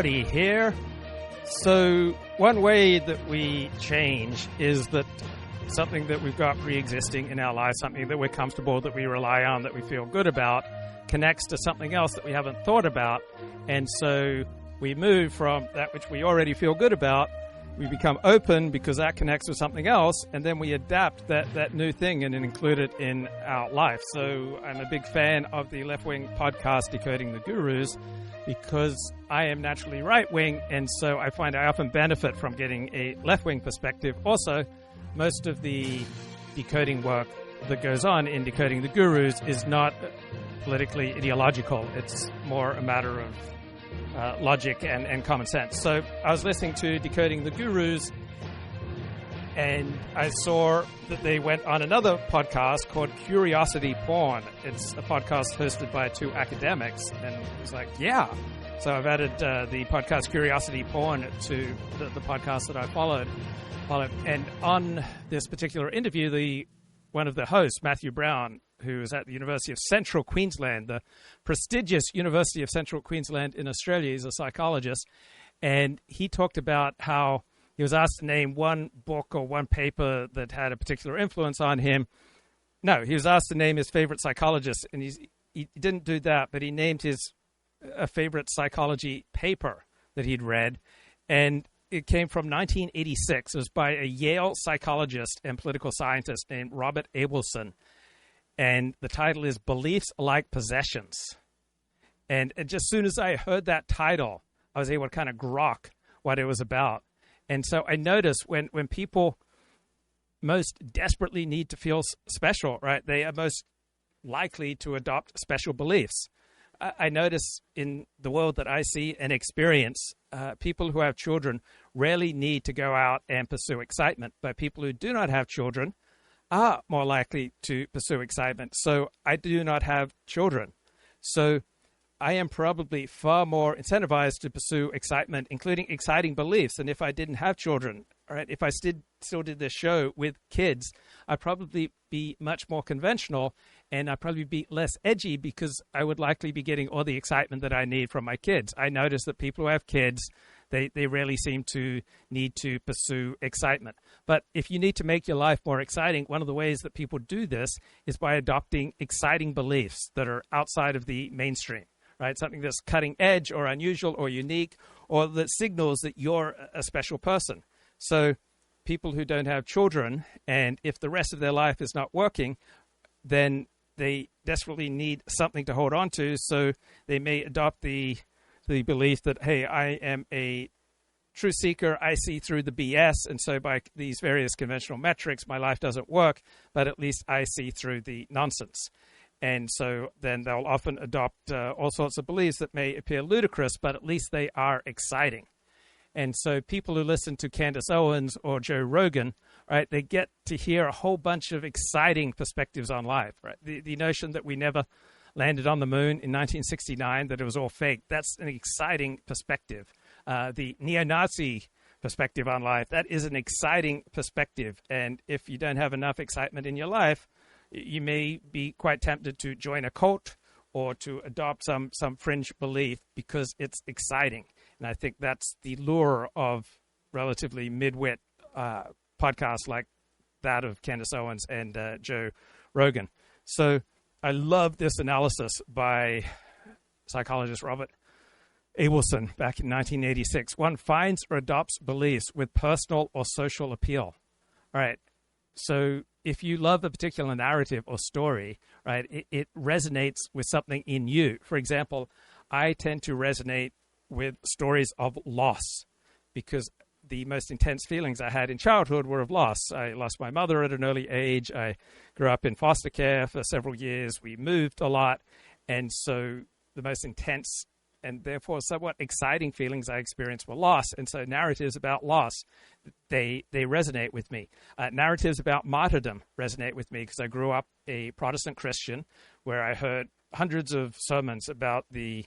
Aubrey here. So one way that we change is that something that we've got pre-existing in our lives, something that we're comfortable, that we rely on, that we feel good about, connects to something else that we haven't thought about. And so we move from that which we already feel good about, we become open because that connects with something else, and then we adapt that new thing and include it in our life. So I'm a big fan of the left-wing podcast, Decoding the Gurus, because I am naturally right-wing, and so I find I often benefit from getting a left-wing perspective. Also, most of the decoding work that goes on in Decoding the Gurus is not politically ideological. It's more a matter of logic and common sense. So I was listening to Decoding the Gurus, and I saw that they went on another podcast called Curiosity Porn. It's a podcast hosted by two academics, and I was like, yeah. So I've added the podcast Curiosity Porn to the podcast that I followed. And on this particular interview, one of the hosts, Matthew Brown, who is at the University of Central Queensland, the prestigious University of Central Queensland in Australia. He's a psychologist. And he talked about how he was asked to name one book or one paper that had a particular influence on him. No, he was asked to name his favorite psychologist, and he didn't do that, but he named a favorite psychology paper that he'd read, and it came from 1986. It was by a Yale psychologist and political scientist named Robert Abelson, and the title is Beliefs Like Possessions. And just as soon as I heard that title, I was able to kind of grok what it was about. And so I noticed when people most desperately need to feel special, right, they are most likely to adopt special beliefs. I notice in the world that I see and experience, people who have children rarely need to go out and pursue excitement, but people who do not have children are more likely to pursue excitement. So I do not have children. So I am probably far more incentivized to pursue excitement, including exciting beliefs. And if I didn't have children, all right, if I still did this show with kids, I'd probably be much more conventional, and I'd probably be less edgy because I would likely be getting all the excitement that I need from my kids. I notice that people who have kids, they rarely seem to need to pursue excitement. But if you need to make your life more exciting, one of the ways that people do this is by adopting exciting beliefs that are outside of the mainstream. Right, something that's cutting edge or unusual or unique, or that signals that you're a special person. So people who don't have children, and if the rest of their life is not working, then they desperately need something to hold on to. So they may adopt the belief that, hey, I am a truth seeker, I see through the BS, and so by these various conventional metrics, my life doesn't work, but at least I see through the nonsense. And so then they'll often adopt all sorts of beliefs that may appear ludicrous, but at least they are exciting. And so people who listen to Candace Owens or Joe Rogan, right, they get to hear a whole bunch of exciting perspectives on life. Right, the notion that we never landed on the moon in 1969, that it was all fake, that's an exciting perspective. The neo-Nazi perspective on life, that is an exciting perspective. And if you don't have enough excitement in your life, you may be quite tempted to join a cult or to adopt some fringe belief because it's exciting. And I think that's the lure of relatively mid-wit podcasts like that of Candace Owens and Joe Rogan. So I love this analysis by psychologist Robert Abelson back in 1986. One finds or adopts beliefs with personal or social appeal. All right. So if you love a particular narrative or story, right, it resonates with something in you. For example, I tend to resonate with stories of loss because the most intense feelings I had in childhood were of loss. I lost my mother at an early age. I grew up in foster care for several years. We moved a lot. And so the most intense and therefore somewhat exciting feelings I experienced were loss. And so narratives about loss, they resonate with me. Narratives about martyrdom resonate with me because I grew up a Protestant Christian where I heard hundreds of sermons about the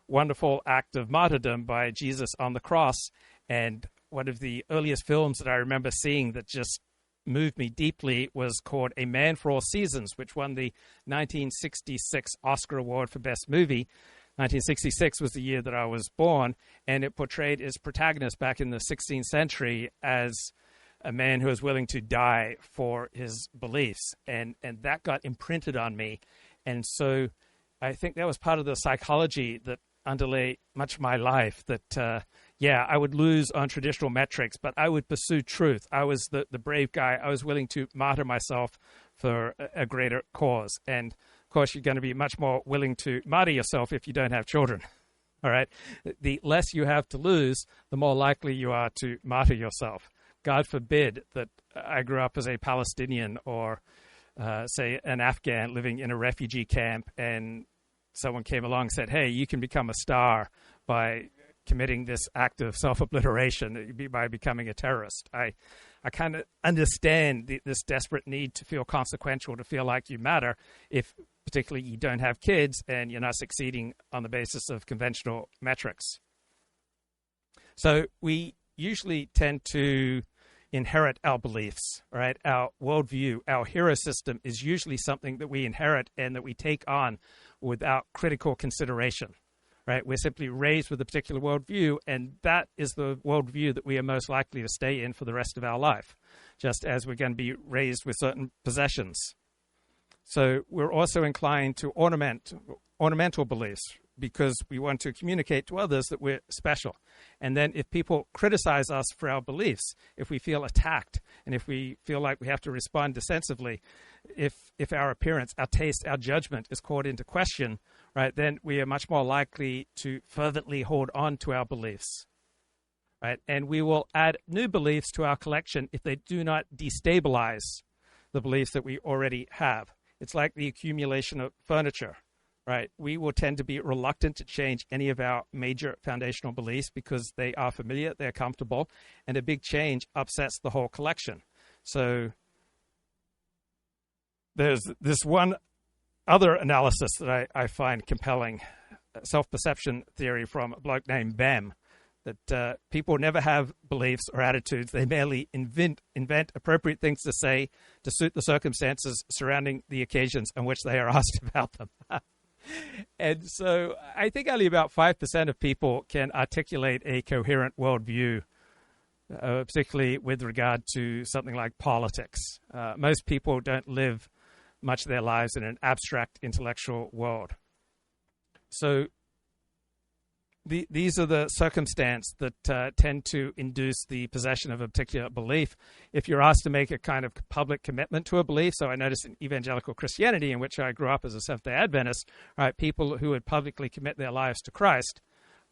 wonderful act of martyrdom by Jesus on the cross. And one of the earliest films that I remember seeing that just moved me deeply was called A Man for All Seasons, which won the 1966 Oscar Award for Best Movie. 1966 was the year that I was born, and it portrayed its protagonist back in the 16th century as a man who was willing to die for his beliefs, and that got imprinted on me. And so I think that was part of the psychology that underlay much of my life, that I would lose on traditional metrics, but I would pursue truth. I was the brave guy. I was willing to martyr myself for a greater cause. And, of course, you're going to be much more willing to martyr yourself if you don't have children. All right? The less you have to lose, the more likely you are to martyr yourself. God forbid that I grew up as a Palestinian or, say, an Afghan living in a refugee camp, and someone came along and said, hey, you can become a star by committing this act of self-obliteration by becoming a terrorist. I kind of understand this desperate need to feel consequential, to feel like you matter, if particularly you don't have kids and you're not succeeding on the basis of conventional metrics. So we usually tend to inherit our beliefs, right? Our worldview, our hero system is usually something that we inherit and that we take on without critical consideration. Right, we're simply raised with a particular worldview, and that is the worldview that we are most likely to stay in for the rest of our life, just as we're going to be raised with certain possessions. So we're also inclined to ornamental beliefs because we want to communicate to others that we're special. And then if people criticize us for our beliefs, if we feel attacked, and if we feel like we have to respond defensively, if our appearance, our taste, our judgment is called into question, right, then we are much more likely to fervently hold on to our beliefs, right? And we will add new beliefs to our collection if they do not destabilize the beliefs that we already have. It's like the accumulation of furniture, right? We will tend to be reluctant to change any of our major foundational beliefs because they are familiar, they're comfortable, and a big change upsets the whole collection. So there's this one other analysis that I find compelling, self-perception theory from a bloke named Bem, that people never have beliefs or attitudes. They merely invent appropriate things to say to suit the circumstances surrounding the occasions on which they are asked about them. And so I think only about 5% of people can articulate a coherent worldview, particularly with regard to something like politics. Most people don't live much of their lives in an abstract intellectual world. So these are the circumstances that tend to induce the possession of a particular belief. If you're asked to make a kind of public commitment to a belief, so I noticed in evangelical Christianity, in which I grew up as a Seventh-day Adventist, right, people who would publicly commit their lives to Christ,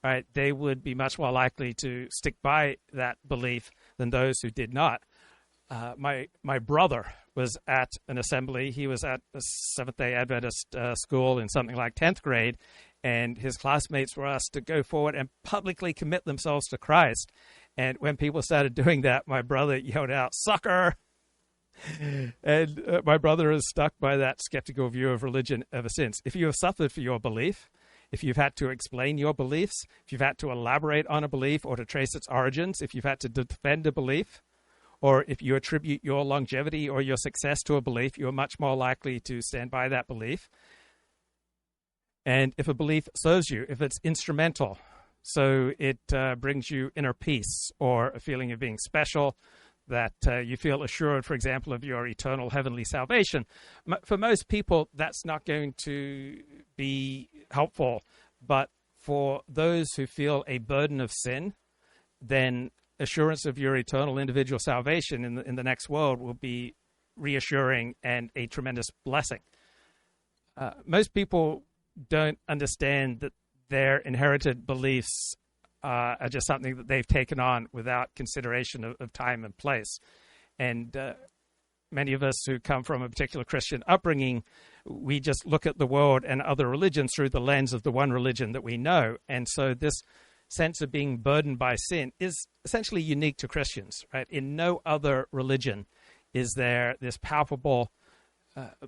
right, they would be much more likely to stick by that belief than those who did not. My brother was at an assembly. He was at a Seventh-day Adventist school in something like 10th grade, and his classmates were asked to go forward and publicly commit themselves to Christ. And when people started doing that, my brother yelled out, "Sucker!" And my brother is stuck by that skeptical view of religion ever since. If you have suffered for your belief, if you've had to explain your beliefs, if you've had to elaborate on a belief or to trace its origins, if you've had to defend a belief, or if you attribute your longevity or your success to a belief, you are much more likely to stand by that belief. And if a belief serves you, if it's instrumental, so it brings you inner peace or a feeling of being special, that you feel assured, for example, of your eternal heavenly salvation. For most people, that's not going to be helpful. But for those who feel a burden of sin, then assurance of your eternal individual salvation in the next world will be reassuring and a tremendous blessing. Most people don't understand that their inherited beliefs are just something that they've taken on without consideration of time and place. And many of us who come from a particular Christian upbringing, we just look at the world and other religions through the lens of the one religion that we know. And so this sense of being burdened by sin is essentially unique to Christians, right? In no other religion is there this palpable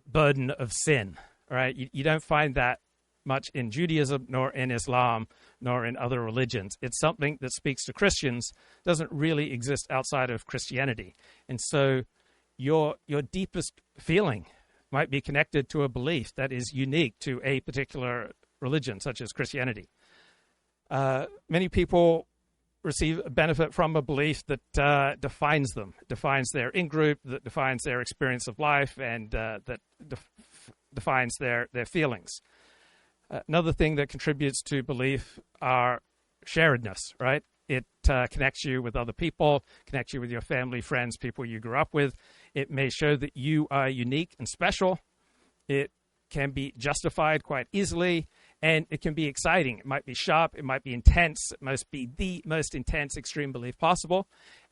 burden of sin, right? You don't find that much in Judaism, nor in Islam, nor in other religions. It's something that speaks to Christians, doesn't really exist outside of Christianity. And so your deepest feeling might be connected to a belief that is unique to a particular religion, such as Christianity. Many people receive a benefit from a belief that defines them, defines their in-group, that defines their experience of life, and that defines their feelings. Another thing that contributes to belief are sharedness, right? It connects you with other people, connects you with your family, friends, people you grew up with. It may show that you are unique and special. It can be justified quite easily, and it can be exciting. It might be sharp, it might be intense, it must be the most intense extreme belief possible.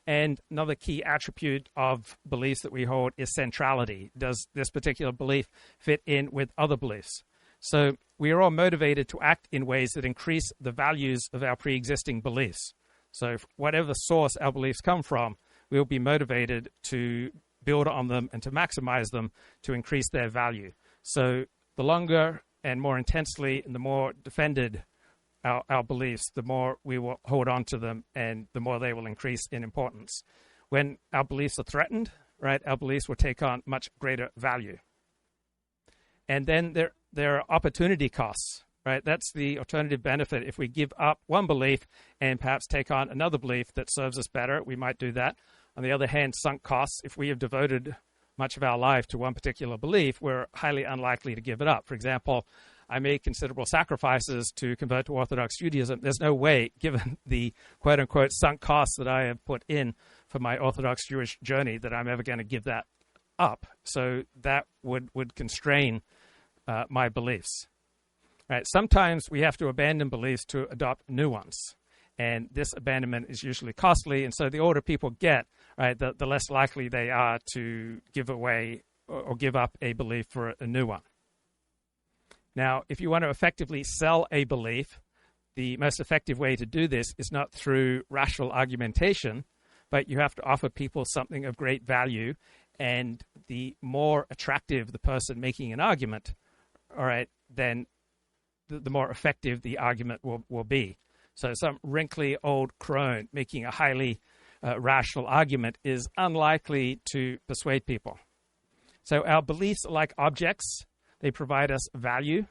And another key attribute of beliefs that we hold is centrality. Does this particular belief fit in with other beliefs? So we are all motivated to act in ways that increase the values of our pre-existing beliefs. So whatever source our beliefs come from, we'll be motivated to build on them and to maximize them to increase their value. So the longer and more intensely and the more defended our beliefs, the more we will hold on to them and the more they will increase in importance. When our beliefs are threatened, right, our beliefs will take on much greater value. And then there are opportunity costs, right? That's the alternative benefit. If we give up one belief and perhaps take on another belief that serves us better, we might do that. On the other hand, sunk costs, if we have devoted much of our life to one particular belief, we're highly unlikely to give it up. For example, I made considerable sacrifices to convert to Orthodox Judaism. There's no way, given the quote-unquote sunk costs that I have put in for my Orthodox Jewish journey, that I'm ever going to give that up. So that would constrain my beliefs. Right? Sometimes we have to abandon beliefs to adopt new ones. And this abandonment is usually costly. And so the older people get, right, the less likely they are to give away or give up a belief for a new one. Now, if you want to effectively sell a belief, the most effective way to do this is not through rational argumentation, but you have to offer people something of great value. And the more attractive the person making an argument, all right, then the more effective the argument will be. So some wrinkly old crone making a highly rational argument is unlikely to persuade people. So our beliefs are like objects. They provide us value,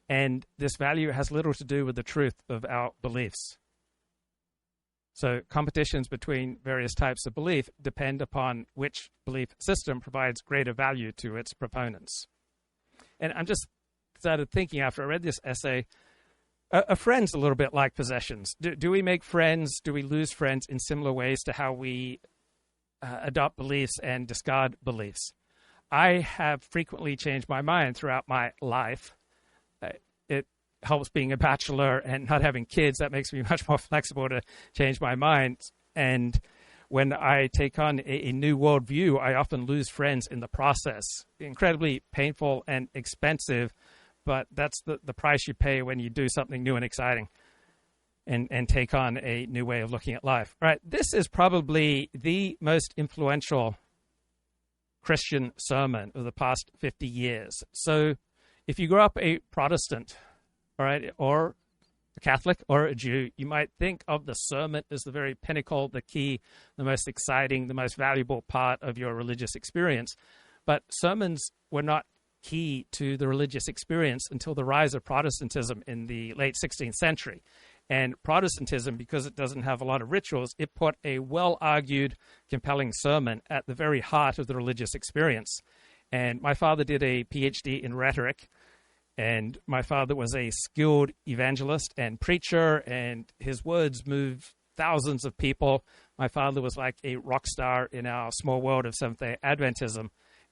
and this value has little to do with the truth of our beliefs. So competitions between various types of belief depend upon which belief system provides greater value to its proponents. And I'm just started thinking after I read this essay, a friend's a little bit like possessions. Do we make friends? Do we lose friends in similar ways to how we adopt beliefs and discard beliefs? I have frequently changed my mind throughout my life. It helps being a bachelor and not having kids. That makes me much more flexible to change my mind. And when I take on a new worldview, I often lose friends in the process. Incredibly painful and expensive, but that's the price you pay when you do something new and exciting and take on a new way of looking at life. All right, this is probably the most influential Christian sermon of the past 50 years. So if you grew up a Protestant, all right, or a Catholic or a Jew, you might think of the sermon as the very pinnacle, the key, the most exciting, the most valuable part of your religious experience. But sermons were not key to the religious experience until the rise of Protestantism in the late 16th century. And Protestantism, because it doesn't have a lot of rituals, it put a well-argued, compelling sermon at the very heart of the religious experience. And my father did a PhD in rhetoric, and my father was a skilled evangelist and preacher, and his words moved thousands of people. My father was like a rock star in our small world of Seventh-day Adventism.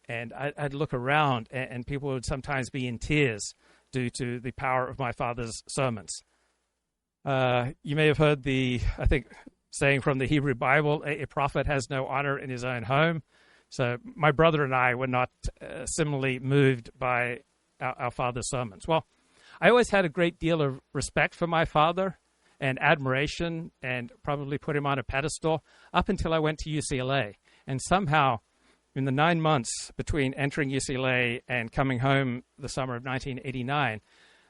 And I'd look around, and people would sometimes be in tears due to the power of my father's sermons. You may have heard the, I think, saying from the Hebrew Bible, a prophet has no honor in his own home. So my brother and I were not similarly moved by our father's sermons. Well, I always had a great deal of respect for my father and admiration, and probably put him on a pedestal up until I went to UCLA. And somehow, in the 9 months between entering UCLA and coming home the summer of 1989,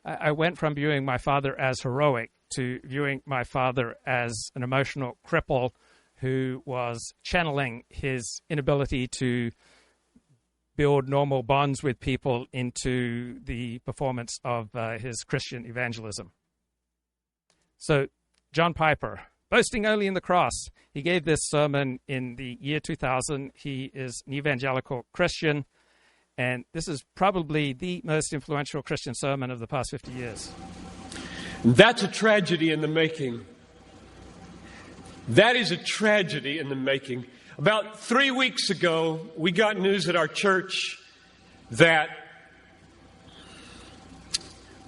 I went from viewing my father as heroic to viewing my father as an emotional cripple who was channeling his inability to build normal bonds with people into the performance of his Christian evangelism. So, John Piper, Boasting Only in the Cross, he gave this sermon in the year 2000. He is an evangelical Christian, and this is probably the most influential Christian sermon of the past 50 years. That's a tragedy in the making. That is a tragedy in the making. About 3 weeks ago, we got news at our church that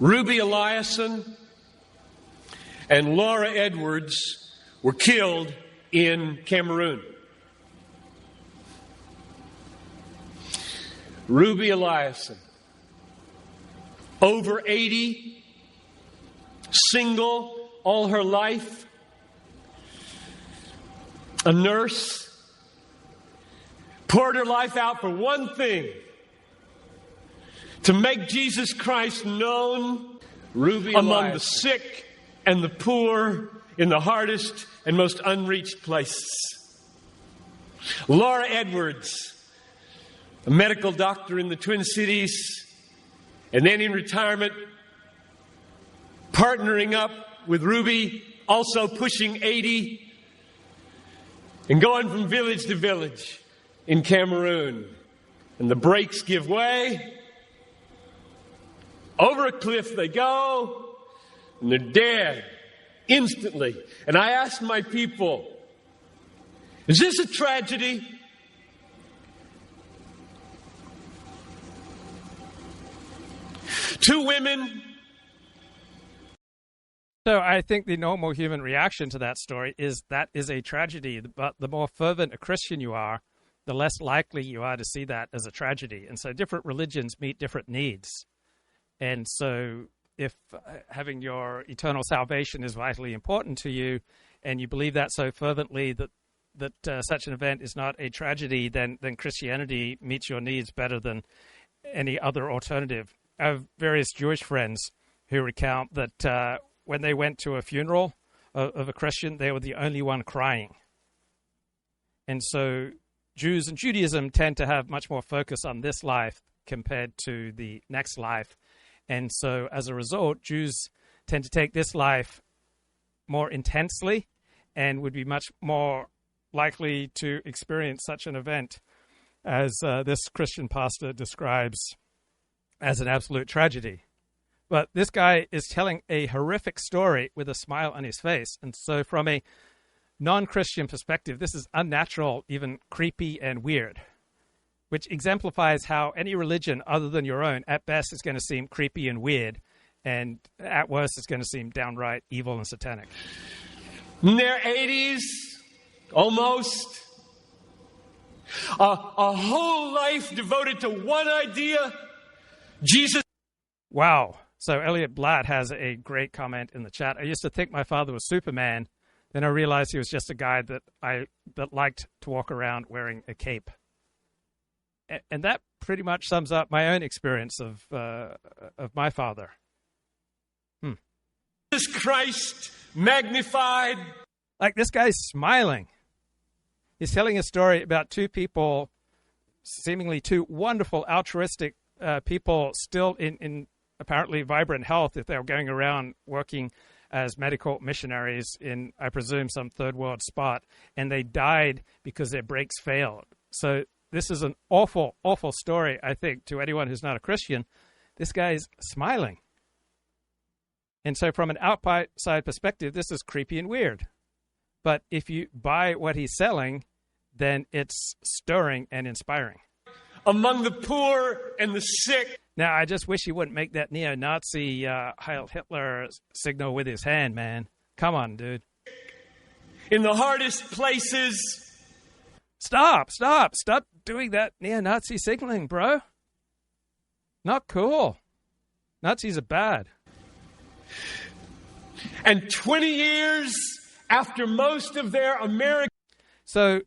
Ruby Eliason and Laura Edwards were killed in Cameroon. Ruby Eliason, over 80, single all her life, a nurse, poured her life out for one thing: to make Jesus Christ known Ruby among the sick and the poor in the hardest and most unreached places. Laura Edwards, a medical doctor in the Twin Cities, and then in retirement, partnering up with Ruby, also pushing 80, and going from village to village in Cameroon. And the brakes give way. Over a cliff they go, and they're dead instantly. And I asked my people, is this a tragedy? Two women. So I think the normal human reaction to that story is that is a tragedy. But the more fervent a Christian you are, the less likely you are to see that as a tragedy. And so different religions meet different needs. And so if having your eternal salvation is vitally important to you, and you believe that so fervently that such an event is not a tragedy, then Christianity meets your needs better than any other alternative. I have various Jewish friends who recount that when they went to a funeral of a Christian, they were the only one crying. And so Jews and Judaism tend to have much more focus on this life compared to the next life. And so as a result, Jews tend to take this life more intensely and would be much more likely to experience such an event as this Christian pastor describes as an absolute tragedy. But this guy is telling a horrific story with a smile on his face. And so from a non-Christian perspective, this is unnatural, even creepy and weird, which exemplifies how any religion other than your own, at best, is going to seem creepy and weird, and at worst, it's going to seem downright evil and satanic. In their 80s, almost, a whole life devoted to one idea, Jesus. Wow. So Elliot Blatt has a great comment in the chat. I used to think my father was Superman. Then I realized he was just a guy that liked to walk around wearing a cape. And that pretty much sums up my own experience of my father. Jesus Christ magnified. Like, this guy's smiling. He's telling a story about two people, seemingly two wonderful, altruistic people, still in apparently vibrant health, if they were going around working as medical missionaries in, I presume, some third world spot, and they died because their brakes failed. So this is an awful, awful story, I think, to anyone who's not a Christian. This guy's smiling. And so from an outside perspective, this is creepy and weird. But if you buy what he's selling, then it's stirring and inspiring. Among the poor and the sick. Now, I just wish he wouldn't make that neo-Nazi Heil Hitler signal with his hand, man. Come on, dude. In the hardest places. Stop doing that neo-Nazi signaling, bro. Not cool. Nazis are bad. And 20 years after most of their American... So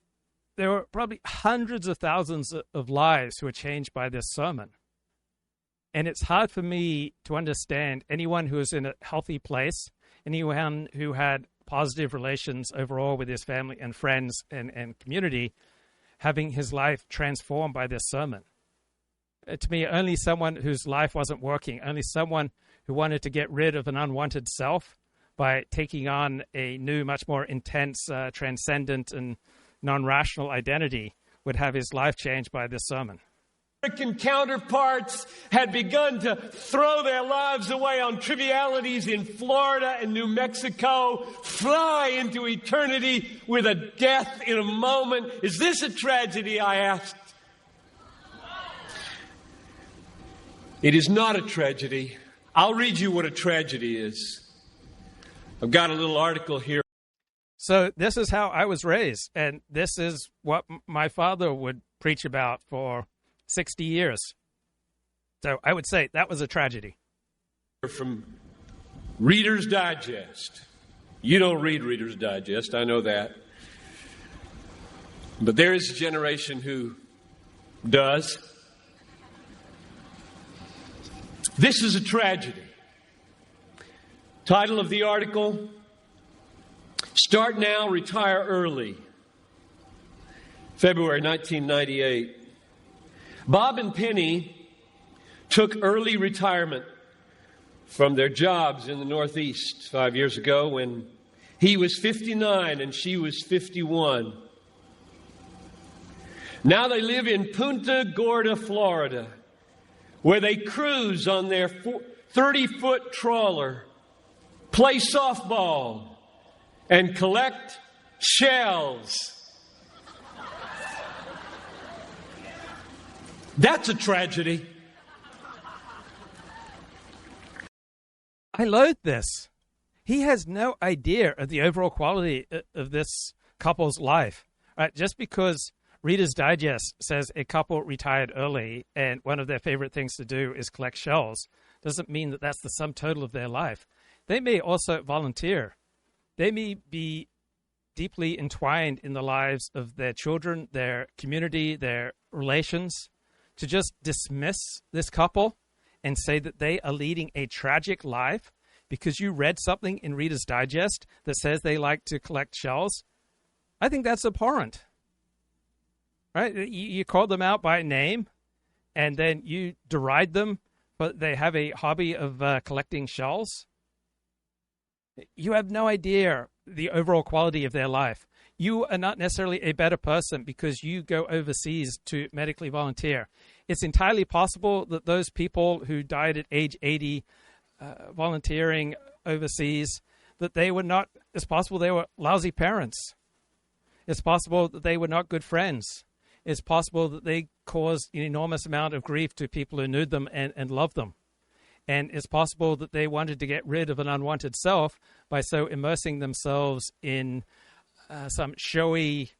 there were probably hundreds of thousands of lives who were changed by this sermon. And it's hard for me to understand anyone who was in a healthy place, anyone who had positive relations overall with his family and friends and community, having his life transformed by this sermon. To me, only someone whose life wasn't working, only someone who wanted to get rid of an unwanted self by taking on a new, much more intense, transcendent, and non-rational identity would have his life changed by this sermon. American counterparts had begun to throw their lives away on trivialities in Florida and New Mexico, fly into eternity with a death in a moment. Is this a tragedy, I asked? It is not a tragedy. I'll read you what a tragedy is. I've got a little article here. So this is how I was raised, and this is what my father would preach about for 60 years. So I would say that was a tragedy. From Reader's Digest. You don't read Reader's Digest, I know that. But there is a generation who does. This is a tragedy. Title of the article: Start Now, Retire Early. February 1998. Bob and Penny took early retirement from their jobs in the Northeast 5 years ago when he was 59 and she was 51. Now they live in Punta Gorda, Florida, where they cruise on their 30-foot trawler, play softball, and collect shells. That's a tragedy. I loathe this. He has no idea of the overall quality of this couple's life. Right? Just because Reader's Digest says a couple retired early and one of their favorite things to do is collect shells doesn't mean that that's the sum total of their life. They may also volunteer. They may be deeply entwined in the lives of their children, their community, their relations. To just dismiss this couple and say that they are leading a tragic life because you read something in Reader's Digest that says they like to collect shells, I think that's abhorrent. Right? You call them out by name and then you deride them, but they have a hobby of collecting shells. You have no idea the overall quality of their life. You are not necessarily a better person because you go overseas to medically volunteer. It's entirely possible that those people who died at age 80 volunteering overseas, that they were not, it's possible they were lousy parents. It's possible that they were not good friends. It's possible that they caused an enormous amount of grief to people who knew them and loved them. And it's possible that they wanted to get rid of an unwanted self by so immersing themselves in some showy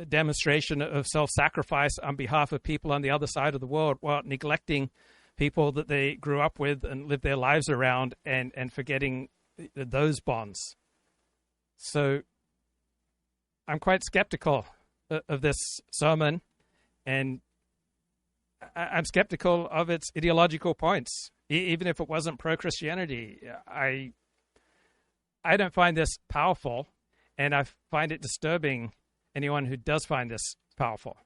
demonstration of self-sacrifice on behalf of people on the other side of the world while neglecting people that they grew up with and lived their lives around and forgetting those bonds. So I'm quite skeptical of this sermon, and I'm skeptical of its ideological points. Even if it wasn't pro-Christianity, I don't find this powerful, and I find it disturbing anyone who does find this powerful.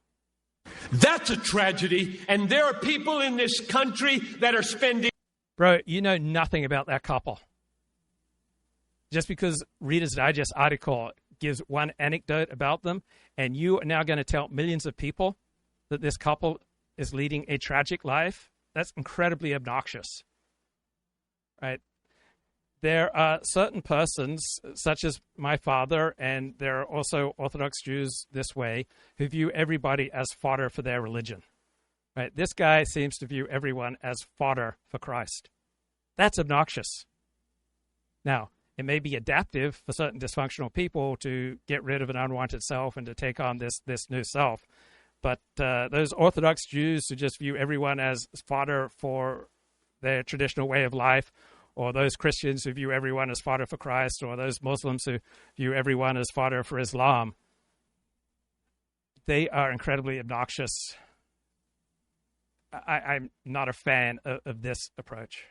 That's a tragedy, and there are people in this country that are spending... Bro, you know nothing about that couple. Just because Reader's Digest article gives one anecdote about them, and you are now going to tell millions of people that this couple is leading a tragic life, that's incredibly obnoxious. Right? There are certain persons, such as my father, and there are also Orthodox Jews this way, who view everybody as fodder for their religion. Right? This guy seems to view everyone as fodder for Christ. That's obnoxious. Now, It may be adaptive for certain dysfunctional people to get rid of an unwanted self and to take on this new self. But those Orthodox Jews who just view everyone as fodder for their traditional way of life, or those Christians who view everyone as fodder for Christ, or those Muslims who view everyone as fodder for Islam, they are incredibly obnoxious. I'm not a fan of this approach.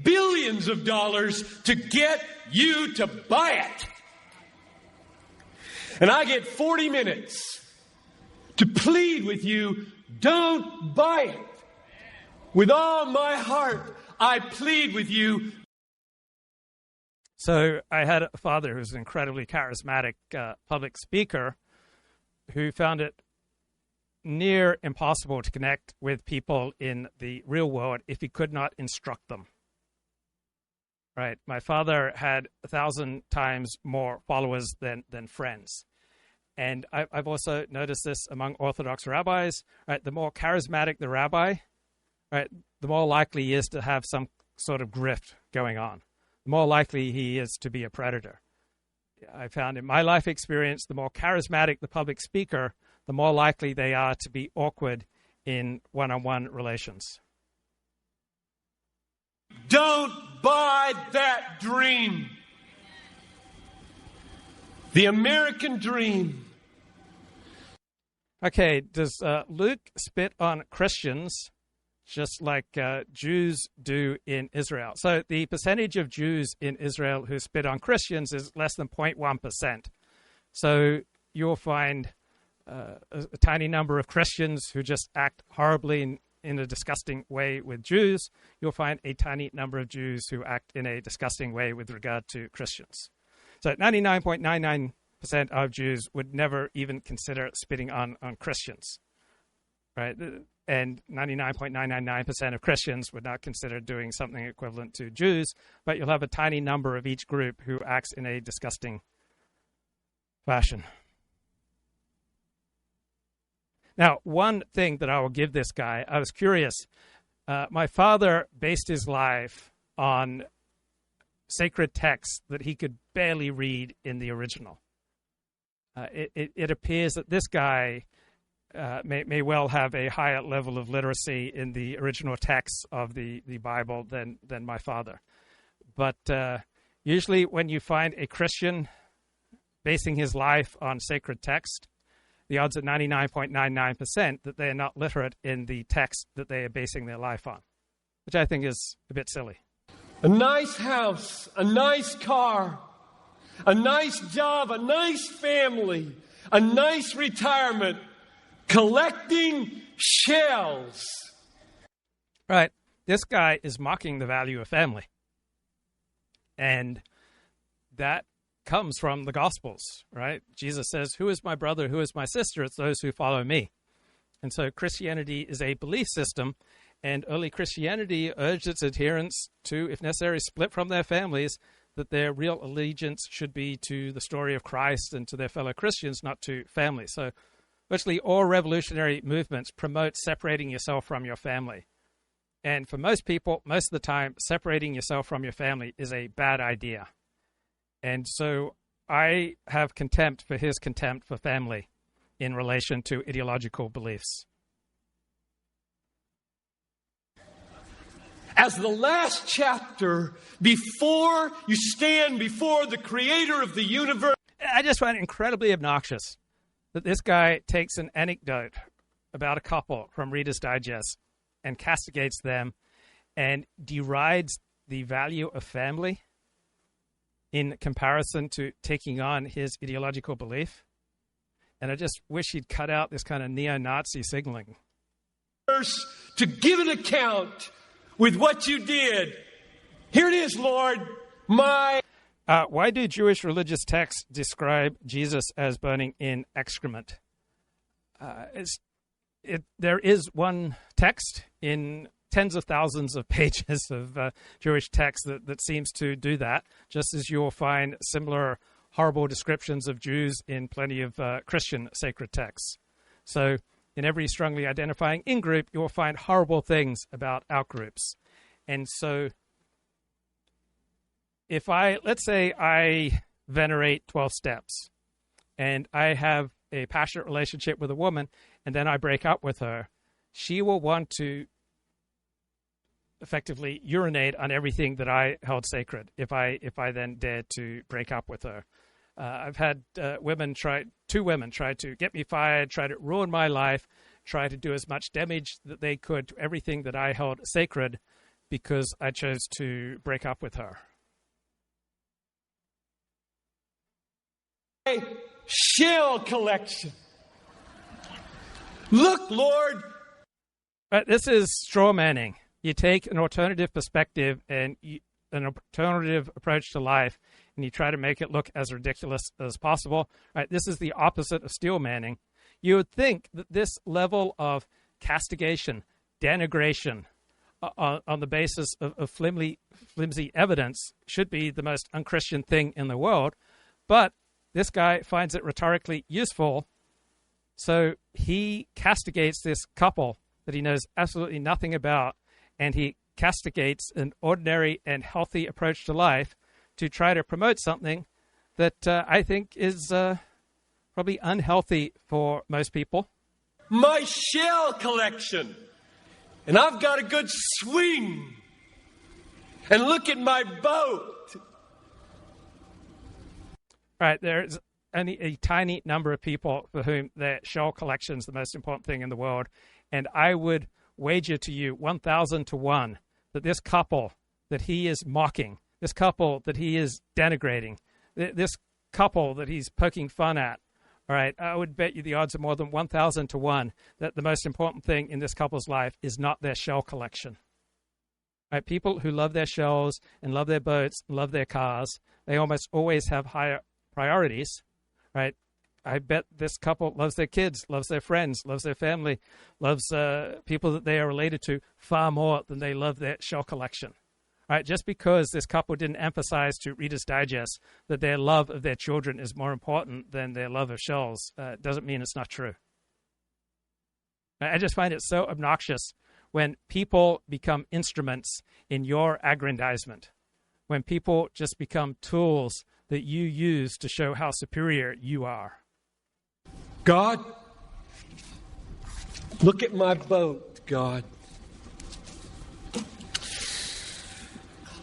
Billions of dollars to get you to buy it. And I get 40 minutes to plead with you, don't buy it. With all my heart, I plead with you. So I had a father who was an incredibly charismatic public speaker who found it near impossible to connect with people in the real world if he could not instruct them. Right? My father had 1,000 times more followers than friends. And I've also noticed this among Orthodox rabbis. Right? The more charismatic the rabbi, right, the more likely he is to have some sort of grift going on. The more likely he is to be a predator. I found in my life experience, the more charismatic the public speaker, the more likely they are to be awkward in one-on-one relations. Don't buy that dream. The American dream. Okay, does Luke spit on Christians just like Jews do in Israel? So the percentage of Jews in Israel who spit on Christians is less than 0.1%. So you'll find a tiny number of Christians who just act horribly in a disgusting way with Jews. You'll find a tiny number of Jews who act in a disgusting way with regard to Christians. So 99.99% of Jews would never even consider spitting on Christians, right? And 99.999% of Christians would not consider doing something equivalent to Jews, but you'll have a tiny number of each group who acts in a disgusting fashion. Now, one thing that I will give this guy, I was curious. My father based his life on sacred texts that he could barely read in the original. It appears that this guy may well have a higher level of literacy in the original texts of the Bible than my father. But usually when you find a Christian basing his life on sacred text, the odds are 99.99% that they are not literate in the text that they are basing their life on, which I think is a bit silly. A nice house, a nice car, a nice job, a nice family, a nice retirement, collecting shells. Right. This guy is mocking the value of family. And that comes from the Gospels, right? Jesus says, "Who is my brother? Who is my sister? It's those who follow me." And so Christianity is a belief system, and early Christianity urged its adherents to, if necessary, split from their families, that their real allegiance should be to the story of Christ and to their fellow Christians, not to family. So virtually all revolutionary movements promote separating yourself from your family. And for most people, most of the time, separating yourself from your family is a bad idea. And so I have contempt for his contempt for family in relation to ideological beliefs. As the last chapter, before you stand before the creator of the universe. I just find it incredibly obnoxious that this guy takes an anecdote about a couple from Reader's Digest and castigates them and derides the value of family in comparison to taking on his ideological belief. And I just wish he'd cut out this kind of neo-Nazi signaling. To give an account with what you did. Here it is, Lord, my... Why do Jewish religious texts describe Jesus as burning in excrement? There is one text in tens of thousands of pages of Jewish text that seems to do that, just as you'll find similar horrible descriptions of Jews in plenty of Christian sacred texts. So in every strongly identifying in-group, you'll find horrible things about out-groups. And so let's say I venerate 12 steps and I have a passionate relationship with a woman and then I break up with her, she will want to effectively urinate on everything that I held sacred if I then dared to break up with her. I've had two women try to get me fired, try to ruin my life, try to do as much damage that they could to everything that I held sacred because I chose to break up with her. Shell collection. Look, Lord. This is straw manning. You take an alternative perspective and an alternative approach to life, and you try to make it look as ridiculous as possible. Right? This is the opposite of steel manning. You would think that this level of castigation, denigration, on the basis of flimsy evidence should be the most unchristian thing in the world, but this guy finds it rhetorically useful, so he castigates this couple that he knows absolutely nothing about, and he castigates an ordinary and healthy approach to life to try to promote something that I think is probably unhealthy for most people. My shell collection. And I've got a good swing. And look at my boat. Right, there's only a tiny number of people for whom their shell collection is the most important thing in the world. And I would wager to you 1,000 to 1 that this couple that he is mocking, this couple that he is denigrating, this couple that he's poking fun at, all right, I would bet you the odds are more than 1,000 to 1 that the most important thing in this couple's life is not their shell collection. Right, people who love their shells and love their boats and love their cars, they almost always have higher priorities, right? I bet this couple loves their kids, loves their friends, loves their family, loves people that they are related to far more than they love their shell collection. Right? Just because this couple didn't emphasize to Reader's Digest that their love of their children is more important than their love of shells doesn't mean it's not true. I just find it so obnoxious when people become instruments in your aggrandizement, when people just become tools that you use to show how superior you are. God, look at my boat, God.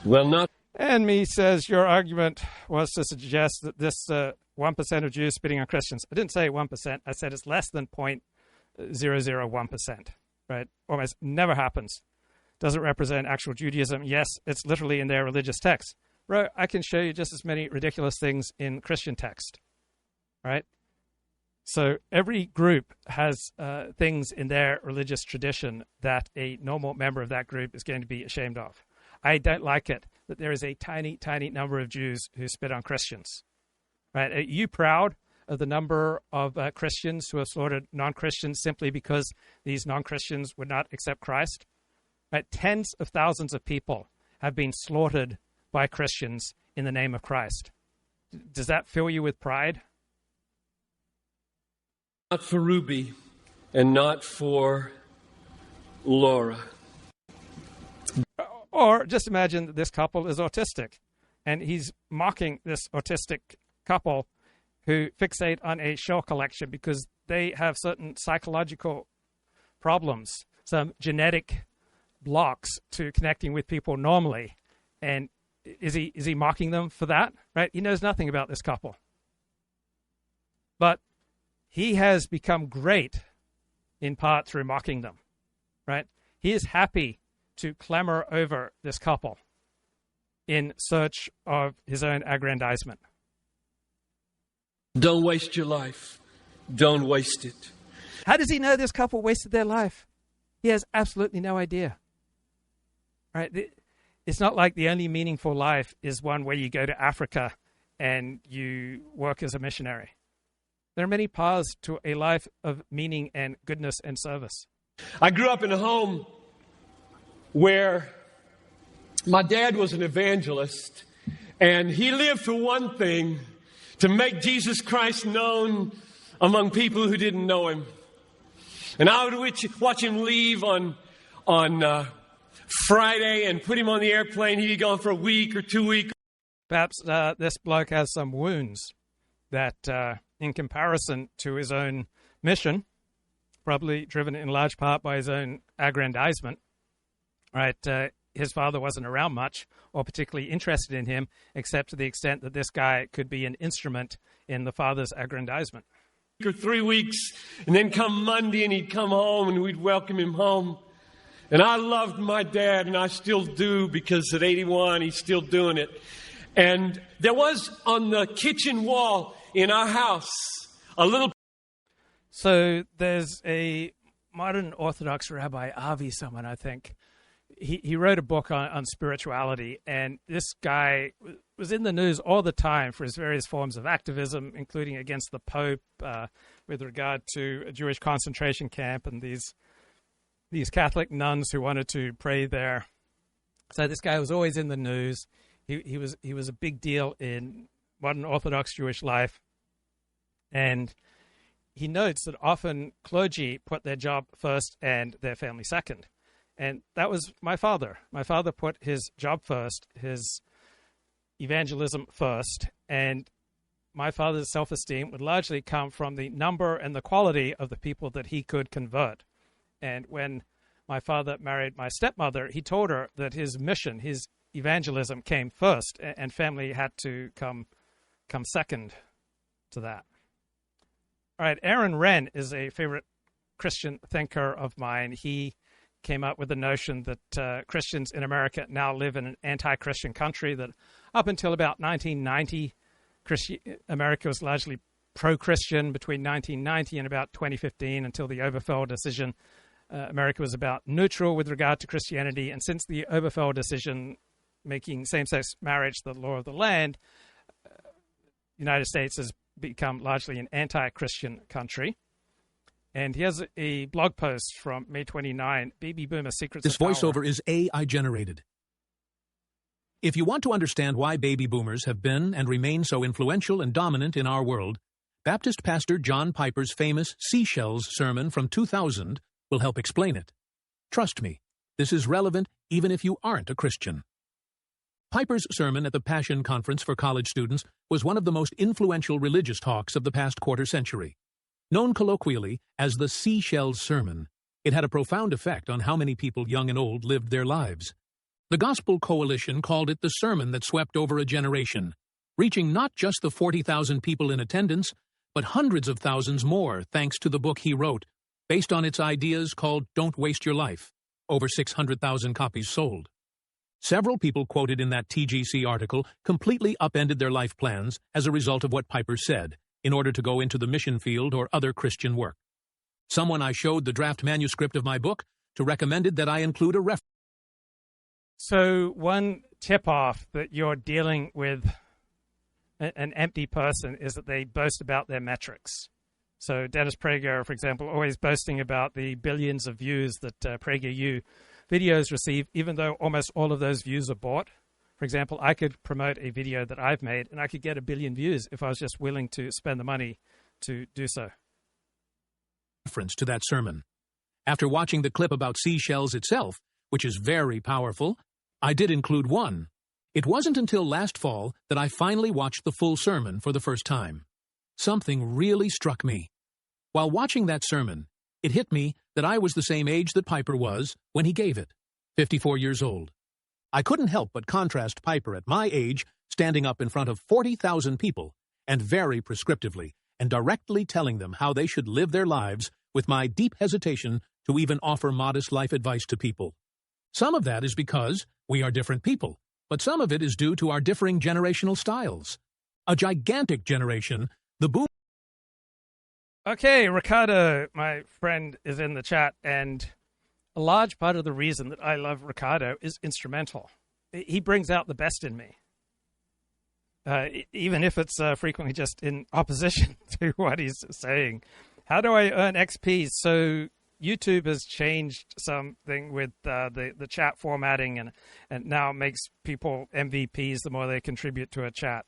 Well, not. And me says your argument was to suggest that this 1% of Jews spitting on Christians. I didn't say 1%. I said it's less than 0.001%. Right? Almost never happens. Doesn't represent actual Judaism. Yes, it's literally in their religious text. Bro, I can show you just as many ridiculous things in Christian text. Right? So every group has things in their religious tradition that a normal member of that group is going to be ashamed of. I don't like it that there is a tiny, tiny number of Jews who spit on Christians. Right? Are you proud of the number of Christians who have slaughtered non-Christians simply because these non-Christians would not accept Christ? Right? Tens of thousands of people have been slaughtered by Christians in the name of Christ. Does that fill you with pride? Not for Ruby and not for Laura. Or just imagine that this couple is autistic, and he's mocking this autistic couple who fixate on a shell collection because they have certain psychological problems, some genetic blocks to connecting with people normally. And is he mocking them for that? Right? He knows nothing about this couple. But he has become great in part through mocking them. Right? He is happy to clamor over this couple in search of his own aggrandizement. Don't waste your life. Don't waste it. How does he know this couple wasted their life? He has absolutely no idea. Right? It's not like the only meaningful life is one where you go to Africa and you work as a missionary. There are many paths to a life of meaning and goodness and service. I grew up in a home where my dad was an evangelist, and he lived for one thing, to make Jesus Christ known among people who didn't know him. And I would watch him leave on Friday and put him on the airplane. He'd be gone for a week or 2 weeks. Perhaps this bloke has some wounds that, in comparison to his own mission, probably driven in large part by his own aggrandizement, right? His father wasn't around much or particularly interested in him, except to the extent that this guy could be an instrument in the father's aggrandizement. For 3 weeks, and then come Monday, and he'd come home, and we'd welcome him home. And I loved my dad, and I still do, because at 81, he's still doing it. And there was on the kitchen wall in our house a little... So there's a modern Orthodox rabbi, Avi someone, I think. He wrote a book on spirituality, and this guy was in the news all the time for his various forms of activism, including against the Pope with regard to a Jewish concentration camp and these Catholic nuns who wanted to pray there. So this guy was always in the news. He was a big deal in modern Orthodox Jewish life, and he notes that often clergy put their job first and their family second. And that was my father. My father put his job first, his evangelism first, and my father's self-esteem would largely come from the number and the quality of the people that he could convert. And when my father married my stepmother, he told her that his mission, his evangelism, came first, and family had to come second to that. All right, Aaron Wren is a favorite Christian thinker of mine. He came up with the notion that Christians in America now live in an anti-Christian country, that up until about 1990, America was largely pro-Christian. Between 1990 and about 2015, until the Obergefell decision, America was about neutral with regard to Christianity. And since the Obergefell decision making same-sex marriage the law of the land, the United States has become largely an anti-Christian country. And he has a blog post from May 29, Baby Boomer Secrets This of Power. voiceover is AI generated. If you want to understand why baby boomers have been and remain so influential and dominant in our world, Baptist pastor John Piper's famous Seashells sermon from 2000 will help explain it. Trust me, this is relevant even if you aren't a Christian. Piper's sermon at the Passion Conference for college students was one of the most influential religious talks of the past quarter century. Known colloquially as the Seashells Sermon, it had a profound effect on how many people, young and old, lived their lives. The Gospel Coalition called it the sermon that swept over a generation, reaching not just the 40,000 people in attendance, but hundreds of thousands more thanks to the book he wrote, based on its ideas called Don't Waste Your Life, over 600,000 copies sold. Several people quoted in that TGC article completely upended their life plans as a result of what Piper said, in order to go into the mission field or other Christian work. Someone I showed the draft manuscript of my book to recommended that I include a reference. So one tip-off that you're dealing with an empty person is that they boast about their metrics. So Dennis Prager, for example, always boasting about the billions of views that PragerU videos receive, even though almost all of those views are bought. For example, I could promote a video that I've made, and I could get 1 billion views if I was just willing to spend the money to do so. Reference to that sermon. After watching the clip about seashells itself, which is very powerful, I did include one. It wasn't until last fall that I finally watched the full sermon for the first time. Something really struck me. While watching that sermon, it hit me that I was the same age that Piper was when he gave it, 54 years old. I couldn't help but contrast Piper at my age standing up in front of 40,000 people and very prescriptively and directly telling them how they should live their lives with my deep hesitation to even offer modest life advice to people. Some of that is because we are different people, but some of it is due to our differing generational styles. A gigantic generation, the boom... Okay, Ricardo, my friend, is in the chat, and a large part of the reason that I love Ricardo is instrumental. He brings out the best in me, even if it's frequently just in opposition to what he's saying. How do I earn XP? So YouTube has changed something with the chat formatting, and now makes people MVPs the more they contribute to a chat.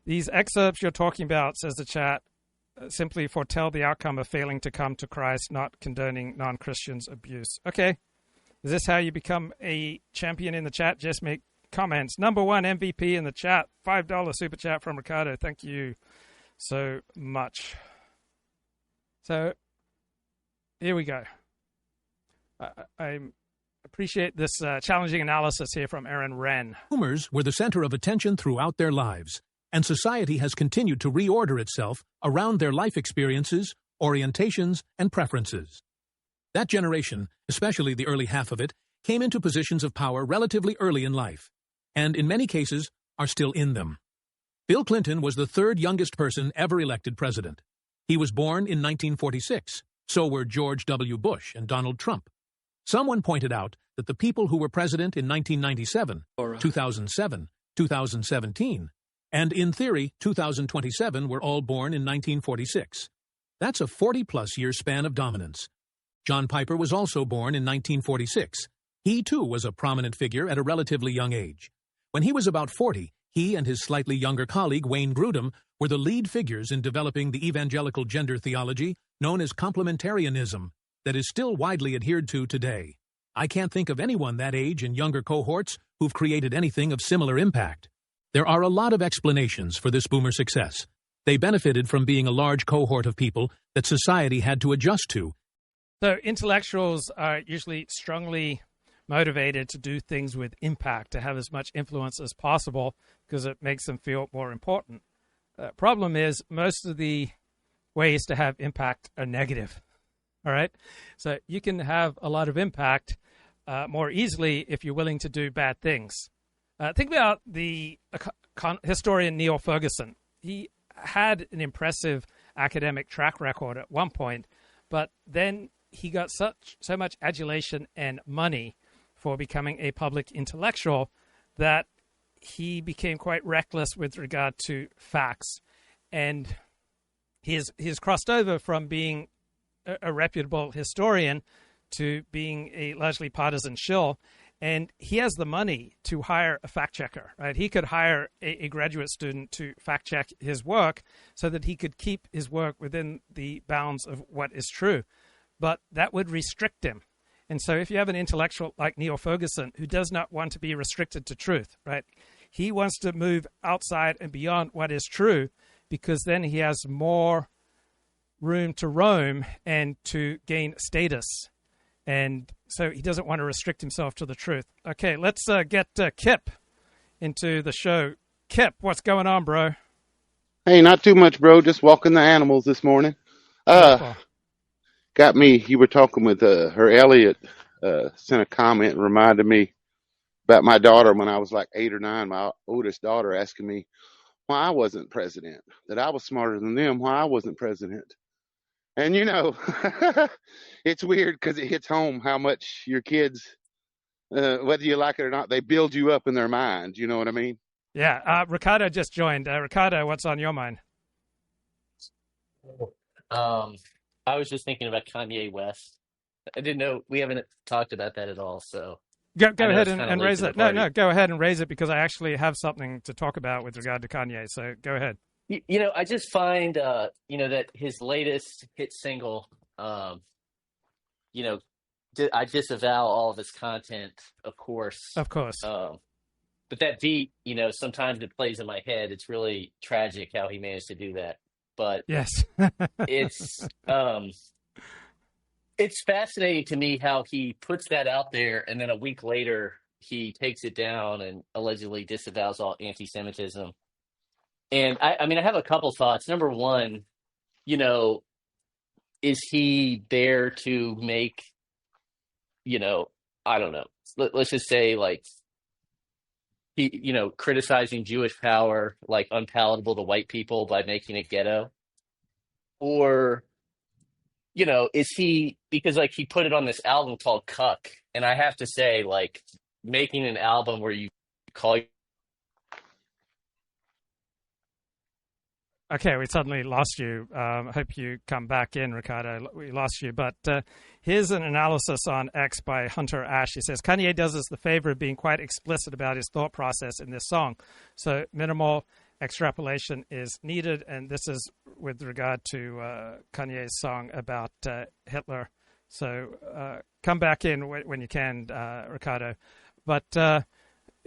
These excerpts you're talking about, says the chat, simply foretell the outcome of failing to come to Christ, not condoning non-Christians' abuse. Okay. Is this how you become a champion in the chat? Just make comments. Number one MVP in the chat, $5 super chat from Ricardo. Thank you so much. So here we go. I appreciate this challenging analysis here from Aaron Wren. Boomers were the center of attention throughout their lives, and society has continued to reorder itself around their life experiences, orientations, and preferences. That generation, especially the early half of it, came into positions of power relatively early in life, and in many cases are still in them. Bill Clinton was the third youngest person ever elected president. He was born in 1946. So were George W. Bush and Donald Trump. Someone pointed out that the people who were president in 1997, 2007, 2017, and in theory 2027 were all born in 1946. That's a 40-plus year span of dominance. John Piper was also born in 1946. He, too, was a prominent figure at a relatively young age. When he was about 40, he and his slightly younger colleague, Wayne Grudem, were the lead figures in developing the evangelical gender theology known as complementarianism that is still widely adhered to today. I can't think of anyone that age and younger cohorts who've created anything of similar impact. There are a lot of explanations for this boomer success. They benefited from being a large cohort of people that society had to adjust to. So intellectuals are usually strongly motivated to do things with impact, to have as much influence as possible because it makes them feel more important. Problem is, most of the ways to have impact are negative. All right? So you can have a lot of impact more easily if you're willing to do bad things. Think about the historian Neil Ferguson. He had an impressive academic track record at one point, but then he got so much adulation and money for becoming a public intellectual that he became quite reckless with regard to facts. And he's crossed over from being a reputable historian to being a largely partisan shill. And he has the money to hire a fact checker, right? He could hire a graduate student to fact check his work so that he could keep his work within the bounds of what is true. But that would restrict him. And so if you have an intellectual like Neil Ferguson who does not want to be restricted to truth, right? He wants to move outside and beyond what is true because then he has more room to roam and to gain status. And so he doesn't want to restrict himself to the truth. Okay, let's get Kip into the show. Kip, what's going on, bro? Hey, not too much, bro. Just walking the animals this morning. Got me. You were talking with her. Elliot sent a comment and reminded me about my daughter when I was like 8 or 9. My oldest daughter asking me why I wasn't president, that I was smarter than them, why I wasn't president. And you know, it's weird because it hits home how much your kids, whether you like it or not, they build you up in their mind. You know what I mean? Yeah. Ricardo just joined. Ricardo, what's on your mind? I was just thinking about Kanye West. I didn't know we haven't talked about that at all. So go ahead and raise it. No, go ahead and raise it because I actually have something to talk about with regard to Kanye. So go ahead. You know, I just find that his latest hit single, I disavow all of his content, of course. Of course. But that beat, sometimes it plays in my head. It's really tragic how he managed to do that. But yes, it's fascinating to me how he puts that out there, and then a week later he takes it down and allegedly disavows all anti-Semitism. And I mean, I have a couple thoughts. Number one, is he there to make, I don't know. Let's just say like he, criticizing Jewish power, like unpalatable to white people by making it ghetto? Or, is he, because like he put it on this album called Cuck. And I have to say, like, making an album where you call. Okay, we suddenly lost you. Hope you come back in, Ricardo. We lost you. But here's an analysis on X by Hunter Ash. He says, Kanye does us the favor of being quite explicit about his thought process in this song. So minimal extrapolation is needed. And this is with regard to Kanye's song about Hitler. So come back in when you can, Ricardo. But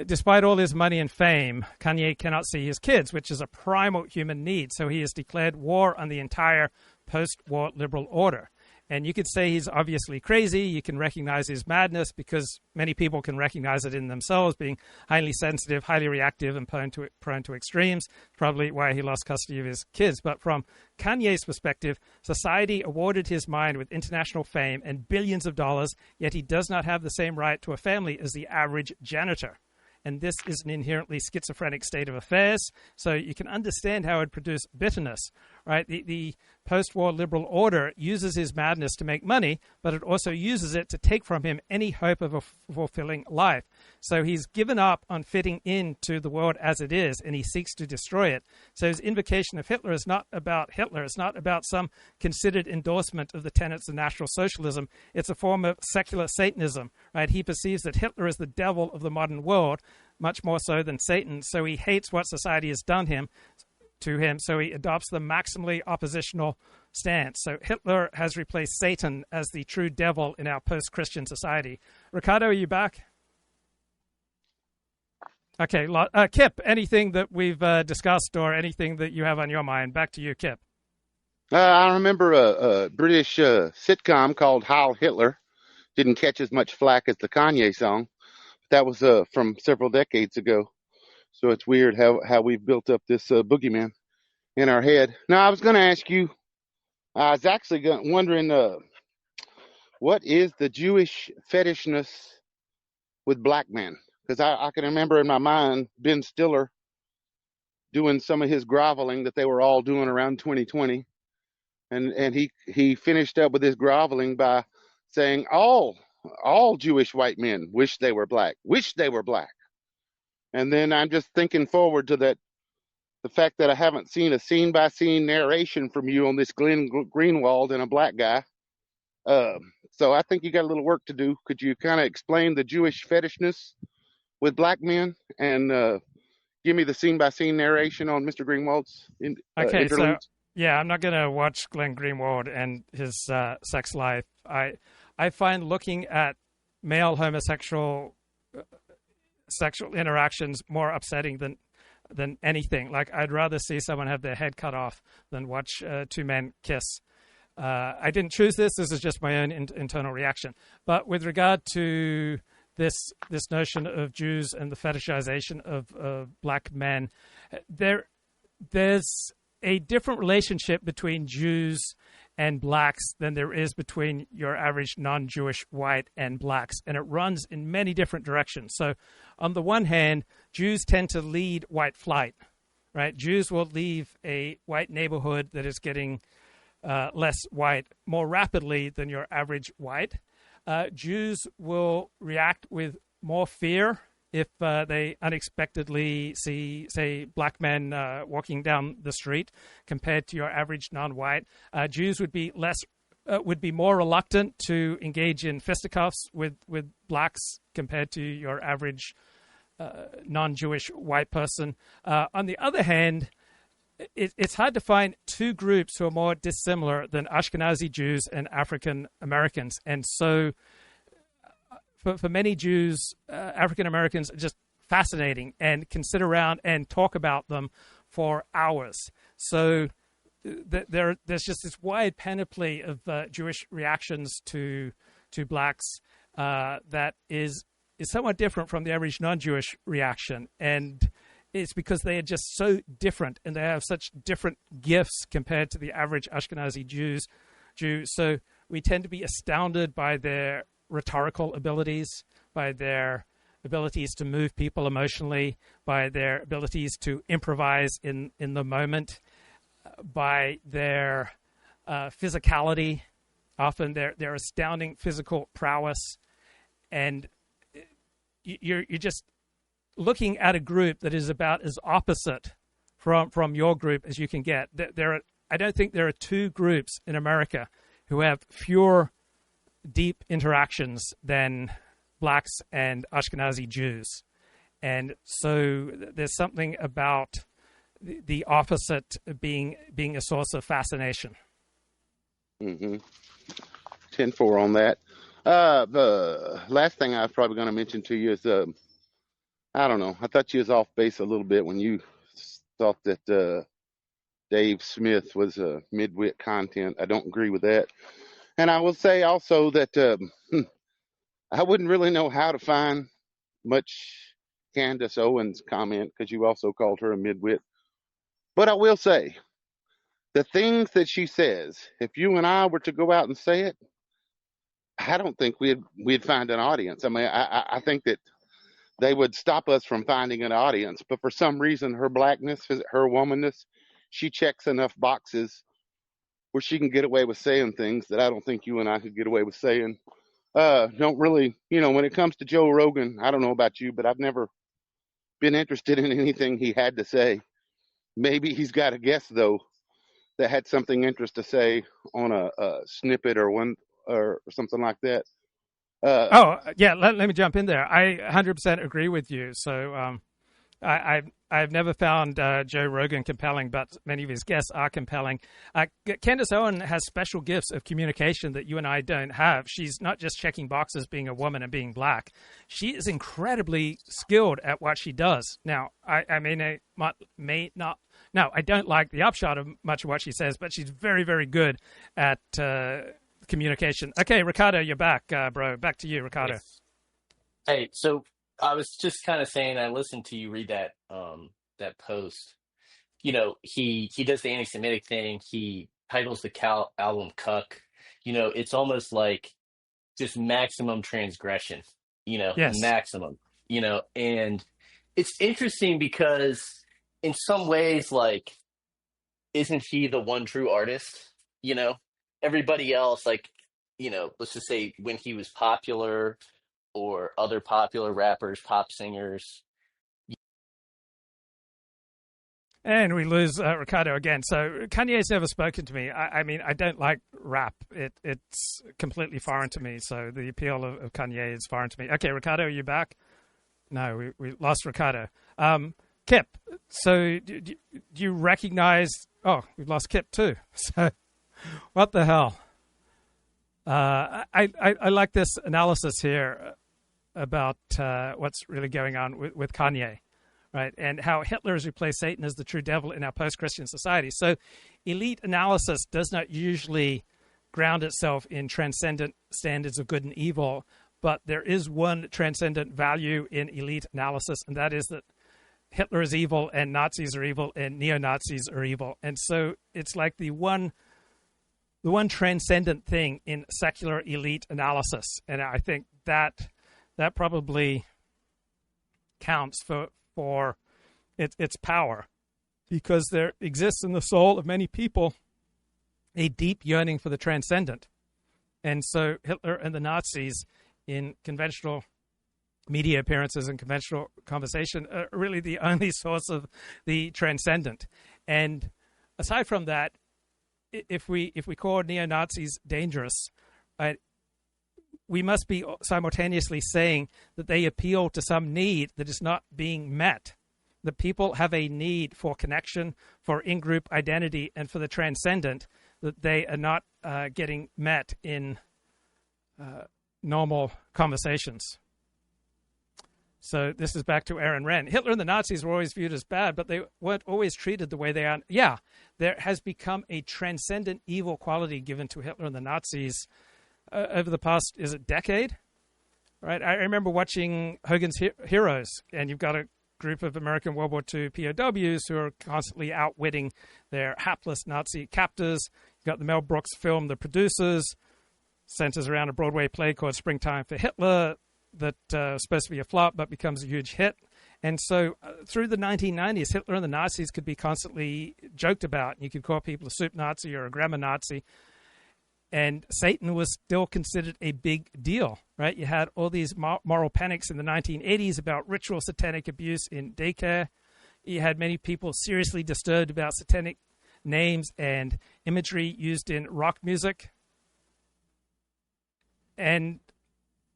despite all his money and fame, Kanye cannot see his kids, which is a primal human need. So he has declared war on the entire post-war liberal order. And you could say he's obviously crazy. You can recognize his madness because many people can recognize it in themselves, being highly sensitive, highly reactive, and prone to extremes. Probably why he lost custody of his kids. But from Kanye's perspective, society awarded his mind with international fame and billions of dollars, yet he does not have the same right to a family as the average janitor. And this is an inherently schizophrenic state of affairs. So you can understand how it would produce bitterness, right? The post-war liberal order uses his madness to make money, but it also uses it to take from him any hope of a fulfilling life. So he's given up on fitting into the world as it is, and he seeks to destroy it. So his invocation of Hitler is not about Hitler. It's not about some considered endorsement of the tenets of National Socialism. It's a form of secular Satanism, right? He perceives that Hitler is the devil of the modern world, much more so than Satan. So he hates what society has done to him, so he adopts the maximally oppositional stance. So Hitler has replaced Satan as the true devil in our post-Christian society. Ricardo, are you back? Okay, Kip, anything that we've discussed or anything that you have on your mind? Back to you, Kip. I remember a British sitcom called Heil Hitler. Didn't catch as much flack as the Kanye song. That was from several decades ago. So it's weird how we've built up this boogeyman in our head. Now, I was going to ask you, I was actually wondering, what is the Jewish fetishness with black men? Because I can remember in my mind Ben Stiller doing some of his groveling that they were all doing around 2020. And he finished up with his groveling by saying, all Jewish white men wish they were black. And then I'm just thinking forward to the fact that I haven't seen a scene-by-scene narration from you on this Glenn Greenwald and a black guy. So I think you got a little work to do. Could you kind of explain the Jewish fetishness with black men and give me the scene-by-scene narration on Mr. Greenwald's Okay, so, interludes? yeah, I'm not going to watch Glenn Greenwald and his sex life. I find looking at male homosexual sexual interactions more upsetting than anything. Like, I'd rather see someone have their head cut off than watch two men kiss. I didn't choose this. This is just my own internal reaction. But with regard to this notion of Jews and the fetishization of black men, there's a different relationship between Jews and blacks than there is between your average non-Jewish white and blacks. And it runs in many different directions. So on the one hand, Jews tend to lead white flight, right? Jews will leave a white neighborhood that is getting less white more rapidly than your average white. Jews will react with more fear if they unexpectedly see, say, black men walking down the street compared to your average non-white. Jews would be more reluctant to engage in fisticuffs with blacks compared to your average non-Jewish white person. On the other hand, it's hard to find two groups who are more dissimilar than Ashkenazi Jews and African Americans. And so for many Jews, African Americans are just fascinating and can sit around and talk about them for hours. So there's just this wide panoply of Jewish reactions to blacks that is somewhat different from the average non-Jewish reaction. And it's because they are just so different and they have such different gifts compared to the average Ashkenazi Jew. So we tend to be astounded by their rhetorical abilities, by their abilities to move people emotionally, by their abilities to improvise in the moment, by their physicality, often their astounding physical prowess. And you're just looking at a group that is about as opposite from your group as you can get. I don't think there are two groups in America who have fewer deep interactions than blacks and Ashkenazi Jews. And so there's something about the opposite being a source of fascination. Mm-hmm. 10-4 on that. The last thing I was probably going to mention to you is I don't know. I thought you was off base a little bit when you thought that Dave Smith was midwit content. I don't agree with that. And I will say also that I wouldn't really know how to find much Candace Owens comment because you also called her a midwit. But I will say the things that she says, if you and I were to go out and say it, I don't think we'd find an audience. I mean, I think that they would stop us from finding an audience. But for some reason, her blackness, her womanness, she checks enough boxes where she can get away with saying things that I don't think you and I could get away with saying. Don't really, when it comes to Joe Rogan, I don't know about you, but I've never been interested in anything he had to say. Maybe he's got a guest, though, that had something interesting to say on a snippet or something like that. Let me jump in there. I 100% agree with you. So I've never found Joe Rogan compelling, but many of his guests are compelling. Candace Owen has special gifts of communication that you and I don't have. She's not just checking boxes being a woman and being black. She is incredibly skilled at what she does. Now, I don't like the upshot of much of what she says, but she's very, very good at communication. Okay, Ricardo, you're back, bro. Back to you, Ricardo. Yes. Hey, so I was just kind of saying, I listened to you read that post. He does the anti-Semitic thing. He titles the album "Cuck." It's almost like just maximum transgression. Yes. Maximum. And it's interesting because in some ways, like, isn't he the one true artist? Everybody else, like, let's just say when he was popular, or other popular rappers, pop singers. And we lose Ricardo again. So Kanye's never spoken to me. I mean, I don't like rap. It's completely foreign to me. So the appeal of Kanye is foreign to me. Okay, Ricardo, are you back? No, we lost Ricardo. Kip, so do you recognize... Oh, we've lost Kip too. So what the hell? I like this analysis here about what's really going on with Kanye, right? And how Hitler has replaced Satan as the true devil in our post-Christian society. So elite analysis does not usually ground itself in transcendent standards of good and evil, but there is one transcendent value in elite analysis, and that is that Hitler is evil and Nazis are evil and neo-Nazis are evil. And so it's like the one transcendent thing in secular elite analysis. And I think that probably counts for its power, because there exists in the soul of many people a deep yearning for the transcendent. And so Hitler and the Nazis, in conventional media appearances and conventional conversation, are really the only source of the transcendent. And aside from that, if we call neo-Nazis dangerous, we must be simultaneously saying that they appeal to some need that is not being met. The people have a need for connection, for in-group identity, and for the transcendent that they are not getting met in normal conversations. So this is back to Aaron Wren. Hitler and the Nazis were always viewed as bad, but they weren't always treated the way they are. Yeah, there has become a transcendent evil quality given to Hitler and the Nazis over the past, is it decade? Right. I remember watching Hogan's Heroes, and you've got a group of American World War II POWs who are constantly outwitting their hapless Nazi captors. You've got the Mel Brooks film, The Producers, centers around a Broadway play called Springtime for Hitler that is supposed to be a flop but becomes a huge hit. And so through the 1990s, Hitler and the Nazis could be constantly joked about. You could call people a soup Nazi or a grammar Nazi. And Satan was still considered a big deal, right? You had all these moral panics in the 1980s about ritual satanic abuse in daycare. You had many people seriously disturbed about satanic names and imagery used in rock music. And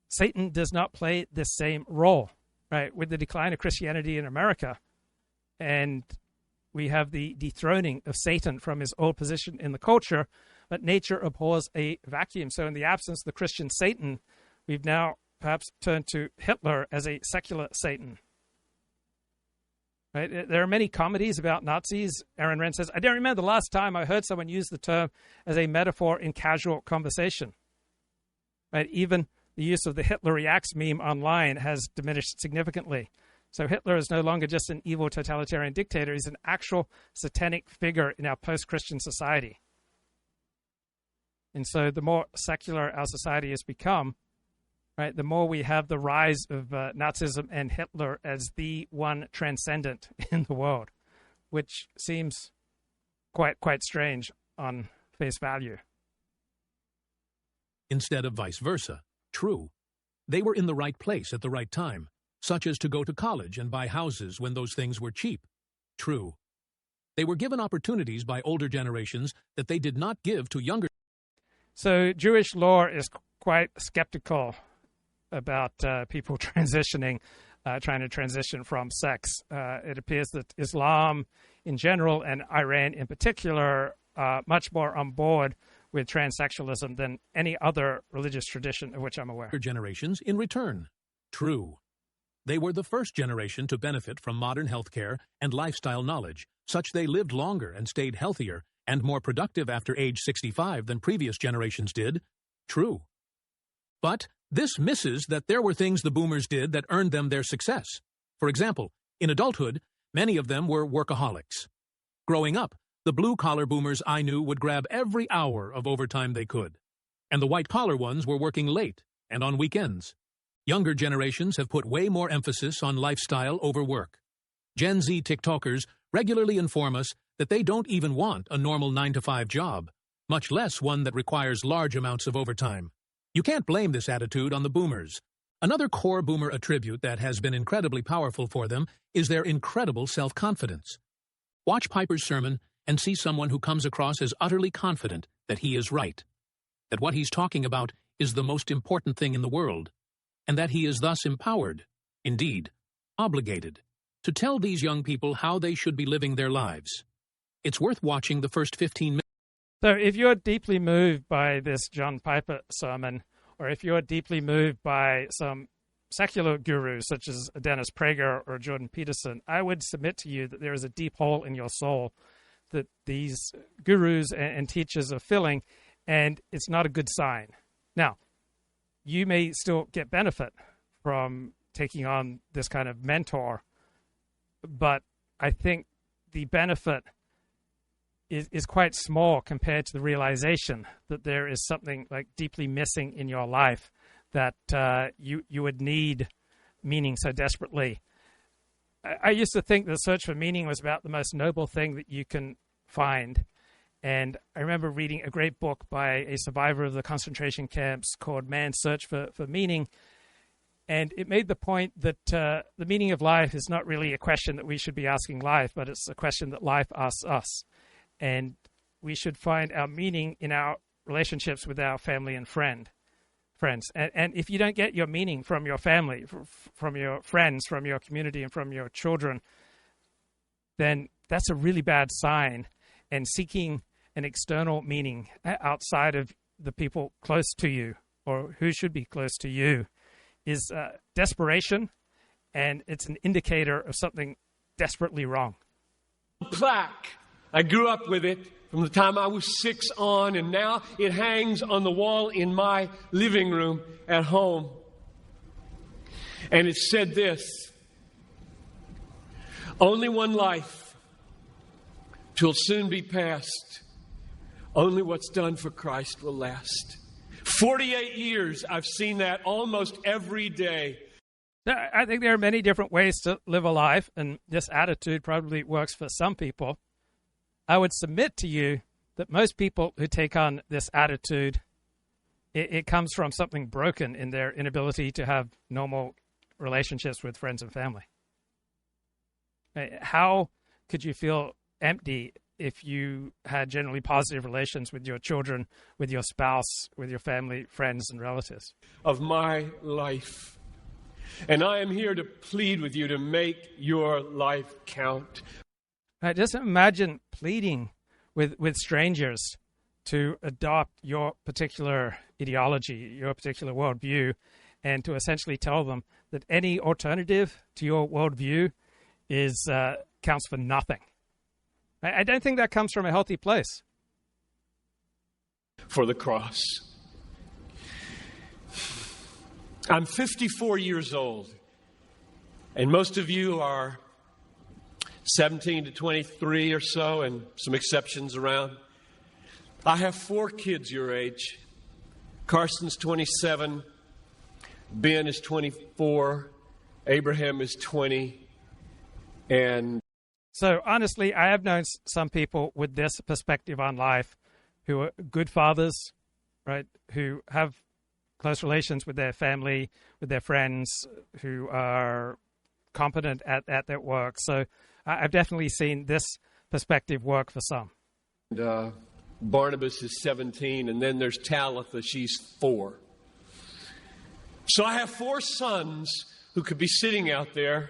Satan does not play the same role, right? With the decline of Christianity in America, and we have the dethroning of Satan from his old position in the culture, but nature abhors a vacuum. So in the absence of the Christian Satan, we've now perhaps turned to Hitler as a secular Satan. Right? There are many comedies about Nazis. Aaron Wren says, I don't remember the last time I heard someone use the term as a metaphor in casual conversation. Right? Even the use of the Hitler reacts meme online has diminished significantly. So Hitler is no longer just an evil totalitarian dictator. He's an actual satanic figure in our post-Christian society. And so the more secular our society has become, right, the more we have the rise of Nazism and Hitler as the one transcendent in the world, which seems quite strange on face value. Instead of vice versa. True. They were in the right place at the right time, such as to go to college and buy houses when those things were cheap. True. They were given opportunities by older generations that they did not give to younger. So Jewish law is quite skeptical about people transitioning, trying to transition from sex. It appears that Islam in general and Iran in particular are much more on board with transsexualism than any other religious tradition of which I'm aware. Generations in return. True. They were the first generation to benefit from modern healthcare and lifestyle knowledge, such they lived longer and stayed healthier and more productive after age 65 than previous generations did. True. But this misses that there were things the boomers did that earned them their success. For example, in adulthood, many of them were workaholics. Growing up, the blue-collar boomers I knew would grab every hour of overtime they could. And the white-collar ones were working late and on weekends. Younger generations have put way more emphasis on lifestyle over work. Gen Z TikTokers regularly inform us that they don't even want a normal 9-to-5 job, much less one that requires large amounts of overtime. You can't blame this attitude on the boomers. Another core boomer attribute that has been incredibly powerful for them is their incredible self-confidence. Watch Piper's sermon and see someone who comes across as utterly confident that he is right, that what he's talking about is the most important thing in the world, and that he is thus empowered, indeed, obligated, to tell these young people how they should be living their lives. It's worth watching the first 15 minutes. So if you're deeply moved by this John Piper sermon, or if you're deeply moved by some secular gurus such as Dennis Prager or Jordan Peterson, I would submit to you that there is a deep hole in your soul that these gurus and teachers are filling, and it's not a good sign. Now, you may still get benefit from taking on this kind of mentor, but I think the benefit is quite small compared to the realization that there is something like deeply missing in your life that you would need meaning so desperately. I used to think the search for meaning was about the most noble thing that you can find. And I remember reading a great book by a survivor of the concentration camps called Man's Search for Meaning. And it made the point that the meaning of life is not really a question that we should be asking life, but it's a question that life asks us. And we should find our meaning in our relationships with our family and friends. And if you don't get your meaning from your family, from your friends, from your community, and from your children, then that's a really bad sign. And seeking an external meaning outside of the people close to you or who should be close to you is desperation, and it's an indicator of something desperately wrong. Plaque. I grew up with it from the time I was 6 on, and now it hangs on the wall in my living room at home. And it said this: only one life, 'twill soon be past. Only what's done for Christ will last. 48 years, I've seen that almost every day. I think there are many different ways to live a life, and this attitude probably works for some people. I would submit to you that most people who take on this attitude, it comes from something broken in their inability to have normal relationships with friends and family. How could you feel empty if you had generally positive relations with your children, with your spouse, with your family, friends, and relatives? Of my life. And I am here to plead with you to make your life count. Right, just imagine pleading with strangers to adopt your particular ideology, your particular worldview, and to essentially tell them that any alternative to your worldview is counts for nothing. I don't think that comes from a healthy place. For the cross. I'm 54 years old, and most of you are 17 to 23 or so, and some exceptions around. I have 4 kids your age. Carson's 27, Ben is 24, Abraham is 20, and... So, honestly, I have known some people with this perspective on life who are good fathers, right, who have close relations with their family, with their friends, who are competent at their work. So I've definitely seen this perspective work for some. And, Barnabas is 17, and then there's Talitha, she's 4. So I have 4 sons who could be sitting out there,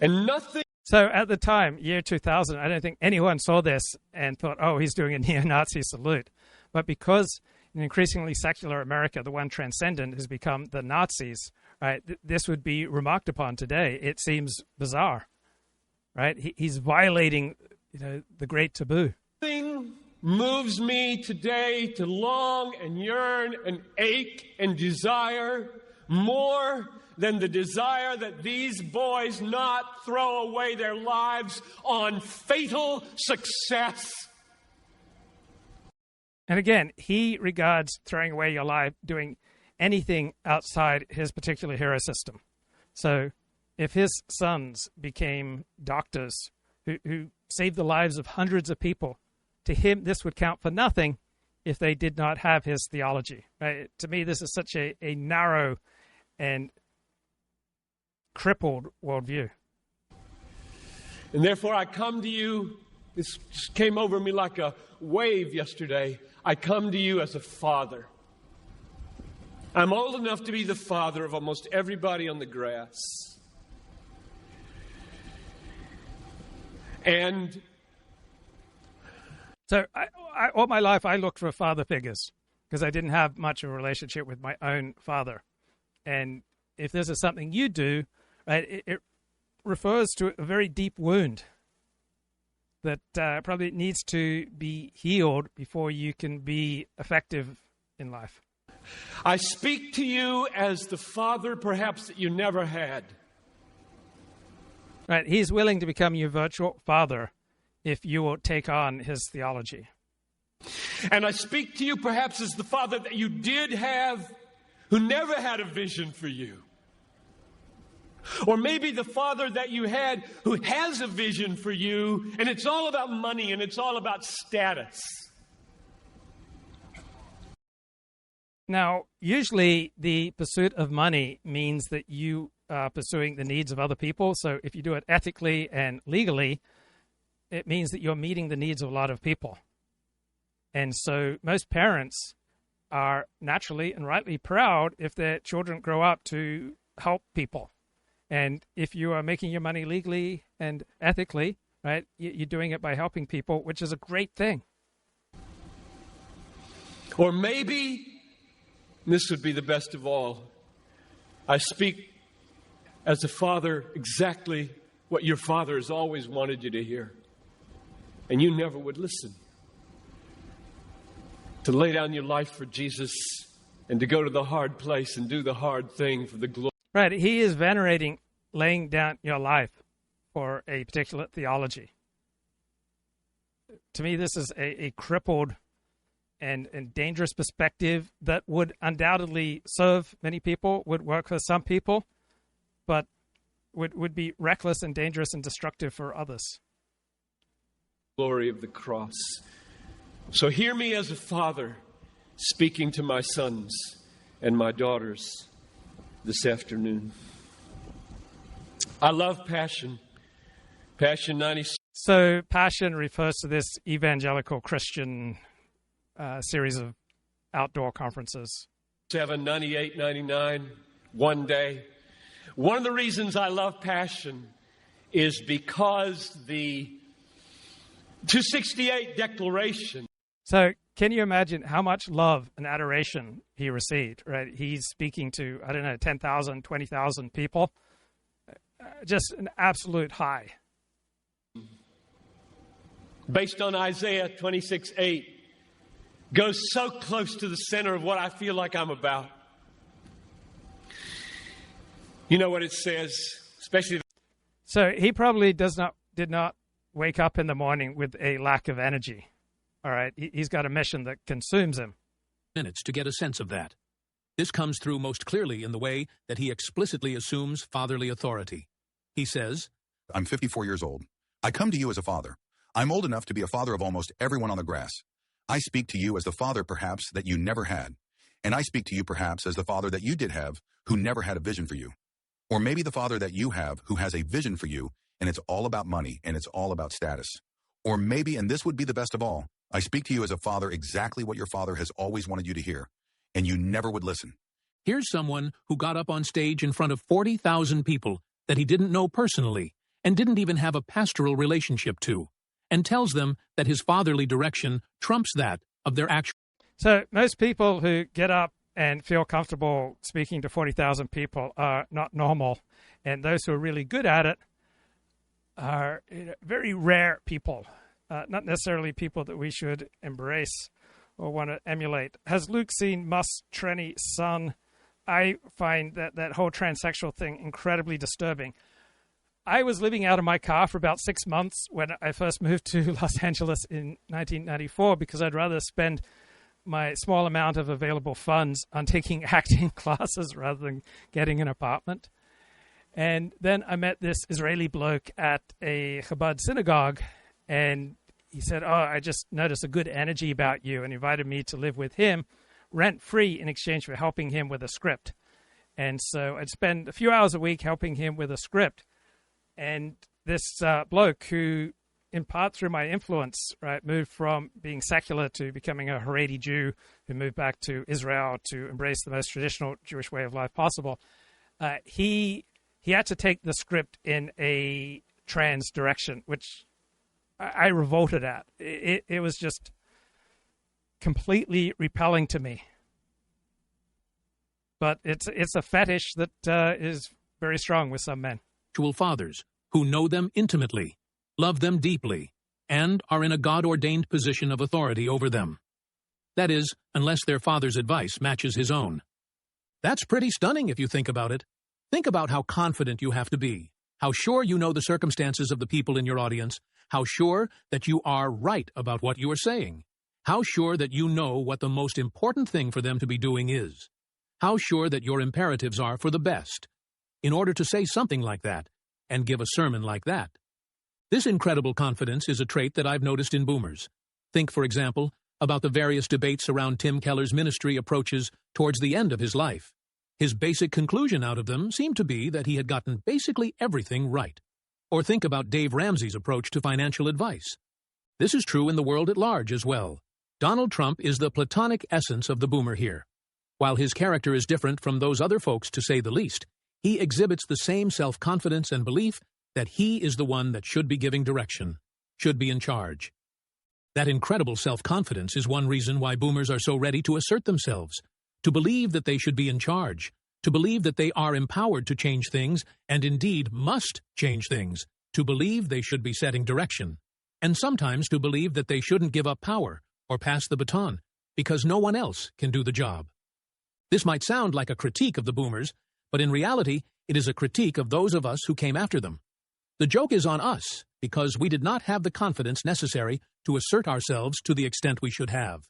and nothing... So at the time, year 2000, I don't think anyone saw this and thought, oh, he's doing a neo-Nazi salute. But because in increasingly secular America, the one transcendent has become the Nazis, right, this would be remarked upon today. It seems bizarre, right? He's violating, the great taboo. Nothing moves me today to long and yearn and ache and desire more than the desire that these boys not throw away their lives on fatal success. And again, he regards throwing away your life doing anything outside his particular hero system. So if his sons became doctors who saved the lives of hundreds of people, to him this would count for nothing if they did not have his theology. Right? To me, this is such a narrow and crippled worldview. And therefore I come to you, this just came over me like a wave yesterday. I come to you as a father. I'm old enough to be the father of almost everybody on the grass. And so all my life I looked for father figures because I didn't have much of a relationship with my own father. And if this is something you do, right, it refers to a very deep wound that probably needs to be healed before you can be effective in life. I speak to you as the father perhaps that you never had. Right, he's willing to become your virtual father if you will take on his theology. And I speak to you perhaps as the father that you did have who never had a vision for you. Or maybe the father that you had who has a vision for you, and it's all about money and it's all about status. Now, usually the pursuit of money means that you are pursuing the needs of other people. So if you do it ethically and legally, it means that you're meeting the needs of a lot of people. And so most parents are naturally and rightly proud if their children grow up to help people. And if you are making your money legally and ethically, right, you're doing it by helping people, which is a great thing. Or maybe, this would be the best of all, I speak as a father exactly what your father has always wanted you to hear. And you never would listen. To lay down your life for Jesus and to go to the hard place and do the hard thing for the glory. Right, he is venerating laying down your life for a particular theology. To me, this is a crippled and dangerous perspective that would undoubtedly serve many people, would work for some people, but would be reckless and dangerous and destructive for others. Glory of the cross. So hear me as a father speaking to my sons and my daughters this afternoon. I love Passion. Passion 96. So Passion refers to this evangelical Christian series of outdoor conferences. 7, 98, 99, OneDay. One of the reasons I love Passion is because the 268 Declaration. So can you imagine how much love and adoration he received, right? He's speaking to, 10,000, 20,000 people just an absolute high. Based on Isaiah 26:8, goes so close to the center of what I feel like I'm about. You know what it says, especially. So he probably did not wake up in the morning with a lack of energy. All right, he's got a mission that consumes him. Minutes to get a sense of that. This comes through most clearly in the way that he explicitly assumes fatherly authority. He says, I'm 54 years old. I come to you as a father. I'm old enough to be a father of almost everyone on the grass. I speak to you as the father, perhaps, that you never had. And I speak to you, perhaps, as the father that you did have, who never had a vision for you. Or maybe the father that you have, who has a vision for you, and it's all about money, and it's all about status. Or maybe, and this would be the best of all, I speak to you as a father exactly what your father has always wanted you to hear, and you never would listen. Here's someone who got up on stage in front of 40,000 people that he didn't know personally and didn't even have a pastoral relationship to, and tells them that his fatherly direction trumps that of their actual. So most people who get up and feel comfortable speaking to 40,000 people are not normal, and those who are really good at it are very rare people, not necessarily people that we should embrace or want to emulate. Has Luke seen Mus Trenny's son? I find that whole transsexual thing incredibly disturbing. I was living out of my car for about 6 months when I first moved to Los Angeles in 1994 because I'd rather spend my small amount of available funds on taking acting classes rather than getting an apartment. And then I met this Israeli bloke at a Chabad synagogue, and he said, I just noticed a good energy about you, and invited me to live with him rent-free in exchange for helping him with a script. And so I'd spend a few hours a week helping him with a script. And this bloke who, in part through my influence, right, moved from being secular to becoming a Haredi Jew who moved back to Israel to embrace the most traditional Jewish way of life possible. He had to take the script in a trans direction, which I revolted at. It was just completely repelling to me. But it's a fetish that is very strong with some men. Fathers who know them intimately, love them deeply, and are in a God-ordained position of authority over them. That is, unless their father's advice matches his own. That's pretty stunning if you think about it. Think about how confident you have to be, how sure you know the circumstances of the people in your audience, how sure that you are right about what you are saying, how sure that you know what the most important thing for them to be doing is, how sure that your imperatives are for the best, in order to say something like that and give a sermon like that. This incredible confidence is a trait that I've noticed in boomers. Think, for example, about the various debates around Tim Keller's ministry approaches towards the end of his life. His basic conclusion out of them seemed to be that he had gotten basically everything right. Or think about Dave Ramsey's approach to financial advice. This is true in the world at large as well. Donald Trump is the platonic essence of the boomer here. While his character is different from those other folks, to say the least, he exhibits the same self-confidence and belief that he is the one that should be giving direction, should be in charge. That incredible self-confidence is one reason why boomers are so ready to assert themselves, to believe that they should be in charge, to believe that they are empowered to change things, and indeed must change things, to believe they should be setting direction, and sometimes to believe that they shouldn't give up power or pass the baton, because no one else can do the job. This might sound like a critique of the boomers, but in reality, it is a critique of those of us who came after them. The joke is on us, because we did not have the confidence necessary to assert ourselves to the extent we should have.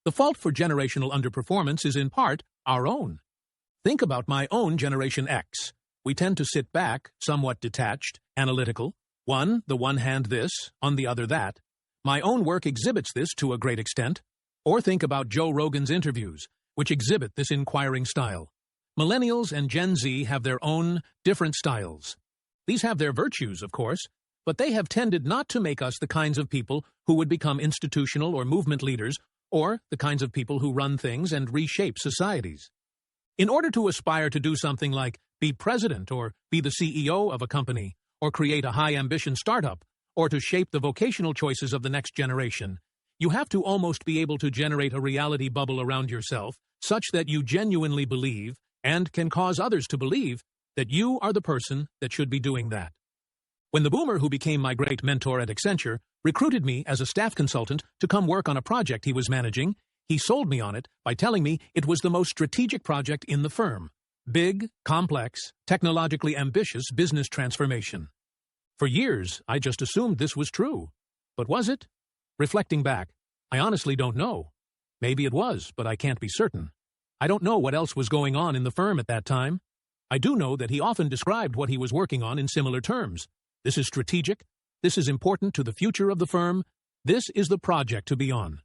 The fault for generational underperformance is in part our own. Think about my own Generation X. We tend to sit back, somewhat detached, analytical. The one hand this, on the other that. My own work exhibits this to a great extent. Or think about Joe Rogan's interviews, which exhibit this inquiring style. Millennials and Gen Z have their own different styles. These have their virtues, of course, but they have tended not to make us the kinds of people who would become institutional or movement leaders, or the kinds of people who run things and reshape societies. In order to aspire to do something like be president or be the CEO of a company, or create a high-ambition startup, or to shape the vocational choices of the next generation, you have to almost be able to generate a reality bubble around yourself such that you genuinely believe, and can cause others to believe, that you are the person that should be doing that. When the boomer who became my great mentor at Accenture recruited me as a staff consultant to come work on a project he was managing, he sold me on it by telling me it was the most strategic project in the firm. Big, complex, technologically ambitious business transformation. For years, I just assumed this was true. But was it? Reflecting back, I honestly don't know. Maybe it was, but I can't be certain. I don't know what else was going on in the firm at that time. I do know that he often described what he was working on in similar terms. This is strategic. This is important to the future of the firm. This is the project to be on.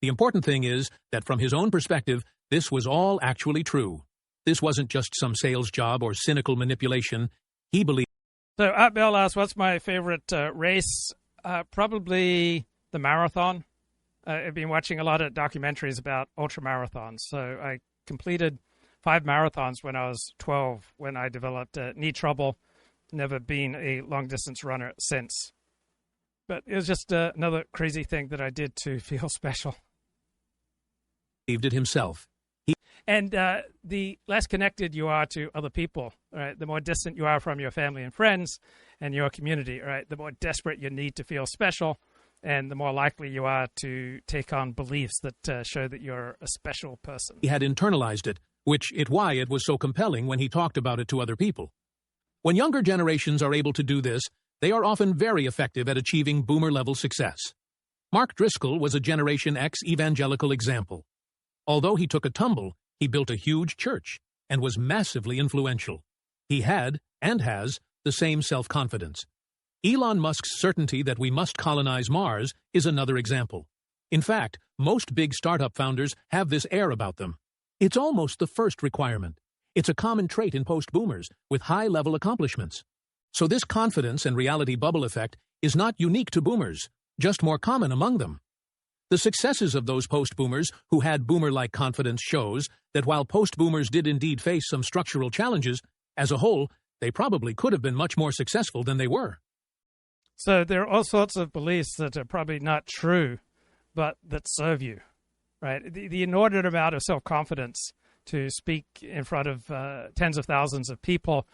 The important thing is that from his own perspective, this was all actually true. This wasn't just some sales job or cynical manipulation. He believed. So, Beale asks, what's my favorite race? Probably the marathon. I've been watching a lot of documentaries about ultra marathons. So I completed 5 marathons when I was 12, when I developed knee trouble. Never been a long-distance runner since. But it was just another crazy thing that I did to feel special. Believed it himself. And the less connected you are to other people, right, the more distant you are from your family and friends and your community, right, the more desperate you need to feel special, and the more likely you are to take on beliefs that show that you're a special person. He had internalized it, which is why it was so compelling when he talked about it to other people. When younger generations are able to do this, they are often very effective at achieving boomer-level success. Marc Driscoll was a Generation X evangelical example. Although he took a tumble, he built a huge church and was massively influential. He had, and has, the same self-confidence. Elon Musk's certainty that we must colonize Mars is another example. In fact, most big startup founders have this air about them. It's almost the first requirement. It's a common trait in post-boomers with high-level accomplishments. So this confidence and reality bubble effect is not unique to boomers, just more common among them. The successes of those post-boomers who had boomer-like confidence shows that while post-boomers did indeed face some structural challenges, as a whole, they probably could have been much more successful than they were. So there are all sorts of beliefs that are probably not true, but that serve you, right? The inordinate amount of self-confidence to speak in front of tens of thousands of people,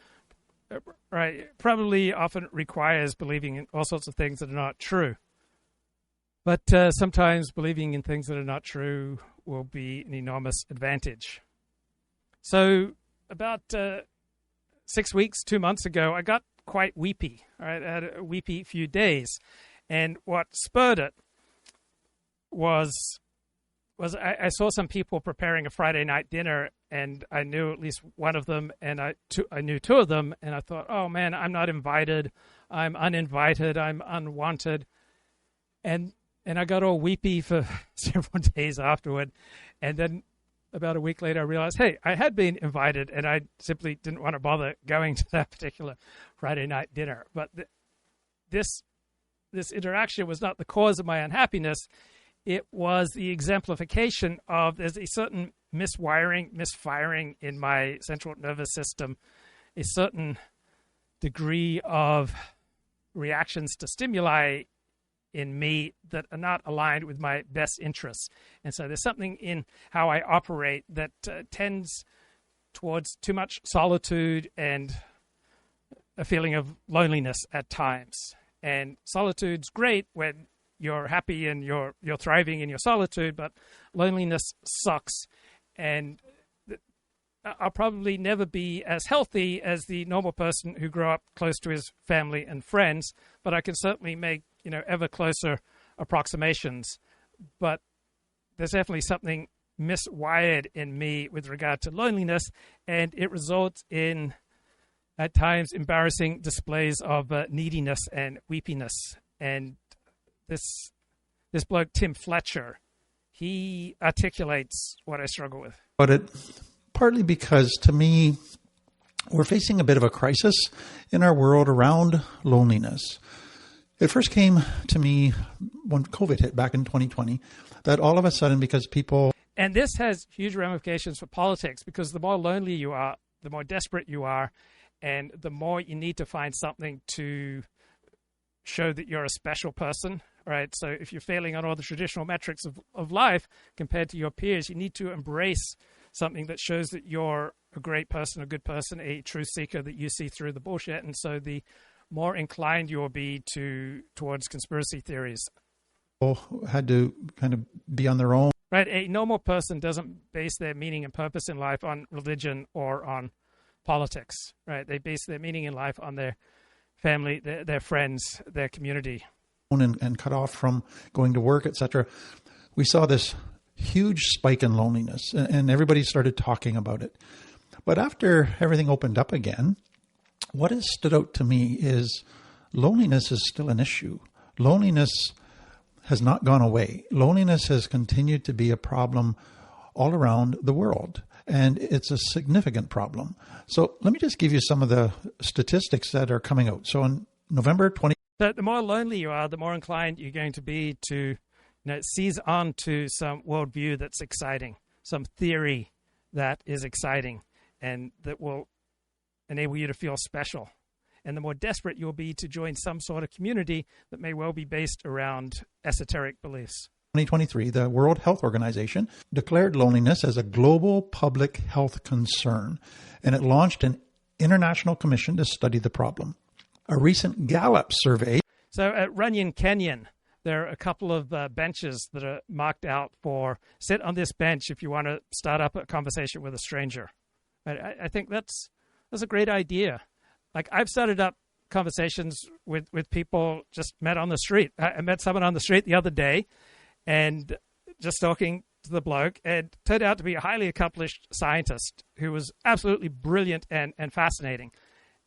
right, probably often requires believing in all sorts of things that are not true. But sometimes believing in things that are not true will be an enormous advantage. So about 6 weeks, 2 months ago, I got quite weepy. Right? I had a weepy few days. And what spurred it was I saw some people preparing a Friday night dinner, and I knew at least one of them, and I knew 2 of them, and I thought, oh man, I'm not invited, I'm uninvited, I'm unwanted. And I got all weepy for several days afterward. And then about a week later, I realized, hey, I had been invited, and I simply didn't want to bother going to that particular Friday night dinner. But this interaction was not the cause of my unhappiness. It was the exemplification of there's a certain misfiring in my central nervous system, a certain degree of reactions to stimuli in me that are not aligned with my best interests. And so there's something in how I operate that tends towards too much solitude and a feeling of loneliness at times. And solitude's great when you're happy and you're thriving in your solitude, but loneliness sucks. And I'll probably never be as healthy as the normal person who grew up close to his family and friends, but I can certainly make ever closer approximations. But there's definitely something miswired in me with regard to loneliness, and it results in, at times, embarrassing displays of neediness and weepiness. And this bloke, Tim Fletcher, he articulates what I struggle with. But partly because, to me, we're facing a bit of a crisis in our world around loneliness. It first came to me when COVID hit back in 2020, that all of a sudden, because people... And this has huge ramifications for politics, because the more lonely you are, the more desperate you are, and the more you need to find something to show that you're a special person, right? So if you're failing on all the traditional metrics of life compared to your peers, you need to embrace something that shows that you're a great person, a good person, a truth seeker that you see through the bullshit. And so the more inclined you'll be towards conspiracy theories. Had to kind of be on their own. Right. A normal person doesn't base their meaning and purpose in life on religion or on politics. Right. They base their meaning in life on their family, their friends, their community. And cut off from going to work, etc. We saw this huge spike in loneliness, and everybody started talking about it. But after everything opened up again, what has stood out to me is loneliness is still an issue. Loneliness has not gone away. Loneliness has continued to be a problem all around the world, and it's a significant problem. So let me just give you some of the statistics that are coming out. So in November 20... So the more lonely you are, the more inclined you're going to be to seize on to some worldview that's exciting, some theory that is exciting and that will enable you to feel special. And the more desperate you'll be to join some sort of community that may well be based around esoteric beliefs. 2023, the World Health Organization declared loneliness as a global public health concern, and it launched an international commission to study the problem. A recent Gallup survey. So at Runyon Canyon, there are a couple of benches that are marked out for sit on this bench if you want to start up a conversation with a stranger. I think that's a great idea. Like, I've started up conversations with people just met on the street. I met someone on the street the other day and just talking to the bloke, and turned out to be a highly accomplished scientist who was absolutely brilliant and fascinating.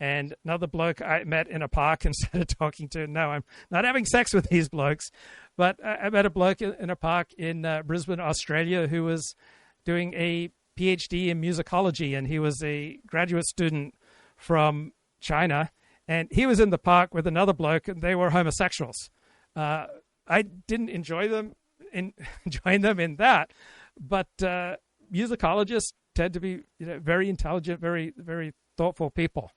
And another bloke I met in a park and started talking to. No, I'm not having sex with these blokes, but I met a bloke in a park in Brisbane, Australia, who was doing a PhD in musicology, and he was a graduate student from China, and he was in the park with another bloke, and they were homosexuals. I didn't enjoy them in that, but musicologists tend to be very intelligent, very, very thoughtful people.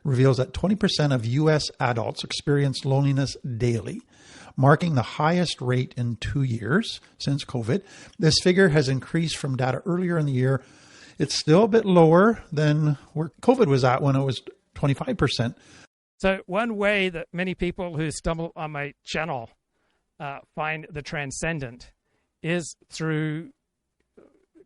Reveals that 20% of U.S. adults experience loneliness daily, marking the highest rate in 2 years since COVID. This figure has increased from data earlier in the year. It's still a bit lower than where COVID was at when it was 25%. So one way that many people who stumble on my channel find the transcendent is through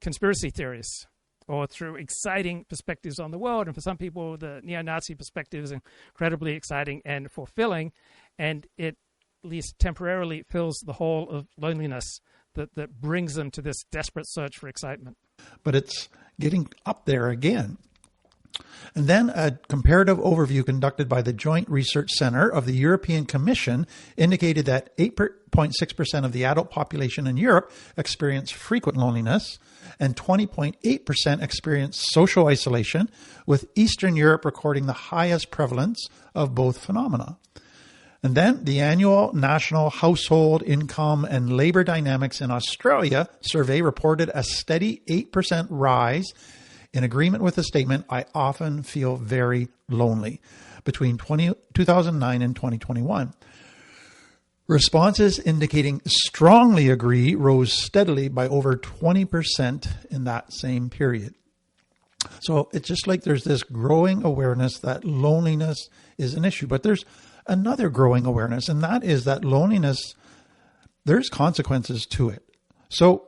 conspiracy theories, or through exciting perspectives on the world. And for some people, the neo-Nazi perspective is incredibly exciting and fulfilling, and it, at least temporarily, fills the hole of loneliness that brings them to this desperate search for excitement. But it's getting up there again. And then a comparative overview conducted by the Joint Research Center of the European Commission indicated that 8.6% of the adult population in Europe experience frequent loneliness, and 20.8% experience social isolation, with Eastern Europe recording the highest prevalence of both phenomena. And then the annual National Household Income and Labor Dynamics in Australia survey reported a steady 8% rise, in agreement with the statement, "I often feel very lonely," between 2009 and 2021. Responses indicating strongly agree rose steadily by over 20% in that same period. So it's just like there's this growing awareness that loneliness is an issue. But there's another growing awareness, and that is that loneliness, there's consequences to it. So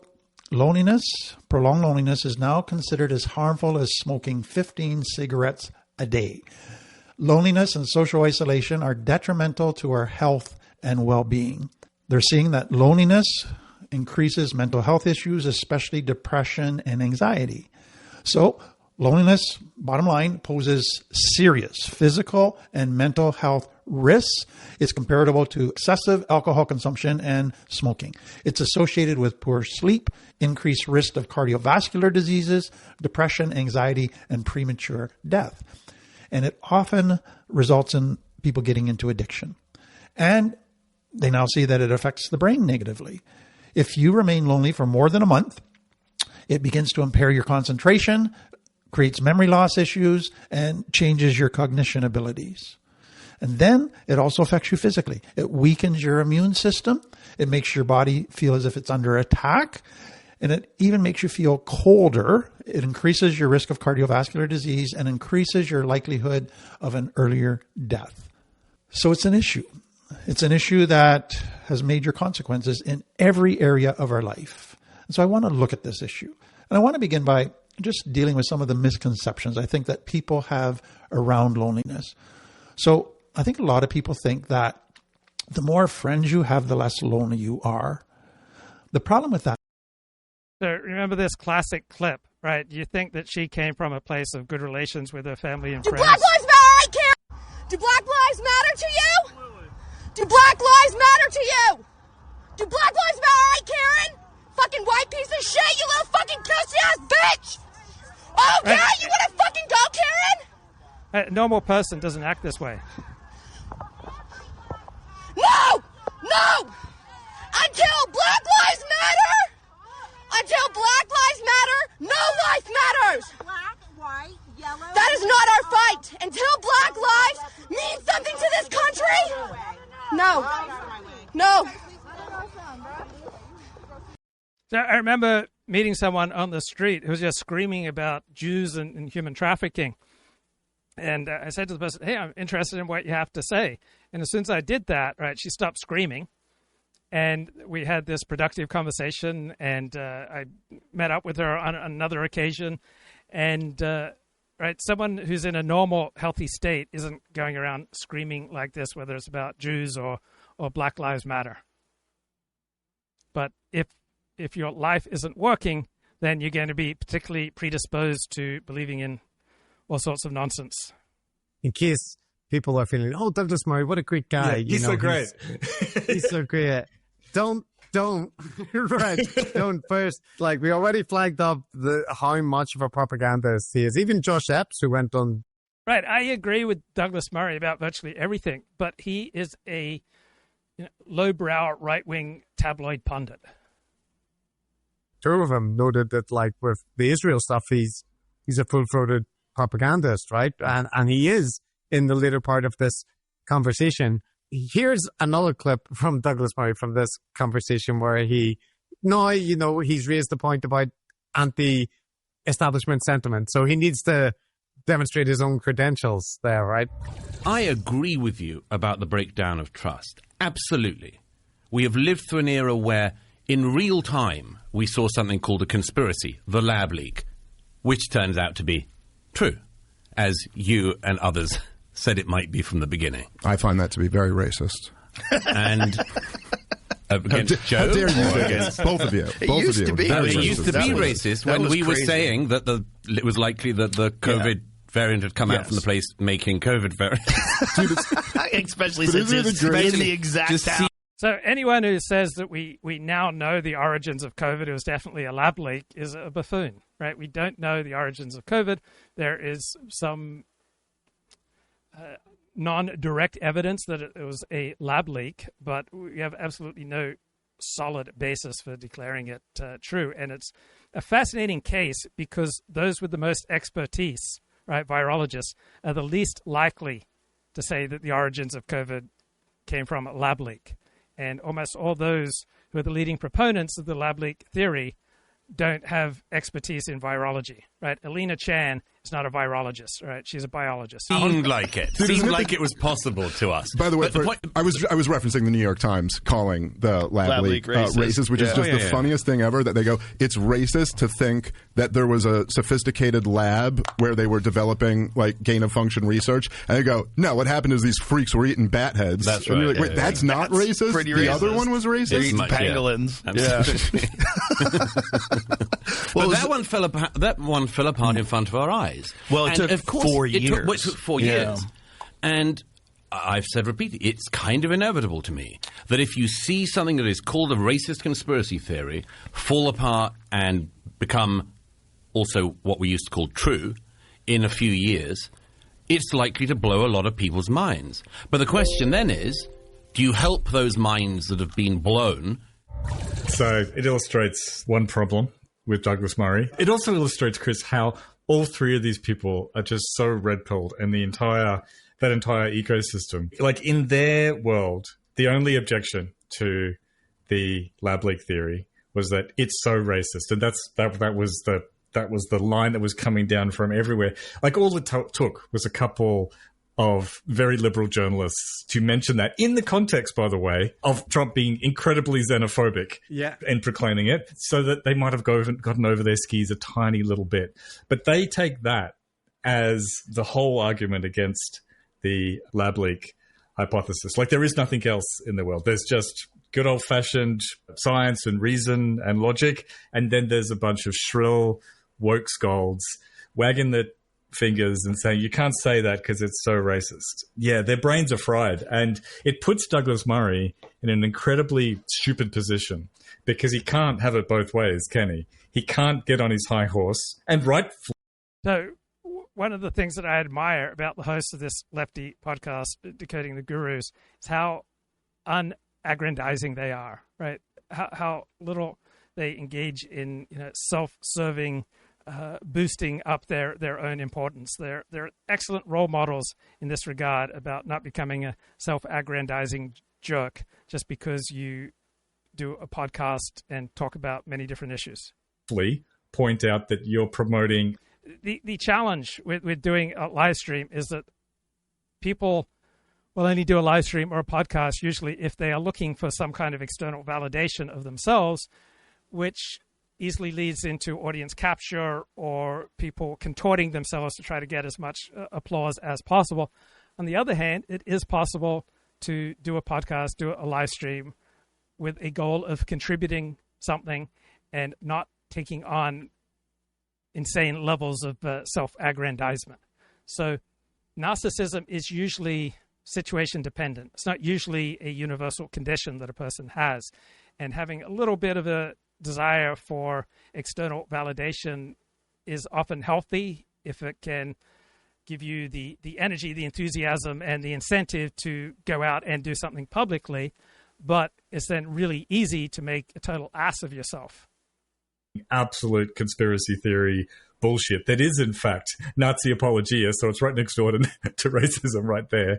loneliness, prolonged loneliness, is now considered as harmful as smoking 15 cigarettes a day. Loneliness and social isolation are detrimental to our health and well-being. They're seeing that loneliness increases mental health issues, especially depression and anxiety. So loneliness, bottom line, poses serious physical and mental health risks. It's comparable to excessive alcohol consumption and smoking. It's associated with poor sleep, increased risk of cardiovascular diseases, depression, anxiety, and premature death. And it often results in people getting into addiction. And they now see that it affects the brain negatively. If you remain lonely for more than a month, it begins to impair your concentration, creates memory loss issues, and changes your cognition abilities. And then it also affects you physically. It weakens your immune system. It makes your body feel as if it's under attack. And it even makes you feel colder. It increases your risk of cardiovascular disease and increases your likelihood of an earlier death. So it's an issue. It's an issue that has major consequences in every area of our life. And so I want to look at this issue. And I want to begin by just dealing with some of the misconceptions I think that people have around loneliness. So I think a lot of people think that the more friends you have, the less lonely you are. The problem with that. So remember this classic clip, right? You think that she came from a place of good relations with her family and Do friends. Black Lives Matter? I care. Do Black Lives matter to you? Do Black Lives matter to you? Do Black Lives matter? I Karen? Fucking white piece of shit, you little fucking pussy ass bitch! Okay, Right. you wanna fucking go, Karen? A normal person doesn't act this way. No! No! Until Black Lives Matter! Until Black Lives Matter, no life matters! Black, white, yellow. That is not our fight! Until Black lives mean something to this country! No. No. So I remember meeting someone on the street who was just screaming about Jews and human trafficking. And I said to the person, hey, I'm interested in what you have to say. And as soon as I did that, right, she stopped screaming. And we had this productive conversation, and I met up with her on another occasion. And, right, someone who's in a normal, healthy state isn't going around screaming like this, whether it's about Jews or Black Lives Matter. But if your life isn't working, then you're going to be particularly predisposed to believing in all sorts of nonsense. In case people are feeling, oh, Douglas Murray, what a great guy. Yeah, he's so great. He's so great. Don't right. Don't first, like, we already flagged up how much of a propagandist he is. Even Josh Epps, who went on. Right. I agree with Douglas Murray about virtually everything, but he is a lowbrow right-wing tabloid pundit. Two of them noted that, like, with the Israel stuff, he's a full-throated propagandist, right? And he is in the later part of this conversation. Here's another clip from Douglas Murray from this conversation where he's raised the point about anti-establishment sentiment. So he needs to demonstrate his own credentials there, right? I agree with you about the breakdown of trust. Absolutely. We have lived through an era where, in real time, we saw something called a conspiracy, the lab leak, which turns out to be true, as you and others said it might be from the beginning. I find that to be very racist. And against Joe? How dare you against both of you? Both of you. It used to be racist when we were saying that it was likely that the COVID variant had come out from the place making COVID variants. Especially since it's in the exact town. So anyone who says that we now know the origins of COVID, it was definitely a lab leak, is a buffoon, right? We don't know the origins of COVID. There is some non-direct evidence that it was a lab leak, but we have absolutely no solid basis for declaring it true. And it's a fascinating case because those with the most expertise, right, virologists, are the least likely to say that the origins of COVID came from a lab leak. And almost all those who are the leading proponents of the lab leak theory don't have expertise in virology, right? Alana Chan is not a virologist, right? She's a biologist. Seemed like it. Seemed like it was possible to us. By the way, I was referencing the New York Times calling the lab leak racist, which is just the funniest thing ever, that they go, it's racist to think that there was a sophisticated lab where they were developing, like, gain-of-function research. And they go, no, what happened is these freaks were eating bat heads. That's and right. you're like, wait, that's not racist? Pretty the racist. other one was racist? Pangolins. Well, that one fell apart in front of our eyes. Well, it took 4 years. It took 4 years. And I've said repeatedly, it's kind of inevitable to me that if you see something that is called a racist conspiracy theory fall apart and become also what we used to call true in a few years, it's likely to blow a lot of people's minds. But the question then is, do you help those minds that have been blown? So it illustrates one problem with Douglas Murray. It also illustrates, Chris, how all three of these people are just so red-pilled, and that entire ecosystem. Like, in their world, the only objection to the lab leak theory was that it's so racist, and that was the line that was coming down from everywhere. Like, all it took was a couple of very liberal journalists to mention that, in the context, by the way, of Trump being incredibly xenophobic and proclaiming it, so that they might have gotten over their skis a tiny little bit. But they take that as the whole argument against the lab leak hypothesis. Like, there is nothing else in the world. There's just good old-fashioned science and reason and logic, and then there's a bunch of shrill woke scolds wagging their fingers and saying, you can't say that because it's so racist. Yeah, their brains are fried, and it puts Douglas Murray in an incredibly stupid position, because he can't have it both ways, can he? He can't get on his high horse and rightfully. So one of the things that I admire about the hosts of this lefty podcast, Decoding the Gurus, is how unaggrandizing they are, right? How little they engage in self-serving, boosting up their own importance. They're excellent role models in this regard about not becoming a self-aggrandizing jerk just because you do a podcast and talk about many different issues. Point out that you're promoting. The challenge with doing a live stream is that people will only do a live stream or a podcast usually if they are looking for some kind of external validation of themselves, which easily leads into audience capture or people contorting themselves to try to get as much applause as possible. On the other hand, it is possible to do a podcast, do a live stream with a goal of contributing something and not taking on insane levels of self-aggrandizement. So narcissism is usually situation dependent. It's not usually a universal condition that a person has. And having a little bit of a desire for external validation is often healthy if it can give you the energy, the enthusiasm, and the incentive to go out and do something publicly. But it's then really easy to make a total ass of yourself. Absolute conspiracy theory bullshit that is, in fact, Nazi apologia, so it's right next door to racism right there.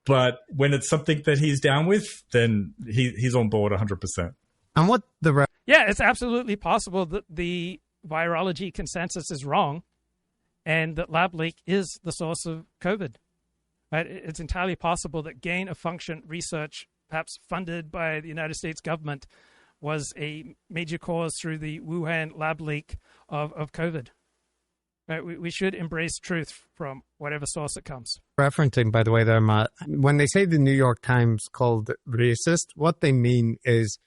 But when it's something that he's down with, then he's on board 100%. And what the... Yeah, it's absolutely possible that the virology consensus is wrong and that lab leak is the source of COVID. Right? It's entirely possible that gain-of-function research, perhaps funded by the United States government, was a major cause through the Wuhan lab leak of COVID. Right? We should embrace truth from whatever source it comes. Referencing, by the way, there, Matt, when they say the New York Times called racist, what they mean is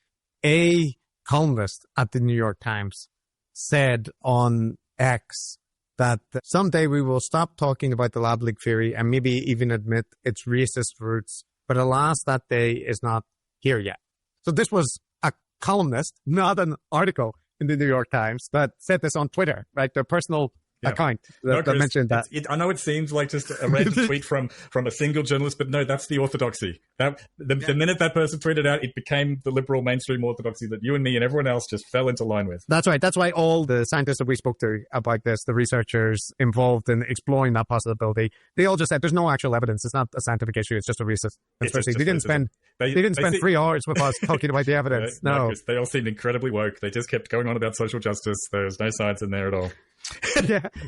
a columnist at the New York Times said on X that someday we will stop talking about the lab leak theory and maybe even admit its racist roots. But alas, that day is not here yet. So this was a columnist, not an article in the New York Times, that said this on Twitter, right? Their personal account that mentioned that. I know it seems like just a random tweet from a single journalist, but no, that's the orthodoxy. The minute that person tweeted out, it became the liberal mainstream orthodoxy that you and me and everyone else just fell into line with. That's right. That's why all the scientists that we spoke to about this, the researchers involved in exploring that possibility, they all just said there's no actual evidence. It's not a scientific issue. It's just a racist conspiracy. They didn't spend 3 hours with us talking about the evidence. No. They all seemed incredibly woke. They just kept going on about social justice. There's no science in there at all.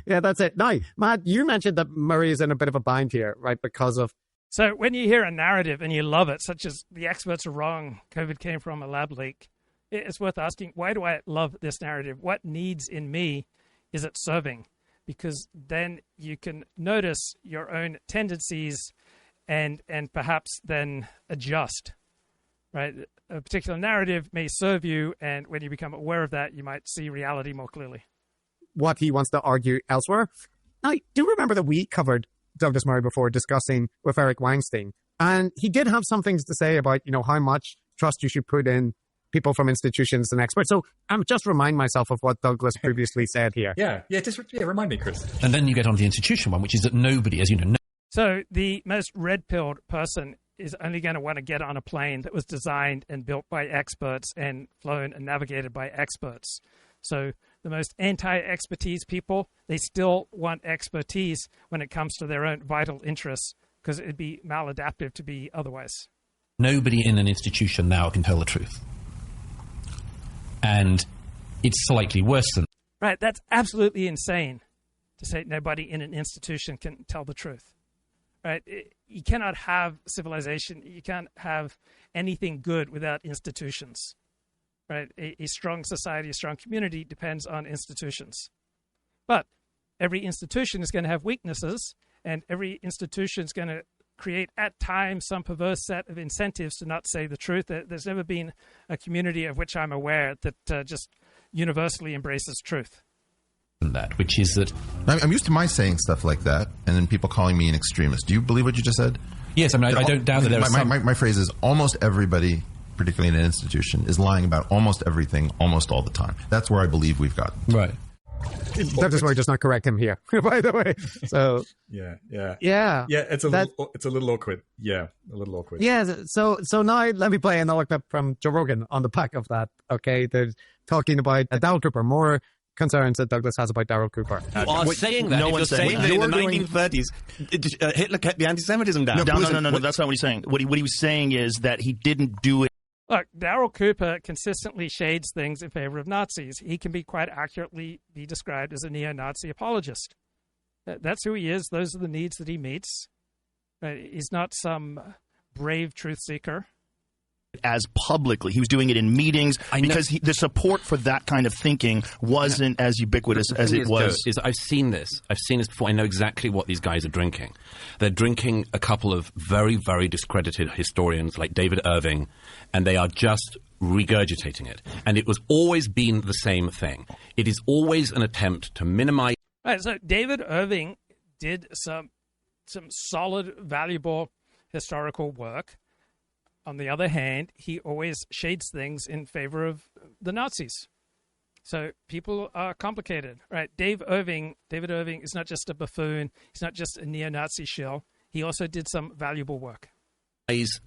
yeah, that's it. Now, Matt, you mentioned that Murray is in a bit of a bind here, right, because of... So when you hear a narrative and you love it, such as the experts are wrong, COVID came from a lab leak, it's worth asking, why do I love this narrative? What needs in me is it serving? Because then you can notice your own tendencies and perhaps then adjust, right? A particular narrative may serve you, and when you become aware of that, you might see reality more clearly. What he wants to argue elsewhere. Now, do remember that we covered Douglas Murray before discussing with Eric Weinstein, and he did have some things to say about, how much trust you should put in people from institutions and experts. So I'm just remind myself of what Douglas previously said here. Just remind me, Chris. And then you get on the institution one, which is that nobody, as you know. So the most red-pilled person is only going to want to get on a plane that was designed and built by experts and flown and navigated by experts. So the most anti-expertise people, they still want expertise when it comes to their own vital interests, because it'd be maladaptive to be otherwise. Nobody in an institution now can tell the truth. and it's slightly worse than. Right, that's absolutely insane to say nobody in an institution can tell the truth. Right, you cannot have civilization, you can't have anything good without institutions. Right, a strong society, a strong community depends on institutions. But every institution is going to have weaknesses, and every institution is going to create at times some perverse set of incentives to not say the truth. There's never been a community of which I'm aware that just universally embraces truth. That, which is that I'm used to my saying stuff like that, and then people calling me an extremist. Do you believe what you just said? Yes, I mean, I don't doubt that there are my phrase is almost everybody, particularly in an institution, is lying about almost everything, almost all the time. That's where I believe we've got. Right. That is why does not correct him here, by the way. So yeah. It's a little awkward. Yeah, a little awkward. Yeah. So now let me play another clip from Joe Rogan on the back of that. Okay, they're talking about Darryl Cooper, more concerns that Douglas has about Darryl Cooper. You are saying that. No one's saying that in the 1930s, Hitler kept the anti-Semitism down. No, that's not what he's saying. What he was saying is that he didn't do it. Look, Darryl Cooper consistently shades things in favor of Nazis. He can be quite accurately be described as a neo-Nazi apologist. That's who he is. Those are the needs that he meets. He's not some brave truth seeker. As publicly, he was doing it in meetings because the support for that kind of thinking wasn't as ubiquitous as it was. I've seen this before. I know exactly what these guys are drinking. They're drinking a couple of very, very discredited historians like David Irving, and they are just regurgitating it. And it was always been the same thing. It is always an attempt to minimize. Right. So David Irving did some solid, valuable historical work. On the other hand, he always shades things in favor of the Nazis. So people are complicated, right? David Irving is not just a buffoon. He's not just a neo-Nazi shill. He also did some valuable work.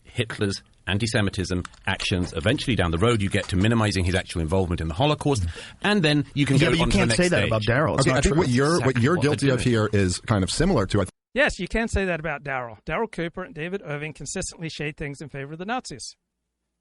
Hitler's anti-Semitism actions. Eventually, down the road, you get to minimizing his actual involvement in the Holocaust, and then you can go on to the next stage. You can't say that about Darryl. Okay, I think what you're guilty of here is kind of similar to. Yes, you can say that about Darryl. Darryl Cooper and David Irving consistently shade things in favor of the Nazis.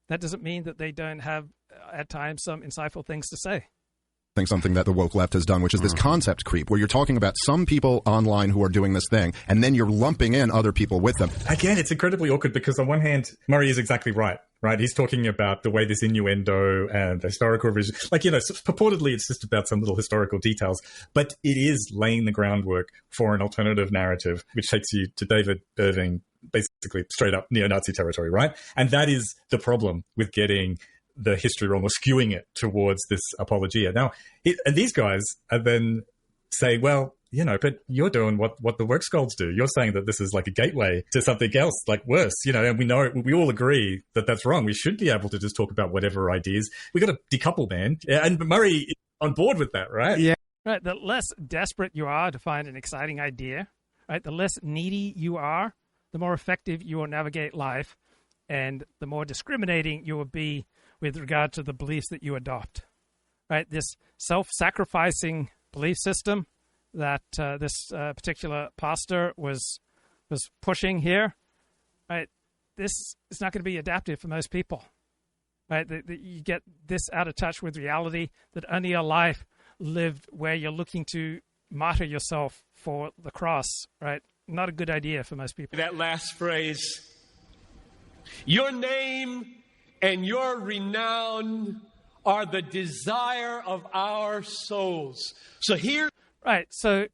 That doesn't mean that they don't have, at times, some insightful things to say. I think something that the woke left has done, which is this concept creep, where you're talking about some people online who are doing this thing, and then you're lumping in other people with them. Again, it's incredibly awkward because on one hand, Murray is exactly right? He's talking about the way this innuendo and the historical revision, purportedly it's just about some little historical details, but it is laying the groundwork for an alternative narrative, which takes you to David Irving, basically straight up neo-Nazi territory, right? And that is the problem with getting the history wrong or skewing it towards this apologia. Now, and these guys then say, well, but you're doing what the work scolds do. You're saying that this is like a gateway to something else, like worse, and we all agree that that's wrong. We should be able to just talk about whatever ideas. We got to decouple, man. And Murray is on board with that, right? Yeah. Right. The less desperate you are to find an exciting idea, right? The less needy you are, the more effective you will navigate life, and the more discriminating you will be with regard to the beliefs that you adopt. Right. This self-sacrificing belief system that this particular pastor was pushing here, right? This is not going to be adaptive for most people, right? You get this out of touch with reality, that only a life lived where you're looking to martyr yourself for the cross, right? Not a good idea for most people. That last phrase, your name and your renown are the desire of our souls. So here... Right, so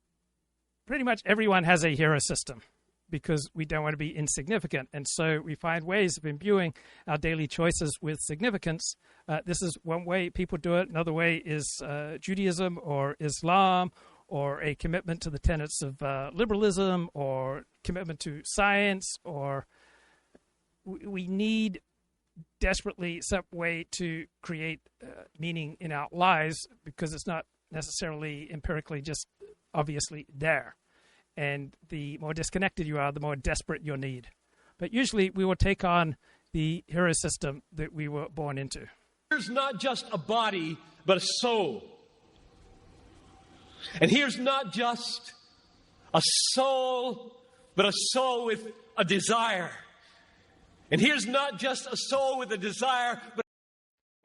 pretty much everyone has a hero system because we don't want to be insignificant. And so we find ways of imbuing our daily choices with significance. This is one way people do it. Another way is Judaism or Islam, or a commitment to the tenets of liberalism, or commitment to science, or we need desperately some way to create meaning in our lives because it's not necessarily empirically just obviously there. And the more disconnected you are, the more desperate your need. But usually we will take on the hero system that we were born into. Here's not just a body, but a soul. And here's not just a soul, but a soul with a desire. And here's not just a soul with a desire, but...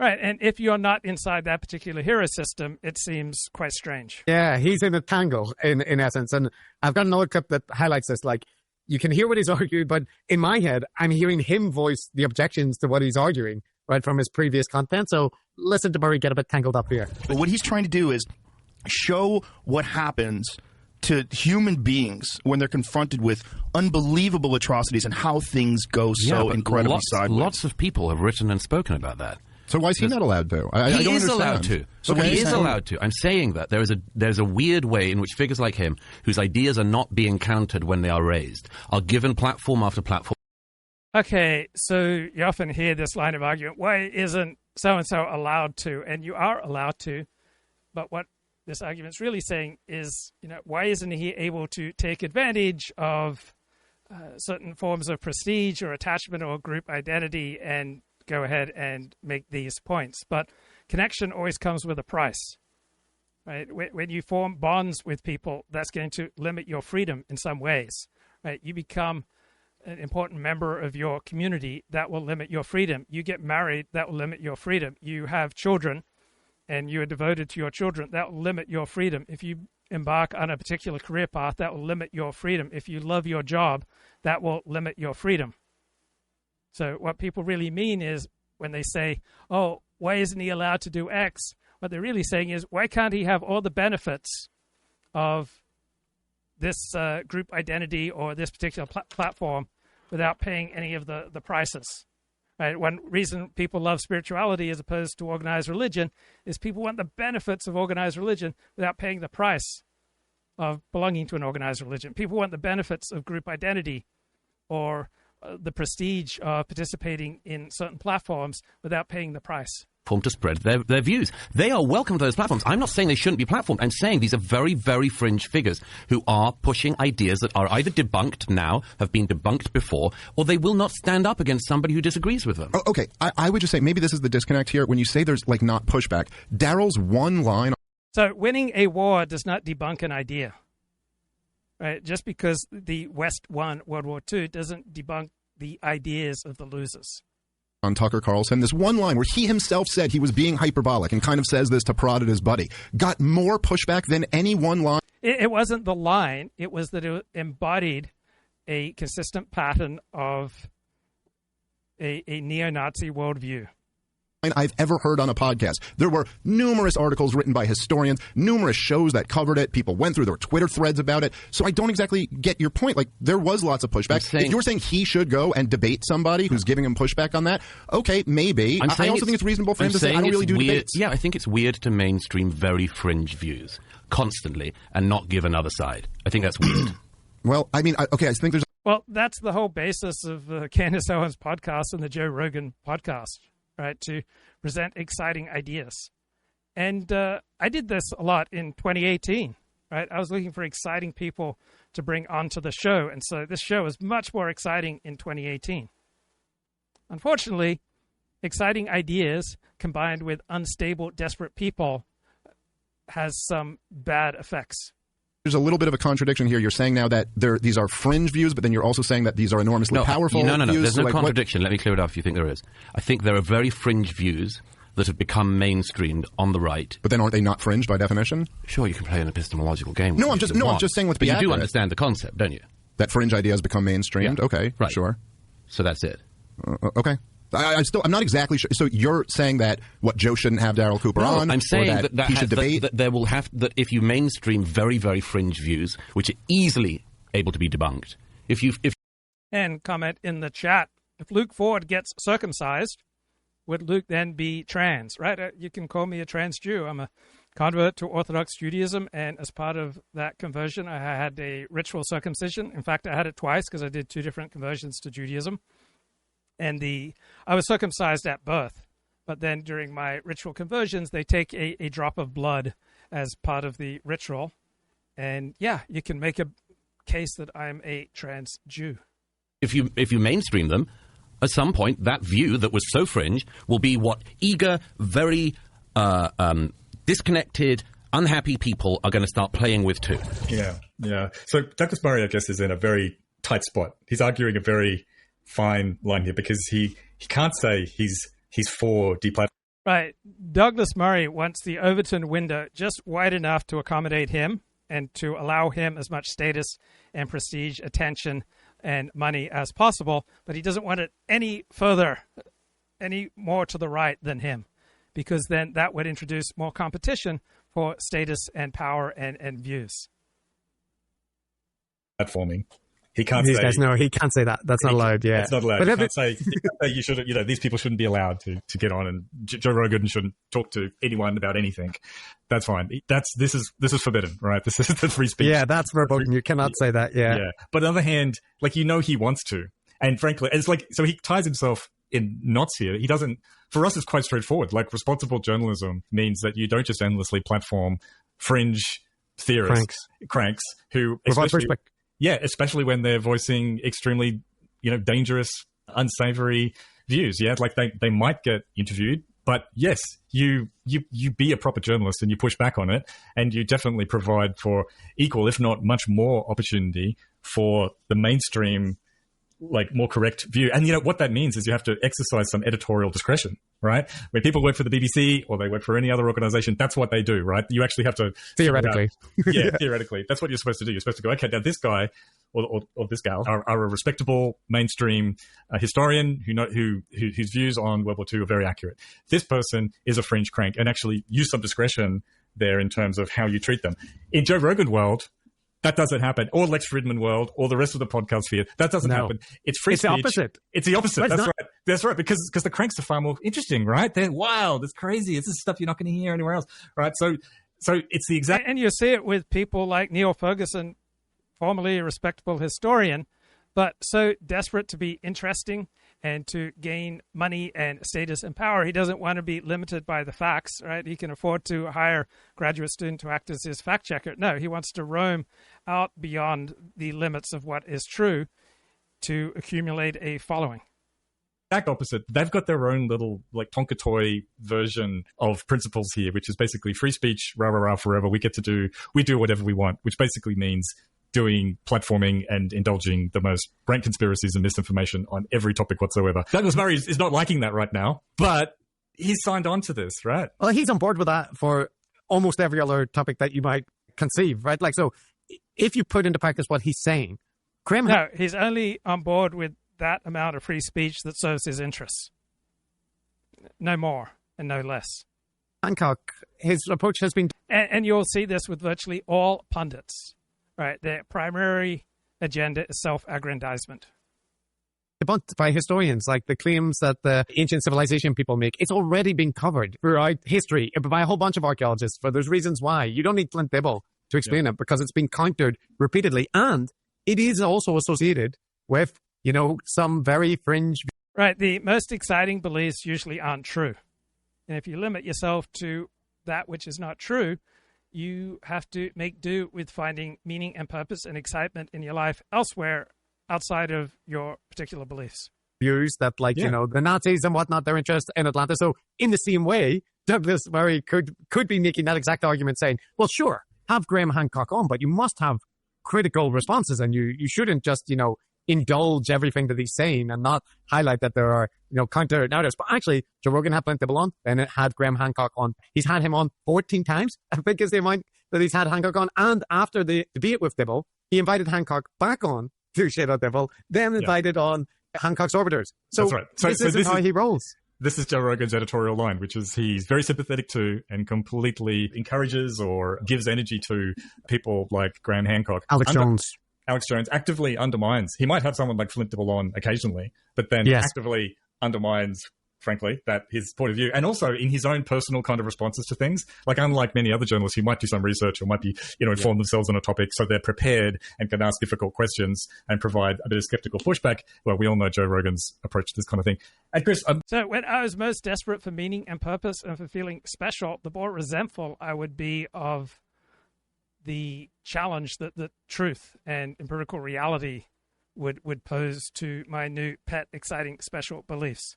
Right, and if you're not inside that particular hero system, it seems quite strange. Yeah, he's in a tangle, in essence. And I've got another clip that highlights this. Like, you can hear what he's arguing, but in my head, I'm hearing him voice the objections to what he's arguing, right, from his previous content. So listen to Murray get a bit tangled up here. But what he's trying to do is show what happens to human beings when they're confronted with unbelievable atrocities and how things go so incredibly sideways. Lots of people have written and spoken about that. So why is he not allowed to? He is allowed to. So he is allowed to. I'm saying that there's a weird way in which figures like him, whose ideas are not being countered when they are raised, are given platform after platform. Okay, so you often hear this line of argument, why isn't so-and-so allowed to? And you are allowed to, but what this argument's really saying is, why isn't he able to take advantage of certain forms of prestige or attachment or group identity and go ahead and make these points? But connection always comes with a price, right? When you form bonds with people, that's going to limit your freedom in some ways, right? You become an important member of your community, that will limit your freedom. You get married, that will limit your freedom. You have children and you are devoted to your children, that will limit your freedom. If you embark on a particular career path, that will limit your freedom. If you love your job, that will limit your freedom. So what people really mean is when they say, oh, why isn't he allowed to do X? What they're really saying is, why can't he have all the benefits of this group identity or this particular platform without paying any of the prices? Right? One reason people love spirituality as opposed to organized religion is people want the benefits of organized religion without paying the price of belonging to an organized religion. People want the benefits of group identity or the prestige of participating in certain platforms without paying the price. To spread their views. They are welcome to those platforms. I'm not saying they shouldn't be platformed. I'm saying these are very, very fringe figures who are pushing ideas that are either debunked now, have been debunked before, or they will not stand up against somebody who disagrees with them. Oh, okay, I would just say maybe this is the disconnect here. When you say there's not pushback, Daryl's one line. So winning a war does not debunk an idea. Right? Just because the West won World War II doesn't debunk the ideas of the losers. On Tucker Carlson, this one line where he himself said he was being hyperbolic and kind of says this to prod at his buddy, got more pushback than any one line. It wasn't the line. It was that it embodied a consistent pattern of a neo-Nazi worldview I've ever heard on a podcast. There were numerous articles written by historians, numerous shows that covered it. People went through, there were Twitter threads about it. So I don't exactly get your point. Like, there was lots of pushback. If you're saying he should go and debate somebody who's giving him pushback on that, okay, maybe. I also think it's reasonable for him to say, I don't really do debates. Yeah, I think it's weird to mainstream very fringe views constantly and not give another side. I think that's weird. Well, I mean, okay, I think there's... Well, that's the whole basis of Candace Owens' podcast and the Joe Rogan podcast, right, to present exciting ideas. And I did this a lot in 2018, right? I was looking for exciting people to bring onto the show, and so this show is much more exciting in 2018. Unfortunately, exciting ideas combined with unstable, desperate people has some bad effects. There's a little bit of a contradiction here. You're saying now that these are fringe views, but then you're also saying that these are enormously powerful No, views. There's no contradiction. Let me clear it up if you think there is. I think there are very fringe views that have become mainstreamed on the right. But then aren't they not fringe by definition? Sure, you can play an epistemological game. I'm just saying let's be But accurate. you do understand the concept, don't you? That fringe ideas become mainstreamed? Yeah. Okay, right. Sure. So that's it. Okay. I'm not exactly sure. So you're saying that Joe shouldn't have Daryl Cooper on? I'm saying or that he should debate? That there will have that if you mainstream very, very fringe views, which are easily able to be debunked. And comment in the chat: if Luke Ford gets circumcised, would Luke then be trans? Right? You can call me a trans Jew. I'm a convert to Orthodox Judaism, and as part of that conversion, I had a ritual circumcision. In fact, I had it twice because I did 2 different conversions to Judaism. And I was circumcised at birth, but then during my ritual conversions, they take a drop of blood as part of the ritual. And yeah, you can make a case that I'm a trans Jew. If you mainstream them, at some point, that view that was so fringe will be what eager, very disconnected, unhappy people are going to start playing with too. Yeah. So Douglas Murray, I guess, is in a very tight spot. He's arguing a very fine line here because he can't say he's for deplatforming. Right. Douglas Murray wants the Overton window just wide enough to accommodate him and to allow him as much status and prestige, attention, and money as possible, but he doesn't want it any further, any more to the right than him, because then that would introduce more competition for status and power and views. Platforming. He can't These say guys, no, he can't say that. That's not allowed. Yeah, it's not allowed. But He can't say you should. These people shouldn't be allowed to get on, and Joe Rogan shouldn't talk to anyone about anything. That's fine. This is forbidden, right? This is the free speech. Yeah, that's verboten. You cannot say that. Yeah. But on the other hand, like, he wants to, and frankly, it's like, so he ties himself in knots here. He doesn't. For us, it's quite straightforward. Like, responsible journalism means that you don't just endlessly platform fringe theorists, cranks who, especially when they're voicing extremely, dangerous, unsavory views. Yeah, like they might get interviewed, but yes, you be a proper journalist and you push back on it, and you definitely provide for equal, if not much more, opportunity for the mainstream, like, more correct view. And what that means is you have to exercise some editorial discretion, right? When people work for the BBC or they work for any other organization, that's what they do, right? You actually have to theoretically. Theoretically. That's what you're supposed to do. You're supposed to go, okay, now this guy or this gal are a respectable mainstream historian whose views on World War II are very accurate. This person is a fringe crank, and actually use some discretion there in terms of how you treat them. In Joe Rogan world, that doesn't happen. Or Lex Fridman world, or the rest of the podcast sphere. That doesn't happen. It's free speech. It's the opposite. It's the opposite. That's right. That's right. Because the cranks are far more interesting, right? They're wild. It's crazy. This is stuff you're not going to hear anywhere else, right? So it's the exact. And you see it with people like Neil Ferguson, formerly a respectable historian, but so desperate to be interesting and to gain money and status and power, he doesn't want to be limited by the facts, right? He can afford to hire a graduate student to act as his fact checker. No, he wants to roam out beyond the limits of what is true to accumulate a following. Exact opposite. They've got their own little, like, Tonka toy version of principles here, which is basically free speech, rah, rah, rah, forever. We do whatever we want, which basically means doing platforming and indulging the most rank conspiracies and misinformation on every topic whatsoever. Douglas Murray is not liking that right now, but he's signed on to this, right? Well, he's on board with that for almost every other topic that you might conceive, right? Like, so if you put into practice what he's saying, No, he's only on board with that amount of free speech that serves his interests. No more and no less. Hancock, his approach has been... And you'll see this with virtually all pundits. Right, their primary agenda is self-aggrandizement. Debunked by historians, like the claims that the ancient civilization people make. It's already been covered throughout history by a whole bunch of archaeologists, but there's reasons why. You don't need Clint Dibble to explain it, because it's been countered repeatedly, and it is also associated with, some very fringe... Right, the most exciting beliefs usually aren't true. And if you limit yourself to that which is not true, you have to make do with finding meaning and purpose and excitement in your life elsewhere outside of your particular beliefs. Views that, the Nazis and whatnot, their interest in Atlanta. So in the same way, Douglas Murray could be making that exact argument, saying, well, sure, have Graham Hancock on, but you must have critical responses, and you shouldn't just, indulge everything that he's saying and not highlight that there are, counter narratives. But actually, Joe Rogan had Clint Dibble on, and it had Graham Hancock on. He's had him on 14 times, I think is the amount that he's had Hancock on. And after the debate with Dibble, he invited Hancock back on to shit on Dibble, then invited on Hancock's orbiters. So, that's right. So this is how he rolls. This is Joe Rogan's editorial line, which is he's very sympathetic to and completely encourages or gives energy to people like Graham Hancock. Alex Jones actively undermines. He might have someone like Flint Dibble on occasionally, but then actively undermines, frankly, that his point of view, and also in his own personal kind of responses to things. Like, unlike many other journalists who might do some research or might be, inform themselves on a topic, so they're prepared and can ask difficult questions and provide a bit of skeptical pushback. Well, we all know Joe Rogan's approach to this kind of thing. And Chris, so when I was most desperate for meaning and purpose and for feeling special, the more resentful I would be of the challenge that truth and empirical reality would pose to my new pet, exciting, special beliefs.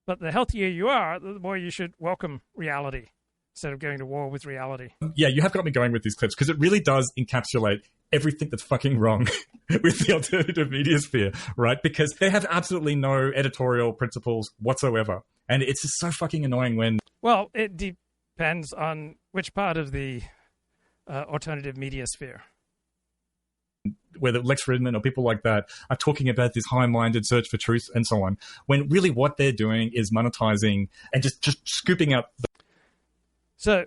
But the healthier you are, the more you should welcome reality instead of going to war with reality. Yeah, you have got me going with these clips, because it really does encapsulate everything that's fucking wrong with the alternative media sphere, right? Because they have absolutely no editorial principles whatsoever. And it's just so fucking annoying when... Well, it depends on which part of the alternative media sphere. Whether Lex Fridman or people like that are talking about this high-minded search for truth and so on, when really what they're doing is monetizing and just scooping up... So,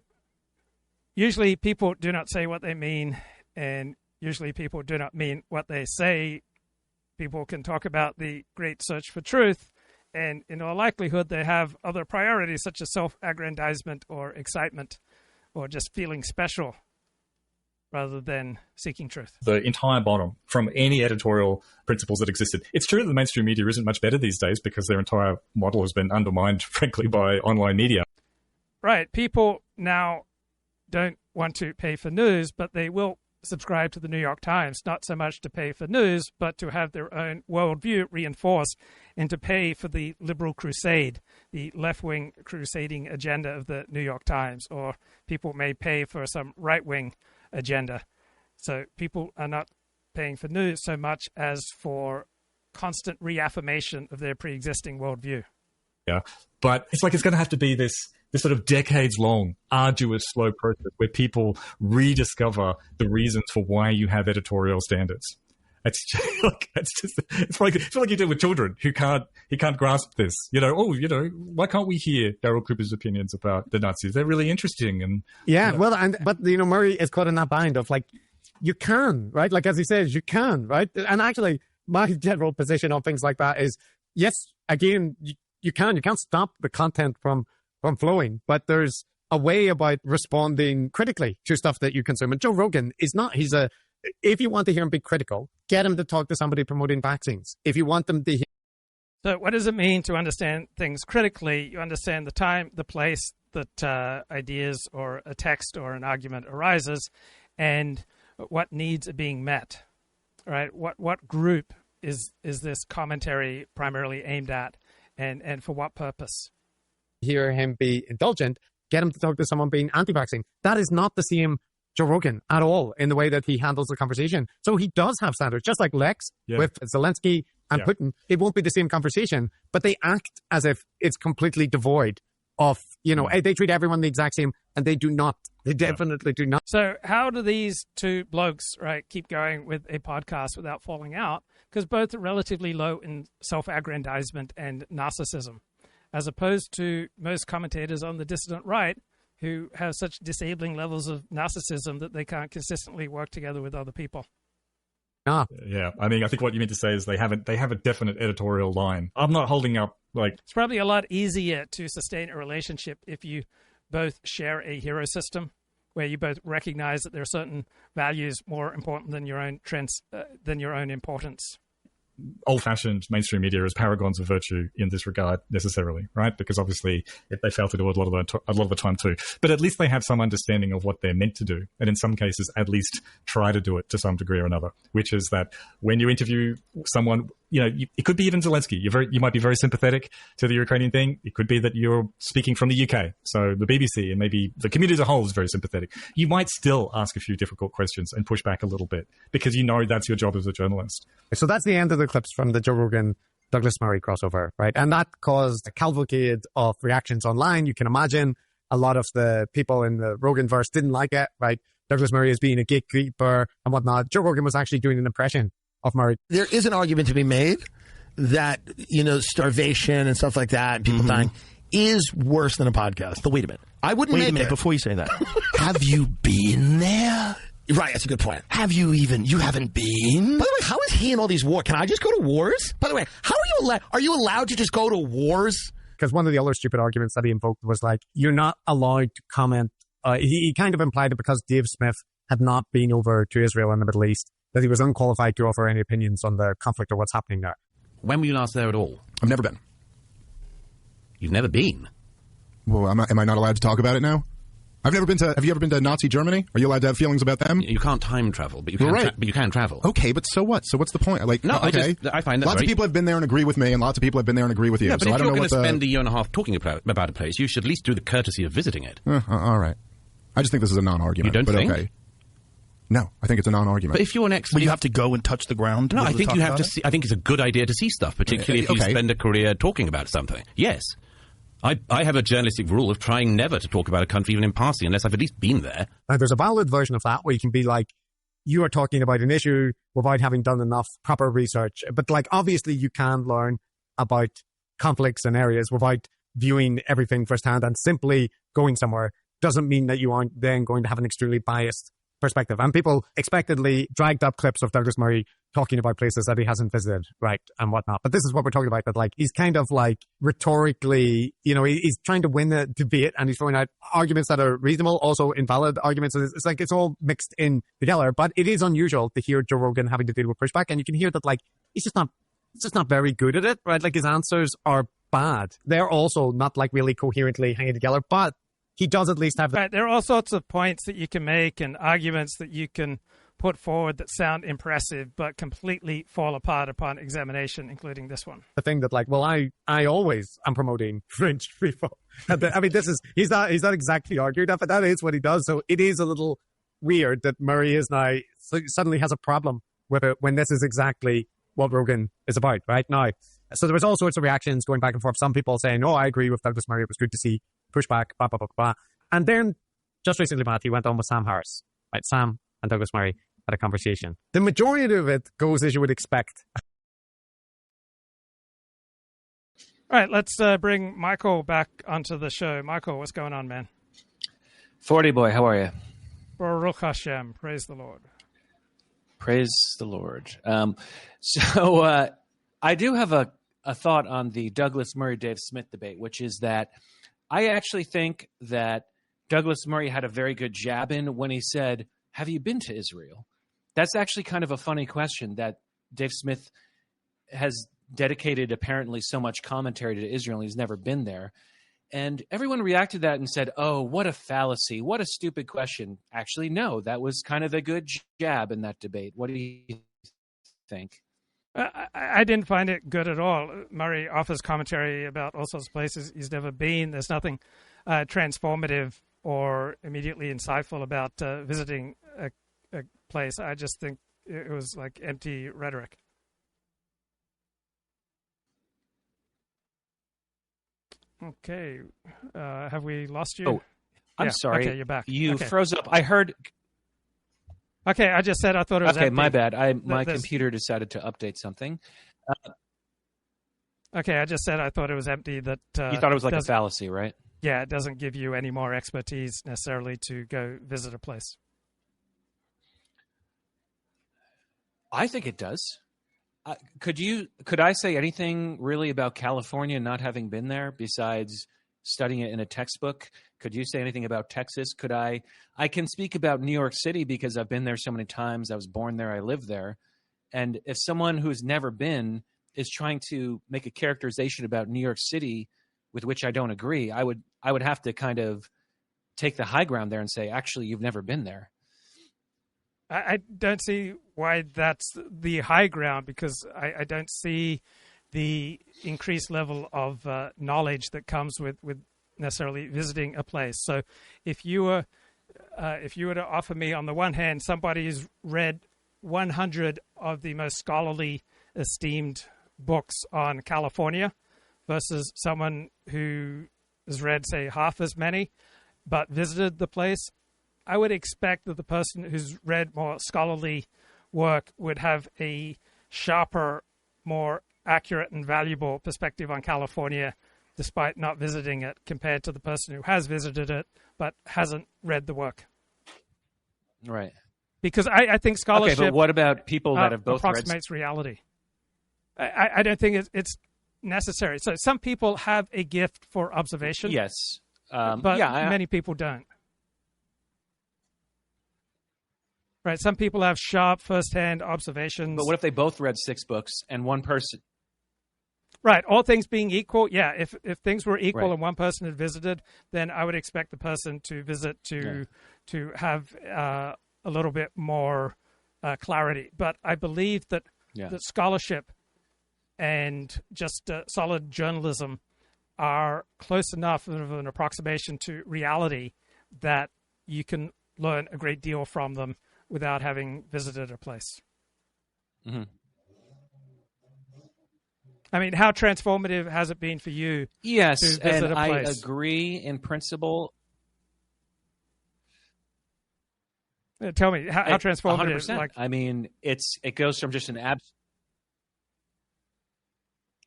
usually people do not say what they mean, and usually people do not mean what they say. People can talk about the great search for truth, and in all likelihood they have other priorities such as self-aggrandizement or excitement or just feeling special rather than seeking truth. The entire bottom from any editorial principles that existed. It's true that the mainstream media isn't much better these days because their entire model has been undermined, frankly, by online media. Right. People now don't want to pay for news, but they will subscribe to the New York Times, not so much to pay for news, but to have their own worldview reinforced and to pay for the liberal crusade, the left-wing crusading agenda of the New York Times, or people may pay for some right-wing agenda. So people are not paying for news so much as for constant reaffirmation of their pre-existing worldview. Yeah, but it's like it's going to have to be this sort of decades-long, arduous, slow process where people rediscover the reasons for why you have editorial standards. It's like you do with children who can't grasp this. Why can't we hear Daryl Cooper's opinions about the Nazis? They're really interesting. And but Murray is caught in that bind of like, you can, right? Like as he says, you can, right? And actually, my general position on things like that is, yes, again, you can't stop the content from flowing, but there's a way about responding critically to stuff that you consume. And Joe Rogan is not, if you want to hear him be critical, get him to talk to somebody promoting vaccines. If you want them to hear... So what does it mean to understand things critically? You understand the time, the place that ideas or a text or an argument arises, and what needs are being met, right? What group is this commentary primarily aimed at, and for what purpose? Hear him be indulgent, get him to talk to someone being anti-vaccine. That is not the same Joe Rogan at all in the way that he handles the conversation. So he does have standards, just like Lex with Zelensky and Putin. It won't be the same conversation, but they act as if it's completely devoid of, they treat everyone the exact same, and they do not. They definitely do not. So how do these two blokes, right, keep going with a podcast without falling out? Because both are relatively low in self-aggrandizement and narcissism, as opposed to most commentators on the dissident right who have such disabling levels of narcissism that they can't consistently work together with other people. Yeah, I mean, I think what you mean to say is they have a definite editorial line. I'm not holding up, It's probably a lot easier to sustain a relationship if you both share a hero system, where you both recognize that there are certain values more important than your own than your own importance. Old-fashioned mainstream media is paragons of virtue in this regard necessarily, right? Because obviously they fail to do it a lot of the time too. But at least they have some understanding of what they're meant to do, and in some cases at least try to do it to some degree or another, which is that when you interview someone, it could be even Zelensky. You might be very sympathetic to the Ukrainian thing. It could be that you're speaking from the UK, so the BBC and maybe the community as a whole is very sympathetic. You might still ask a few difficult questions and push back a little bit because that's your job as a journalist. So that's the end of the clips from the Joe Rogan Douglas Murray crossover, right? And that caused a cavalcade of reactions online. You can imagine a lot of the people in the Rogan-verse didn't like it, right? Douglas Murray is being a gatekeeper and whatnot. Joe Rogan was actually doing an impression of Murray. There is an argument to be made that, starvation and stuff like that, and people dying, is worse than a podcast. But wait a minute. I wouldn't make it. Wait a minute before you say that. Have you been there? Right, that's a good point. You haven't been? By the way, how is he in all these wars? Can I just go to wars? By the way, how are you allowed to just go to wars? Because one of the other stupid arguments that he invoked was you're not allowed to comment. He kind of implied that because Dave Smith had not been over to Israel and the Middle East, that he was unqualified to offer any opinions on the conflict or what's happening there. When were you last there at all? I've never been. You've never been? Well, am I not allowed to talk about it now? I've never been to. Have you ever been to Nazi Germany? Are you allowed to have feelings about them? You can't time travel, but you can. But you can travel. Okay, but so what? So what's the point? I find that lots of people have been there and agree with me, and lots of people have been there and agree with you. Yeah, but so if I don't you're know going to spend a year and a half talking about a place, you should at least do the courtesy of visiting it. All right. I just think this is a non-argument. You don't think? Okay. No, I think it's a non-argument. But if you're an expert, well, you have to go and touch the ground. No, I think you have to see. I think it's a good idea to see stuff, particularly if you spend a career talking about something. Yes. I have a journalistic rule of trying never to talk about a country even in passing unless I've at least been there. There's a valid version of that where you can be like, you are talking about an issue without having done enough proper research. But like, obviously you can learn about conflicts and areas without viewing everything firsthand, and simply going somewhere doesn't mean that you aren't then going to have an extremely biased perspective. And people expectedly dragged up clips of Douglas Murray talking about places that he hasn't visited, right, and whatnot. But this is what we're talking about, that like he's kind of like rhetorically, you know, he's trying to win the debate, and he's throwing out arguments that are reasonable, also invalid arguments. And it's like it's all mixed in together. But it is unusual to hear Joe Rogan having to deal with pushback, and you can hear that like he's just not very good at it, right? Like his answers are bad. They're also not like really coherently hanging together, but he does at least have... Right, there are all sorts of points that you can make and arguments that you can put forward that sound impressive but completely fall apart upon examination, including this one. The thing that, like, well, I always am promoting French people. I mean, he's not exactly argued that, but that is what he does. So it is a little weird that Murray is now suddenly has a problem with it when this is exactly what Rogan is about right now. So there was all sorts of reactions going back and forth. Some people saying, "Oh, I agree with Douglas Murray. It was good to see pushback." Blah, blah, blah, blah. And then just recently, Matt, he went on with Sam Harris. Right, Sam and Douglas Murray had a conversation. The majority of it goes as you would expect. All right, let's bring Michael back onto the show. Michael, what's going on, man? 40 boy, how are you? Baruch Hashem, praise the Lord. Praise the Lord. So I do have a thought on the Douglas Murray-Dave Smith debate, which is that I actually think that Douglas Murray had a very good jab in when he said, "Have you been to Israel?" That's actually kind of a funny question that Dave Smith has dedicated apparently so much commentary to Israel. He's never been there. And everyone reacted to that and said, "Oh, what a fallacy. What a stupid question." Actually, no, that was kind of a good jab in that debate. What do you think? I didn't find it good at all. Murray offers commentary about all sorts of places he's never been. There's nothing transformative or immediately insightful about visiting a place. I just think it was like empty rhetoric. Okay. Have we lost you? Oh, I'm sorry. Okay, you're back. You okay. froze up. I heard... Okay, I just said I thought it was empty. Okay, my bad. My computer decided to update something. Okay, I just said I thought it was empty. That you thought it was like a fallacy, right? Yeah, it doesn't give you any more expertise necessarily to go visit a place. I think it does. Could I say anything really about California not having been there besides studying it in a textbook? Could you say anything about Texas? Could I can speak about New York City because I've been there so many times. I was born there. I live there. And if someone who's never been is trying to make a characterization about New York City with which I don't agree, I would have to kind of take the high ground there and say, actually, you've never been there. I don't see why that's the high ground, because I don't see the increased level of knowledge that comes with necessarily visiting a place. So if you were to offer me, on the one hand, somebody who's read 100 of the most scholarly, esteemed books on California versus someone who has read, say, half as many but visited the place, I would expect that the person who's read more scholarly work would have a sharper, more accurate and valuable perspective on California despite not visiting it, compared to the person who has visited it but hasn't read the work. Right. Because I think scholarship... Okay, but what about people that have both approximates reality. I don't think it's necessary. So some people have a gift for observation. Yes. But many people don't. Right, some people have sharp first-hand observations. But what if they both read 6 books and one person... Right, all things being equal, yeah, if things were equal Right. and one person had visited, then I would expect the person to visit to have a little bit more clarity. But I believe that that scholarship and just solid journalism are close enough of an approximation to reality that you can learn a great deal from them without having visited a place. Mm-hmm. I mean, how transformative has it been for you? Yes, to visit and a place? I agree in principle. Tell me, how transformative? 100%. Like, I mean, it goes from just an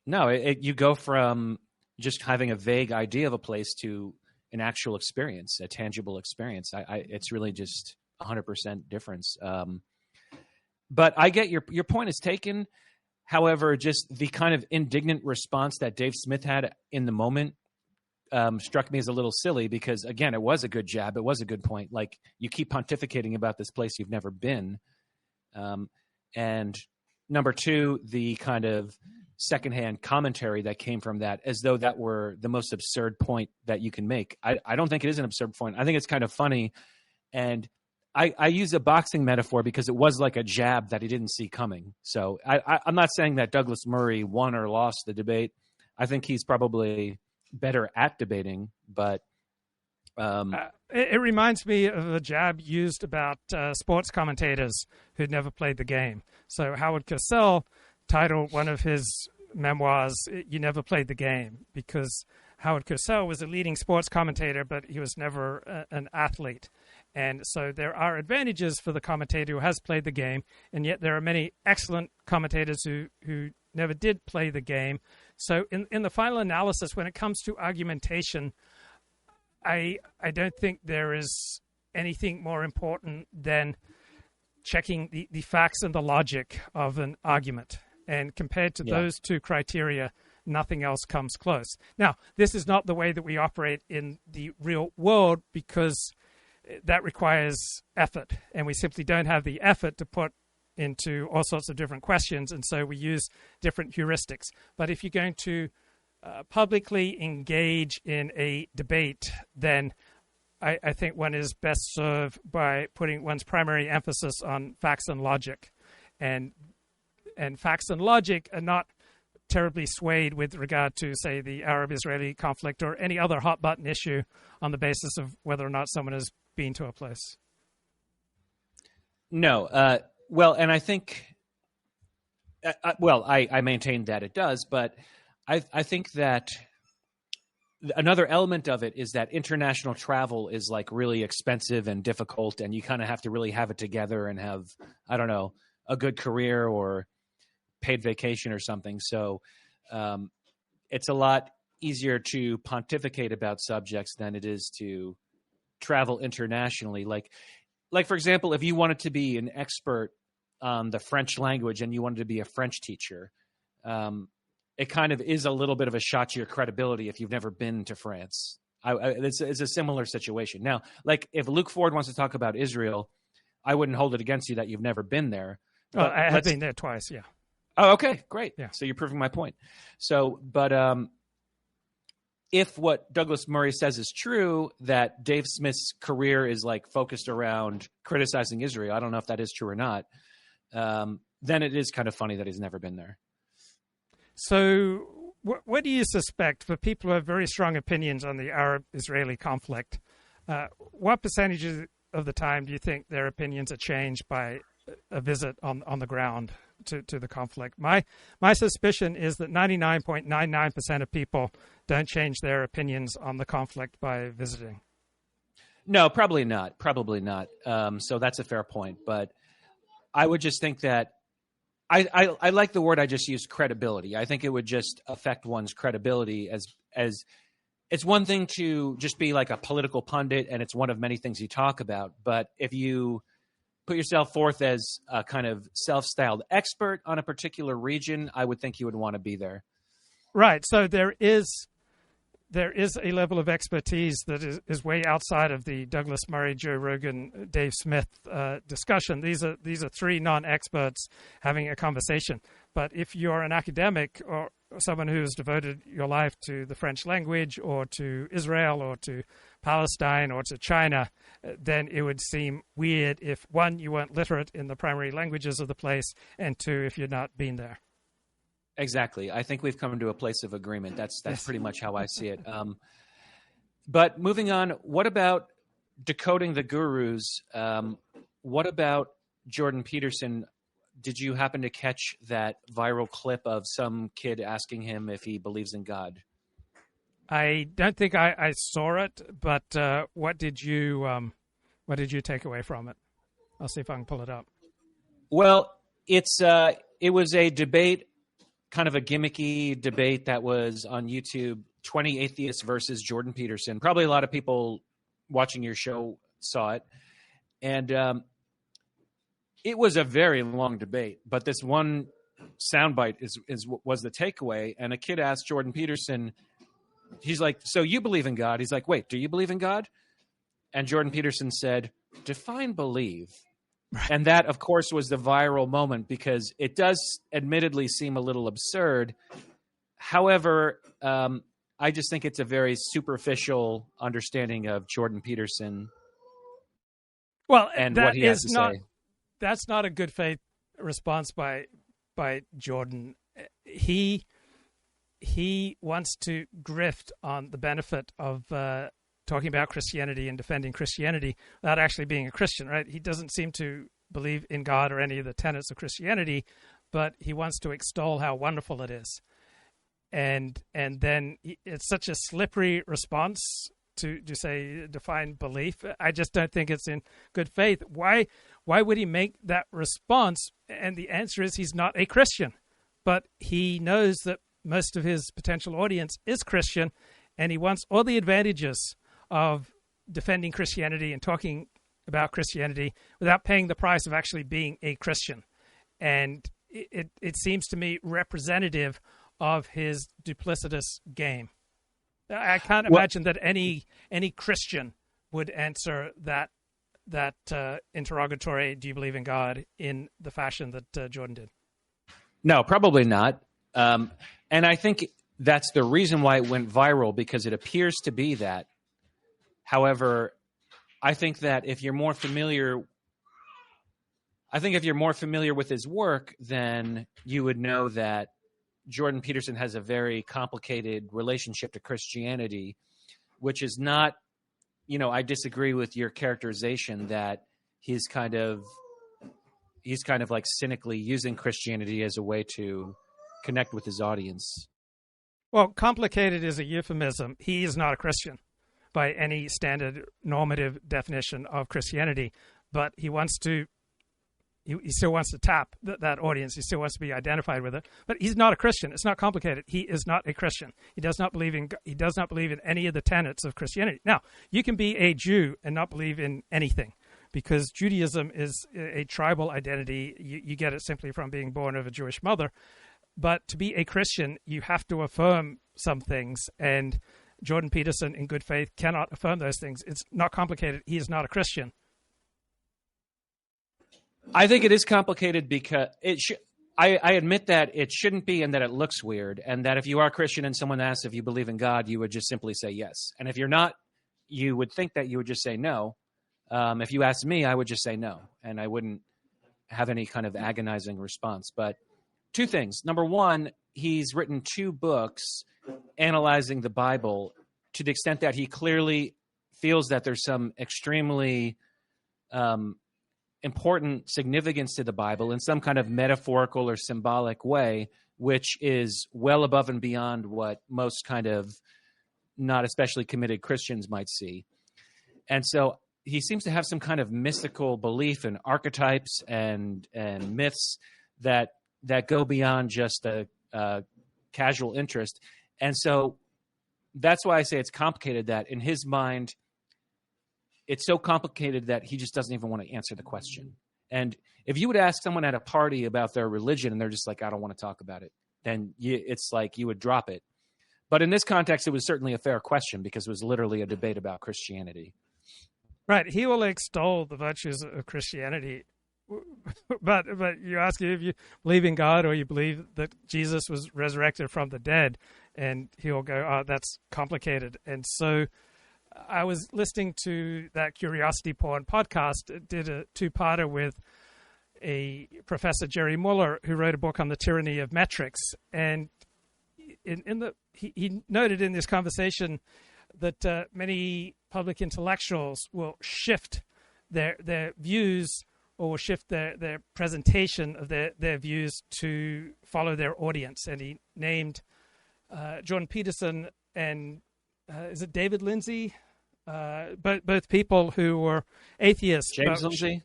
No, you go from just having a vague idea of a place to an actual experience, a tangible experience. It's really just 100% difference. But I get your point is taken. However, just the kind of indignant response that Dave Smith had in the moment struck me as a little silly because, again, it was a good jab. It was a good point. Like, you keep pontificating about this place you've never been. And number two, the kind of secondhand commentary that came from that, as though that were the most absurd point that you can make. I don't think it is an absurd point. I think it's kind of funny. And I use a boxing metaphor because it was like a jab that he didn't see coming. So I'm not saying that Douglas Murray won or lost the debate. I think he's probably better at debating, but it reminds me of a jab used about sports commentators who'd never played the game. So Howard Cosell titled one of his memoirs, "You Never Played the Game," because Howard Cosell was a leading sports commentator, but he was never an athlete. And so there are advantages for the commentator who has played the game, and yet there are many excellent commentators who never did play the game. So in the final analysis, when it comes to argumentation, I don't think there is anything more important than checking the facts and the logic of an argument. And compared to those two criteria, nothing else comes close. Now, this is not the way that we operate in the real world because that requires effort, and we simply don't have the effort to put into all sorts of different questions, and so we use different heuristics. But if you're going to publicly engage in a debate, then I think one is best served by putting one's primary emphasis on facts and logic. And facts and logic are not terribly swayed with regard to, say, the Arab-Israeli conflict or any other hot-button issue on the basis of whether or not someone has been to a place. No. Well, and I think, I maintain that it does, but I think that another element of it is that international travel is like really expensive and difficult, and you kind of have to really have it together and have, I don't know, a good career or paid vacation or something. So it's a lot easier to pontificate about subjects than it is to travel internationally. Like for example, if you wanted to be an expert on the French language and you wanted to be a French teacher, it kind of is a little bit of a shot to your credibility if you've never been to France. It's a similar situation. Now, like if Luke Ford wants to talk about Israel, I wouldn't hold it against you that you've never been there. I have been there twice, yeah. Oh, okay, great. Yeah. So you're proving my point. So, but if what Douglas Murray says is true, that Dave Smith's career is like focused around criticizing Israel, I don't know if that is true or not, then it is kind of funny that he's never been there. So what do you suspect, for people who have very strong opinions on the Arab-Israeli conflict, what percentage of the time do you think their opinions are changed by a visit on the ground to the conflict? My suspicion is that 99.99% of people don't change their opinions on the conflict by visiting. No, probably not. So that's a fair point. But I would just think that I like the word I just used, credibility. I think it would just affect one's credibility as it's one thing to just be like a political pundit, and it's one of many things you talk about. But if you put yourself forth as a kind of self-styled expert on a particular region, I would think you would want to be there. Right. So there is a level of expertise that is way outside of the Douglas Murray, Joe Rogan, Dave Smith discussion. These are three non-experts having a conversation. But if you're an academic or someone who has devoted your life to the French language or to Israel or to Palestine or to China, then it would seem weird if, one, you weren't literate in the primary languages of the place, and two, if you'd not been there. Exactly. I think we've come to a place of agreement. That's pretty much how I see it. But moving on, what about decoding the gurus? what about Jordan Peterson? Did you happen to catch that viral clip of some kid asking him if he believes in God? I don't think I saw it, but what did you take away from it? I'll see if I can pull it up. Well, it was a debate, kind of a gimmicky debate that was on YouTube, 20 atheists versus Jordan Peterson. Probably a lot of people watching your show saw it. And it was a very long debate, but this one soundbite was the takeaway. And a kid asked Jordan Peterson, he's like, so you believe in God? He's like, wait, do you believe in God? And Jordan Peterson said, define believe. And that, of course, was the viral moment because it does admittedly seem a little absurd. However, I just think it's a very superficial understanding of Jordan Peterson. Well, and what he has to say. That's not a good faith response by Jordan. He wants to grift on the benefit of talking about Christianity and defending Christianity without actually being a Christian, right? He doesn't seem to believe in God or any of the tenets of Christianity, but he wants to extol how wonderful it is. And then it's such a slippery response to say define belief. I just don't think it's in good faith. Why would he make that response? And the answer is he's not a Christian, but he knows that most of his potential audience is Christian, and he wants all the advantages of defending Christianity and talking about Christianity without paying the price of actually being a Christian. And it seems to me representative of his duplicitous game. I can't imagine that any Christian would answer that interrogatory, do you believe in God, in the fashion that Jordan did. No, probably not. And I think that's the reason why it went viral, because it appears to be that. However, I think that if you're more familiar with his work, then you would know that Jordan Peterson has a very complicated relationship to Christianity, which is not, I disagree with your characterization that he's kind of like cynically using Christianity as a way to connect with his audience. Well, complicated is a euphemism. He is not a Christian by any standard normative definition of Christianity, but he still wants to tap that audience. He still wants to be identified with it, but he's not a Christian. It's not complicated. He is not a Christian. He does not believe in any of the tenets of Christianity. Now, you can be a Jew and not believe in anything, because Judaism is a tribal identity. You get it simply from being born of a Jewish mother. But to be a Christian, you have to affirm some things, and Jordan Peterson, in good faith, cannot affirm those things. It's not complicated. He is not a Christian. I think it is complicated because I admit that it shouldn't be, and that it looks weird, and that if you are Christian and someone asks if you believe in God, you would just simply say yes. And if you're not, you would think that you would just say no. If you asked me, I would just say no, and I wouldn't have any kind of agonizing response. But two things. Number one, he's written 2 books analyzing the Bible to the extent that he clearly feels that there's some extremely important significance to the Bible in some kind of metaphorical or symbolic way, which is well above and beyond what most kind of not especially committed Christians might see. And so he seems to have some kind of mystical belief in archetypes and myths that go beyond just a casual interest. And so that's why I say it's complicated, that in his mind, it's so complicated that he just doesn't even want to answer the question. And if you would ask someone at a party about their religion and they're just like, I don't want to talk about it, then it's like you would drop it. But in this context, it was certainly a fair question because it was literally a debate about Christianity. Right. He will extol the virtues of Christianity. But you ask him if you believe in God or you believe that Jesus was resurrected from the dead, and he'll go, oh, that's complicated. And so I was listening to that Curiosity Porn podcast. It did a 2-parter with a Professor Jerry Muller, who wrote a book on the tyranny of metrics. And he noted in this conversation that many public intellectuals will shift their views or shift their presentation of their views to follow their audience. And he named Jordan Peterson and is it David Lindsay? Both people who were atheists. James Lindsay?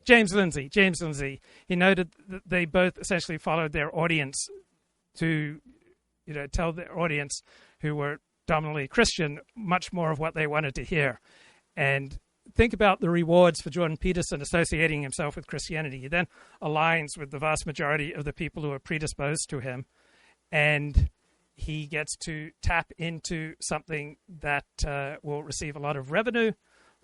James Lindsay. He noted that they both essentially followed their audience to, tell their audience who were dominantly Christian much more of what they wanted to hear. And think about the rewards for Jordan Peterson associating himself with Christianity. He then aligns with the vast majority of the people who are predisposed to him, and he gets to tap into something that will receive a lot of revenue,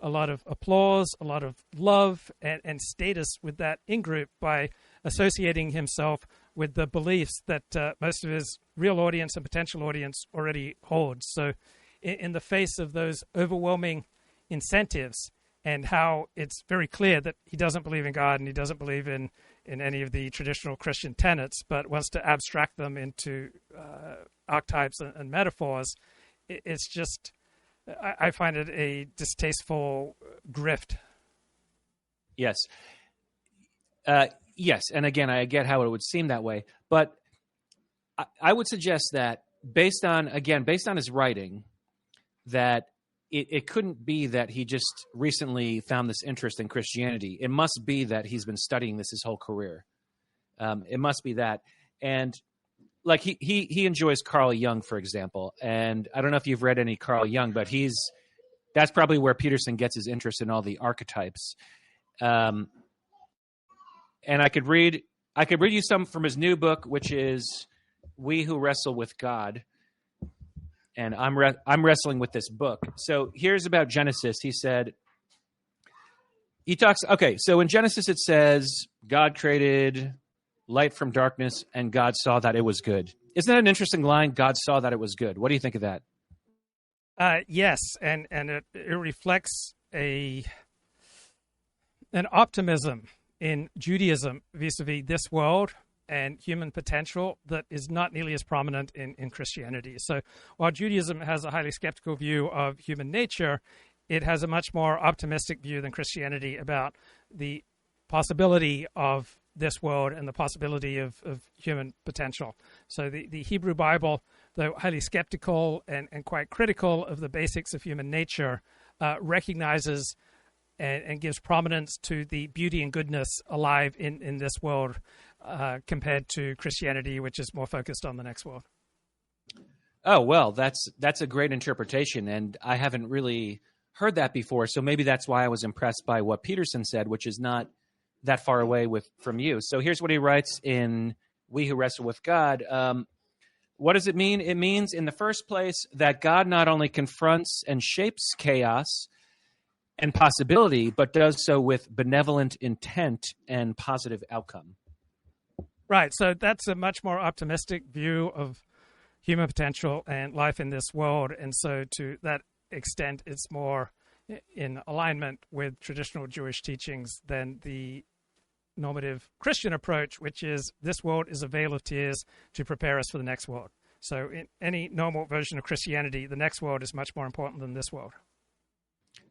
a lot of applause, a lot of love and status with that in-group by associating himself with the beliefs that most of his real audience and potential audience already holds. So in the face of those overwhelming incentives and how it's very clear that he doesn't believe in God and he doesn't believe in any of the traditional Christian tenets, but wants to abstract them into archetypes and metaphors, it's just, I find it a distasteful grift. Yes. Yes, and again, I get how it would seem that way, but I would suggest that based on his writing, that it couldn't be that he just recently found this interest in Christianity. It must be that he's been studying this his whole career. It must be that. And like he enjoys Carl Jung, for example. And I don't know if you've read any Carl Jung, but that's probably where Peterson gets his interest in all the archetypes. And I could read you some from his new book, which is We Who Wrestle with God. And I'm wrestling with this book. So here's about Genesis. So in Genesis it says, God created light from darkness, and God saw that it was good. Isn't that an interesting line? God saw that it was good. What do you think of that? Yes, and it reflects an optimism in Judaism vis-a-vis this world and human potential that is not nearly as prominent in Christianity. So while Judaism has a highly skeptical view of human nature, it has a much more optimistic view than Christianity about the possibility of this world and the possibility of human potential. So the Hebrew Bible, though highly skeptical and quite critical of the basics of human nature, recognizes and gives prominence to the beauty and goodness alive in this world, compared to Christianity, which is more focused on the next world. Oh, well, that's a great interpretation, and I haven't really heard that before, so maybe that's why I was impressed by what Peterson said, which is not that far away from you. So here's what he writes in We Who Wrestle with God. What does it mean? It means, in the first place, that God not only confronts and shapes chaos and possibility, but does so with benevolent intent and positive outcome. Right, so that's a much more optimistic view of human potential and life in this world, and so to that extent, it's more in alignment with traditional Jewish teachings than the normative Christian approach, which is this world is a vale of tears to prepare us for the next world. So in any normal version of Christianity, the next world is much more important than this world.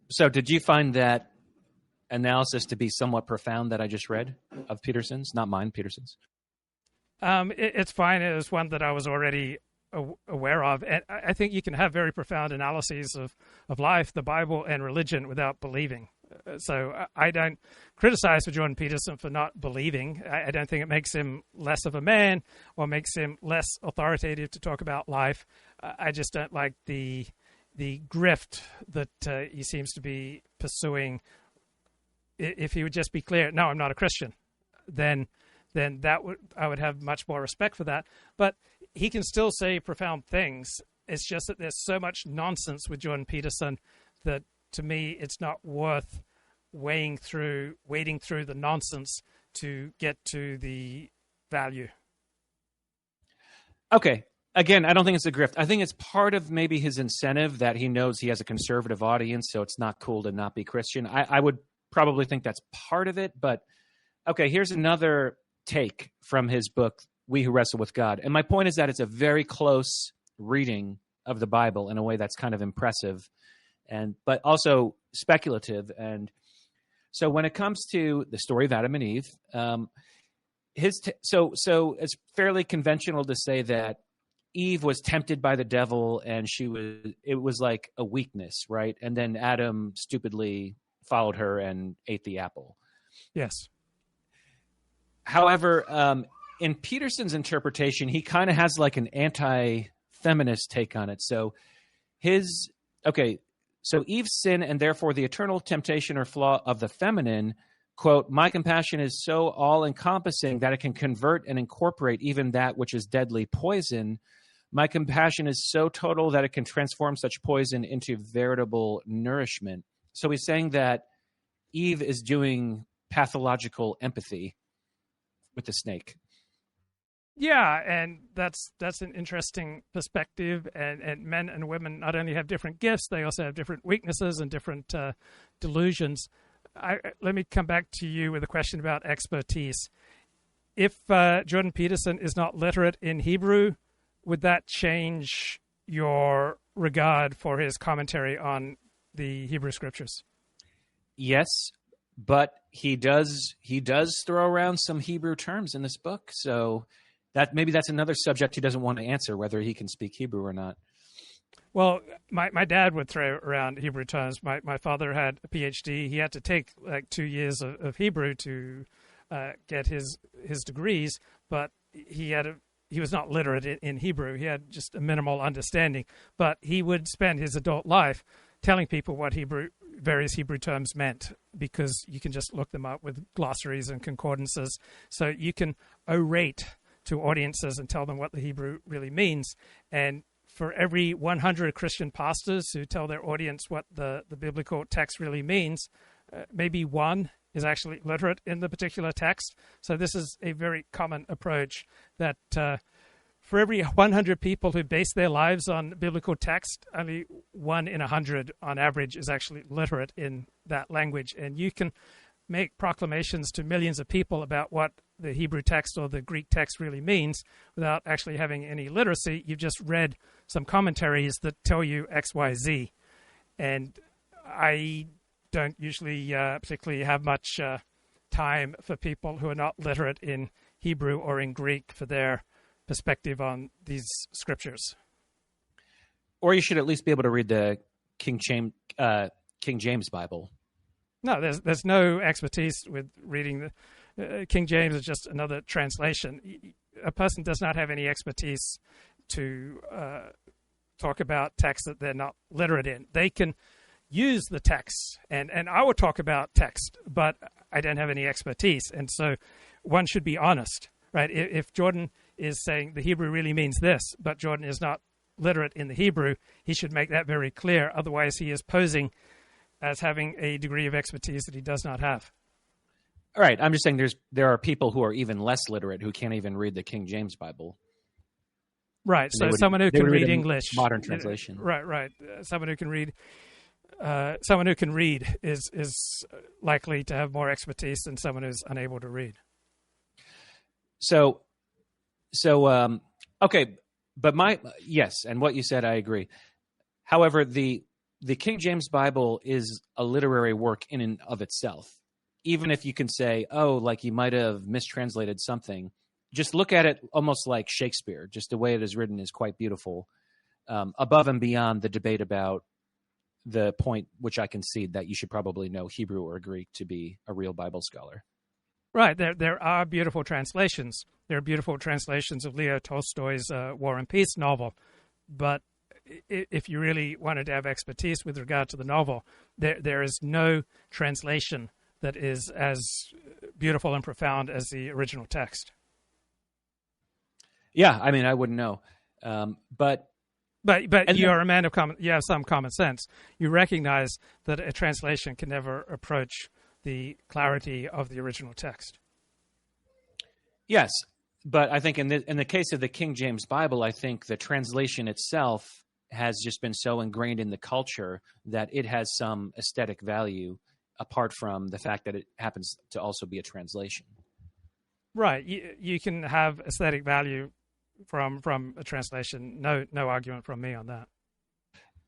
So did you find that analysis to be somewhat profound that I just read of Peterson's? Not mine, Peterson's. It's fine. It was one that I was already aware of. And I think you can have very profound analyses of life, the Bible, and religion without believing. So I don't criticize for Jordan Peterson for not believing. I don't think it makes him less of a man or makes him less authoritative to talk about life. I just don't like the grift that he seems to be pursuing. If he would just be clear, no, I'm not a Christian, then I would have much more respect for that. But he can still say profound things. It's just that there's so much nonsense with Jordan Peterson that, to me, it's not worth wading through the nonsense to get to the value. Okay. Again, I don't think it's a grift. I think it's part of maybe his incentive that he knows he has a conservative audience, so it's not cool to not be Christian. I would probably think that's part of it. But, okay, here's another take from his book, We Who Wrestle with God. And my point is that it's a very close reading of the Bible in a way that's kind of impressive, but also speculative. And So when it comes to the story of Adam and Eve, so it's fairly conventional to say that Eve was tempted by the devil and it was like a weakness, right? And then Adam stupidly followed her and ate the apple. Yes. However, in Peterson's interpretation, he kind of has like an anti-feminist take on it. So so Eve's sin and therefore the eternal temptation or flaw of the feminine, quote, my compassion is so all-encompassing that it can convert and incorporate even that which is deadly poison. My compassion is so total that it can transform such poison into veritable nourishment. So he's saying that Eve is doing pathological empathy with the snake. Yeah, and that's an interesting perspective. And men and women not only have different gifts, they also have different weaknesses and different delusions. Let me come back to you with a question about expertise. If Jordan Peterson is not literate in Hebrew, would that change your regard for his commentary on the Hebrew scriptures? Yes, but he does throw around some Hebrew terms in this book. So that's another subject he doesn't want to answer, whether he can speak Hebrew or not. Well, my dad would throw around Hebrew terms. My father had a PhD. He had to take like 2 years of Hebrew to get his degrees, but he was not literate in Hebrew. He had just a minimal understanding, but he would spend his adult life telling people what various Hebrew terms meant, because you can just look them up with glossaries and concordances. So you can orate to audiences and tell them what the Hebrew really means. And for every 100 Christian pastors who tell their audience what the biblical text really means, maybe one is actually literate in the particular text. So this is a very common approach that for every 100 people who base their lives on biblical text, only 1 in 100 on average is actually literate in that language. And you can make proclamations to millions of people about what the Hebrew text or the Greek text really means without actually having any literacy. You've just read some commentaries that tell you X, Y, Z. And I don't usually particularly have much time for people who are not literate in Hebrew or in Greek for their perspective on these scriptures. Or you should at least be able to read the King James Bible. No, there's no expertise with reading the King James is just another translation. A person does not have any expertise to talk about text that they're not literate in. They can use the text, and I will talk about text, but I don't have any expertise. And so one should be honest, right? If Jordan is saying the Hebrew really means this, but Jordan is not literate in the Hebrew, he should make that very clear. Otherwise, he is posing as having a degree of expertise that he does not have. All right, I'm just saying there are people who are even less literate who can't even read the King James Bible. Right, so someone who can read English. Modern translation. Right. Someone who can read is likely to have more expertise than someone who's unable to read. So okay, but yes, and what you said, I agree. However, the King James Bible is a literary work in and of itself. Even if you can say, oh, like you might have mistranslated something, just look at it almost like Shakespeare. Just the way it is written is quite beautiful, above and beyond the debate about the point, which I concede, that you should probably know Hebrew or Greek to be a real Bible scholar. Right. There are beautiful translations. There are beautiful translations of Leo Tolstoy's War and Peace novel. But if you really wanted to have expertise with regard to the novel, there is no translation that is as beautiful and profound as the original text. Yeah, I mean, I wouldn't know. But you're a man of you have some common sense. You recognize that a translation can never approach the clarity of the original text. Yes, but I think in the case of the King James Bible, I think the translation itself has just been so ingrained in the culture that it has some aesthetic value apart from the fact that it happens to also be a translation. Right. You can have aesthetic value from a translation. No argument from me on that.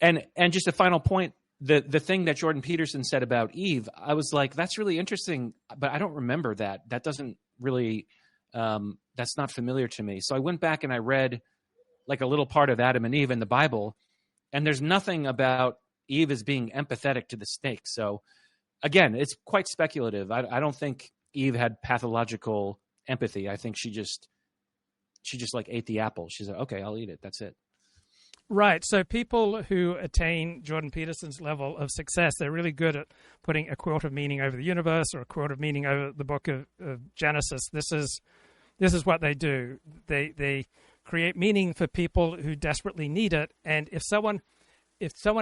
And just a final point the thing that Jordan Peterson said about Eve, I was like, that's really interesting, but I don't remember that. That doesn't really, that's not familiar to me. So I went back and I read like a little part of Adam and Eve in the Bible, and there's nothing about Eve as being empathetic to the snake. So again, it's quite speculative. I don't think Eve had pathological empathy. I think she just like ate the apple. She's like, okay, I'll eat it. That's it. Right. So people who attain Jordan Peterson's level of success, they're really good at putting a quote of meaning over the universe or a quote of meaning over the book of Genesis. This is what they do. They create meaning for people who desperately need it. And if someone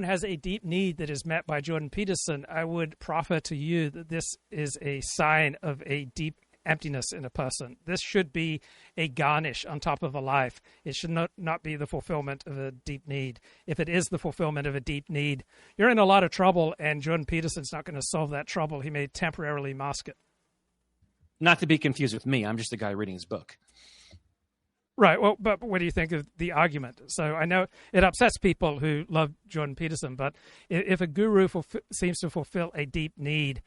has a deep need that is met by Jordan Peterson, I would proffer to you that this is a sign of a deep emptiness in a person. This should be a garnish on top of a life. It should not be the fulfillment of a deep need. If it is the fulfillment of a deep need, you're in a lot of trouble, and Jordan Peterson's not going to solve that trouble. He may temporarily mask it. Not to be confused with me. I'm just a guy reading his book. Right. Well, but what do you think of the argument? So I know it upsets people who love Jordan Peterson, but if a guru seems to fulfill a deep need,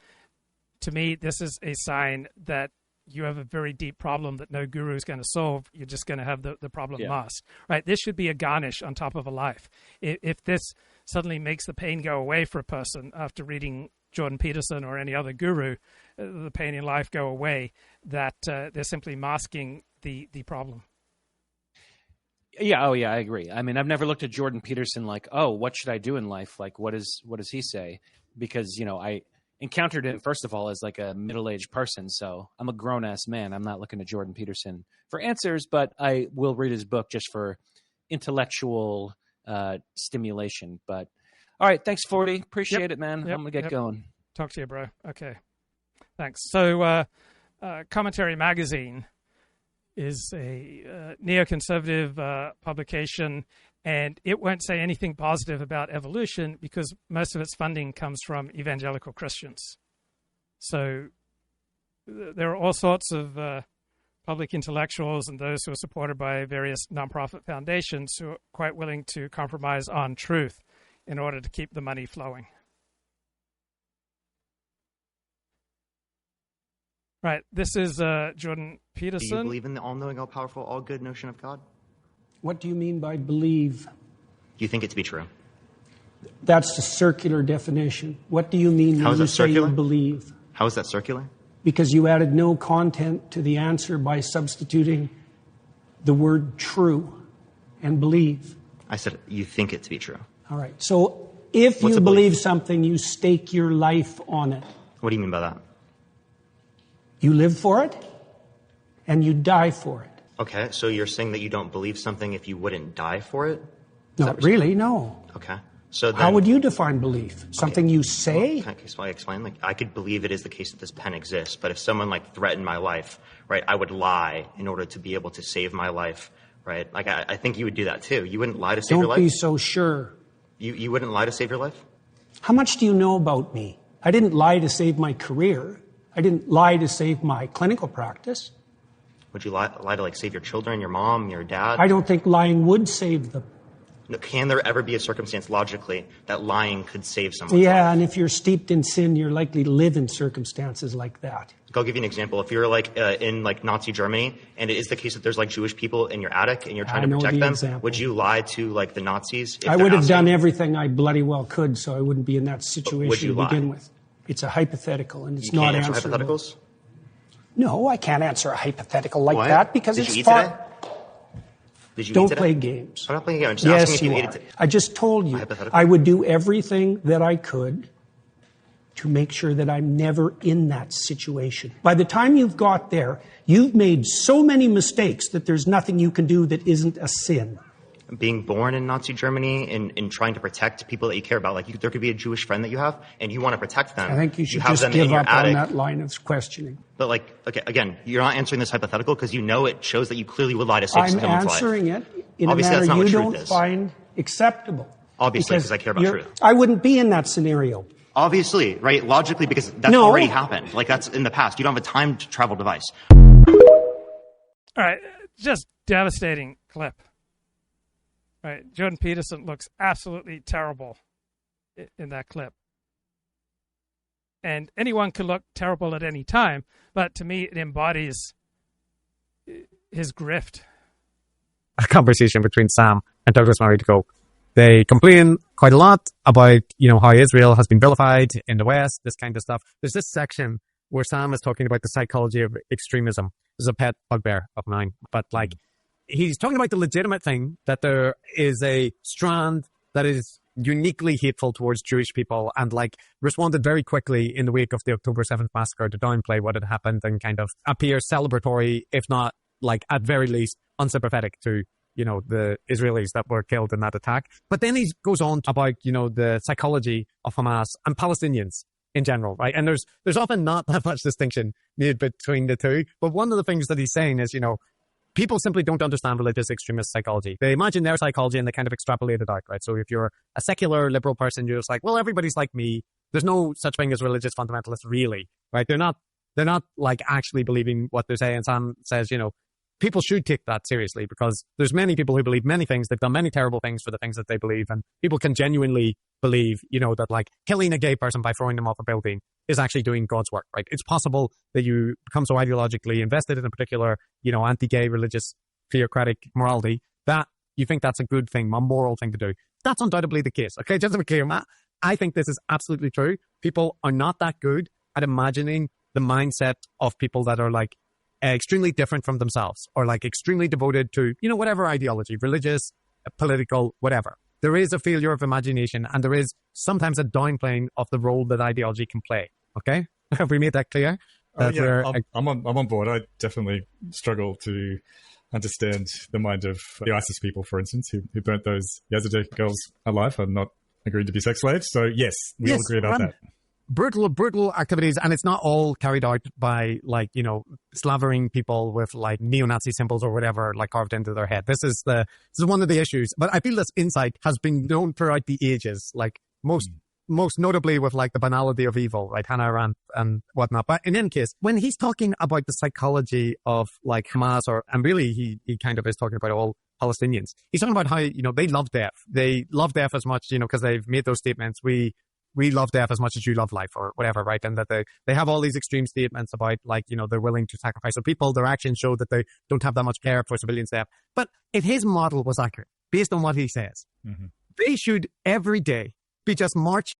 to me, this is a sign that you have a very deep problem that no guru is going to solve. You're just going to have the problem masked. Right? This should be a garnish on top of a life. If this suddenly makes the pain go away for a person after reading Jordan Peterson or any other guru, the pain in life go away, that they're simply masking the problem. Yeah. Oh, yeah. I agree. I mean, I've never looked at Jordan Peterson like, oh, what should I do in life? Like, what does he say? Because, I encountered him, first of all, as like a middle-aged person. So I'm a grown-ass man. I'm not looking to Jordan Peterson for answers, but I will read his book just for intellectual stimulation. But all right. Thanks, 40. Appreciate it, man. I'm going to get going. Talk to you, bro. Okay. Thanks. So Commentary Magazine is a neoconservative publication, and it won't say anything positive about evolution because most of its funding comes from evangelical Christians. So there are all sorts of public intellectuals and those who are supported by various nonprofit foundations who are quite willing to compromise on truth in order to keep the money flowing. Right. This is Jordan Peterson. Do you believe in the all-knowing, all-powerful, all-good notion of God? What do you mean by believe? Do you think it to be true? That's the circular definition. What do you mean when you say you believe? How is that circular? Because you added no content to the answer by substituting the word true and believe. I said you think it to be true. All right. So if you believe something, you stake your life on it. What do you mean by that? You live for it, and you die for it. Okay, so you're saying that you don't believe something if you wouldn't die for it? Not really, no. Okay. So then, how would you define belief? Something you say? Well, can I explain? Like, I could believe it is the case that this pen exists, but if someone threatened my life, right, I would lie in order to be able to save my life, right? Like, I think you would do that too. You wouldn't lie to save your life? Don't be so sure. You wouldn't lie to save your life? How much do you know about me? I didn't lie to save my career. I didn't lie to save my clinical practice. Would you lie to save your children, your mom, your dad? I don't think lying would save them. No, can there ever be a circumstance logically that lying could save someone? Yeah, and if you're steeped in sin, you're likely to live in circumstances like that. I'll give you an example. If you're in Nazi Germany, and it is the case that there's Jewish people in your attic and you're trying to protect them, example. Would you lie to the Nazis? I would have done everything I bloody well could, so I wouldn't be in that situation to begin with. It's a hypothetical, and it's not answerable. You can't answer hypotheticals? No, I can't answer a hypothetical like that because it's far. Did you Don't eat today? play games. I'm not playing games. I'm just asking if you ate it today. I just told you I would do everything that I could to make sure that I'm never in that situation. By the time you've got there, you've made so many mistakes that there's nothing you can do that isn't a sin. Being born in Nazi Germany and trying to protect people that you care about. There could be a Jewish friend that you have, and you want to protect them. I think you should have just them give in your up attic. on that line of questioning. But okay, again, you're not answering this hypothetical because you know it shows that you clearly would lie to save someone's life. I'm answering it in Obviously, a that's not manner what you truth don't is. find acceptable. Obviously, because I care about truth. I wouldn't be in that scenario. Obviously, right? Logically, because that's already happened. That's in the past. You don't have a time travel device. All right, just devastating clip. Right, Jordan Peterson looks absolutely terrible. in that clip. And anyone can look terrible at any time, but to me, it embodies his grift. A conversation between Sam and Douglas Murray to go. They complain quite a lot about, how Israel has been vilified in the West, this kind of stuff. There's this section where Sam is talking about the psychology of extremism. This is a pet bugbear of mine, but he's talking about the legitimate thing that there is a strand that is uniquely hateful towards Jewish people and responded very quickly in the wake of the October 7th massacre to downplay what had happened and kind of appear celebratory, if not at very least unsympathetic to the Israelis that were killed in that attack. But then he goes on about the psychology of Hamas and Palestinians in general, right? And there's often not that much distinction made between the two. But one of the things that he's saying is, people simply don't understand religious extremist psychology. They imagine their psychology and they kind of extrapolate it out, right? So if you're a secular liberal person, you're just like, well, everybody's like me. There's no such thing as religious fundamentalists, really, right? They're not actually believing what they're saying. Sam says, people should take that seriously because there's many people who believe many things. They've done many terrible things for the things that they believe. And people can genuinely believe, that killing a gay person by throwing them off a building is actually doing God's work, right? It's possible that you become so ideologically invested in a particular, anti-gay religious theocratic morality that you think that's a good thing, a moral thing to do. That's undoubtedly the case. Okay, just to be clear, Matt, I think this is absolutely true. People are not that good at imagining the mindset of people that are extremely different from themselves or extremely devoted to, whatever ideology, religious, political, whatever. There is a failure of imagination and there is sometimes a downplaying of the role that ideology can play. Okay? Have we made that clear? I'm on board. I definitely struggle to understand the mind of the ISIS people, for instance, who burnt those Yazidi girls alive and not agreed to be sex slaves. So yes, we all agree about that. Brutal activities, and it's not all carried out by slavering people with neo-Nazi symbols or whatever carved into their head. This is one of the issues. But I feel this insight has been known throughout the ages, most notably with the banality of evil, right? Hannah Arendt and whatnot. But in any case, when he's talking about the psychology of Hamas, and really he kind of is talking about all Palestinians, he's talking about how they love death. They love death as much because they've made those statements. We love death as much as you love life or whatever, right? And that they have all these extreme statements about they're willing to sacrifice their people. Their actions show that they don't have that much care for civilians' death. But if his model was accurate, based on what he says, they should every day be just marching.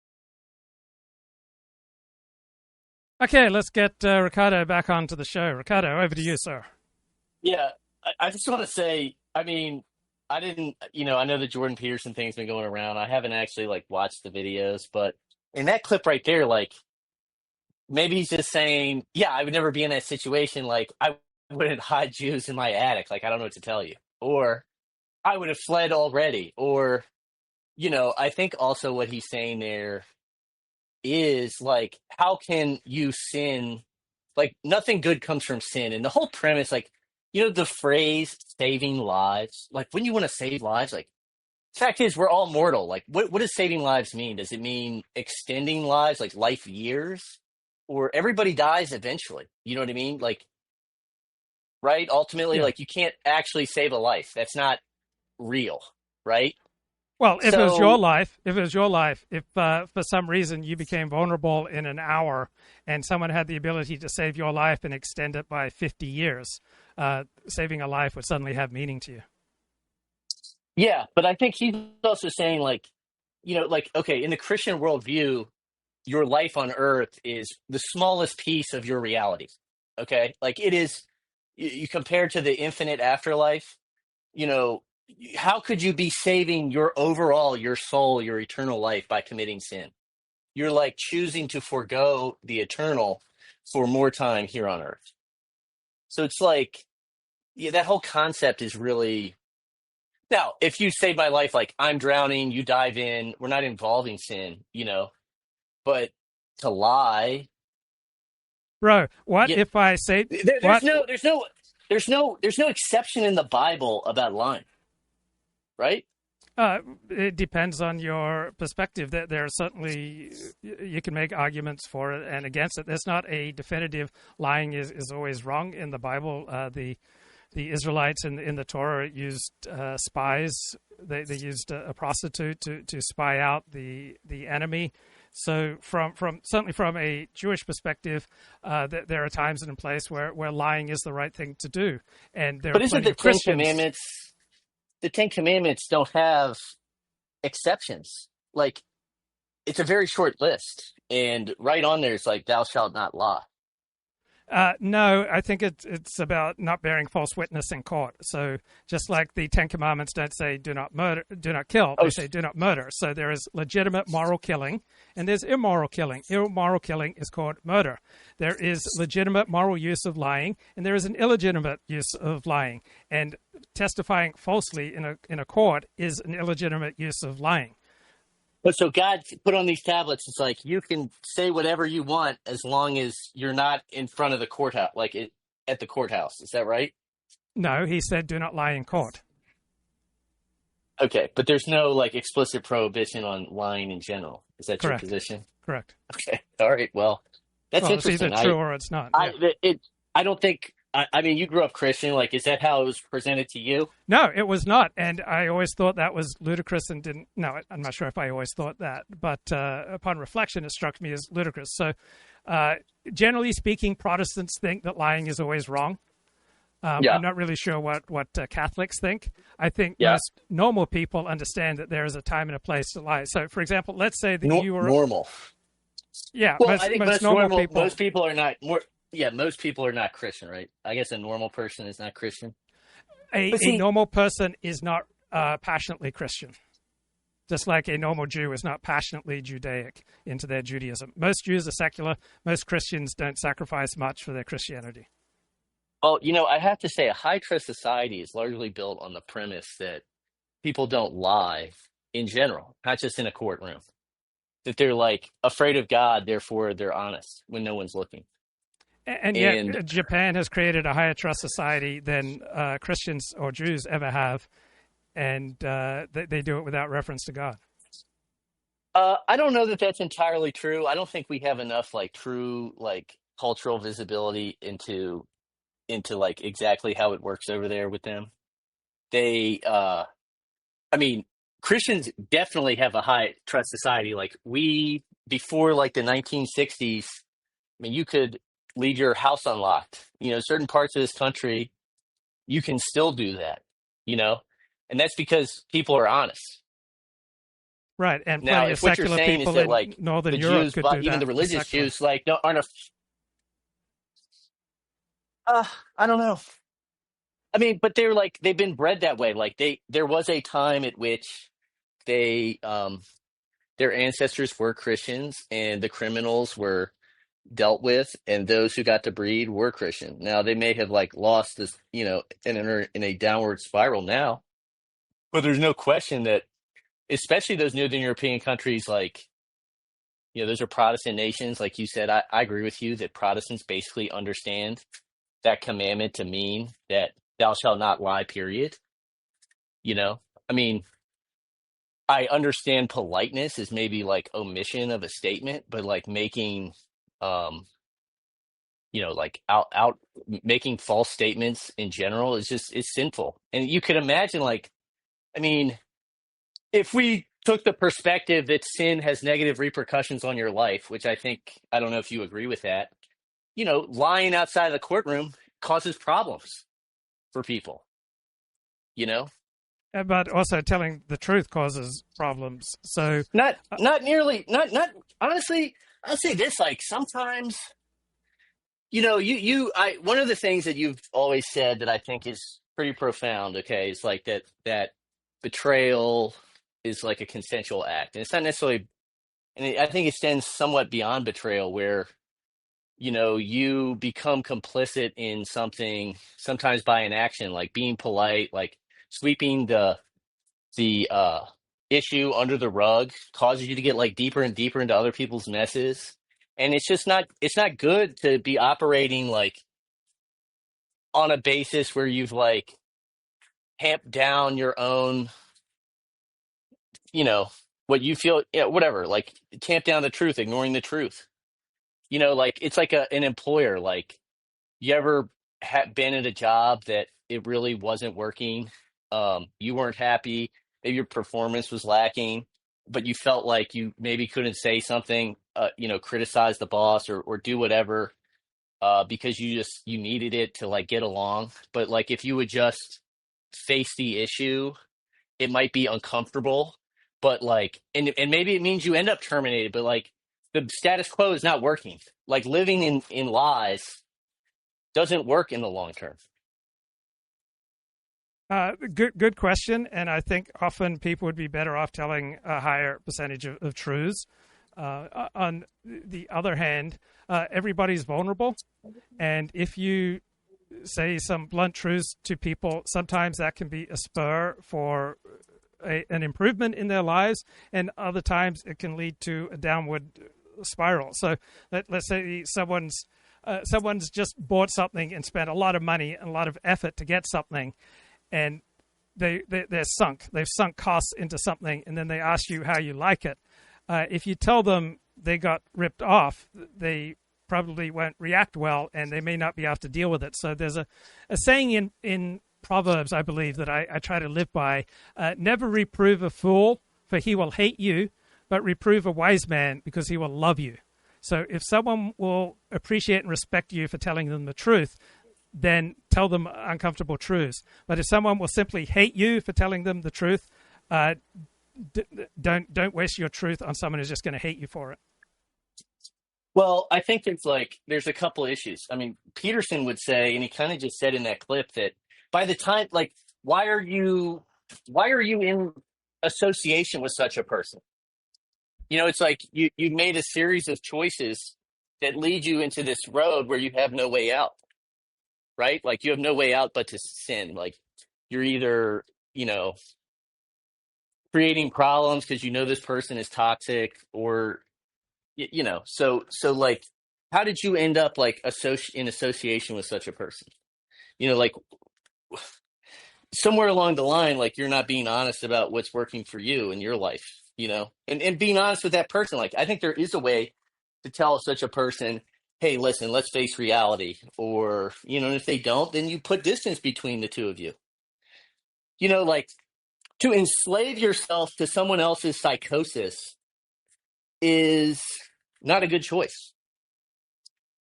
Okay, let's get Ricardo back onto the show. Ricardo, over to you, sir. Yeah, I just want to say, I didn't, I know the Jordan Peterson thing's been going around. I haven't actually watched the videos, but in that clip right there, maybe he's just saying, yeah, I would never be in that situation. I wouldn't hide Jews in my attic. I don't know what to tell you. Or I would have fled already. Or, I think also what he's saying there is how can you sin? Nothing good comes from sin. And the whole premise, the phrase saving lives, when you want to save lives, fact is we're all mortal. What does saving lives mean? Does it mean extending lives, life years? Or everybody dies eventually? You know what I mean? Right? Ultimately, you can't actually save a life. That's not real, right? Well, if it was your life, if for some reason you became vulnerable in an hour and someone had the ability to save your life and extend it by 50 years, saving a life would suddenly have meaning to you. Yeah, but I think he's also saying okay, in the Christian worldview, your life on earth is the smallest piece of your reality. Okay? It is, you compare to the infinite afterlife, how could you be saving your soul, your eternal life by committing sin? You're choosing to forego the eternal for more time here on earth. So it's that whole concept is really... Now, if you save my life, I'm drowning, you dive in, we're not involving sin, but to lie... Bro, what if I say... There's no exception in the Bible about lying. Right? It depends on your perspective. There are certainly, you can make arguments for it and against it. There's not a definitive lying is always wrong in the Bible. The Israelites in the Torah used spies they used a prostitute to spy out the enemy. So from certainly from a Jewish perspective, there are times and a place where lying is the right thing to do. And there But are isn't plenty the of Ten Christians. Commandments? The Ten Commandments don't have exceptions. Like, it's a very short list, and right on there is like, "Thou shalt not lie." No, I think it's about not bearing false witness in court. So just like the Ten Commandments don't say do not murder, do not kill, they say do not murder. So there is legitimate moral killing and there's immoral killing. Immoral killing is called murder. There is legitimate moral use of lying and there is an illegitimate use of lying. And testifying falsely in a court is an illegitimate use of lying. But so God put on these tablets, it's like you can say whatever you want as long as you're not in front of the courthouse, at the courthouse. Is that right? No, he said do not lie in court. Okay, but there's no explicit prohibition on lying in general. Is that Correct. your position? Correct. Okay, all right. Well, that's interesting. It's either true or it's not. I don't think. I mean, you grew up Christian. Is that how it was presented to you? No, it was not. And I always thought that was ludicrous and didn't. No, I'm not sure if I always thought that. But upon reflection, it struck me as ludicrous. So generally speaking, Protestants think that lying is always wrong. I'm not really sure what Catholics think. I think most normal people understand that there is a time and a place to lie. So, for example, let's say that you were normal. Yeah. Well, I think most normal people. Most people are not more. Yeah, most people are not Christian, right? I guess a normal person is not Christian. A normal person is not passionately Christian, just like a normal Jew is not passionately Judaic into their Judaism. Most Jews are secular. Most Christians don't sacrifice much for their Christianity. Well, I have to say a high-trust society is largely built on the premise that people don't lie in general, not just in a courtroom. That they're afraid of God, therefore they're honest when no one's looking. And yet, Japan has created a higher trust society than Christians or Jews ever have, and they do it without reference to God. I don't know that that's entirely true. I don't think we have enough true cultural visibility into exactly how it works over there with them. They, Christians definitely have a high trust society. Before the 1960s, you could leave your house unlocked. Certain parts of this country, you can still do that, and that's because people are honest. Right. And now, if what you're saying is that Northern the Europe Jews, could do even that the religious Jews, aren't I don't know. But they've been bred that way. There was a time at which their ancestors were Christians and the criminals were dealt with, and those who got to breed were Christian. Now they may have lost this, in a downward spiral now, but there's no question that, especially those Northern European countries, those are Protestant nations. Like you said, I agree with you that Protestants basically understand that commandment to mean that thou shalt not lie, period. I understand politeness is maybe omission of a statement, but making making false statements in general is sinful. And you could imagine if we took the perspective that sin has negative repercussions on your life, which I don't know if you agree with that, lying outside of the courtroom causes problems for people, But also telling the truth causes problems. So not honestly, I'll say this, sometimes, one of the things that you've always said that I think is pretty profound, okay, is that betrayal is a consensual act. And it's not necessarily, and I think it extends somewhat beyond betrayal where, you become complicit in something, sometimes by inaction, being polite, sweeping the issue under the rug causes you to get deeper and deeper into other people's messes. And it's not good to be operating on a basis where you've tamped down your own, what you feel, whatever, tamp down the truth, ignoring the truth. It's an employer, you ever been at a job that it really wasn't working? You weren't happy. maybe your performance was lacking, but you felt like you maybe couldn't say something, criticize the boss or do whatever, because you needed it to like get along. But like if you would just face the issue, it might be uncomfortable, but like, and maybe it means you end up terminated, but like the status quo is not working. Like living in lies doesn't work in the long term. Good question. And I think often people would be better off telling a higher percentage of truths. On the other hand, everybody's vulnerable. And if you say some blunt truths to people, sometimes that can be a spur for an improvement in their lives. And other times it can lead to a downward spiral. So let's say someone's just bought something and spent a lot of money and a lot of effort to get something, and they're sunk. They've sunk costs into something, and then they ask you how you like it. If you tell them they got ripped off, they probably won't react well, and they may not be able to deal with it. So there's a saying in Proverbs, I believe, that I try to live by: never reprove a fool, for he will hate you, but reprove a wise man, because he will love you. So if someone will appreciate and respect you for telling them the truth, then tell them uncomfortable truths. But if someone will simply hate you for telling them the truth, don't waste your truth on someone who's just going to hate you for it. Well, I think there's a couple issues. I mean, Peterson would say, and he kind of just said in that clip, that by the time, like, why are you in association with such a person? You know, it's like you made a series of choices that lead you into this road where you have no way out, right? Like you have no way out but to sin. Like you're either, creating problems because you know this person is toxic, or, so like, how did you end up like in association with such a person? Like somewhere along the line, like you're not being honest about what's working for you in your life. And being honest with that person. Like, I think there is a way to tell such a person, hey, listen, let's face reality. Or, and if they don't, then you put distance between the two of you. Like to enslave yourself to someone else's psychosis is not a good choice.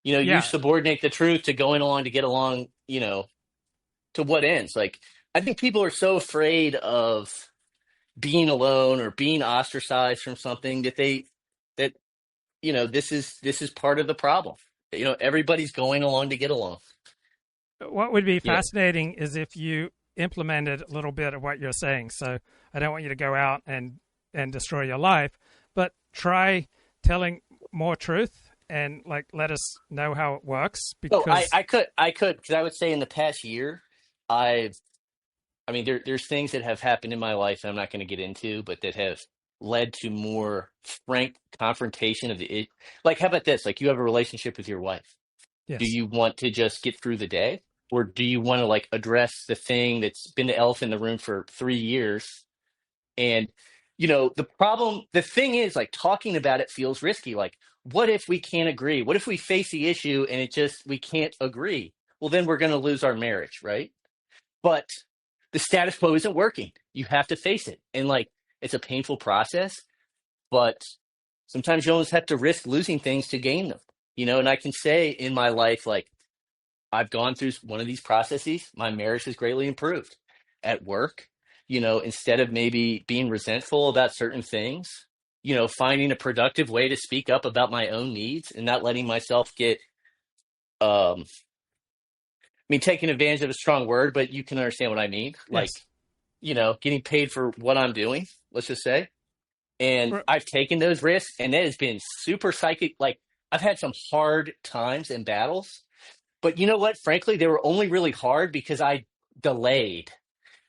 You subordinate the truth to going along to get along, to what ends. Like, I think people are so afraid of being alone or being ostracized from something that this is part of the problem. Everybody's going along to get along. What would be fascinating is if you implemented a little bit of what you're saying. So I don't want you to go out and destroy your life, but try telling more truth and like let us know how it works. Because I could because I would say in the past year there's things that have happened in my life that I'm not going to get into, but that have led to more frank confrontation of the. Like, how about this? Like, you have a relationship with your wife. Yes. Do you want to just get through the day, or do you want to like address the thing that's been the elephant in the room for 3 years? And the thing is, like, talking about it feels risky. Like, what if we can't agree? What if we face the issue and we can't agree? Well, then we're going to lose our marriage, right? But the status quo isn't working. You have to face it. And like, it's a painful process, but sometimes you almost have to risk losing things to gain them, and I can say in my life, like, I've gone through one of these processes. My marriage has greatly improved. At work, instead of maybe being resentful about certain things, finding a productive way to speak up about my own needs and not letting myself get, taking advantage of a strong word, but you can understand what I mean. Yes. Like, getting paid for what I'm doing, let's just say. And I've taken those risks, and it has been super psychic. Like, I've had some hard times and battles, but you know what? Frankly, they were only really hard because I delayed.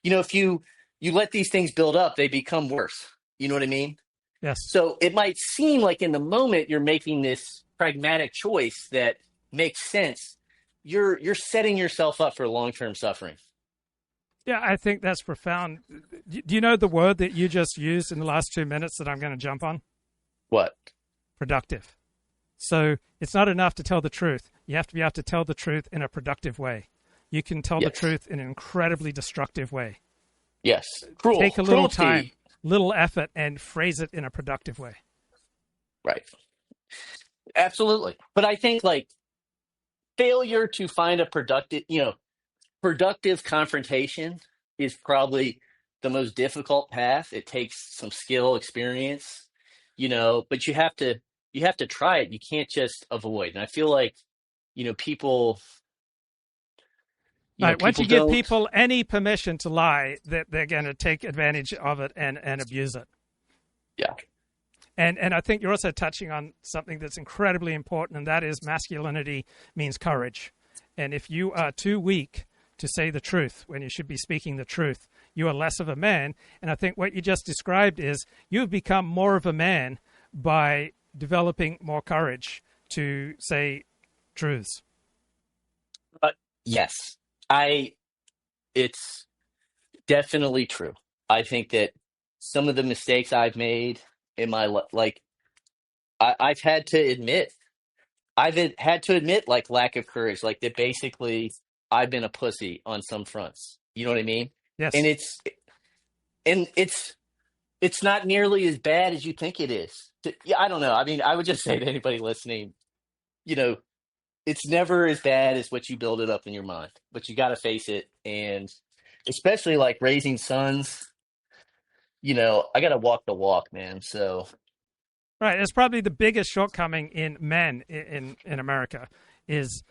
If you let these things build up, they become worse. You know what I mean? Yes. So it might seem like in the moment you're making this pragmatic choice that makes sense. You're setting yourself up for long-term suffering. Yeah, I think that's profound. Do you know the word that you just used in the last 2 minutes that I'm going to jump on? What? Productive. So it's not enough to tell the truth. You have to be able to tell the truth in a productive way. You can tell the truth in an incredibly destructive way. Yes. Take a little Cruelty. time, little effort, and phrase it in a productive way. Right. Absolutely. But I think like failure to find a productive confrontation is probably the most difficult path. It takes some skill, experience, but you have to try it. You can't just avoid. And I feel like, people, Right. Once people you give don't. people any permission to lie, they're going to take advantage of it and abuse it. Yeah. And I think you're also touching on something that's incredibly important, and that is masculinity means courage. And if you are too weak to say the truth when you should be speaking the truth, you are less of a man. And I think what you just described is you've become more of a man by developing more courage to say truths. Yes. It's definitely true. I think that some of the mistakes I've made in my life, I've had to admit, like lack of courage, like that basically I've been a pussy on some fronts. You know what I mean? Yes. And it's not nearly as bad as you think it is. I don't know. I mean, I would just say to anybody listening, it's never as bad as what you build it up in your mind, but you got to face it. And especially like raising sons, I got to walk the walk, man. So. Right. It's probably the biggest shortcoming in men in America is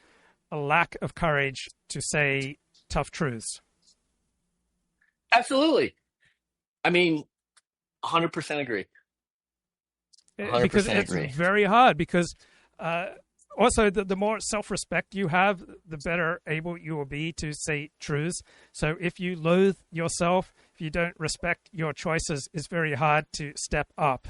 a lack of courage to say tough truths. Absolutely. I mean, 100% agree. 100% because it's agree. very hard because also the more self-respect you have, the better able you will be to say truths. So if you loathe yourself, if you don't respect your choices, it's very hard to step up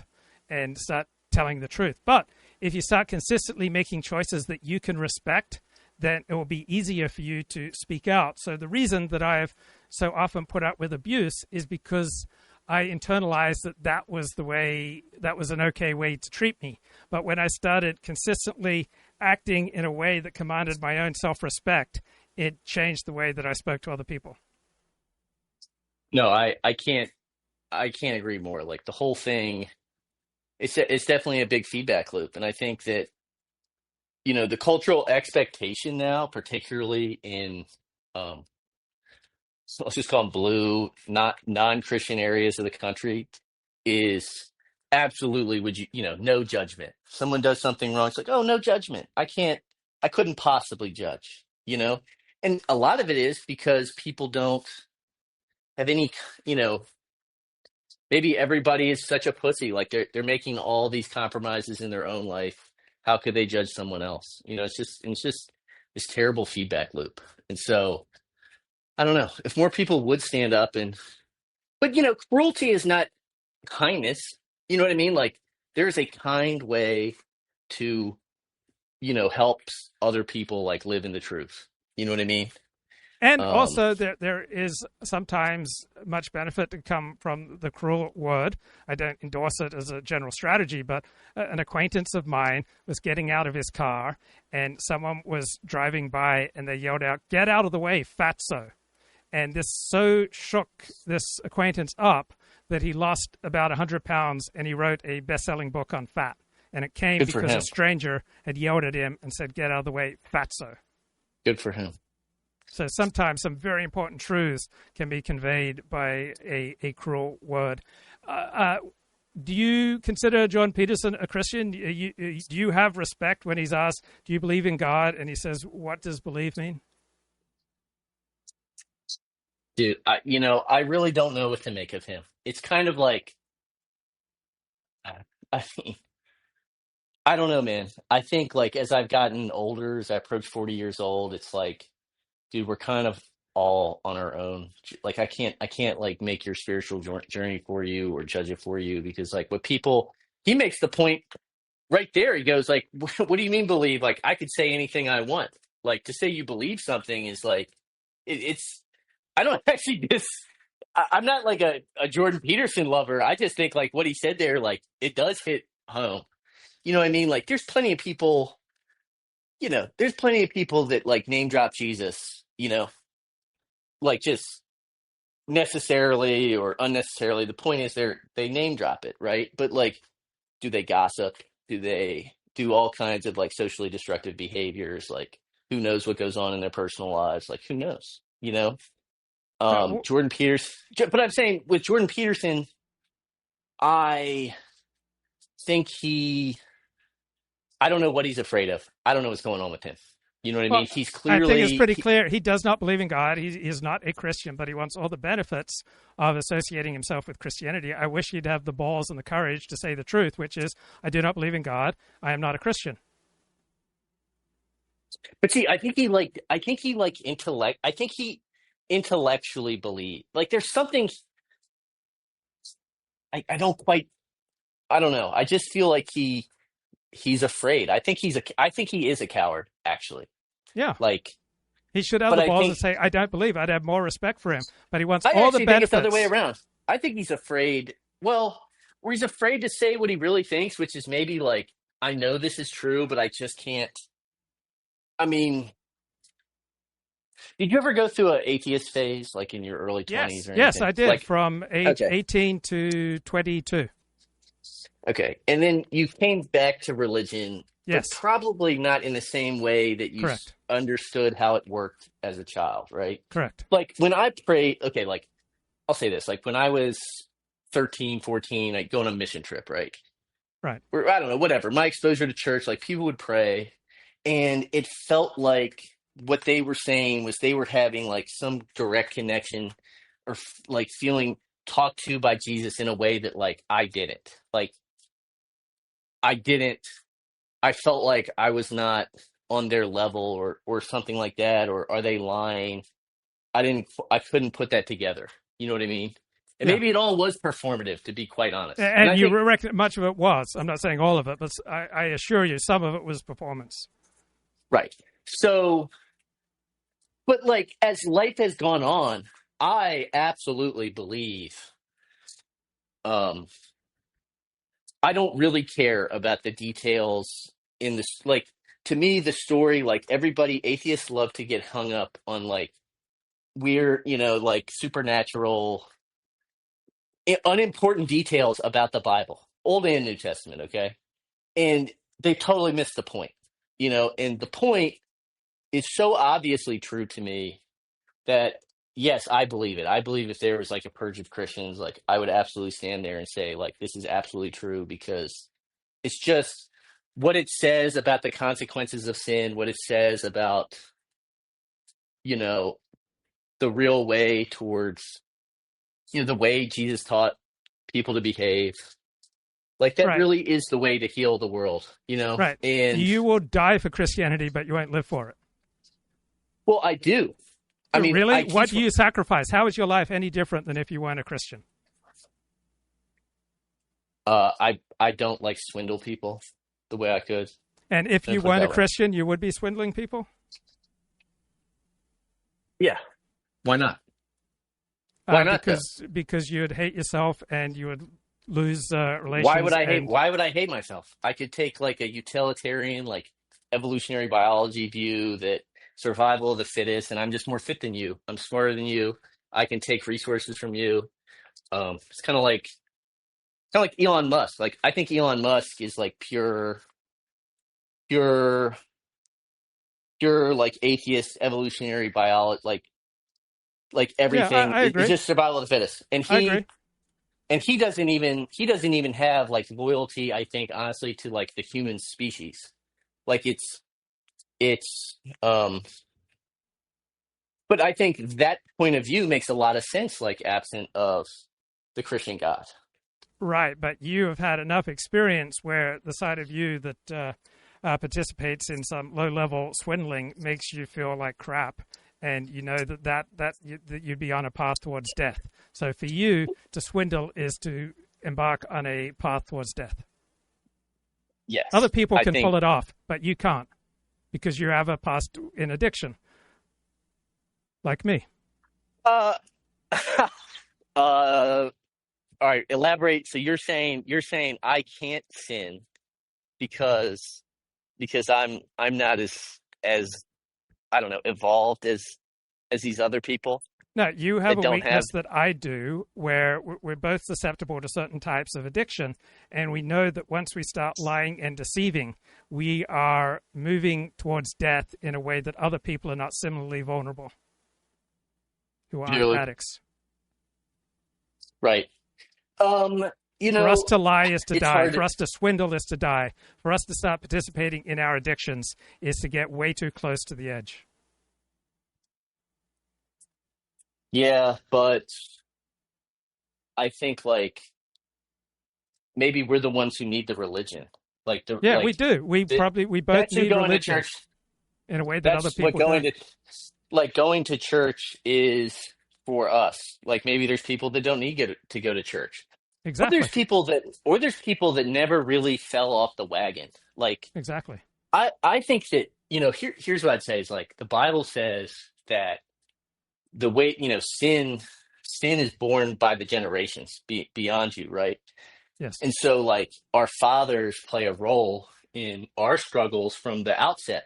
and start telling the truth. But if you start consistently making choices that you can respect, then it will be easier for you to speak out. So the reason that I've so often put up with abuse is because I internalized that was an okay way to treat me. But when I started consistently acting in a way that commanded my own self-respect, it changed the way that I spoke to other people. No, I can't agree more. Like the whole thing, it's definitely a big feedback loop. And I think that, the cultural expectation now, particularly in, let's just call them blue, not non-Christian areas of the country, is absolutely, no judgment. Someone does something wrong, it's like, oh, no judgment. I couldn't possibly judge, and a lot of it is because people don't have any, maybe everybody is such a pussy. Like they're making all these compromises in their own life. How could they judge someone else? It's just this terrible feedback loop. And so I don't know if more people would stand up but cruelty is not kindness. You know what I mean? Like there's a kind way to, help other people like live in the truth. You know what I mean? And also, there is sometimes much benefit to come from the cruel word. I don't endorse it as a general strategy, but an acquaintance of mine was getting out of his car, and someone was driving by, and they yelled out, "Get out of the way, fatso!" And this so shook this acquaintance up that he lost about 100 pounds, and he wrote a best-selling book on fat. And it came because a stranger had yelled at him and said, "Get out of the way, fatso." Good for him. So sometimes some very important truths can be conveyed by a cruel word. Do you consider John Peterson a Christian? Do you have respect when he's asked, do you believe in God? And he says, what does believe mean? Dude, I really don't know what to make of him. It's kind of like, I don't know, man. I think like as I've gotten older, as I approach 40 years old, it's like, dude, we're kind of all on our own. Like I can't like make your spiritual journey for you or judge it for you, because like he makes the point right there. He goes like, what do you mean believe? Like I could say anything I want. Like to say you believe something is like, I don't actually I'm not like a Jordan Peterson lover. I just think like what he said there, like it does hit home. You know what I mean? Like there's plenty of people that like name drop Jesus, like just necessarily or unnecessarily. The point is they name drop it, right? But like, do they gossip? Do they do all kinds of like socially destructive behaviors? Like, who knows what goes on in their personal lives? Like, who knows? You know, Jordan Peterson. But I'm saying with Jordan Peterson, I think I don't know what he's afraid of. I don't know what's going on with him. You know what I mean? He's clearly. I think it's pretty clear. He does not believe in God. He is not a Christian, but he wants all the benefits of associating himself with Christianity. I wish he'd have the balls and the courage to say the truth, which is, I do not believe in God. I am not a Christian. But see, I think he intellectually believe. Like, there's something. I don't know. I just feel like he's afraid. I think he is a coward, actually. Yeah. Like, he should have the balls to say, I don't believe. I'd have more respect for him. But he wants all the benefits. I think it's the other way around. I think he's afraid. Well, or he's afraid to say what he really thinks, which is maybe like, I know this is true, but I just can't. I mean, did you ever go through an atheist phase, like in your early 20s or anything? Yes, I did, like, from age 18 to 22. Okay, and then you came back to religion, yes, but probably not in the same way that you understood how it worked as a child, right? Correct. Like, when I prayed, okay, like, I'll say this, like, when I was 13, 14, I'd go on a mission trip, right? Right. Or, I don't know, whatever. My exposure to church, like, people would pray, and it felt like what they were saying was they were having, like, some direct connection or, like, feeling talked to by Jesus in a way that, like, I didn't. Like, I felt like I was not on their level or something like that, or are they lying? I couldn't put that together. You know what I mean? And maybe it all was performative, to be quite honest. And you reckon much of it was. I'm not saying all of it, but I assure you some of it was performance. Right. So, but like, as life has gone on, I absolutely believe, I don't really care about the details in this. Like, to me, the story, like, atheists love to get hung up on, like, weird, like, supernatural, unimportant details about the Bible, Old and New Testament, okay? And they totally miss the point, and the point is so obviously true to me that, yes, I believe it. I believe if there was, like, a purge of Christians, like, I would absolutely stand there and say, like, this is absolutely true, because it's just what it says about the consequences of sin, what it says about, the real way towards, the way Jesus taught people to behave. Like, that really is the way to heal the world, Right. And you will die for Christianity, but you won't live for it. Well, I do. I mean, really? What do you sacrifice? How is your life any different than if you weren't a Christian? I don't, like, swindle people the way I could. And if you weren't a Christian, you would be swindling people? Yeah. Why not? Why not? Because you'd hate yourself and you would lose relations. Why would I hate myself? I could take, like, a utilitarian, like, evolutionary biology view that survival of the fittest, and I'm just more fit than you. I'm smarter than you. I can take resources from you. It's kind of like Elon Musk. Like, I think Elon Musk is, like, pure like, atheist evolutionary biology, like everything. Yeah, I agree. It's just survival of the fittest. And I agree. And he doesn't even have, like, loyalty, I think, honestly, to, like, the human species. Like, but I think that point of view makes a lot of sense, like, absent of the Christian God. Right, but you have had enough experience where the side of you that participates in some low-level swindling makes you feel like crap, and you know that you'd be on a path towards death. So for you, to swindle is to embark on a path towards death. Yes. Other people can pull it off, but you can't, because you have a past in addiction, like me. All right, elaborate. So you're saying I can't sin because I'm not as I don't know, evolved as these other people? No, you have a don't weakness that I do, where we're both susceptible to certain types of addiction, and we know that once we start lying and deceiving, we are moving towards death in a way that other people are not similarly vulnerable, who are addicts. Right. You know, for us to lie is to die. For to... us to swindle is to die. For us to start participating in our addictions is to get way too close to the edge. Yeah, but I think like maybe we're the ones who need the religion. We do. We both need religion in a way that other people don't. Going to church is for us. Like maybe there's people that don't need to go to church. Exactly. Or there's people that never really fell off the wagon. Like exactly. I think that, you know, here's what I'd say is like the Bible says that the way, you know, sin is born by the generations beyond you, right? Yes. And so like our fathers play a role in our struggles from the outset.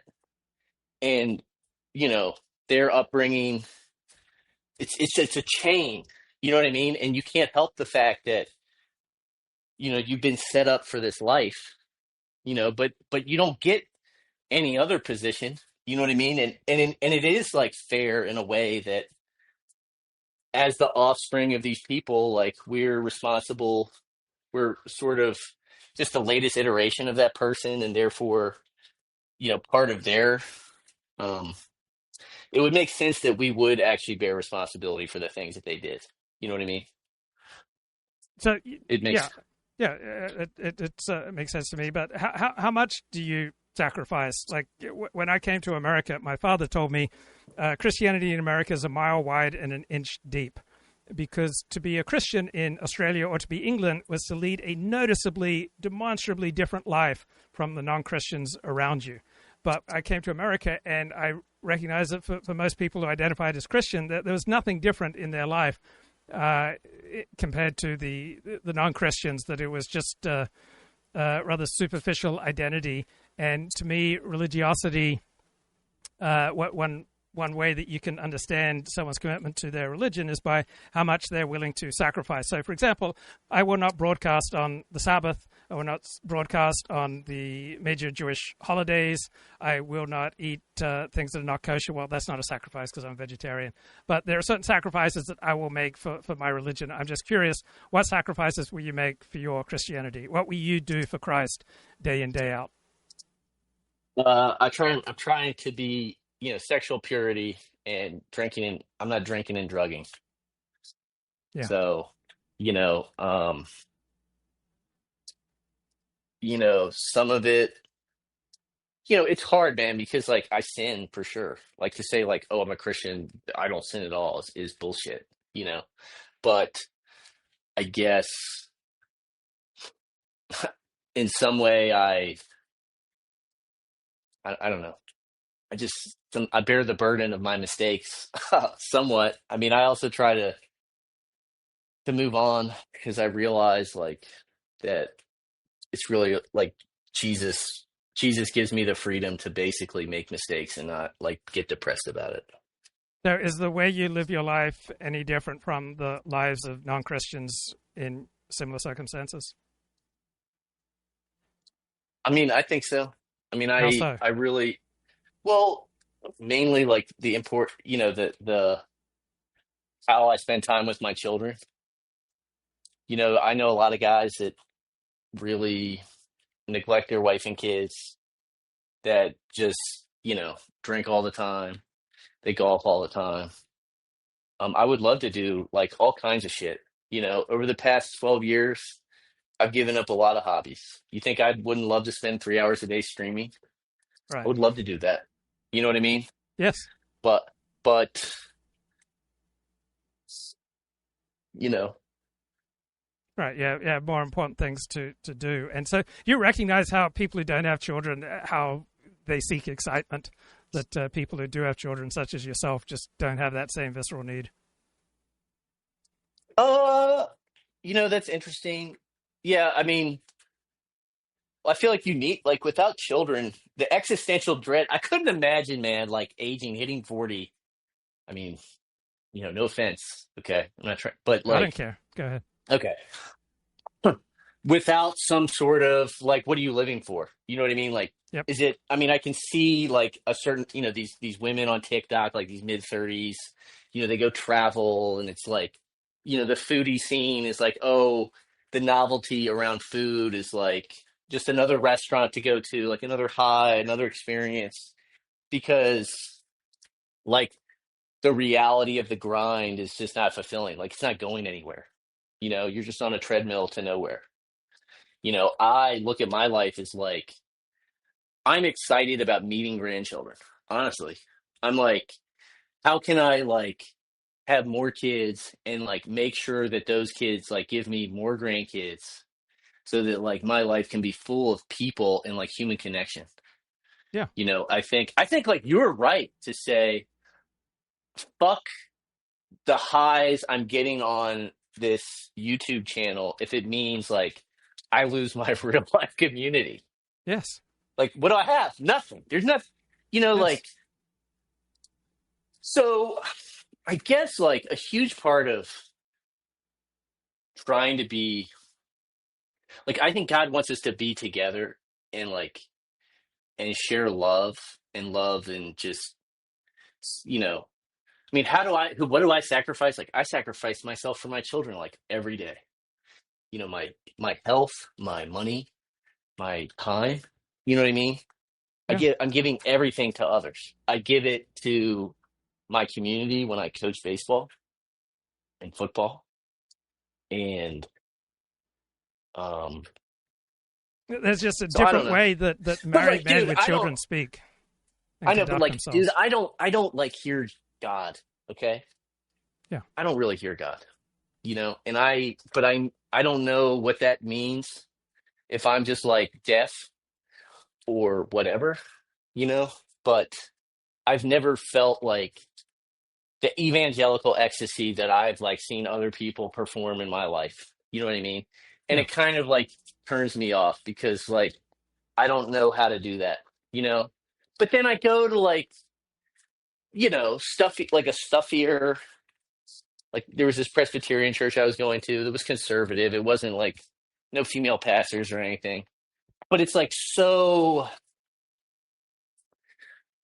And, you know, their upbringing, it's a chain, you know what I mean? And you can't help the fact that, you know, you've been set up for this life, you know, but you don't get any other position, you know what I mean? And it is like fair in a way that as the offspring of these people, like we're responsible, we're sort of just the latest iteration of that person. And therefore, you know, part of their, it would make sense that we would actually bear responsibility for the things that they did. You know what I mean? So it makes, it makes sense to me. But how much do you sacrifice? Like when I came to America, my father told me Christianity in America is a mile wide and an inch deep, because to be a Christian in Australia or to be England was to lead a noticeably, demonstrably different life from the non-Christians around you. But I came to America and I recognized that for most people who identified as Christian, that there was nothing different in their life compared to the non-Christians, that it was just rather superficial identity. And to me, religiosity, one way that you can understand someone's commitment to their religion is by how much they're willing to sacrifice. So, for example, I will not broadcast on the Sabbath. I will not broadcast on the major Jewish holidays. I will not eat things that are not kosher. Well, that's not a sacrifice because I'm vegetarian. But there are certain sacrifices that I will make for my religion. I'm just curious, what sacrifices will you make for your Christianity? What will you do for Christ day in, day out? I'm trying to be, you know, sexual purity and drinking, and I'm not drinking and drugging. Yeah. So, some of it, it's hard, man, because like I sin for sure. Like to say like, oh, I'm a Christian, I don't sin at all is bullshit, but I guess in some way I don't know. I bear the burden of my mistakes somewhat. I mean, I also try to move on because I realize like that it's really like Jesus gives me the freedom to basically make mistakes and not like get depressed about it. So is the way you live your life any different from the lives of non-Christians in similar circumstances? I mean, I think so. I mean, I really, well, mainly like the the how I spend time with my children. I know a lot of guys that really neglect their wife and kids, that just, drink all the time. They golf all the time. I would love to do like all kinds of shit. Over the past 12 years, I've given up a lot of hobbies. You think I wouldn't love to spend 3 hours a day streaming? Right. I would love to do that. You know what I mean? Yes. But Right. Yeah. More important things to do. And so you recognize how people who don't have children, how they seek excitement, that people who do have children, such as yourself, just don't have that same visceral need. That's interesting. Yeah. I mean, I feel like you need, like without children, the existential dread, I couldn't imagine, man, like hitting 40. I mean, no offense. Okay. I'm not trying, but like, I don't care. Go ahead. okay. Without some sort of like, what are you living for? You know what I mean? Like, is it, I mean, I can see like a certain, these women on TikTok, like these mid-30s, they go travel and it's like, the foodie scene is like, oh, the novelty around food is like just another restaurant to go to, like another high, another experience, because like the reality of the grind is just not fulfilling. Like it's not going anywhere. You're just on a treadmill to nowhere. I look at my life as like, I'm excited about meeting grandchildren. Honestly, I'm like, how can I like have more kids and like make sure that those kids like give me more grandkids so that like my life can be full of people and like human connection. Yeah. I think like you're right to say, fuck the highs I'm getting on this YouTube channel if it means like I lose my real life community. Yes. Like, what do I have? Nothing. There's nothing, like, so I guess like a huge part of trying to be like, I think God wants us to be together and like, and share love and just, I mean, what do I sacrifice? Like, I sacrifice myself for my children, like every day, my health, my money, my time, you know what I mean? Yeah. I'm giving everything to others. I give it to my community when I coach baseball and football. And there's just a different way that married men with children speak. I know, but like, themselves. dude, I don't like hear God. Okay. Yeah. I don't really hear God, and I don't know what that means if I'm just like deaf or whatever, but I've never felt like the evangelical ecstasy that I've like seen other people perform in my life. You know what I mean? And it kind of like turns me off because like, I don't know how to do that, but then I go to like, stuffy, like a stuffier, like there was this Presbyterian church I was going to that was conservative. It wasn't like no female pastors or anything, but it's like so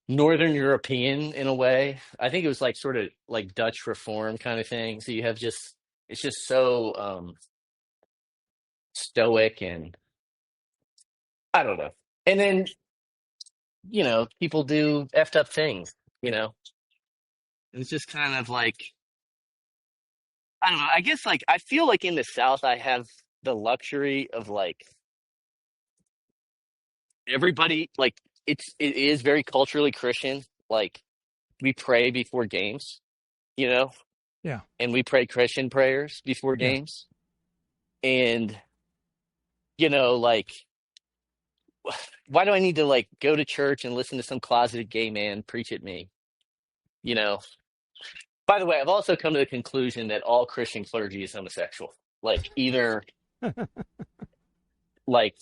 Northern European in a way. I think it was like sort of like Dutch Reform kind of thing. So you have it's just so stoic and I don't know. And then, people do effed up things, It's just kind of like, I don't know. I guess like, I feel like in the South, I have the luxury of like, everybody, like it is very culturally Christian. Like we pray before games, Yeah. and we pray Christian prayers before games. And, like, why do I need to like go to church and listen to some closeted gay man preach at me? By the way, I've also come to the conclusion that all Christian clergy is homosexual. Like either like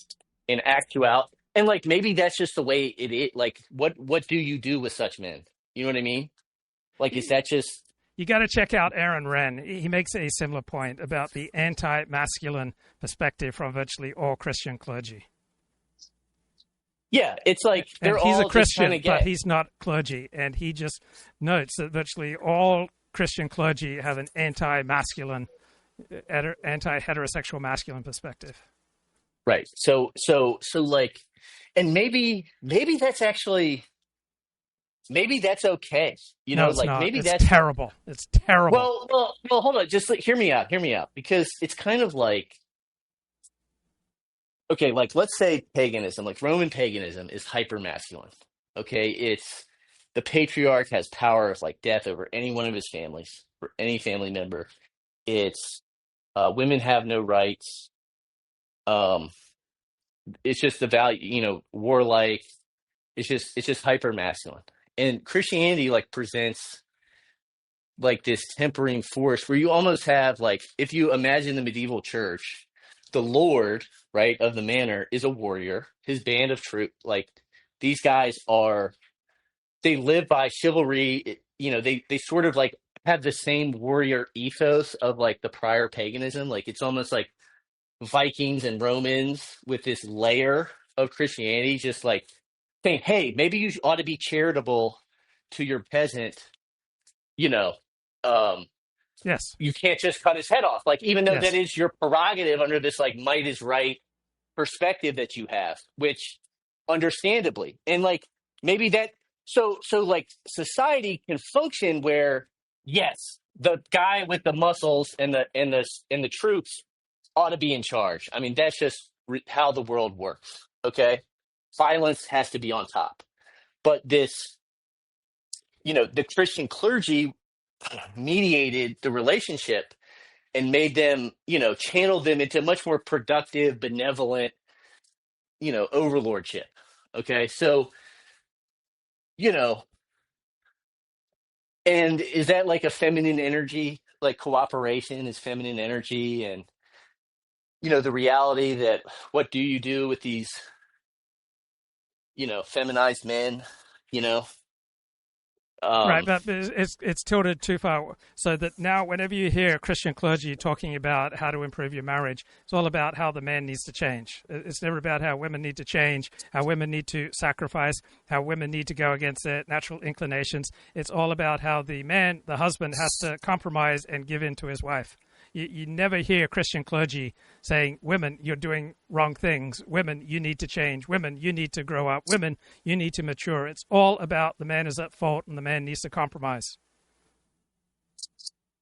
in actuality, and like maybe that's just the way it is. Like what do you do with such men? You know what I mean? Like is that just you got to check out Aaron Wren. He makes a similar point about the anti-masculine perspective from virtually all Christian clergy. Yeah, it's like they're he's all a Christian, just but he's not clergy, and he just notes that virtually all Christian clergy have an anti-masculine, anti-heterosexual masculine perspective. Right. So like, and maybe that's actually. Maybe that's okay. No, it's like not. Maybe it's that's terrible. It's terrible. Well, hold on. Just like, hear me out, because it's kind of like, okay, like let's say paganism, like Roman paganism is hyper masculine. Okay. It's the patriarch has power of like death over any one of his families or any family member. It's women have no rights. It's just the value, warlike. It's just hyper masculine. And Christianity like presents like this tempering force where you almost have like, if you imagine the medieval church, the Lord, right, of the manor is a warrior. His band of troops, like these guys they live by chivalry. They sort of like have the same warrior ethos of like the prior paganism. Like it's almost like Vikings and Romans with this layer of Christianity, just like saying, hey, maybe you ought to be charitable to your peasant, you know. Yes. You can't just cut his head off. Like, even though Yes. that is your prerogative under this like might is right perspective that you have, which understandably, and like maybe that so like society can function where yes, the guy with the muscles and the troops ought to be in charge. I mean, that's just how the world works. Okay, violence has to be on top, but this, the Christian clergy mediated the relationship and made them, channeled them into much more productive, benevolent, overlordship. Okay, so, and is that like a feminine energy? Like cooperation is feminine energy, and the reality that what do you do with these, feminized men, right, but it's tilted too far. So that now, whenever you hear Christian clergy talking about how to improve your marriage, it's all about how the man needs to change. It's never about how women need to change, how women need to sacrifice, how women need to go against their natural inclinations. It's all about how the man, the husband, has to compromise and give in to his wife. You never hear Christian clergy saying, women, you're doing wrong things. Women, you need to change. Women, you need to grow up. Women, you need to mature. It's all about the man is at fault and the man needs to compromise.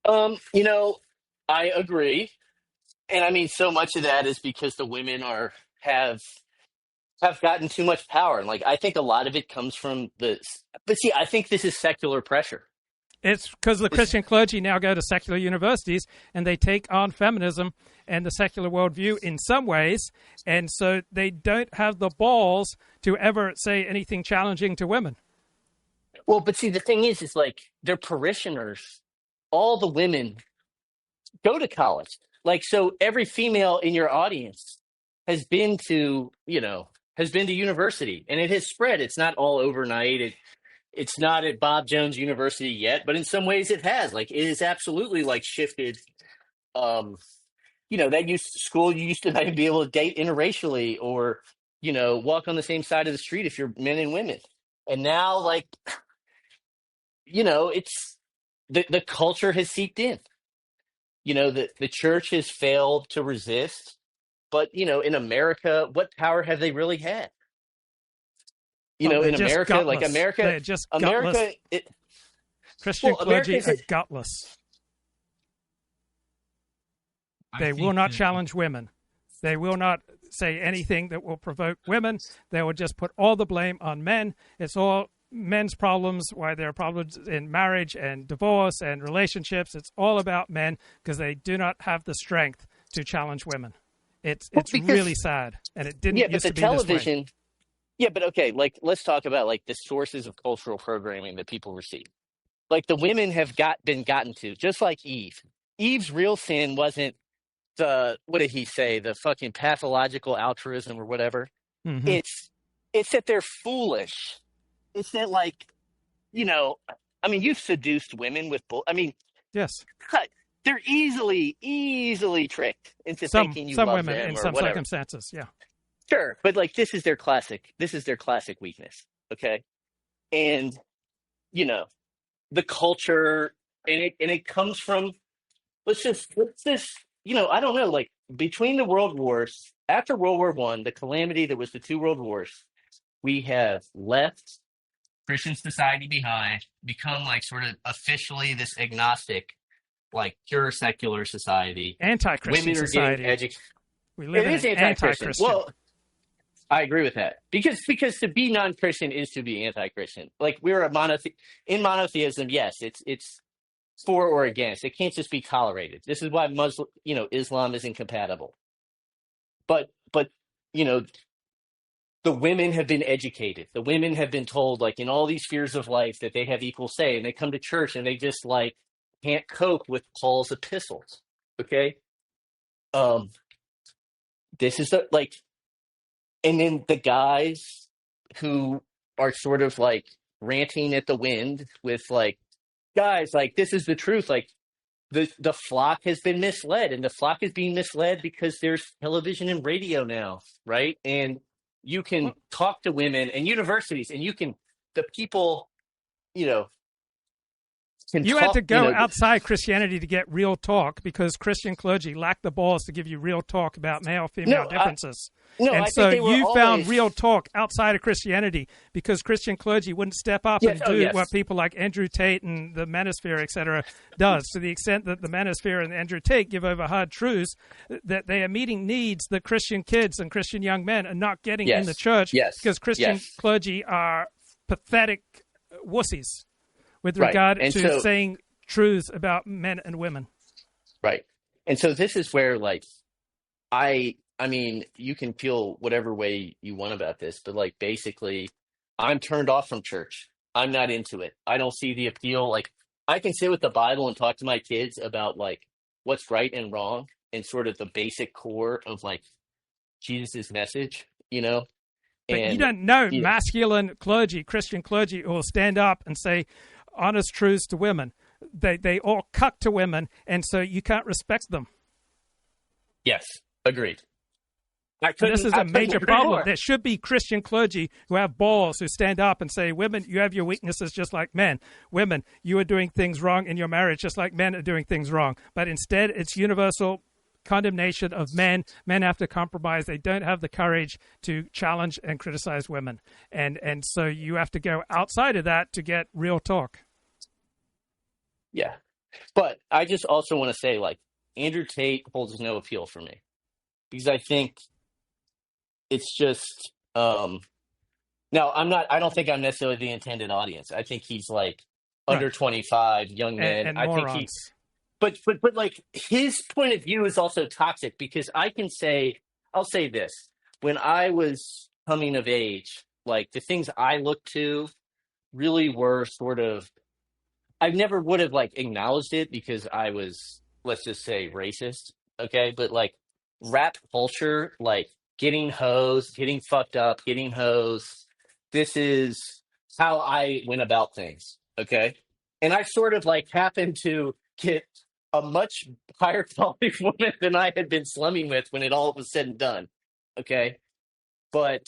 I agree. And I mean, so much of that is because the women have gotten too much power. And like, I think a lot of it comes from but see, I think this is secular pressure. It's because the Christian clergy now go to secular universities and they take on feminism and the secular worldview in some ways. And so they don't have the balls to ever say anything challenging to women. Well, but see, the thing is like their parishioners, all the women go to college. Like, so every female in your audience has been to university, and it has spread. It's not all overnight. It's not at Bob Jones University yet, but in some ways it has. Like, it is absolutely like shifted. School, you used to not even be able to date interracially or, walk on the same side of the street if you're men and women. And now, like, it's the culture has seeped in. The church has failed to resist, but in America, what power have they really had? In America, gutless. like America, they're just America, Christian clergy are gutless. They will not challenge women. They will not say anything that will provoke women. They will just put all the blame on men. It's all men's problems, why there are problems in marriage and divorce and relationships. It's all about men because they do not have the strength to challenge women. It's really sad, and it didn't used to be this way. Yeah, but okay, like let's talk about like the sources of cultural programming that people receive. Like the women have been gotten to, just like Eve. Eve's real sin wasn't the, what did he say, the fucking pathological altruism or whatever. Mm-hmm. It's that they're foolish. It's that like, you've seduced women with yes. They're easily tricked into thinking you love them. Some women in some circumstances, yeah. Sure, but like this is their classic weakness, okay? And the culture, and it comes from let's just I don't know, like between the world wars, after World War I, the calamity that was the two world wars, we have left Christian society behind, become like sort of officially this agnostic, like pure secular society. Anti-Christian society. We live in an anti-Christian. Well, I agree with that because to be non-Christian is to be anti-Christian. Like we're in monotheism. Yes, it's for or against. It can't just be tolerated. This is why Islam is incompatible. But the women have been educated. The women have been told, like in all these spheres of life, that they have equal say, and they come to church and they just like can't cope with Paul's epistles. Okay, this is and then the guys who are sort of like ranting at the wind with like guys, like, this is the truth. Like, the flock has been misled, and the flock is being misled because there's television and radio now, right? And you can talk to women and universities, and the people, You had to go outside Christianity to get real talk because Christian clergy lacked the balls to give you real talk about male-female differences. So you found real talk outside of Christianity because Christian clergy wouldn't step up and do what people like Andrew Tate and the Manosphere, et cetera, does. To the extent that the Manosphere and Andrew Tate give over hard truths, that they are meeting needs that Christian kids and Christian young men are not getting in the church because Christian clergy are pathetic wussies with regard to saying truths about men and women. Right. And so this is where, like, I mean, you can feel whatever way you want about this, but, like, basically, I'm turned off from church. I'm not into it. I don't see the appeal. Like, I can sit with the Bible and talk to my kids about, like, what's right and wrong and sort of the basic core of, like, Jesus' message, But you don't know masculine clergy, Christian clergy, who will stand up and say honest truths to women. They all cuck to women, and so you can't respect them. Yes, agreed. This is a major problem. There should be Christian clergy who have balls, who stand up and say, women, you have your weaknesses just like men. Women, you are doing things wrong in your marriage just like men are doing things wrong. But instead, it's universal condemnation of men. Men have to compromise. They don't have the courage to challenge and criticize women. And so you have to go outside of that to get real talk. Yeah. But I just also want to say, like, Andrew Tate holds no appeal for me because I think it's just, I don't think I'm necessarily the intended audience. I think he's like under 25 young men. And I morons. think But like, his point of view is also toxic because I'll say this. When I was coming of age, like, the things I looked to really were sort of, I never would have, like, acknowledged it because I was, let's just say, racist. Okay. But, like, rap culture, like, getting hoes, getting fucked up, getting hoes. This is how I went about things. Okay. And I sort of, like, happened to get a much higher quality woman than I had been slumming with when it all was said and done. Okay. But,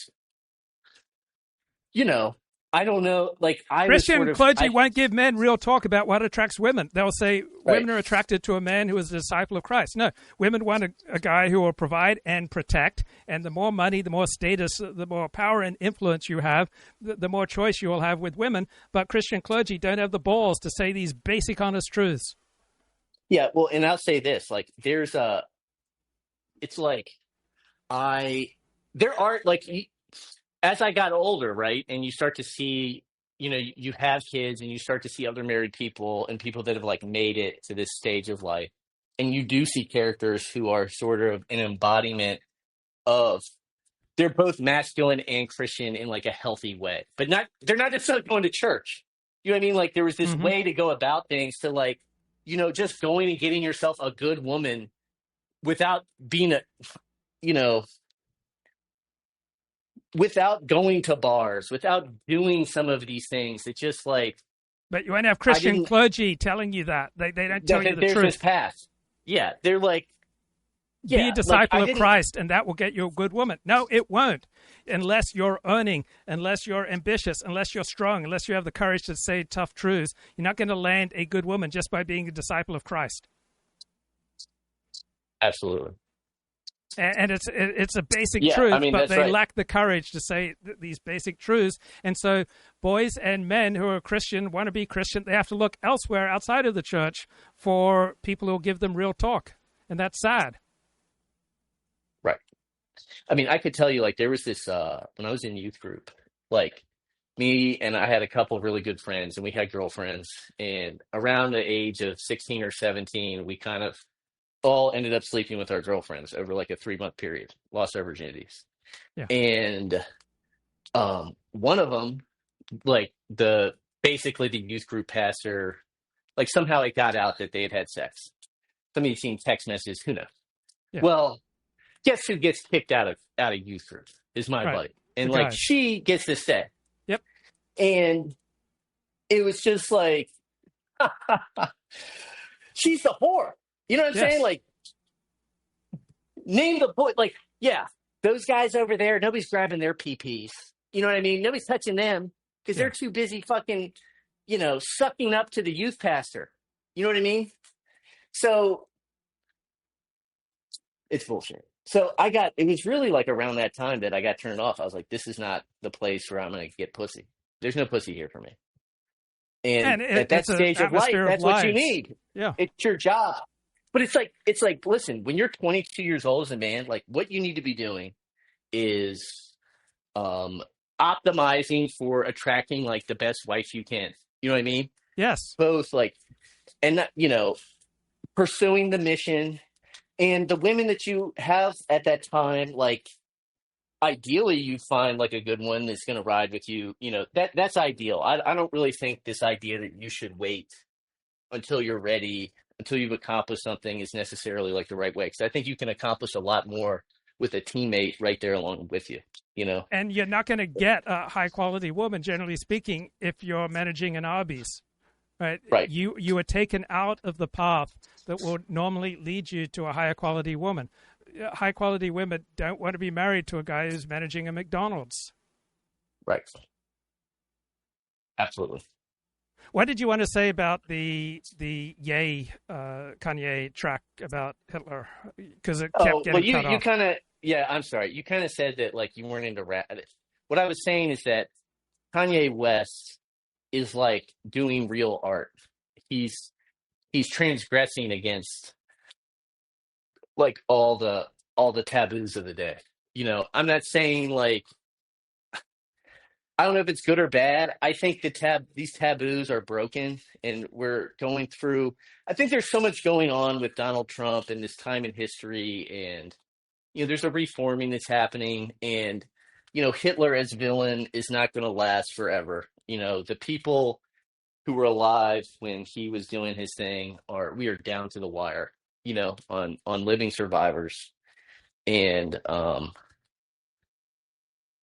I don't know. Like, Christian clergy won't give men real talk about what attracts women. They'll say women are attracted to a man who is a disciple of Christ. No, women want a guy who will provide and protect. And the more money, the more status, the more power and influence you have, the more choice you will have with women. But Christian clergy don't have the balls to say these basic, honest truths. Yeah, well, and I'll say this, like, there are, like, as I got older, right, and you start to see, you have kids and you start to see other married people and people that have, like, made it to this stage of life, and you do see characters who are sort of an embodiment of, they're both masculine and Christian in, like, a healthy way, but they're not necessarily going to church. You know what I mean? Like, there was this way to go about things to, like, just going and getting yourself a good woman without being without going to bars, without doing some of these things. It's just like. But you won't have Christian clergy telling you that. They don't tell you the truth. This path. Yeah, they're like. Be a disciple of Christ, and that will get you a good woman. No, it won't. Unless you're earning, unless you're ambitious, unless you're strong, unless you have the courage to say tough truths, you're not going to land a good woman just by being a disciple of Christ. Absolutely. And it's a basic truth, but they lack the courage to say these basic truths. And so boys and men who are Christian, want to be Christian, they have to look elsewhere outside of the church for people who will give them real talk. And that's sad. Right. I mean, I could tell you, like, there was this, when I was in youth group, like, me and I had a couple of really good friends, and we had girlfriends. And around the age of 16 or 17, we kind of all ended up sleeping with our girlfriends over, like, a 3-month period, lost our virginities. Yeah. And one of them, like, basically the youth group pastor, like, somehow it got out that they had had sex. Somebody seen text messages, who knows? Yeah. Well, guess who gets kicked out of youth group is my buddy. And, like, she gets to stay. Yep. And it was just like, She's the whore. You know what I'm saying? Like, name the boy. Like, yeah, those guys over there, nobody's grabbing their PPs. You know what I mean? Nobody's touching them because they're too busy fucking, sucking up to the youth pastor. You know what I mean? So it's bullshit. So it was really like around that time that I got turned off. I was like, this is not the place where I'm going to get pussy. There's no pussy here for me. And at that stage of life, that's what you need. Yeah. It's your job. But it's like, listen, when you're 22 years old as a man, like what you need to be doing is optimizing for attracting like the best wife you can. You know what I mean? Yes. Both like, and pursuing the mission and the women that you have at that time, like ideally you find like a good one that's going to ride with you. That's ideal. I don't really think this idea that you should wait until you're ready, until you've accomplished something is necessarily like the right way. Because I think you can accomplish a lot more with a teammate right there along with you, And you're not going to get a high quality woman, generally speaking, if you're managing an Arby's, right? Right. You are taken out of the path that would normally lead you to a higher quality woman. High quality women don't want to be married to a guy who's managing a McDonald's. Right. Absolutely. What did you want to say about the Kanye track about Hitler? Because it kept getting cut off. You kind of, I'm sorry. You kind of said that like you weren't into rap. What I was saying is that Kanye West is like doing real art. He's transgressing against like all the taboos of the day. I'm not saying like, I don't know if it's good or bad. I think these taboos are broken and we're going through, I think there's so much going on with Donald Trump and this time in history and, there's a reforming that's happening and, Hitler as villain is not going to last forever. The people who were alive when he was doing his thing we are down to the wire, on living survivors. And,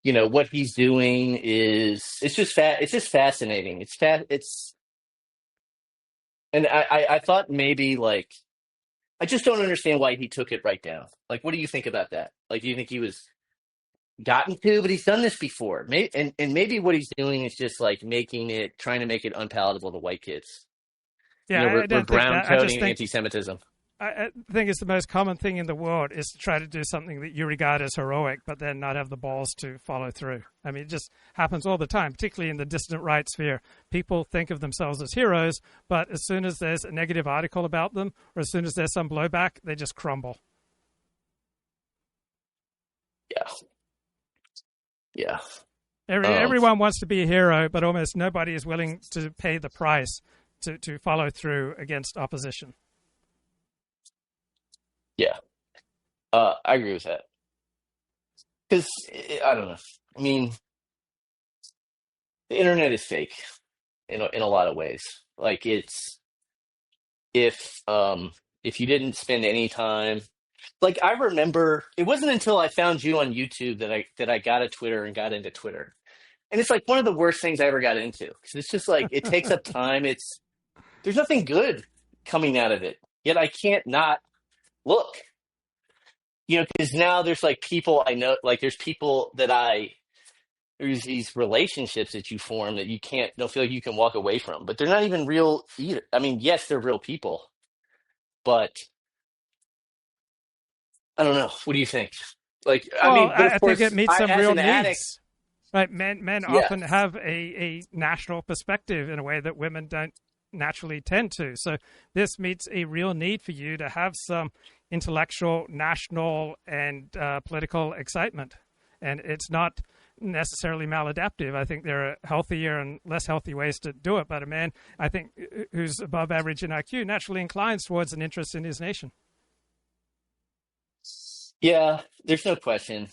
what he's doing it's just fascinating. And I thought maybe like, I just don't understand why he took it right down. Like, what do you think about that? Like, do you think he was gotten to, but he's done this before? Maybe, and maybe what he's doing is just like trying to make it unpalatable to white kids. Yeah, we're brown coding anti-Semitism. I think it's the most common thing in the world is to try to do something that you regard as heroic, but then not have the balls to follow through. I mean, it just happens all the time, particularly in the dissident right sphere. People think of themselves as heroes, but as soon as there's a negative article about them, or as soon as there's some blowback, they just crumble. Yeah. Everyone wants to be a hero, but almost nobody is willing to pay the price to follow through against opposition. Yeah, I agree with that. Because, I don't know. I mean, the internet is fake in a lot of ways. Like, it's, if you didn't spend any time, like, I remember, it wasn't until I found you on YouTube that I got a Twitter and got into Twitter. And it's like one of the worst things I ever got into. Because it's just like, it takes up time. There's nothing good coming out of it. Yet I can't not look, because now there's like people I know, like there's people there's these relationships that you form that you don't feel like you can walk away from, but they're not even real either. I mean, yes, they're real people, but I don't know. What do you think? Like, I think it meets some real needs. Right, men often have a national perspective in a way that women don't naturally tend to. So this meets a real need for you to have some intellectual, national, and political excitement. And it's not necessarily maladaptive. I think there are healthier and less healthy ways to do it. But a man, I think, who's above average in IQ naturally inclines towards an interest in his nation. Yeah, there's no question.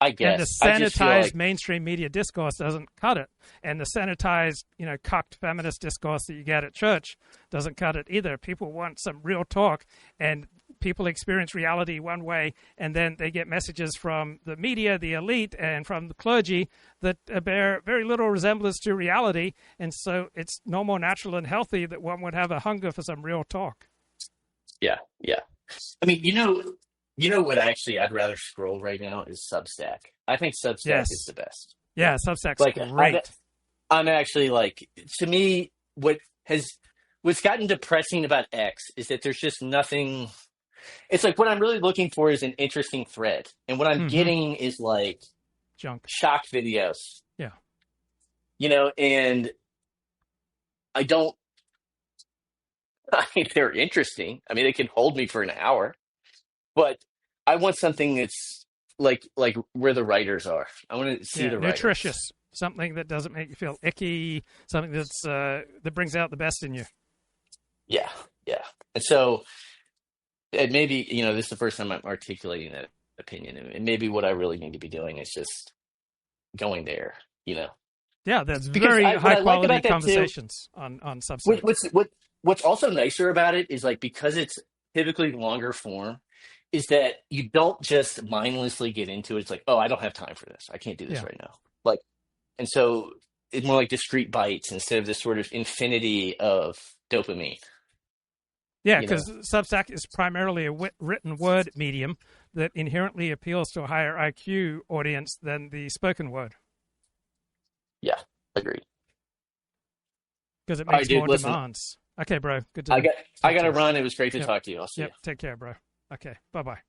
I guess. And the sanitized mainstream media discourse doesn't cut it. And the sanitized, cucked feminist discourse that you get at church doesn't cut it either. People want some real talk. And people experience reality one way, and then they get messages from the media, the elite, and from the clergy that bear very little resemblance to reality. And so it's no more natural and healthy that one would have a hunger for some real talk. Yeah, yeah. I mean, you know what? Actually, I'd rather scroll right now is Substack. I think Substack is the best. Yeah, Substack's like great. I'm actually like, to me, what's gotten depressing about X is that there's just nothing. It's like what I'm really looking for is an interesting thread, and what I'm getting is like junk, shock videos. Yeah, and I don't. I mean, they're interesting. I mean, they can hold me for an hour, but I want something that's like where the writers are. I want to see the writers. Nutritious, something that doesn't make you feel icky, something that's that brings out the best in you. Yeah, yeah. And so, and maybe this is the first time I'm articulating that opinion, and maybe what I really need to be doing is just going there. Yeah, that's very high quality conversations on Substack. What's also nicer about it is like, because it's typically longer form, is that you don't just mindlessly get into it. It's like, oh, I don't have time for this. I can't do this right now. And so it's more like discrete bites instead of this sort of infinity of dopamine. Yeah, because Substack is primarily a written word medium that inherently appeals to a higher IQ audience than the spoken word. Yeah, agreed. Because it makes more demands. Okay, bro. Good to I got to run. It was great to talk to you. I'll see you. Take care, bro. Okay, bye-bye.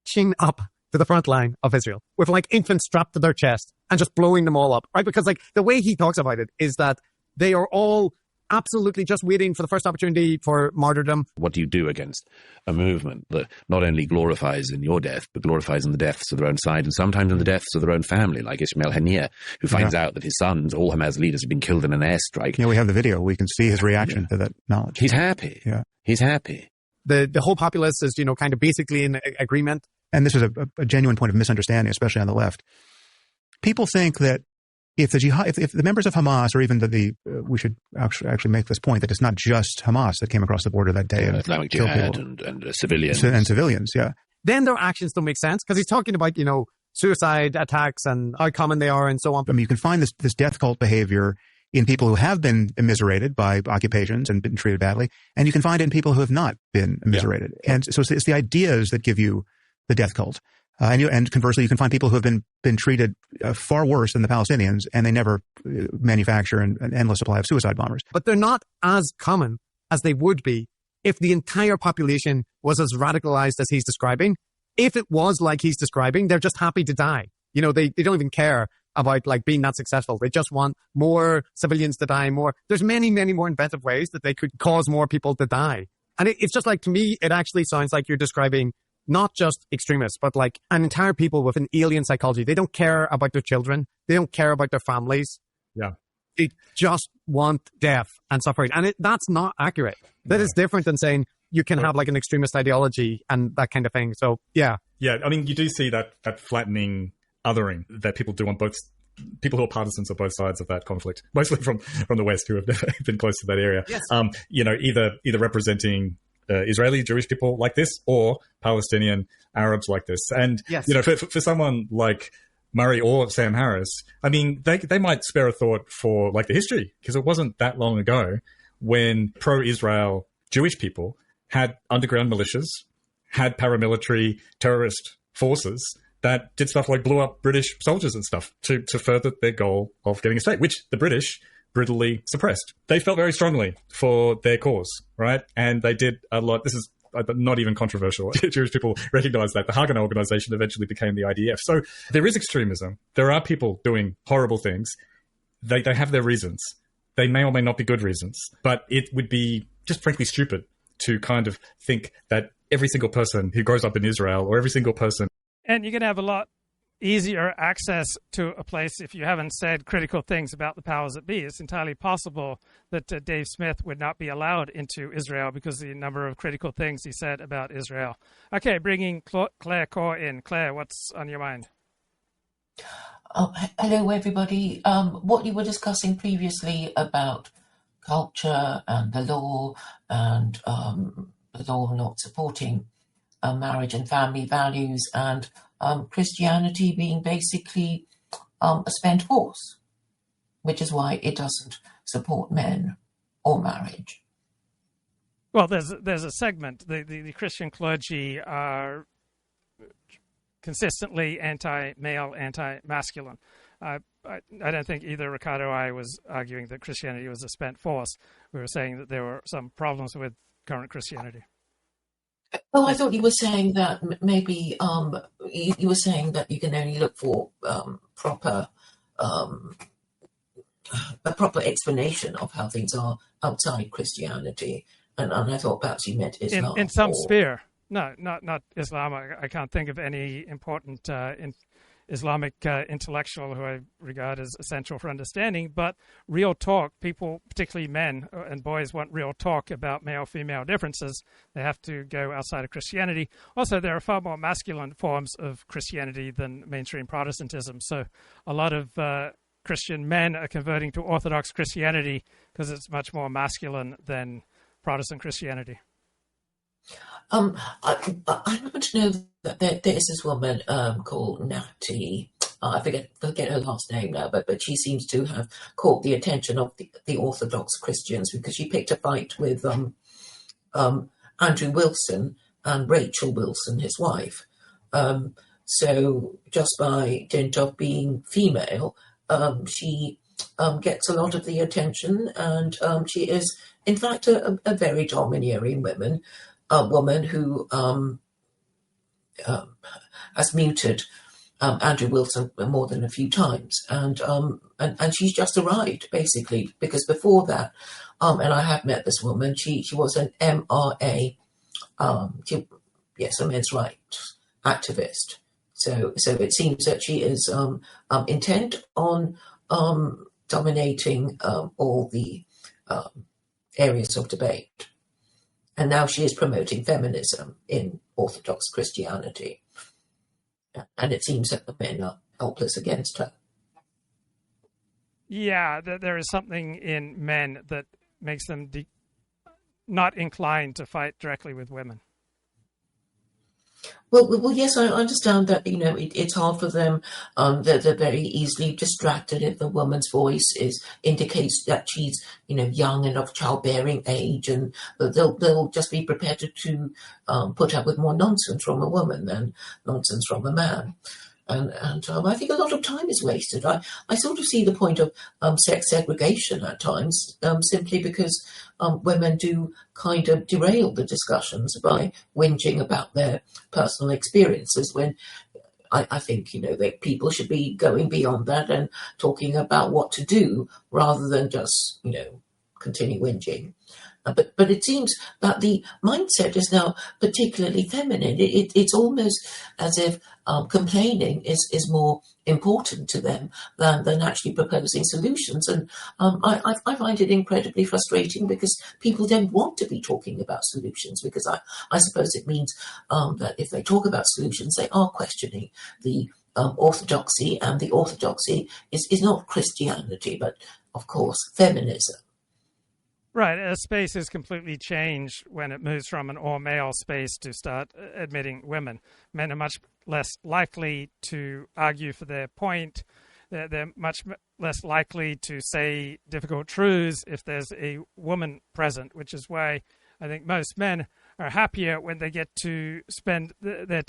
Marching up to the front line of Israel with like infants strapped to their chest and just blowing them all up, right? Because like the way he talks about it is that they are all absolutely just waiting for the first opportunity for martyrdom. What do you do against a movement that not only glorifies in your death, but glorifies in the deaths of their own side and sometimes in the deaths of their own family, like Ismail Haniyeh, who finds out that his sons, all Hamas leaders, have been killed in an airstrike. Yeah, we have the video. We can see his reaction to that knowledge. He's happy. Yeah. He's happy. The whole populace is, kind of basically in agreement. And this is a genuine point of misunderstanding, especially on the left. People think that if the members of Hamas, or even we should actually make this point that it's not just Hamas that came across the border that day and Islamic killed Jihad people and civilians and civilians, yeah. Then their actions don't make sense because he's talking about suicide attacks and how common they are and so on. I mean, you can find this death cult behavior in people who have been immiserated by occupations and been treated badly, and you can find it in people who have not been immiserated. Yeah. And so it's the ideas that give you the death cult. And conversely, you can find people who have been treated far worse than the Palestinians, and they never manufacture an endless supply of suicide bombers. But they're not as common as they would be if the entire population was as radicalized as he's describing. If it was like he's describing, they're just happy to die. They don't even care about like being that successful. They just want more civilians to die more. There's many, many more inventive ways that they could cause more people to die. And it's just like, to me, it actually sounds like you're describing not just extremists, but like an entire people with an alien psychology. They don't care about their children. They don't care about their families. Yeah. They just want death and suffering. And that's not accurate. That is different than saying you can have like an extremist ideology and that kind of thing. So, yeah. Yeah, I mean, you do see that flattening othering that people do on both, people who are partisans of both sides of that conflict, mostly from the West, who have never been close to that area. Yes. Either representing Israeli Jewish people like this, or Palestinian Arabs like this. And, yes. For someone like Murray or Sam Harris, I mean, they might spare a thought for like the history, because it wasn't that long ago when pro-Israel Jewish people had underground militias, had paramilitary terrorist forces that did stuff like blew up British soldiers and stuff to further their goal of getting a state, which the British brutally suppressed. They felt very strongly for their cause, right? And they did a lot. This is not even controversial. Jewish people recognize that. The Haganah organization eventually became the IDF. So there is extremism. There are people doing horrible things. They have their reasons. They may or may not be good reasons, but it would be just frankly stupid to kind of think that every single person who grows up in Israel, or every single person. And you're going to have a lot easier access to a place if you haven't said critical things about the powers that be. It's entirely possible that Dave Smith would not be allowed into Israel because of the number of critical things he said about Israel. Okay, bringing Claire Khaw in. Claire, what's on your mind? Oh, hello, everybody. What you were discussing previously about culture and the law and the law not supporting marriage and family values, and Christianity being basically a spent force, which is why it doesn't support men or marriage. Well, there's a segment. The Christian clergy are consistently anti-male, anti-masculine. I don't think either Ricardo or I was arguing that Christianity was a spent force. We were saying that there were some problems with current Christianity. Oh, I thought you were saying that maybe you were saying that you can only look for a proper explanation of how things are outside Christianity, and I thought perhaps you meant Islam. In some sphere. No, not Islam. I can't think of any important Islamic intellectual who I regard as essential for understanding. But real talk, people, particularly men and boys, want real talk about male-female differences. They have to go outside of Christianity. Also, there are far more masculine forms of Christianity than mainstream Protestantism. So a lot of Christian men are converting to Orthodox Christianity because it's much more masculine than Protestant Christianity. I happen to know that there is this woman called Natty. I forget her last name now, but she seems to have caught the attention of the Orthodox Christians because she picked a fight with Andrew Wilson and Rachel Wilson, his wife. So just by dint of being female, she gets a lot of the attention, and she is, in fact, a very domineering woman who has muted Andrew Wilson more than a few times, and she's just arrived basically because before that, and I have met this woman. She was an MRA, a men's rights activist. So it seems that she is intent on dominating all the areas of debate. And now she is promoting feminism in Orthodox Christianity. And it seems that the men are helpless against her. Yeah, there is something in men that makes them not inclined to fight directly with women. Well, yes, I understand that, it's hard for them. They're very easily distracted if the woman's voice indicates that she's, young and of childbearing age, and they'll just be prepared to put up with more nonsense from a woman than nonsense from a man. And I think a lot of time is wasted. I sort of see the point of sex segregation at times, simply because women do kind of derail the discussions by whinging about their personal experiences, when I think, that people should be going beyond that and talking about what to do rather than just, continue whinging. But it seems that the mindset is now particularly feminine. It's almost as if complaining is more important to them than actually proposing solutions. And I find it incredibly frustrating because people don't want to be talking about solutions, because I suppose it means that if they talk about solutions, they are questioning the orthodoxy, and the orthodoxy is not Christianity, but, of course, feminism. Right. A space is completely changed when it moves from an all-male space to start admitting women. Men are much less likely to argue for their point. They're much less likely to say difficult truths if there's a woman present, which is why I think most men are happier when they get to spend their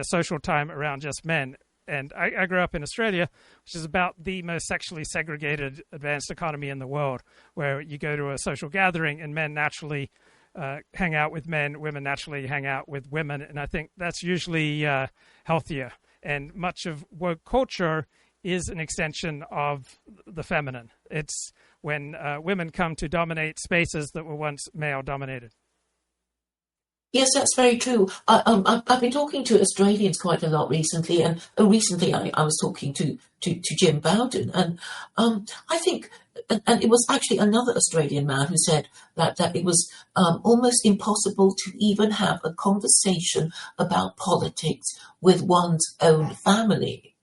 social time around just men. And I grew up in Australia, which is about the most sexually segregated advanced economy in the world, where you go to a social gathering and men naturally hang out with men, women naturally hang out with women. And I think that's usually healthier. And much of woke culture is an extension of the feminine. It's when women come to dominate spaces that were once male-dominated. Yes, that's very true. I've been talking to Australians quite a lot recently, and recently I was talking to Jim Bowden, and I think, and it was actually another Australian man who said that it was almost impossible to even have a conversation about politics with one's own family.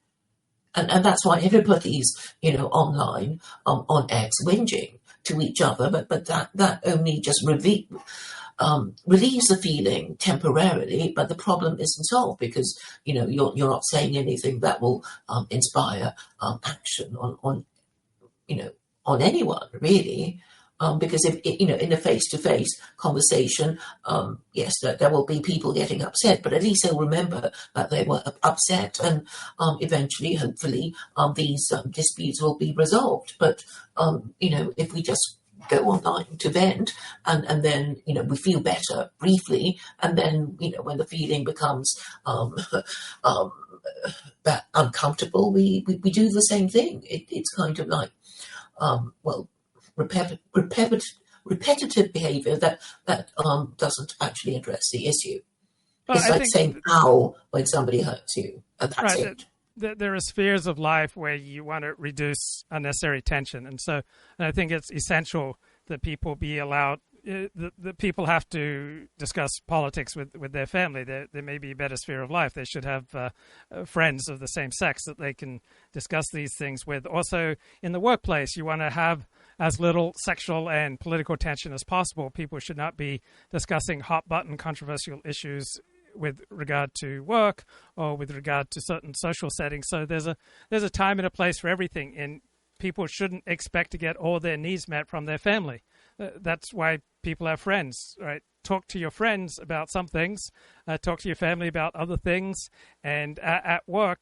And that's why everybody's, online on X whinging to each other, but that only just relieves the feeling temporarily, but the problem isn't solved because, you're not saying anything that will inspire action on anyone, really. Because if in a face-to-face conversation, yes, there will be people getting upset, but at least they'll remember that they were upset, and eventually, hopefully, these disputes will be resolved. But if we just go online to vent, and then we feel better briefly, and then when the feeling becomes uncomfortable, we do the same thing. It's kind of like repetitive behavior that doesn't actually address the issue. Well, it's like saying "ow" when somebody hurts you, and that's it. There are spheres of life where you want to reduce unnecessary tension, and I think it's essential that people be allowed. The people have to discuss politics with their family. There may be a better sphere of life. They should have friends of the same sex that they can discuss these things with. Also, in the workplace, you want to have as little sexual and political tension as possible. People should not be discussing hot-button controversial issues with regard to work or with regard to certain social settings. So there's a time and a place for everything, and people shouldn't expect to get all their needs met from their family. That's why people have friends, right? Talk to your friends about some things, talk to your family about other things, and at work,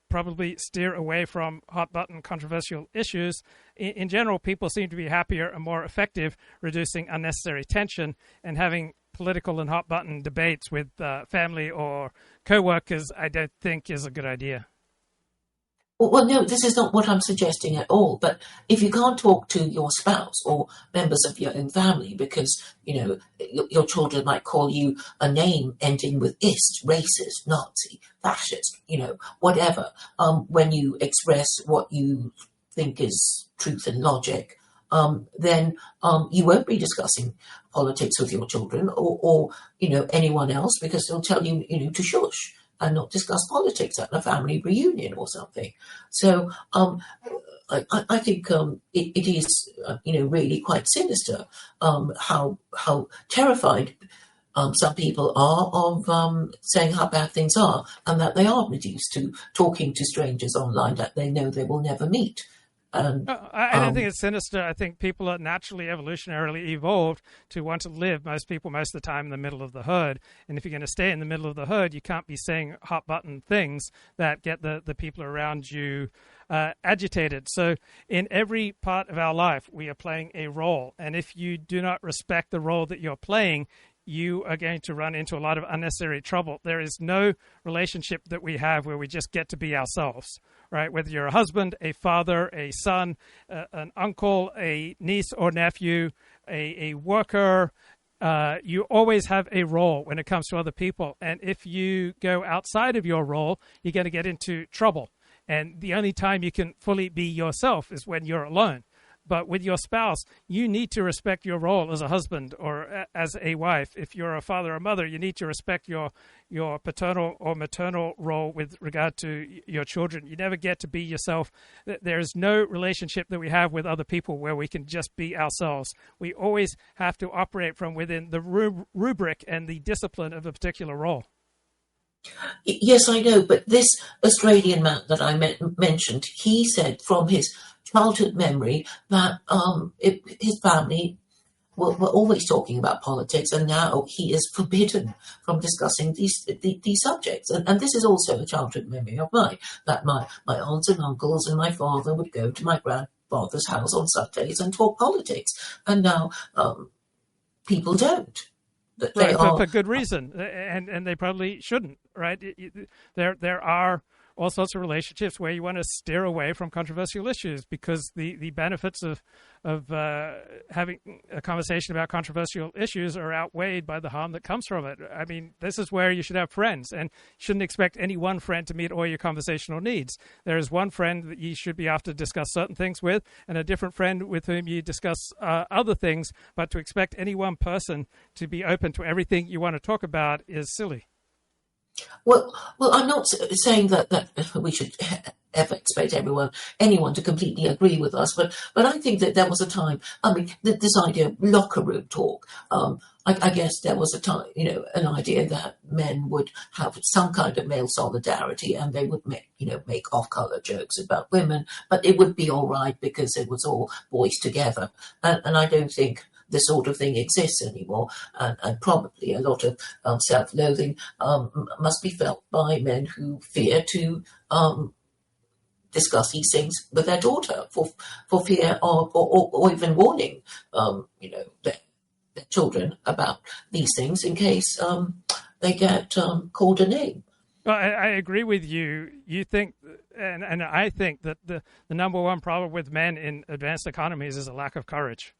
probably steer away from hot-button controversial issues. In general, people seem to be happier and more effective reducing unnecessary tension, and having political and hot-button debates with family or co-workers, I don't think is a good idea. Well, no, this is not what I'm suggesting at all. But if you can't talk to your spouse or members of your own family because, your children might call you a name ending with ist, racist, Nazi, fascist, whatever, when you express what you think is truth and logic, then you won't be discussing politics with your children or anyone else, because they'll tell you, to shush and not discuss politics at a family reunion or something. So I think it is, really quite sinister how terrified some people are of saying how bad things are, and that they are reduced to talking to strangers online that they know they will never meet. I don't think it's sinister. I think people are naturally evolutionarily evolved to want to live, most people, most of the time, in the middle of the herd. And if you're going to stay in the middle of the herd, you can't be saying hot-button things that get the people around you agitated. So in every part of our life, we are playing a role. And if you do not respect the role that you're playing, you are going to run into a lot of unnecessary trouble. There is no relationship that we have where we just get to be ourselves, right? Whether you're a husband, a father, a son, an uncle, a niece or nephew, a worker, you always have a role when it comes to other people. And if you go outside of your role, you're going to get into trouble. And the only time you can fully be yourself is when you're alone. But with your spouse, you need to respect your role as a husband or as a wife. If you're a father or mother, you need to respect your paternal or maternal role with regard to your children. You never get to be yourself. There's no relationship that we have with other people where we can just be ourselves. We always have to operate from within the rubric and the discipline of a particular role. Yes, I know, but this Australian man that I mentioned, he said from his childhood memory that his family were always talking about politics, and now he is forbidden from discussing these subjects. And this is also a childhood memory of mine, that my aunts and uncles and my father would go to my grandfather's house on Sundays and talk politics, and now people don't. Right, for good reason, and they probably shouldn't, right? There are all sorts of relationships where you want to steer away from controversial issues because the benefits of having a conversation about controversial issues are outweighed by the harm that comes from it. I mean, this is where you should have friends, and shouldn't expect any one friend to meet all your conversational needs. There is one friend that you should be able to discuss certain things with, and a different friend with whom you discuss other things, but to expect any one person to be open to everything you want to talk about is silly. Well, I'm not saying that we should ever expect anyone to completely agree with us, but I think that there was a time. I mean, this idea of locker room talk I guess there was a time, an idea that men would have some kind of male solidarity, and they would make off-color jokes about women, but it would be all right because it was all boys together. And I don't think this sort of thing exists anymore, and probably a lot of self-loathing must be felt by men who fear to discuss these things with their daughter for fear of, or even warning, their children about these things in case they get called a name. Well, I agree with you. You think, and I think that the number one problem with men in advanced economies is a lack of courage.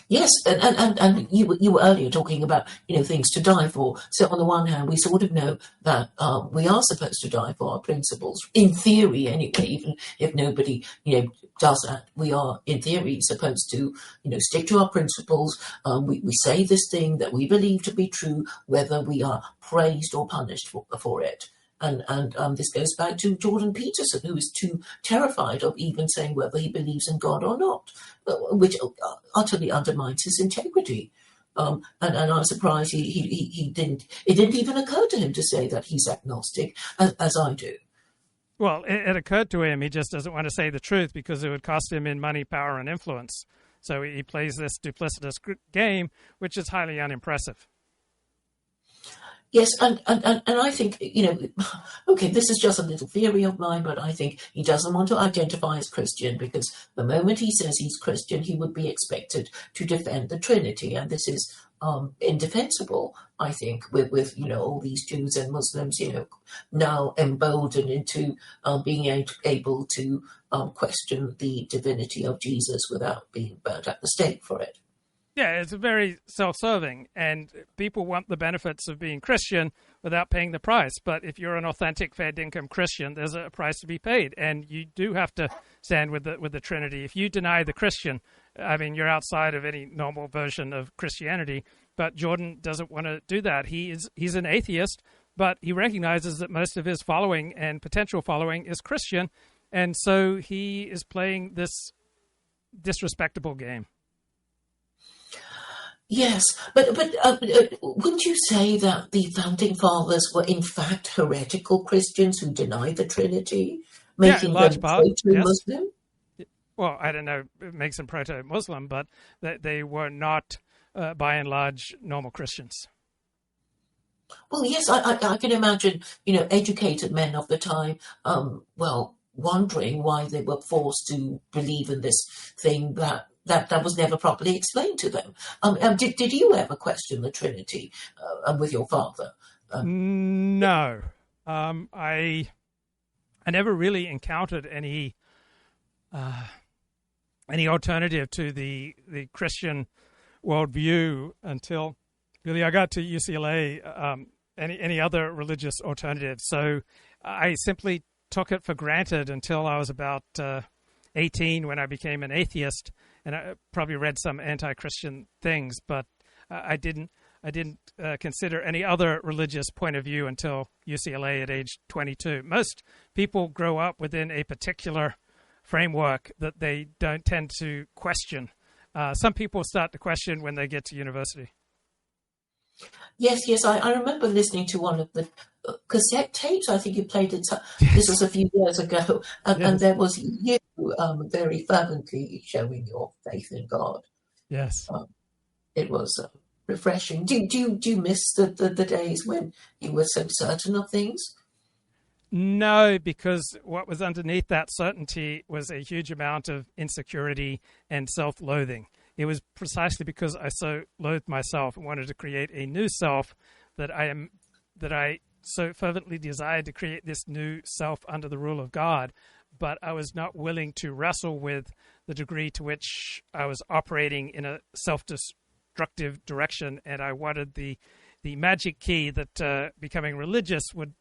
Yes, and you were earlier talking about things to die for. So on the one hand, we sort of know that we are supposed to die for our principles, in theory anyway. Even if nobody does that, we are in theory supposed to stick to our principles. We say this thing that we believe to be true, whether we are praised or punished for it. And this goes back to Jordan Peterson, who is too terrified of even saying whether he believes in God or not, which utterly undermines his integrity. And I'm surprised he didn't. It didn't even occur to him to say that he's agnostic, as I do. Well, it occurred to him. He just doesn't want to say the truth because it would cost him in money, power, and influence. So he plays this duplicitous game, which is highly unimpressive. Yes, and I think, okay, this is just a little theory of mine, but I think he doesn't want to identify as Christian because the moment he says he's Christian, he would be expected to defend the Trinity. And this is indefensible, I think, with all these Jews and Muslims, now emboldened into being able to question the divinity of Jesus without being burnt at the stake for it. Yeah, it's very self-serving, and people want the benefits of being Christian without paying the price. But if you're an authentic, fair-dinkum Christian, there's a price to be paid, and you do have to stand with the Trinity. If you deny the Christian, I mean, you're outside of any normal version of Christianity. But Jordan doesn't want to do that. He's an atheist, but he recognizes that most of his following and potential following is Christian, and so he is playing this disrespectable game. Yes, but wouldn't you say that the founding fathers were in fact heretical Christians who denied the Trinity, making them proto-Muslim? Yes. Well, I don't know, it makes them proto-Muslim, but they were not, by and large, normal Christians. Well, yes, I can imagine, educated men of the time, wondering why they were forced to believe in this thing that was never properly explained to them. Did you ever question the Trinity with your father? No. I never really encountered any alternative to the Christian worldview until really I got to UCLA. Any other religious alternatives. So I simply took it for granted until I was about 18 when I became an atheist. And I probably read some anti-Christian things, but I didn't consider any other religious point of view until UCLA at age 22. Most people grow up within a particular framework that they don't tend to question. Some people start to question when they get to university. Yes, I remember listening to one of the cassette tapes. I think you played it. This was a few years ago, and there was you very fervently showing your faith in God. Yes, it was refreshing. Do you miss the days when you were so certain of things? No, because what was underneath that certainty was a huge amount of insecurity and self-loathing. It was precisely because I so loathed myself and wanted to create a new self that I so fervently desired to create this new self under the rule of God. But I was not willing to wrestle with the degree to which I was operating in a self-destructive direction, and I wanted the magic key that becoming religious would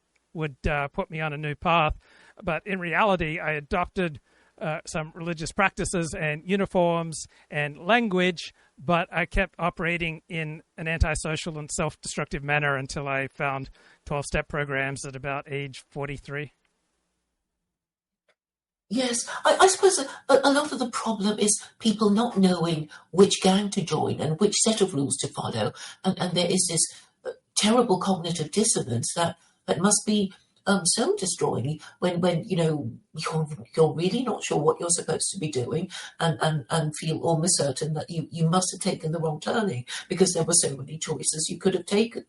put me on a new path. But in reality, I adopted some religious practices and uniforms and language, but I kept operating in an antisocial and self-destructive manner until I found 12-step programs at about age 43. Yes, I suppose a lot of the problem is people not knowing which gang to join and which set of rules to follow, and there is this terrible cognitive dissonance that must be so destroying when you're really not sure what you're supposed to be doing and feel almost certain that you must have taken the wrong turning because there were so many choices you could have taken.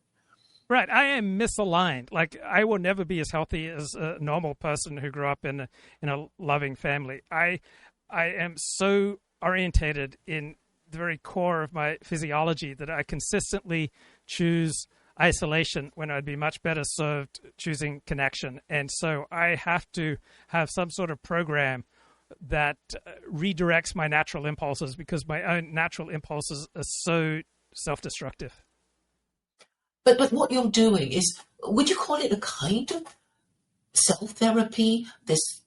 Right, I am misaligned. Like, I will never be as healthy as a normal person who grew up in a loving family. I am so orientated in the very core of my physiology that I consistently choose isolation when I'd be much better served choosing connection. And so I have to have some sort of program that redirects my natural impulses because my own natural impulses are so self-destructive. But what you're doing is, would you call it a kind of self-therapy? This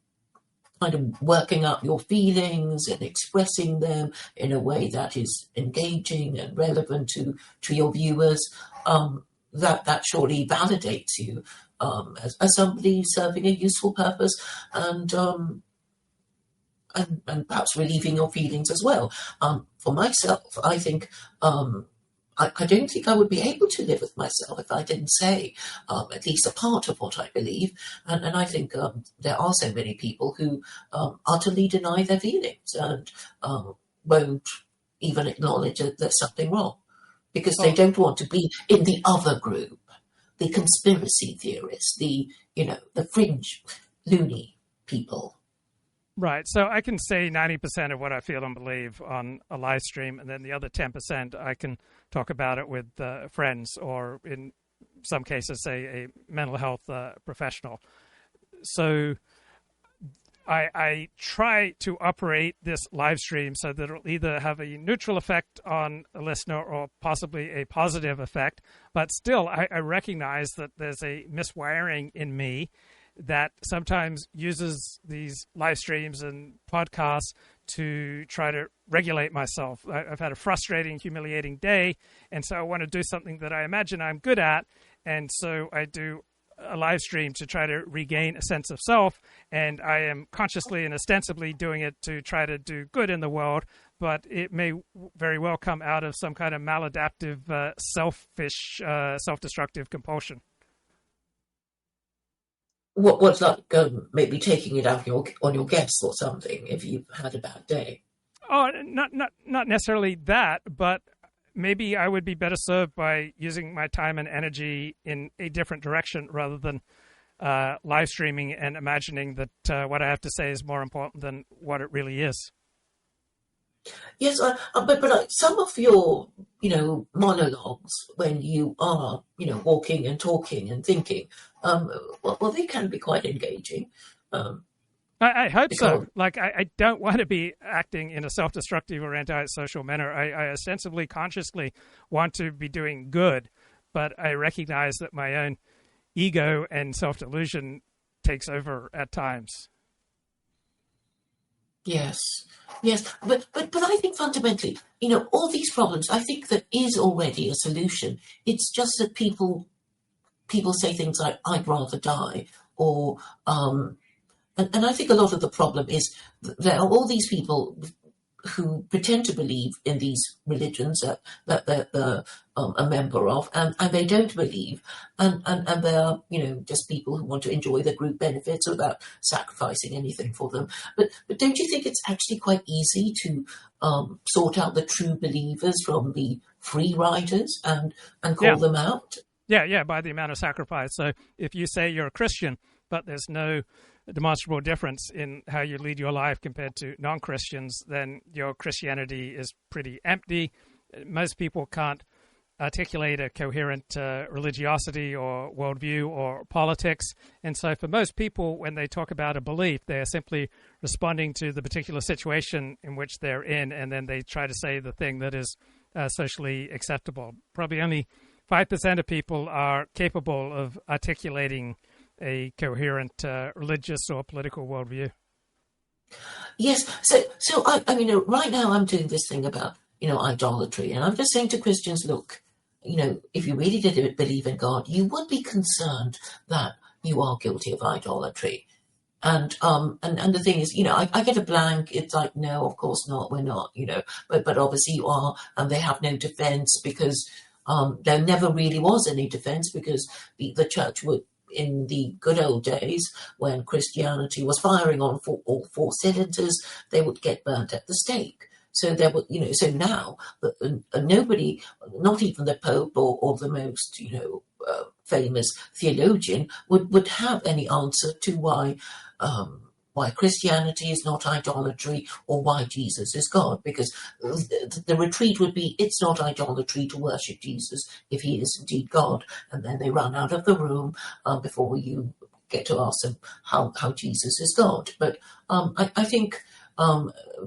kind of working up your feelings and expressing them in a way that is engaging and relevant to your viewers, that surely validates you as somebody serving a useful purpose and perhaps relieving your feelings as well. For myself, I think I don't think I would be able to live with myself if I didn't say at least a part of what I believe. And I think there are so many people who utterly deny their feelings and won't even acknowledge that there's something wrong because they don't want to be in the other group, the conspiracy theorists, the fringe loony people. Right. So I can say 90% of what I feel and believe on a live stream, and then the other 10% I can talk about it with friends or, in some cases, say a mental health professional. So I try to operate this live stream so that it'll either have a neutral effect on a listener or possibly a positive effect. But still, I recognize that there's a miswiring in me that sometimes uses these live streams and podcasts to try to regulate myself. I've had a frustrating, humiliating day, and so I want to do something that I imagine I'm good at, and so I do a live stream to try to regain a sense of self, and I am consciously and ostensibly doing it to try to do good in the world, but it may very well come out of some kind of maladaptive, selfish, self-destructive compulsion. What's like maybe taking it out on your guests or something if you've had a bad day? Oh, not necessarily that, but maybe I would be better served by using my time and energy in a different direction rather than live streaming and imagining that what I have to say is more important than what it really is. Yes, but like some of your, monologues when you are, walking and talking and thinking, well, they can be quite engaging. I hope so. Like, I don't want to be acting in a self-destructive or anti-social manner. I ostensibly, consciously want to be doing good, but I recognize that my own ego and self-delusion takes over at times. Yes, but I think fundamentally, all these problems, I think there is already a solution. It's just that people say things like, I'd rather die, or, and I think a lot of the problem is there are all these people who pretend to believe in these religions that they're a member of, and they don't believe, and they're, just people who want to enjoy the group benefits without sacrificing anything for them. But don't you think it's actually quite easy to sort out the true believers from the free riders and call them out? Yeah, by the amount of sacrifice. So if you say you're a Christian, but there's no demonstrable difference in how you lead your life compared to non-Christians, then your Christianity is pretty empty. Most people can't articulate a coherent religiosity or worldview or politics. And so for most people, when they talk about a belief, they are simply responding to the particular situation in which they're in, and then they try to say the thing that is socially acceptable. Probably only 5% of people are capable of articulating a coherent religious or political worldview. Yes, so I mean, right now I'm doing this thing about, idolatry, and I'm just saying to Christians, look, if you really did believe in God, you would be concerned that you are guilty of idolatry. And the thing is, I get a blank. It's like, no, of course not. We're not, but obviously you are, and they have no defense because there never really was any defense because the church would, in the good old days when Christianity was firing on all four cylinders, they would get burnt at the stake. So there would, so now nobody, not even the Pope or the most, famous theologian would have any answer to why Christianity is not idolatry or why Jesus is God, because the retreat would be, it's not idolatry to worship Jesus if he is indeed God, and then they run out of the room before you get to ask them how Jesus is God. But I think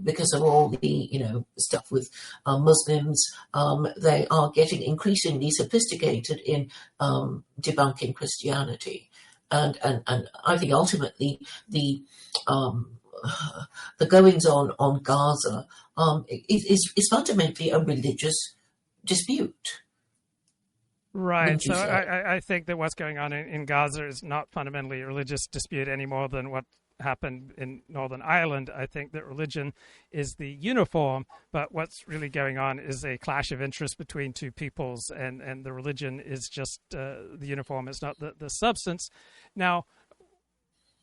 because of all the stuff with Muslims, they are getting increasingly sophisticated in debunking Christianity. And I think ultimately the goings on Gaza is fundamentally a religious dispute. Right. So I think that what's going on in Gaza is not fundamentally a religious dispute any more than what happened in Northern Ireland. I think that religion is the uniform, but what's really going on is a clash of interests between two peoples, and the religion is just the uniform. It's not the substance. Now,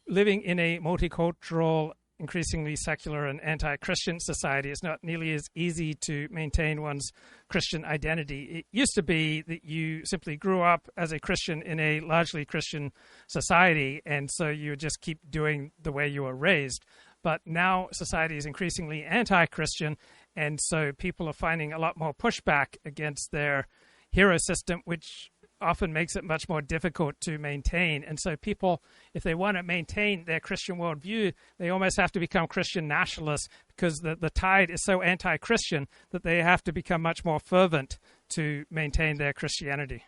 living in a multicultural, increasingly secular and anti-Christian society, it's not nearly as easy to maintain one's Christian identity. It used to be that you simply grew up as a Christian in a largely Christian society, and so you would just keep doing the way you were raised. But now society is increasingly anti-Christian, and so people are finding a lot more pushback against their hero system, which often makes it much more difficult to maintain. And so people, if they want to maintain their Christian worldview, they almost have to become Christian nationalists, because the tide is so anti-Christian that they have to become much more fervent to maintain their Christianity.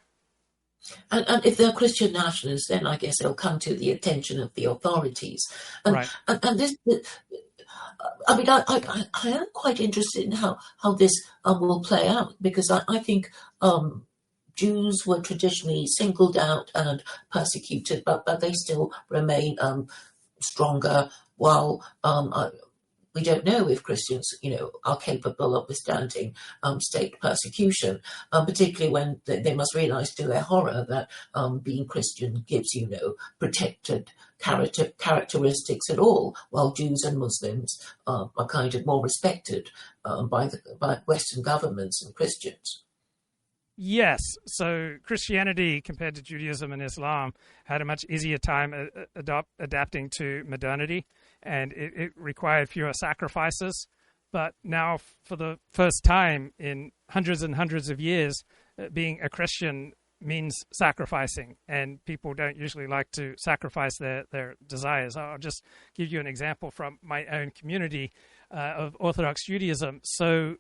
And if they're Christian nationalists, then I guess they'll come to the attention of the authorities. And, right. And this, I mean, I am quite interested in how this will play out, because I think Jews were traditionally singled out and persecuted, but they still remain stronger, while we don't know if Christians, are capable of withstanding state persecution, particularly when they must realize to their horror that being Christian gives, protected characteristics at all, while Jews and Muslims are kind of more respected by Western governments and Christians. Yes. So Christianity, compared to Judaism and Islam, had a much easier time adapting to modernity, and it required fewer sacrifices. But now, for the first time in hundreds and hundreds of years, being a Christian means sacrificing, and people don't usually like to sacrifice their desires. I'll just give you an example from my own community of Orthodox Judaism. So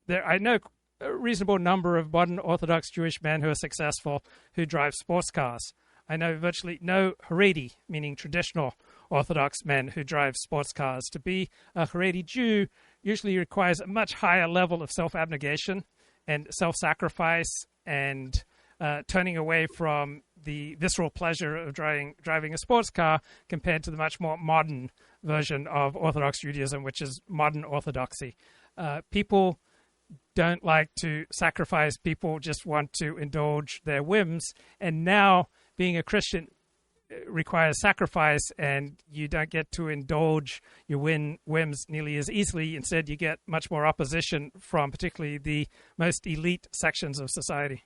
I know a reasonable number of modern Orthodox Jewish men who are successful who drive sports cars. I know virtually no Haredi, meaning traditional Orthodox men who drive sports cars. To be a Haredi Jew usually requires a much higher level of self-abnegation and self-sacrifice, and turning away from the visceral pleasure of driving a sports car, compared to the much more modern version of Orthodox Judaism, which is modern Orthodoxy. People don't like to sacrifice. People just want to indulge their whims. And now being a Christian requires sacrifice, and you don't get to indulge your whims nearly as easily. Instead, you get much more opposition from particularly the most elite sections of society.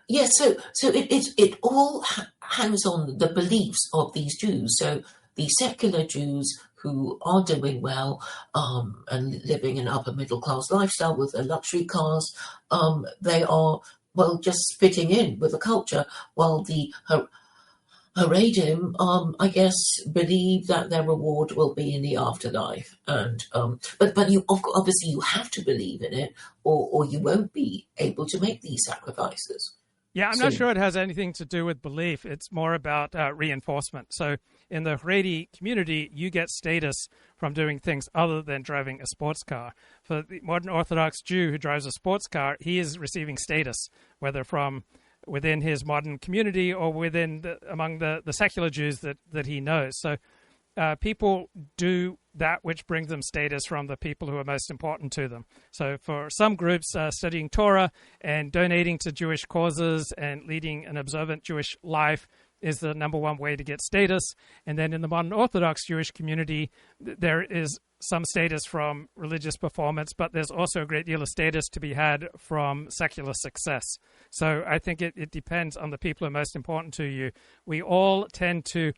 Yes, so it all hangs on the beliefs of these Jews. So the secular Jews who are doing well and living an upper middle class lifestyle with their luxury cars, they are, well, just fitting in with the culture, while the Haredim, I guess, believe that their reward will be in the afterlife. And but you obviously you have to believe in it, or you won't be able to make these sacrifices. Yeah, I'm not sure it has anything to do with belief. It's more about reinforcement. So in the Haredi community, you get status from doing things other than driving a sports car. For the modern Orthodox Jew who drives a sports car, he is receiving status, whether from within his modern community or among the secular Jews that he knows. So people do that which brings them status from the people who are most important to them. So for some groups, studying Torah and donating to Jewish causes and leading an observant Jewish life is the number one way to get status. And then in the modern Orthodox Jewish community, there is some status from religious performance, but there's also a great deal of status to be had from secular success. So I think it depends on the people who are most important to you. We all tend to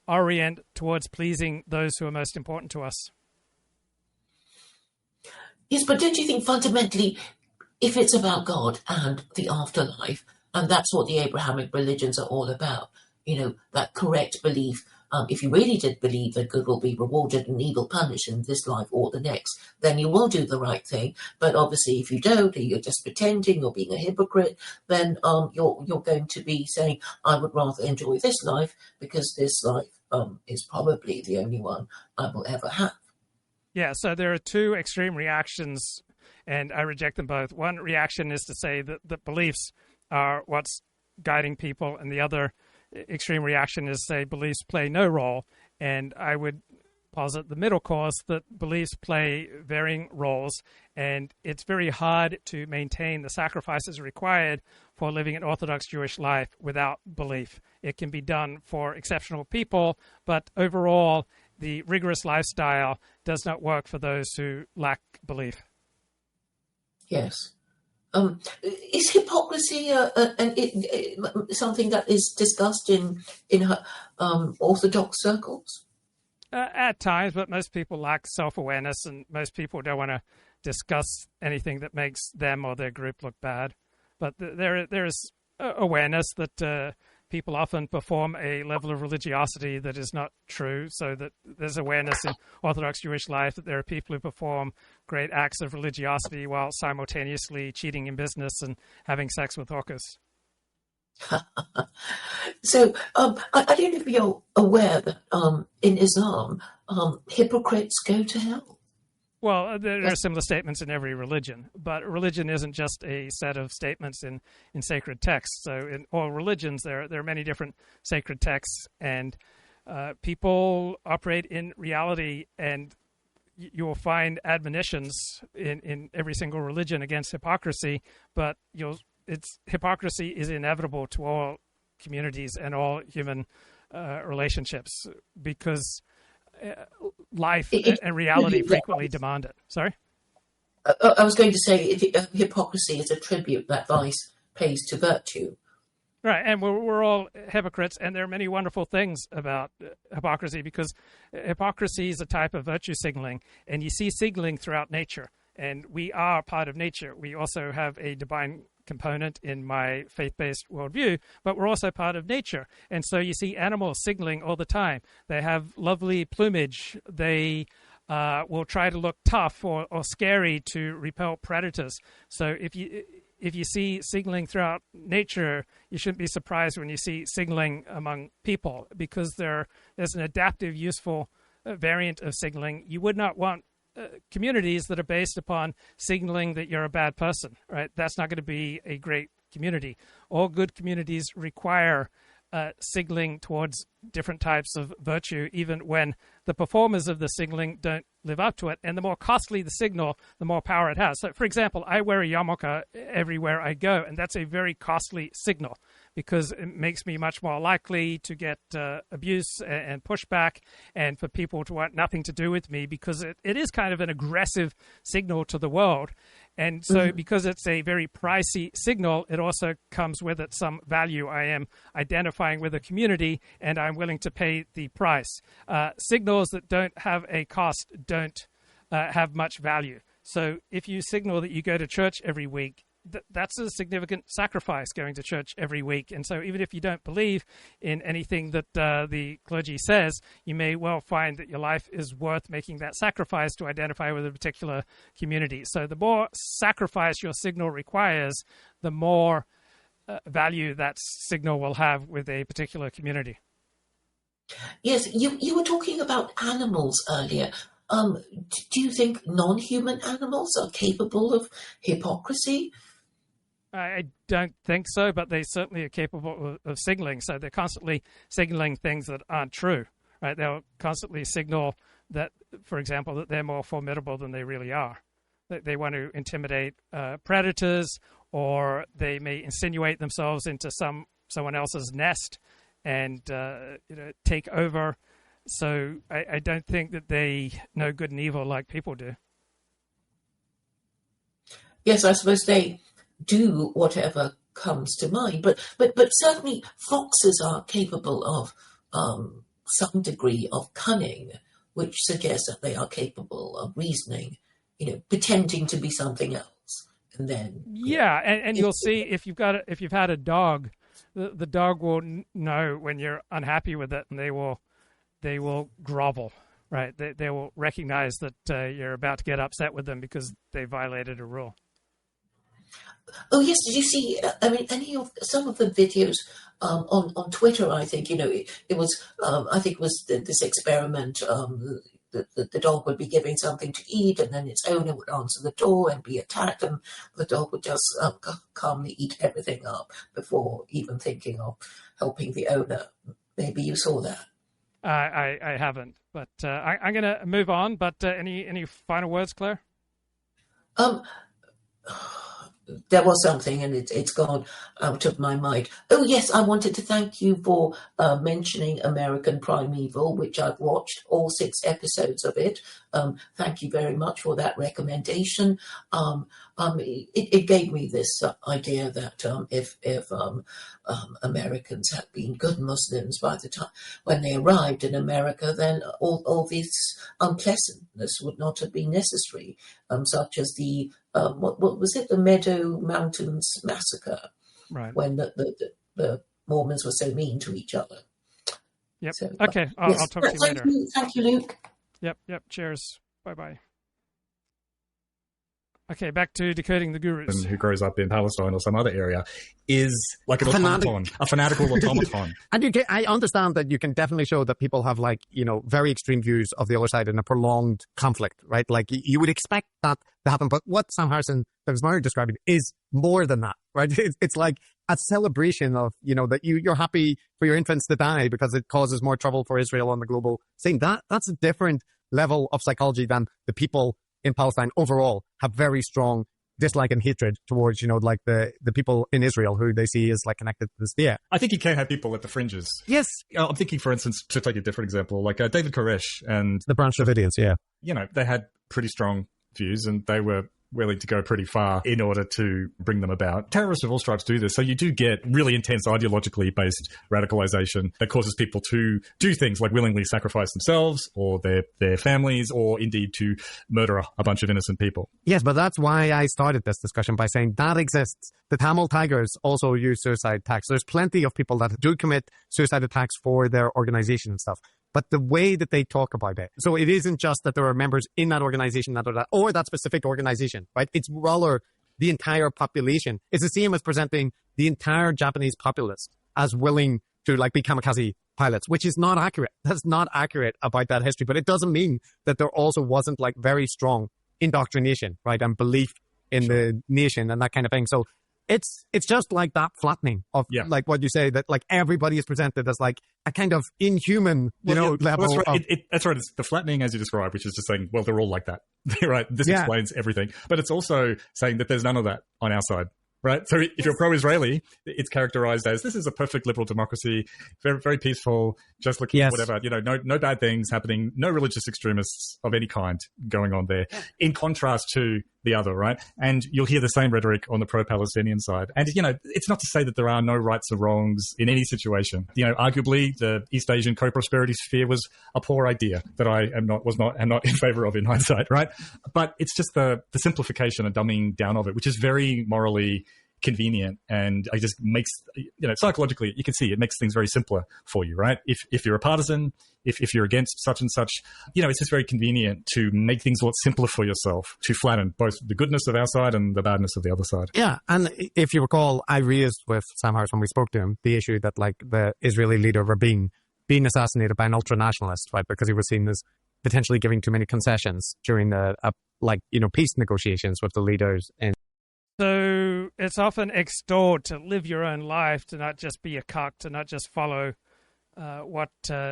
orient towards pleasing those who are most important to us. Yes, but don't you think fundamentally, if it's about God and the afterlife, and that's what the Abrahamic religions are all about, that correct belief, if you really did believe that good will be rewarded and evil punished in this life or the next, then you will do the right thing. But obviously, if you don't, or you're just pretending or being a hypocrite, then you're going to be saying, I would rather enjoy this life because this life is probably the only one I will ever have. Yeah, so there are two extreme reactions, and I reject them both. One reaction is to say that beliefs are what's guiding people, and the other extreme reaction is say beliefs play no role. And I would posit the middle course, that beliefs play varying roles, and it's very hard to maintain the sacrifices required for living an Orthodox Jewish life without belief. It can be done for exceptional people, but overall, the rigorous lifestyle does not work for those who lack belief. Yes. Is hypocrisy something that is discussed in Orthodox circles? At times, but most people lack self-awareness, and most people don't want to discuss anything that makes them or their group look bad. But there is awareness that people often perform a level of religiosity that is not true, so that there's awareness in Orthodox Jewish life that there are people who perform great acts of religiosity while simultaneously cheating in business and having sex with hookers. So I don't know if you're aware that in Islam, hypocrites go to hell. Well, there are similar statements in every religion, but religion isn't just a set of statements in sacred texts. So in all religions, there are many different sacred texts, and people operate in reality, and you will find admonitions in every single religion against hypocrisy, but hypocrisy is inevitable to all communities and all human relationships, because life and reality frequently demand it. Sorry? I was going to say hypocrisy is a tribute that vice pays to virtue. Right, and we're all hypocrites, and there are many wonderful things about hypocrisy, because hypocrisy is a type of virtue signaling, and you see signaling throughout nature, and we are part of nature. We also have a divine component in my faith-based worldview, but we're also part of nature. And so you see animals signaling all the time. They have lovely plumage. They will try to look tough or scary to repel predators. So if you see signaling throughout nature, you shouldn't be surprised when you see signaling among people, because there's an adaptive, useful variant of signaling. You would not want communities that are based upon signaling that you're a bad person, right? That's not going to be a great community. All good communities require signaling towards different types of virtue, even when the performers of the signaling don't live up to it. And the more costly the signal, the more power it has. So, for example, I wear a yarmulke everywhere I go, and that's a very costly signal, because it makes me much more likely to get abuse and pushback, and for people to want nothing to do with me, because it is kind of an aggressive signal to the world. And so because it's a very pricey signal, it also comes with it some value. I am identifying with a community, and I'm willing to pay the price. Signals that don't have a cost don't have much value. So if you signal that you go to church every week, that's a significant sacrifice, going to church every week. And so even if you don't believe in anything that the clergy says, you may well find that your life is worth making that sacrifice to identify with a particular community. So the more sacrifice your signal requires, the more value that signal will have with a particular community. Yes, you were talking about animals earlier. Do you think non-human animals are capable of hypocrisy? I don't think so, but they certainly are capable of signaling. So they're constantly signaling things that aren't true, right? They'll constantly signal that, for example, that they're more formidable than they really are. That they want to intimidate predators, or they may insinuate themselves into someone else's nest and take over. So I don't think that they know good and evil like people do. Yes, I suppose they do whatever comes to mind, but certainly foxes are capable of some degree of cunning, which suggests that they are capable of reasoning, pretending to be something else, and then and you'll see if you've had a dog, the dog will know when you're unhappy with it, and they will grovel. Right, they will recognize that you're about to get upset with them because they violated a rule. Oh yes, did you see? I mean, some of the videos on Twitter? I think it was. I think it was this experiment. The dog would be giving something to eat, and then its owner would answer the door and be attacked, and the dog would just calmly eat everything up before even thinking of helping the owner. Maybe you saw that. I haven't, but I'm going to move on. But any final words, Claire? There was something, and it's gone out of my mind. Oh, yes, I wanted to thank you for mentioning American Primeval, which I've watched all 6 episodes of it. Thank you very much for that recommendation. It gave me this idea that if Americans had been good Muslims by the time when they arrived in America, then all this unpleasantness would not have been necessary, such as the what was it, the Meadow Mountains massacre, right? When the Mormons were so mean to each other. Yep. So, okay. I'll talk to you later. Thank you, Luke. Yep. Cheers. Bye. Okay, back to decoding the gurus. Who grows up in Palestine or some other area is like an automaton, a fanatical automaton. And I understand that you can definitely show that people have very extreme views of the other side in a prolonged conflict, right? Like you would expect that to happen. But what Sam Harrison, that was Marc describing, is more than that, right? It's like a celebration of, that you're happy for your infants to die because it causes more trouble for Israel on the global scene. That's a different level of psychology than the people in Palestine overall have very strong dislike and hatred towards, the people in Israel who they see as connected to the state. I think you can have people at the fringes. Yes. I'm thinking, for instance, to take a different example, like David Koresh and the Branch Davidians, yeah. They had pretty strong views and they were willing to go pretty far in order to bring them about. Terrorists of all stripes do this. So you do get really intense ideologically based radicalization that causes people to do things like willingly sacrifice themselves or their families, or indeed to murder a bunch of innocent people. Yes, but that's why I started this discussion by saying that exists. The Tamil Tigers also use suicide attacks. There's plenty of people that do commit suicide attacks for their organization and stuff. But the way that they talk about it, so it isn't just that there are members in that organization or that specific organization, right? It's rather the entire population. It's the same as presenting the entire Japanese populace as willing to be kamikaze pilots, which is not accurate. That's not accurate about that history. But it doesn't mean that there also wasn't very strong indoctrination, right? And belief in the nation and that kind of thing. So it's just like that flattening of what you say, that everybody is presented as a kind of inhuman, level. That's right. That's right. It's the flattening as you described, which is just saying, well, they're all like that, right? This explains everything. But it's also saying that there's none of that on our side. Right. So if you're pro-Israeli, it's characterized as this is a perfect liberal democracy, very, very peaceful, just looking at whatever, no bad things happening, no religious extremists of any kind going on there, in contrast to the other, right? And you'll hear the same rhetoric on the pro-Palestinian side. And, it's not to say that there are no rights or wrongs in any situation. Arguably the East Asian co-prosperity sphere was a poor idea that I am not in favor of in hindsight, right? But it's just the simplification and dumbing down of it, which is very morally convenient, and it just makes, psychologically, you can see it makes things very simpler for you, right? If you're a partisan, if you're against such and such, it's just very convenient to make things a lot simpler for yourself, to flatten both the goodness of our side and the badness of the other side. Yeah, and if you recall, I raised with Sam Harris when we spoke to him the issue that the Israeli leader were being assassinated by an ultra-nationalist, right? Because he was seen as potentially giving too many concessions during the peace negotiations with the leaders in. So it's often extolled to live your own life, to not just be a cock, to not just follow what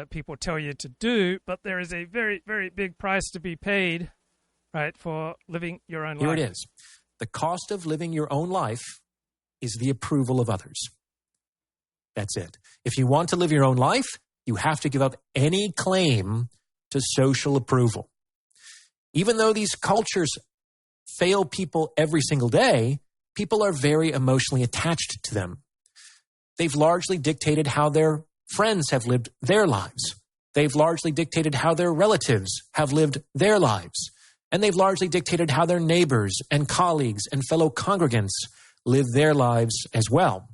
people tell you to do, but there is a very, very big price to be paid, right, for living your own life. Here it is. The cost of living your own life is the approval of others. That's it. If you want to live your own life, you have to give up any claim to social approval. Even though these cultures fail people every single day, people are very emotionally attached to them. They've largely dictated how their friends have lived their lives. They've largely dictated how their relatives have lived their lives. And they've largely dictated how their neighbors and colleagues and fellow congregants live their lives as well.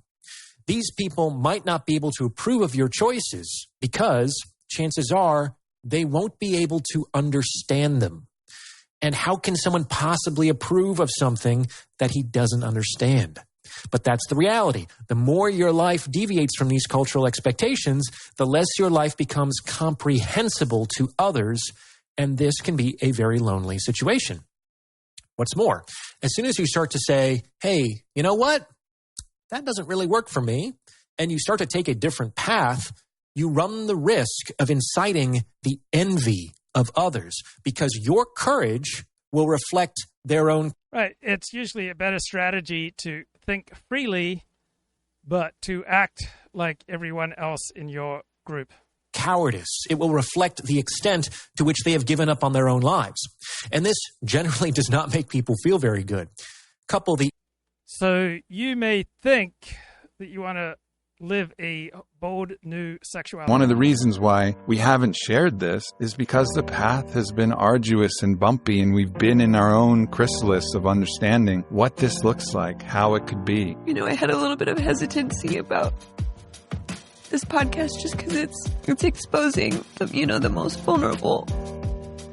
These people might not be able to approve of your choices because chances are they won't be able to understand them. And how can someone possibly approve of something that he doesn't understand? But that's the reality. The more your life deviates from these cultural expectations, the less your life becomes comprehensible to others, and this can be a very lonely situation. What's more, as soon as you start to say, hey, you know what? That doesn't really work for me, and you start to take a different path, you run the risk of inciting the envy of others because your courage will reflect their own. Right. It's usually a better strategy to think freely, but to act like everyone else in your group. Cowardice. It will reflect the extent to which they have given up on their own lives. And this generally does not make people feel very good. So you may think that you want to live a bold new sexuality. One of the reasons why we haven't shared this is because the path has been arduous and bumpy, and we've been in our own chrysalis of understanding what this looks like, how it could be. You know, I had a little bit of hesitancy about this podcast just because it's exposing, the most vulnerable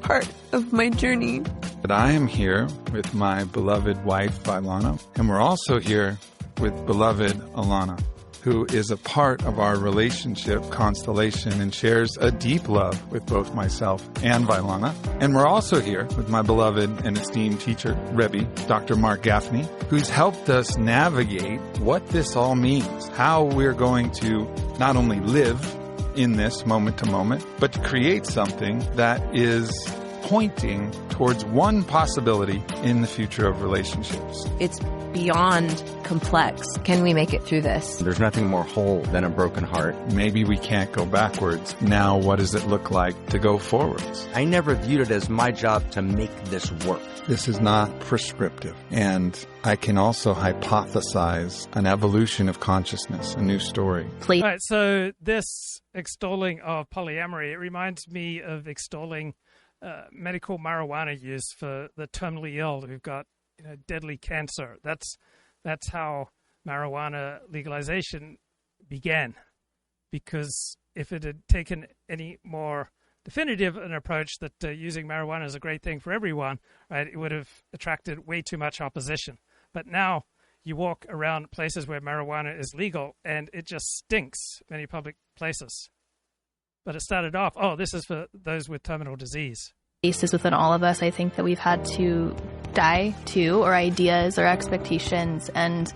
part of my journey. But I am here with my beloved wife, Vylana, and we're also here with beloved Alana, who is a part of our relationship constellation and shares a deep love with both myself and Vylana. And we're also here with my beloved and esteemed teacher, Rebbe, Dr. Marc Gafni, who's helped us navigate what this all means, how we're going to not only live in this moment to moment, but to create something that is pointing towards one possibility in the future of relationships. It's beyond complex. Can we make it through this? There's nothing more whole than a broken heart. Maybe we can't go backwards. Now, what does it look like to go forwards? I never viewed it as my job to make this work. This is not prescriptive. And I can also hypothesize an evolution of consciousness, a new story. All right, so this extolling of polyamory, it reminds me of extolling medical marijuana use for the terminally ill who've got deadly cancer. That's how marijuana legalization began. Because if it had taken any more definitive an approach that using marijuana is a great thing for everyone, right, it would have attracted way too much opposition. But now you walk around places where marijuana is legal and it just stinks, many public places. But it started off, this is for those with terminal disease. Basis within all of us, I think that we've had to die to, or ideas or expectations, and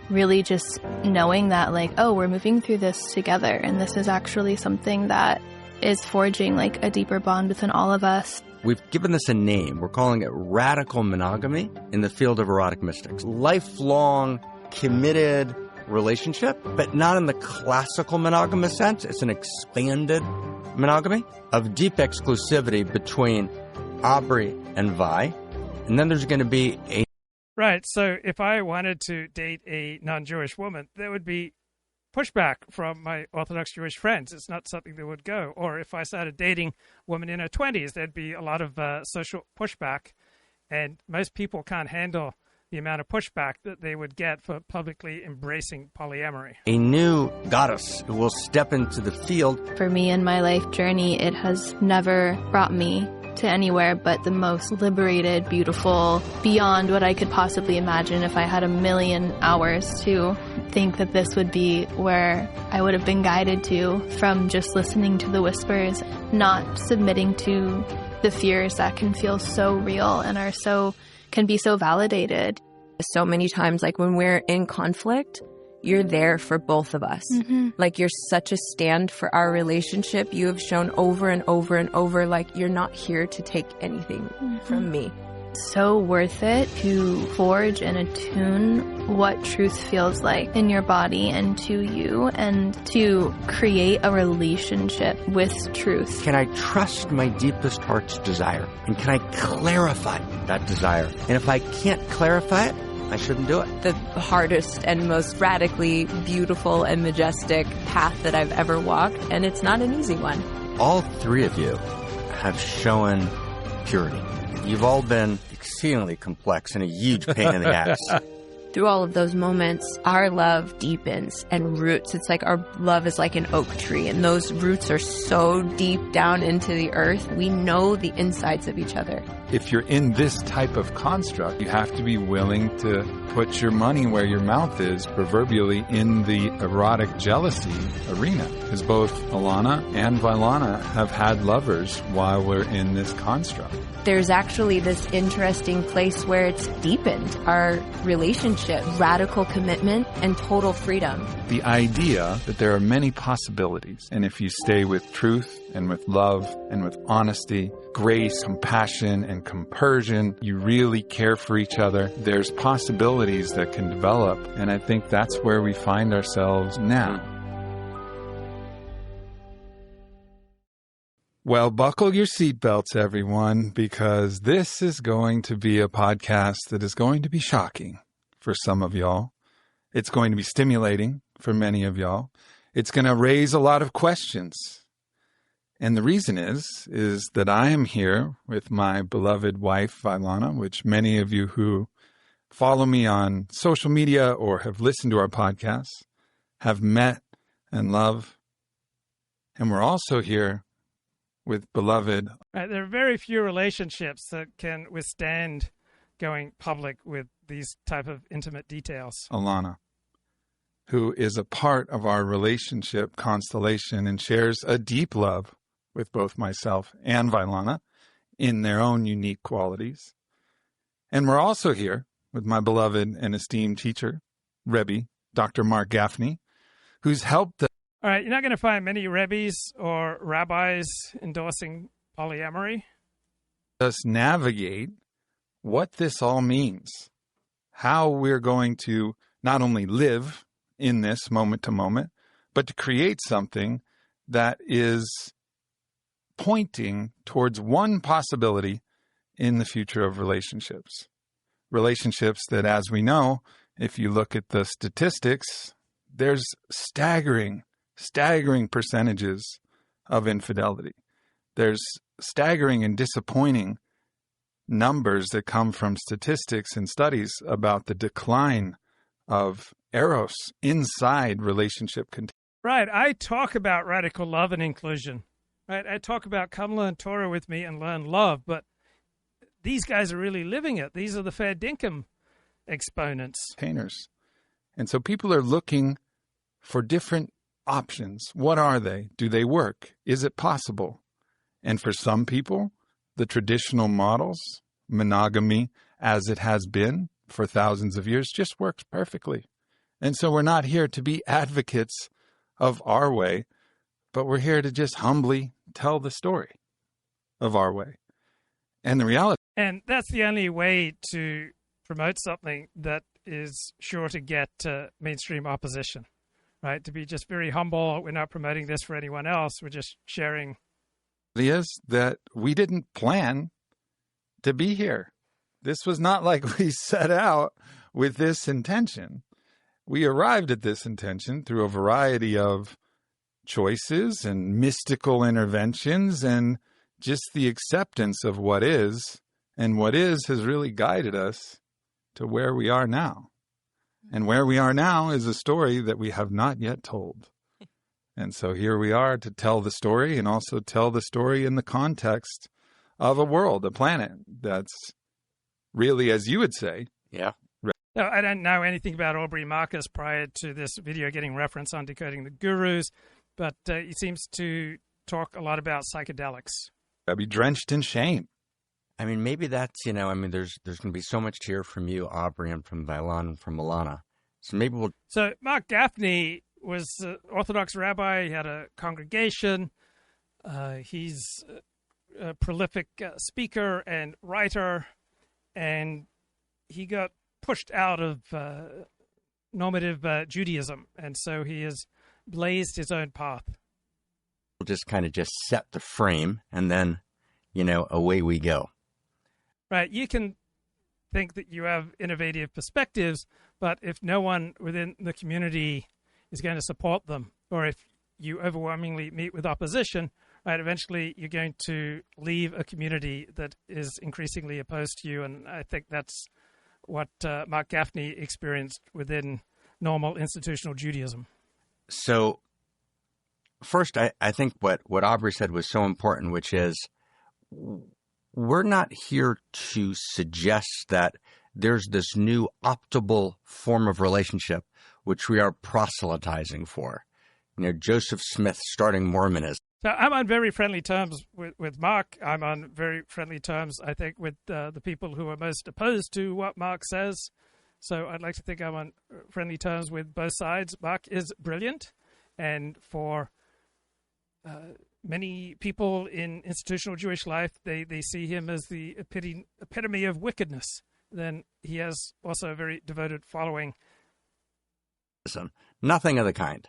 really just knowing that, we're moving through this together, and this is actually something that is forging a deeper bond within all of us. We've given this a name. We're calling it radical monogamy in the field of erotic mystics. Lifelong, committed relationship, but not in the classical monogamous sense. It's an expanded monogamy of deep exclusivity between Aubrey and Vi. And then there's going to be a... Right, so if I wanted to date a non-Jewish woman, there would be pushback from my Orthodox Jewish friends. It's not something that would go. Or if I started dating a woman in her 20s, there'd be a lot of social pushback. And most people can't handle the amount of pushback that they would get for publicly embracing polyamory. A new goddess who will step into the field. For me in my life journey, it has never brought me to anywhere but the most liberated, beautiful, beyond what I could possibly imagine if I had 1,000,000 hours to think that this would be where I would have been guided to from just listening to the whispers, not submitting to the fears that can feel so real and can be so validated. So many times, like when we're in conflict, you're there for both of us. Mm-hmm. Like you're such a stand for our relationship. You have shown over and over and over, like you're not here to take anything from me. So worth it to forge and attune what truth feels like in your body and to you, and to create a relationship with truth. Can I trust my deepest heart's desire? And can I clarify that desire? And if I can't clarify it, I shouldn't do it. The hardest and most radically beautiful and majestic path that I've ever walked, and it's not an easy one. All three of you have shown purity. You've all been exceedingly complex and a huge pain in the ass. Through all of those moments, our love deepens and roots. It's like our love is like an oak tree, and those roots are so deep down into the earth. We know the insides of each other. If you're in this type of construct, you have to be willing to put your money where your mouth is, proverbially in the erotic jealousy arena. Because both Alana and Vylana have had lovers while we're in this construct. There's actually this interesting place where it's deepened our relationship, radical commitment, and total freedom. The idea that there are many possibilities, and if you stay with truth and with love and with honesty, grace, compassion, and compersion, you really care for each other, there's possibilities that can develop, and I think that's where we find ourselves now. Well, buckle your seatbelts, everyone, because this is going to be a podcast that is going to be shocking for some of y'all. It's going to be stimulating for many of y'all. It's going to raise a lot of questions. And the reason is that I am here with my beloved wife, Vylana, which many of you who follow me on social media or have listened to our podcasts have met and love. And we're also here with beloved. Right, there are very few relationships that can withstand going public with these type of intimate details. Alana, who is a part of our relationship constellation and shares a deep love with both myself and Vylana in their own unique qualities. And we're also here with my beloved and esteemed teacher, Rebbe, Dr. Marc Gafni, who's helped us. All right, you're not going to find many rebbes or rabbis endorsing polyamory. Us navigate what this all means, how we're going to not only live in this moment to moment, but to create something that is pointing towards one possibility in the future of relationships. Relationships that, as we know, if you look at the statistics, there's staggering percentages of infidelity. There's staggering and disappointing numbers that come from statistics and studies about the decline of eros inside relationship containers. Right. I talk about radical love and inclusion. Right. I talk about come learn Torah with me and learn love, but these guys are really living it. These are the fair dinkum exponents. And so people are looking for different options. What are they? Do they work? Is it possible? And for some people, the traditional models, monogamy as it has been for thousands of years, just works perfectly. And so we're not here to be advocates of our way, but we're here to just humbly tell the story of our way and the reality. And that's the only way to promote something that is sure to get mainstream opposition. Right, to be just very humble. We're not promoting this for anyone else. We're just sharing. It is that we didn't plan to be here. This was not like we set out with this intention. We arrived at this intention through a variety of choices and mystical interventions and just the acceptance of what is. And what is has really guided us to where we are now. And where we are now is a story that we have not yet told. And so here we are to tell the story and also tell the story in the context of a world, a planet that's really, as you would say. Yeah. No, I don't know anything about Aubrey Marcus prior to this video getting reference on Decoding the Gurus, but he seems to talk a lot about psychedelics. I'd be drenched in shame I mean, maybe that's, there's going to be so much to hear from you, Aubrey, and from Vylana and from Alana. So maybe we'll... So Marc Gafni was an Orthodox rabbi. He had a congregation. He's a prolific speaker and writer, and he got pushed out of normative Judaism, and so he has blazed his own path. We'll just kind of set the frame, and then, away we go. Right. You can think that you have innovative perspectives, but if no one within the community is going to support them, or if you overwhelmingly meet with opposition, right, eventually you're going to leave a community that is increasingly opposed to you. And I think that's what Marc Gafni experienced within normal institutional Judaism. So first, I think what Aubrey said was so important, which is we're not here to suggest that there's this new optimal form of relationship which we are proselytizing for. Joseph Smith starting Mormonism. So I'm on very friendly terms with Marc. I'm on very friendly terms, I think, with the people who are most opposed to what Marc says. So I'd like to think I'm on friendly terms with both sides. Marc is brilliant, and for many people in institutional Jewish life, they see him as the epitome of wickedness. Then he has also a very devoted following. Nothing of the kind.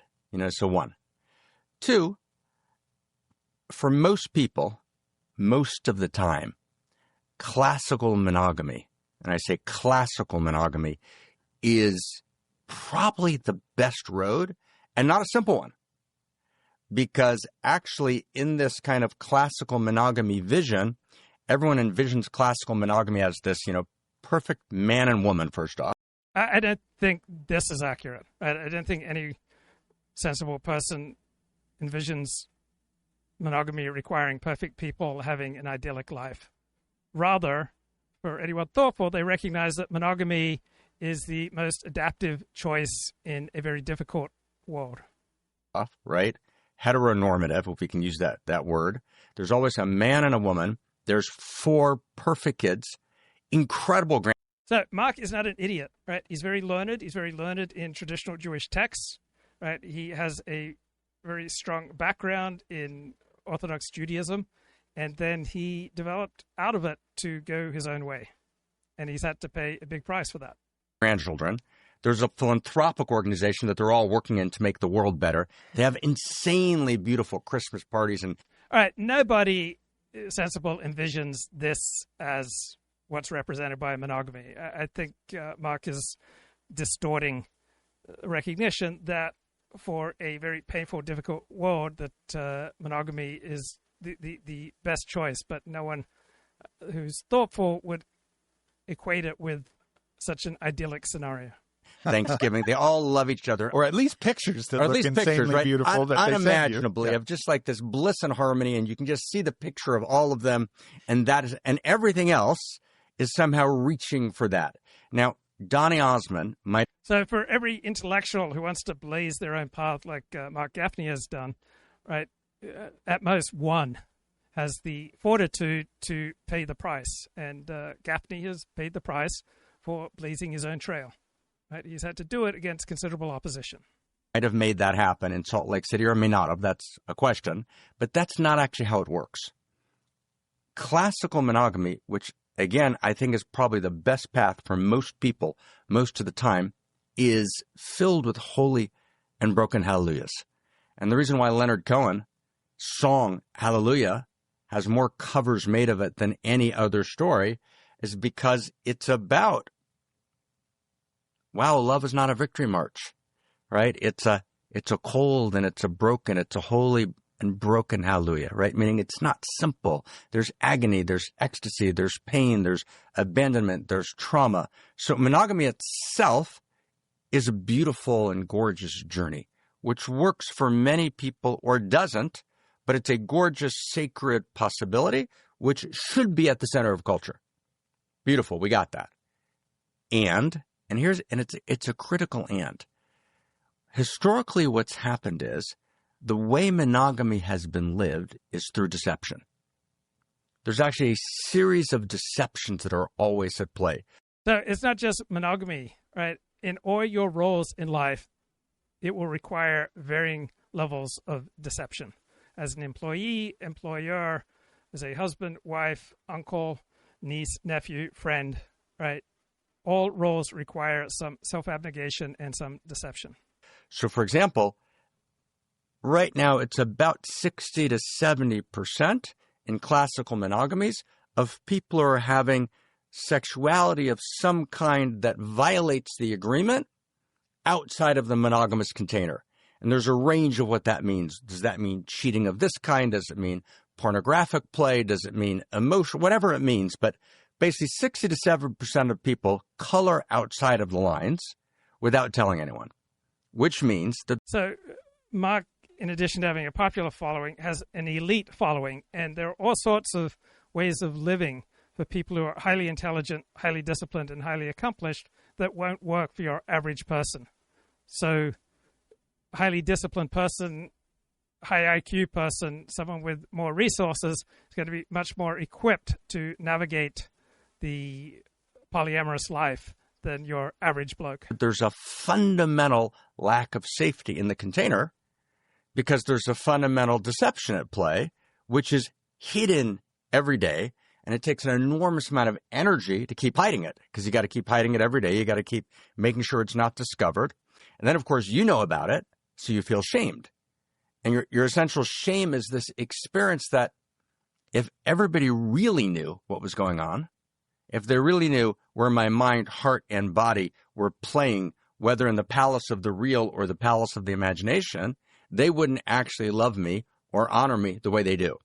So one. Two, for most people, most of the time, classical monogamy, and I say classical monogamy, is probably the best road, and not a simple one. Because actually, in this kind of classical monogamy vision, everyone envisions classical monogamy as this, perfect man and woman, first off. I don't think this is accurate. I don't think any sensible person envisions monogamy requiring perfect people having an idyllic life. Rather, for anyone thoughtful, they recognize that monogamy is the most adaptive choice in a very difficult world. Right? Heteronormative, if we can use that word. There's always a man and a woman. There's 4 perfect kids. Incredible grand. So Marc is not an idiot, right? He's very learned. He's very learned in traditional Jewish texts, right? He has a very strong background in Orthodox Judaism, and then he developed out of it to go his own way, and he's had to pay a big price for that. Grandchildren. There's a philanthropic organization that they're all working in to make the world better. They have insanely beautiful Christmas parties. And all right, nobody sensible envisions this as what's represented by monogamy. I think Marc is distorting recognition that for a very painful, difficult world, that monogamy is the best choice, but no one who's thoughtful would equate it with such an idyllic scenario. Thanksgiving, they all love each other, or at least pictures that look insanely right? beautiful. That unimaginably, they of just like this bliss and harmony, and you can just see the picture of all of them, and everything else is somehow reaching for that. Now, Donny Osmond might. So, for every intellectual who wants to blaze their own path, like Marc Gafni has done, right? At most, one has the fortitude to pay the price, and Gafni has paid the price for blazing his own trail. Right? He's had to do it against considerable opposition. Might have made that happen in Salt Lake City, or may not have. That's a question. But that's not actually how it works. Classical monogamy, which, again, I think is probably the best path for most people most of the time, is filled with holy and broken hallelujahs. And the reason why Leonard Cohen's song Hallelujah has more covers made of it than any other story is because it's about, wow, love is not a victory march, right? It's a cold and it's a broken, it's a holy and broken hallelujah, right? Meaning it's not simple. There's agony, there's ecstasy, there's pain, there's abandonment, there's trauma. So monogamy itself is a beautiful and gorgeous journey, which works for many people or doesn't, but it's a gorgeous, sacred possibility, which should be at the center of culture. Beautiful, we got that. And it's a critical and. Historically, what's happened is the way monogamy has been lived is through deception. there's actually a series of deceptions that are always at play. So it's not just monogamy, right? In all your roles in life, it will require varying levels of deception. As an employee, employer, as a husband, wife, uncle, niece, nephew, friend, right? All roles require some self-abnegation and some deception. So, for example, right now it's about 60 to 70% in classical monogamies of people who are having sexuality of some kind that violates the agreement outside of the monogamous container. And there's a range of what that means. Does that mean cheating of this kind? Does it mean pornographic play? Does it mean emotion? Whatever it means. But basically 60 to 7% of people color outside of the lines without telling anyone, which means that... So Marc, in addition to having a popular following, has an elite following. And there are all sorts of ways of living for people who are highly intelligent, highly disciplined, and highly accomplished that won't work for your average person. So highly disciplined person, high IQ person, someone with more resources is going to be much more equipped to navigate the polyamorous life than your average bloke. There's a fundamental lack of safety in the container because there's a fundamental deception at play, which is hidden every day. And it takes an enormous amount of energy to keep hiding it because you got to keep hiding it every day. You got to keep making sure it's not discovered. And then, of course, you know about it, so you feel shamed. And your essential shame is this experience that if everybody really knew what was going on, if they really knew where my mind, heart, and body were playing, whether in the palace of the real or the palace of the imagination, they wouldn't actually love me or honor me the way they do.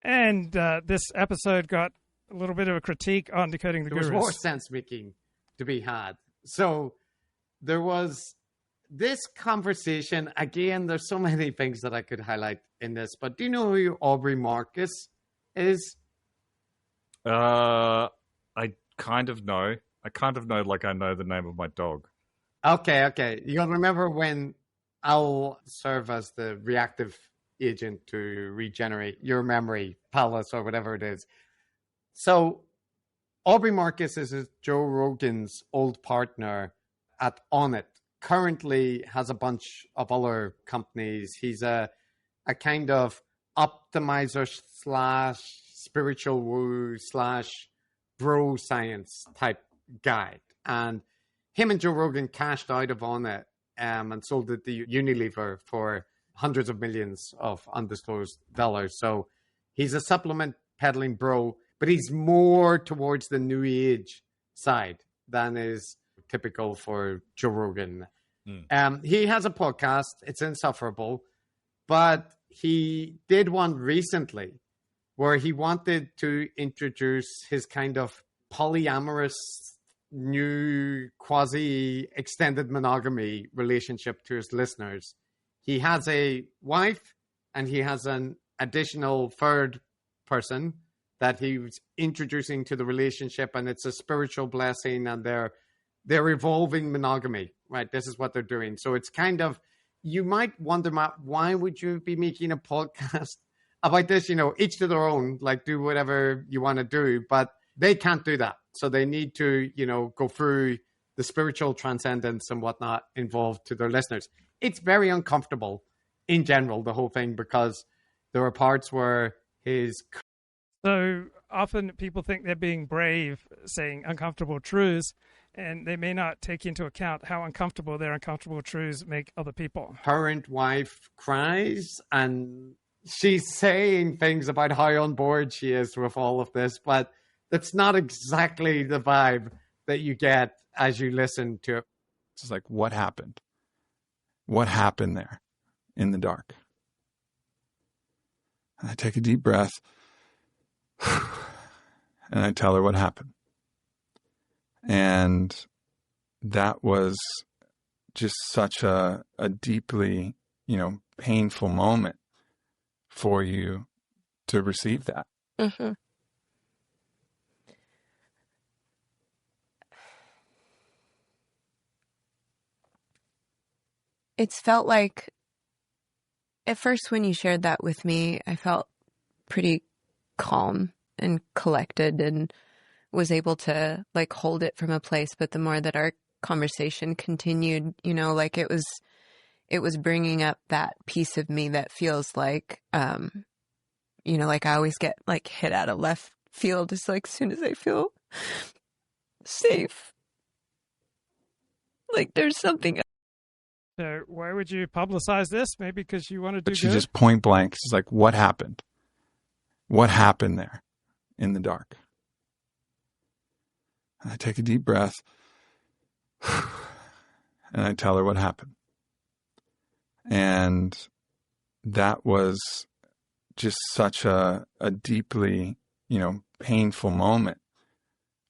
And this episode got a little bit of a critique on decoding the gurus. There was more sense-making to be had. So there was this conversation. Again, there's so many things that I could highlight in this. But do you know who Aubrey Marcus is? I kind of know. I kind of know like I know the name of my dog. Okay. You'll remember when I'll serve as the reactive agent to regenerate your memory palace or whatever it is. So Aubrey Marcus is Joe Rogan's old partner at Onnit. Currently has a bunch of other companies. He's a kind of optimizer / spiritual woo / bro science type guy. And him and Joe Rogan cashed out of Onnit and sold it to Unilever for hundreds of millions of undisclosed dollars. So he's a supplement peddling bro, but he's more towards the new age side than is typical for Joe Rogan. He has a podcast. It's insufferable, but he did one recently where he wanted to introduce his kind of polyamorous new quasi extended monogamy relationship to his listeners. He has a wife and he has an additional third person that he was introducing to the relationship, and it's a spiritual blessing, and they're evolving monogamy, right? This is what they're doing. So it's kind of, you might wonder, Matt, why would you be making a podcast about this? You know, each to their own, like do whatever you want to do, but they can't do that. So they need to, you know, go through the spiritual transcendence and whatnot involved to their listeners. It's very uncomfortable in general, the whole thing, because there are parts where his... So often people think they're being brave, saying uncomfortable truths, and they may not take into account how uncomfortable their uncomfortable truths make other people. Current wife cries, and she's saying things about how on board she is with all of this, but that's not exactly the vibe that you get as you listen to it. It's like, what happened? What happened there in the dark? And I take a deep breath and I tell her what happened. And that was just such a deeply, painful moment for you to receive that. Mm-hmm. It's felt like, at first when you shared that with me, I felt pretty calm and collected and was able to like hold it from a place. But the more that our conversation continued, you know, like it was bringing up that piece of me that feels like, you know, like I always get like hit out of left field. It's like as soon as I feel safe, like there's something. So why would you publicize this? Maybe because you want to do But she good? just point blank. She's like, what happened? What happened there in the dark? And I take a deep breath and I tell her what happened. And that was just such a deeply, you know, painful moment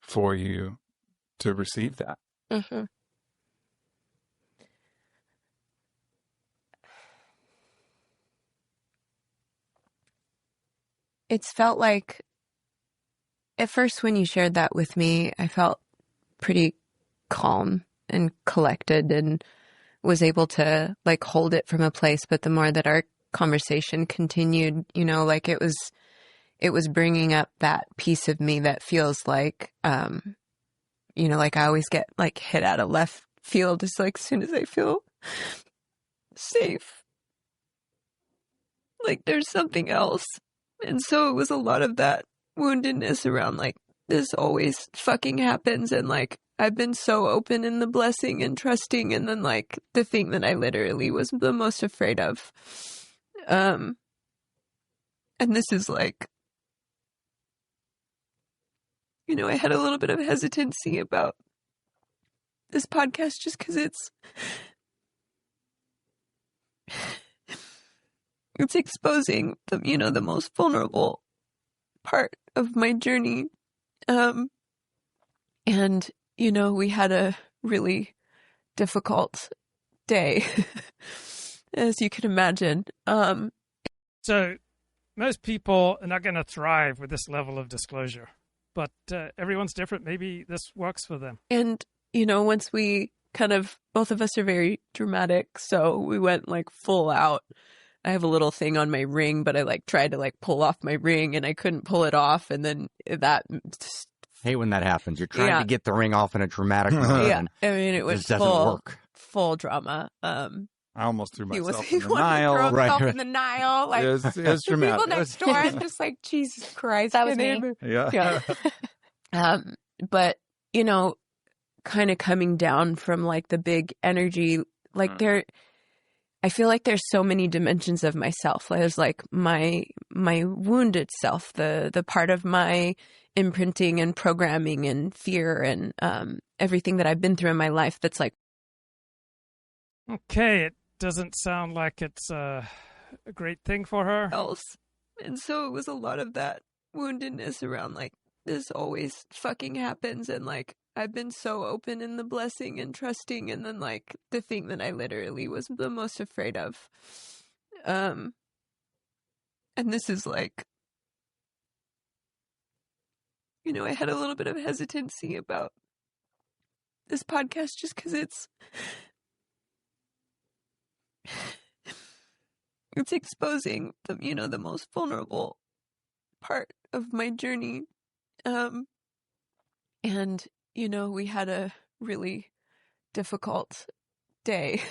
for you to receive that. Mm-hmm. It's felt like, at first when you shared that with me, I felt pretty calm and collected and was able to like hold it from a place. But the more that our conversation continued, you know, like it was bringing up that piece of me that feels like, you know, like I always get like hit out of left field. It's like as soon as I feel safe, like there's something else. And so it was a lot of that woundedness around like, this always fucking happens. And like, I've been so open in the blessing and trusting. And then like the thing that I literally was the most afraid of. And this is like, you know, I had a little bit of hesitancy about this podcast just because it's exposing the, you know, the most vulnerable part of my journey. And, you know, we had a really difficult day, as you can imagine. So most people are not going to thrive with this level of disclosure, but everyone's different. Maybe this works for them. And, you know, once we kind of, both of us are very dramatic, so we went like full out. I have a little thing on my ring, but I like tried to like pull off my ring and I couldn't pull it off. And then that. Hate when that happens. You're trying to get the ring off in a dramatic way. Yeah. I mean, it was full drama. I almost threw myself he in the wanted Nile. to throw himself in the Nile. Like, it was the dramatic. people next door, I'm just like, Jesus Christ. That was me. Yeah. But, you know, kind of coming down from like the big energy, like I feel like there's so many dimensions of myself. There's like my wounded self, the part of my imprinting and programming and fear and everything that I've been through in my life that's like. Okay, it doesn't sound like it's a great thing for her. And so it was a lot of that woundedness around like, this always fucking happens. And like, I've been so open in the blessing and trusting. And then like the thing that I literally was the most afraid of. And this is like, you know, I had a little bit of hesitancy about this podcast just because it's exposing the, you know, the most vulnerable part of my journey. And, you know, we had a really difficult day,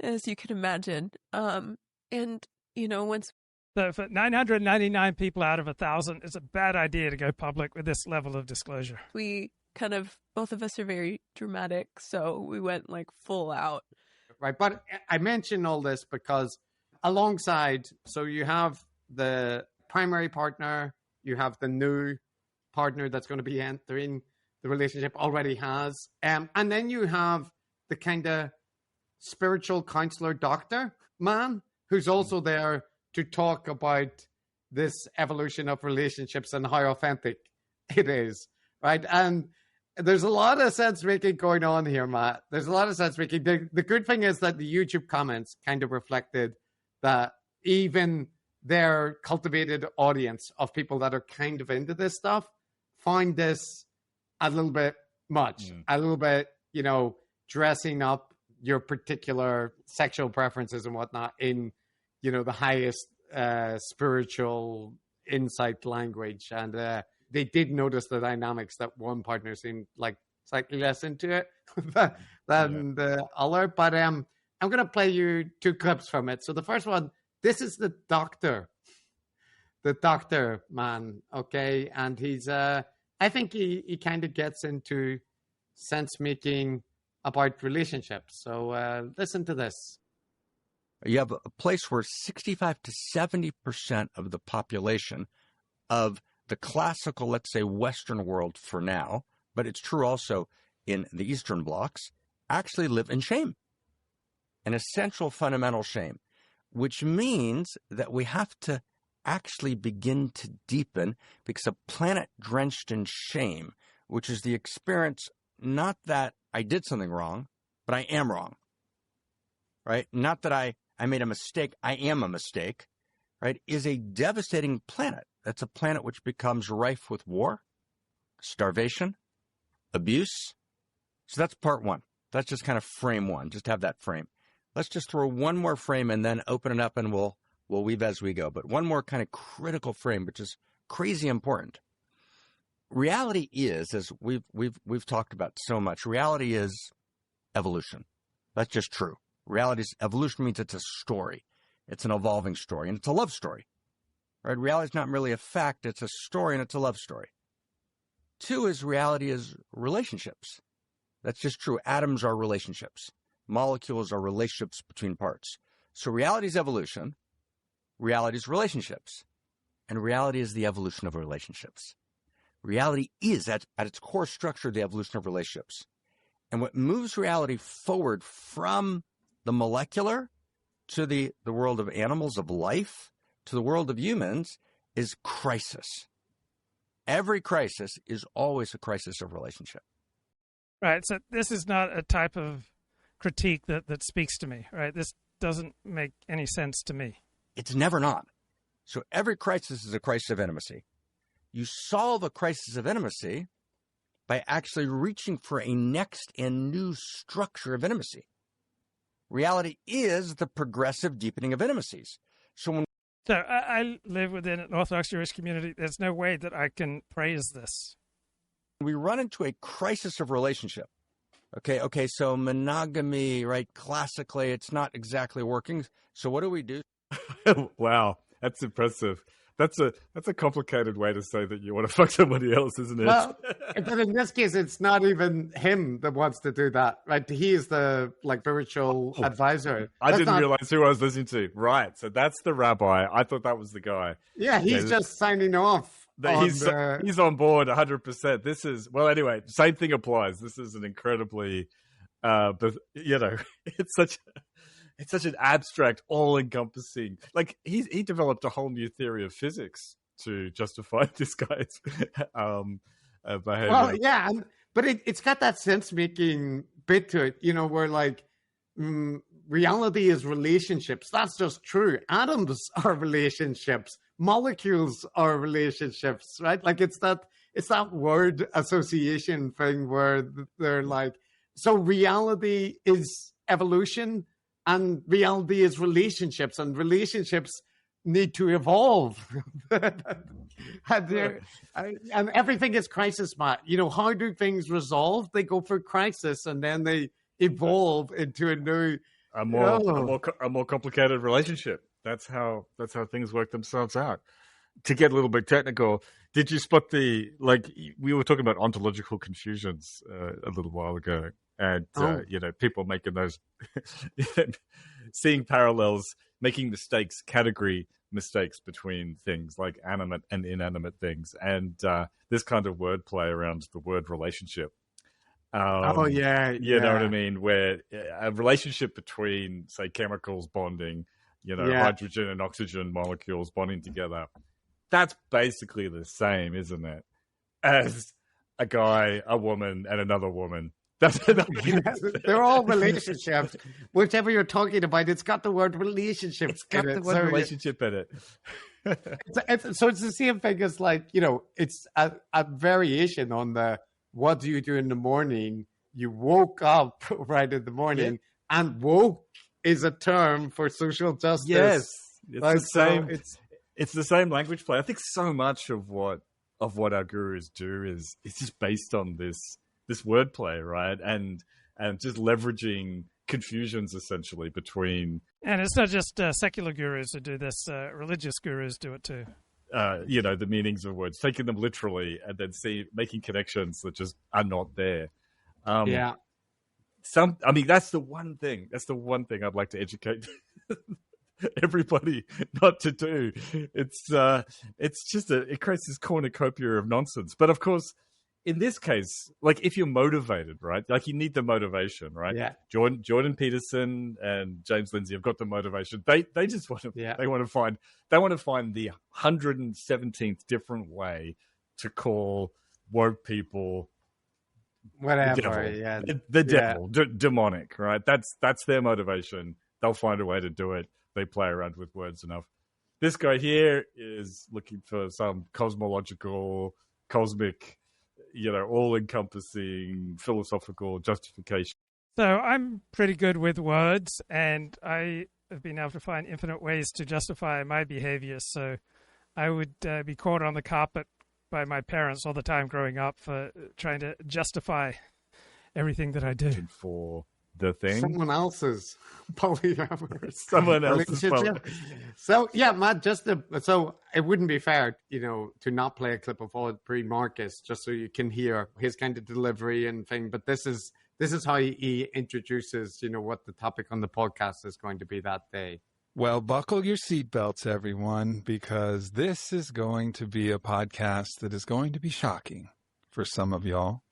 as you can imagine. And, you know, once. So for 999 people out of 1,000, it's a bad idea to go public with this level of disclosure. We kind of, both of us are very dramatic, so we went like full out. Right, but I mention all this because alongside, so you have the primary partner, you have the new partner that's going to be entering the relationship, already has, and then you have the kind of spiritual counselor doctor man who's also there to talk about this evolution of relationships and how authentic it is, right? And there's a lot of sense making going on here, Matt. There's a lot of sense making. The good thing is that the YouTube comments kind of reflected that even their cultivated audience of people that are kind of into this stuff find this a little bit much, a little bit, you know, dressing up your particular sexual preferences and whatnot in, you know, the highest spiritual insight language, and they did notice the dynamics that one partner seemed like slightly less into it than the other. But I'm going to play you 2 clips from it. So the first one, this is the doctor man, okay? And he's, I think he kind of gets into sense making about relationships. So listen to this. You have a place where 65 to 70% of the population of the classical, let's say, Western world for now, but it's true also in the Eastern blocs, actually live in shame, an essential fundamental shame, which means that we have to actually begin to deepen, because a planet drenched in shame, which is the experience, not that I did something wrong, but I am wrong, right? Not that I made a mistake, I am a mistake, right, is a devastating planet. That's a planet which becomes rife with war, starvation, abuse. So that's part one. That's just kind of frame one. Just have that frame. Let's just throw one more frame and then open it up, and we'll weave as we go. But one more kind of critical frame, which is crazy important. Reality is, as we've talked about so much, reality is evolution. That's just true. Evolution means it's a story. It's an evolving story, and it's a love story. Right? Reality is not merely a fact, it's a story, and it's a love story. 2 is reality is relationships. That's just true. Atoms are relationships. Molecules are relationships between parts. So reality is evolution, reality is relationships, and reality is the evolution of relationships. Reality is, at its core structure, the evolution of relationships. And what moves reality forward from the molecular to the world of animals, of life, to the world of humans, is crisis. Every crisis is always a crisis of relationship. Right. So this is not a type of critique that speaks to me, right? This doesn't make any sense to me. It's never not. So every crisis is a crisis of intimacy. You solve a crisis of intimacy by actually reaching for a next and new structure of intimacy. Reality is the progressive deepening of intimacies. So I live within an Orthodox Jewish community. There's no way that I can praise this. We run into a crisis of relationship. Okay, so monogamy, right? Classically, it's not exactly working. So what do? Wow, that's impressive. That's a complicated way to say that you want to fuck somebody else, isn't it? Well, but in this case, it's not even him that wants to do that, right? He is the spiritual advisor. I didn't realize who I was listening to. Right, so that's the rabbi. I thought that was the guy. Yeah, he's just signing off. He's on board 100%. This is, well, anyway, same thing applies. This is an incredibly, but it's such an abstract, all-encompassing. Like he developed a whole new theory of physics to justify this guy's behavior. Well, yeah, but it's got that sense-making bit to it. Where reality is relationships. That's just true. Atoms are relationships. Molecules are relationships, right? Like it's that word association thing where they're like, so reality is evolution. And reality is relationships, and relationships need to evolve. and everything is crisis, Matt. How do things resolve? They go through crisis, and then they evolve into a new, a more complicated relationship. That's how things work themselves out. To get a little bit technical, did you spot we were talking about ontological confusions a little while ago? And, people making those, seeing parallels, making mistakes, category mistakes between things like animate and inanimate things. And this kind of wordplay around the word relationship. You know what I mean? Where a relationship between, say, chemicals bonding, hydrogen and oxygen molecules bonding together. That's basically the same, isn't it? As a guy, a woman, and another woman. They're all relationships. Whichever you're talking about, it's got the word relationship. It's got the word relationship in it. So it's the same thing as it's a variation on the what do you do in the morning? You woke up right in the morning, and woke is a term for social justice. Yes, it's the same. it's the same language play. I think so much of what our gurus do is just based on this wordplay, right? And just leveraging confusions essentially between. And it's not just secular gurus who do this; religious gurus do it too. The meanings of words, taking them literally, and then making connections that just are not there. Yeah. That's the one thing. That's the one thing I'd like to educate everybody not to do. It creates this cornucopia of nonsense. But of course, in this case, like if you're motivated, right? Like you need the motivation, right? Yeah. Jordan Peterson and James Lindsay have got the motivation. They just want to. Yeah. They want to find the 117th different way to call woke people. Whatever, the devil, demonic, right? That's their motivation. They'll find a way to do it. They play around with words enough. This guy here is looking for some cosmological, cosmic, all-encompassing philosophical justification. So I'm pretty good with words, and I have been able to find infinite ways to justify my behavior. So I would be caught on the carpet by my parents all the time growing up for trying to justify everything that I do. For the thing? Someone else's polyamorous. Someone else's So, yeah, Matt, so it wouldn't be fair, to not play a clip of Aubrey Marcus just so you can hear his kind of delivery and thing. But this is how he introduces, what the topic on the podcast is going to be that day. Well, buckle your seatbelts, everyone, because this is going to be a podcast that is going to be shocking for some of y'all.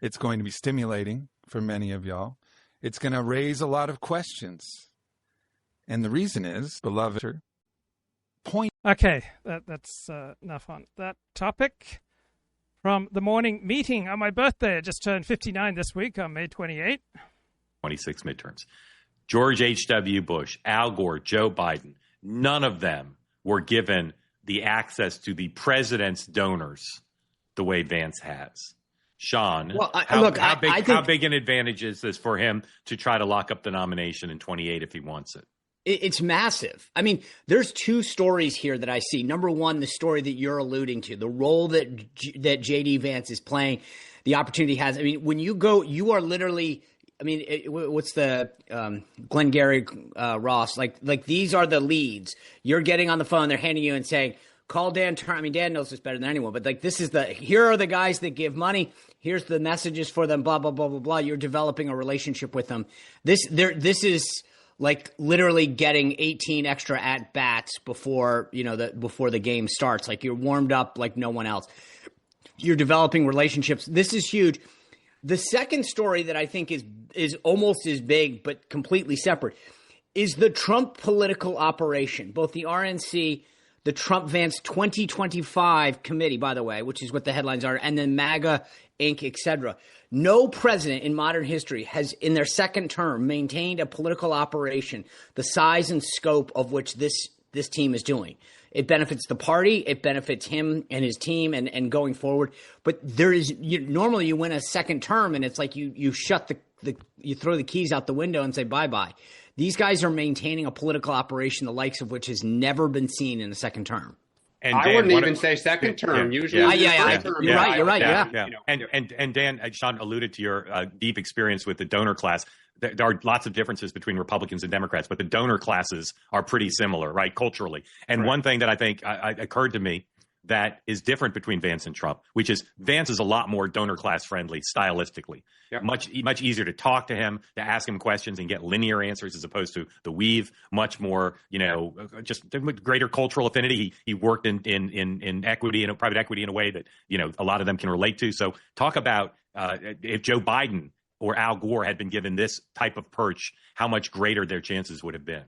It's going to be stimulating for many of y'all. It's going to raise a lot of questions. And the reason is, beloved, point. Okay, that's enough on that topic. From the morning meeting on my birthday, I just turned 59 this week on May 28. 26 midterms. George H.W. Bush, Al Gore, Joe Biden, none of them were given the access to the president's donors the way Vance has. Sean, how big an advantage is this for him to try to lock up the nomination in 28 if he wants it? It's massive. I mean, there's two stories here that I see. Number one, the story that you're alluding to, the role that JD Vance is playing, the opportunity he has. I mean, when you go, you are literally – I mean, what's the Glengarry Ross? Like these are the leads. You're getting on the phone. They're handing you and saying, call Dan Turner. I mean, Dan knows this better than anyone. But like here are the guys that give money. Here's the messages for them, blah, blah, blah, blah, blah. You're developing a relationship with them. This is like literally getting 18 extra at-bats before the game starts. Like you're warmed up like no one else. You're developing relationships. This is huge. The second story that I think is almost as big but completely separate is the Trump political operation, both the RNC, the Trump-Vance 2025 committee, by the way, which is what the headlines are, and then MAGA, Inc., etc. No president in modern history has, in their second term, maintained a political operation the size and scope of which this team is doing. It benefits the party. It benefits him and his team and going forward. But normally you win a second term and it's like you shut you throw the keys out the window and say bye-bye. These guys are maintaining a political operation the likes of which has never been seen in a second term. And Dan, I wouldn't even say second term. Usually, you're right. Yeah. And Dan, Sean alluded to your deep experience with the donor class. There are lots of differences between Republicans and Democrats, but the donor classes are pretty similar, right, culturally. And one thing that I think occurred to me that is different between Vance and Trump, which is Vance is a lot more donor class friendly stylistically. Yep. Much easier to talk to him, to ask him questions and get linear answers as opposed to the weave. Much more, just greater cultural affinity. He worked in equity and private equity in a way that a lot of them can relate to. So talk about if Joe Biden or Al Gore had been given this type of perch, how much greater their chances would have been.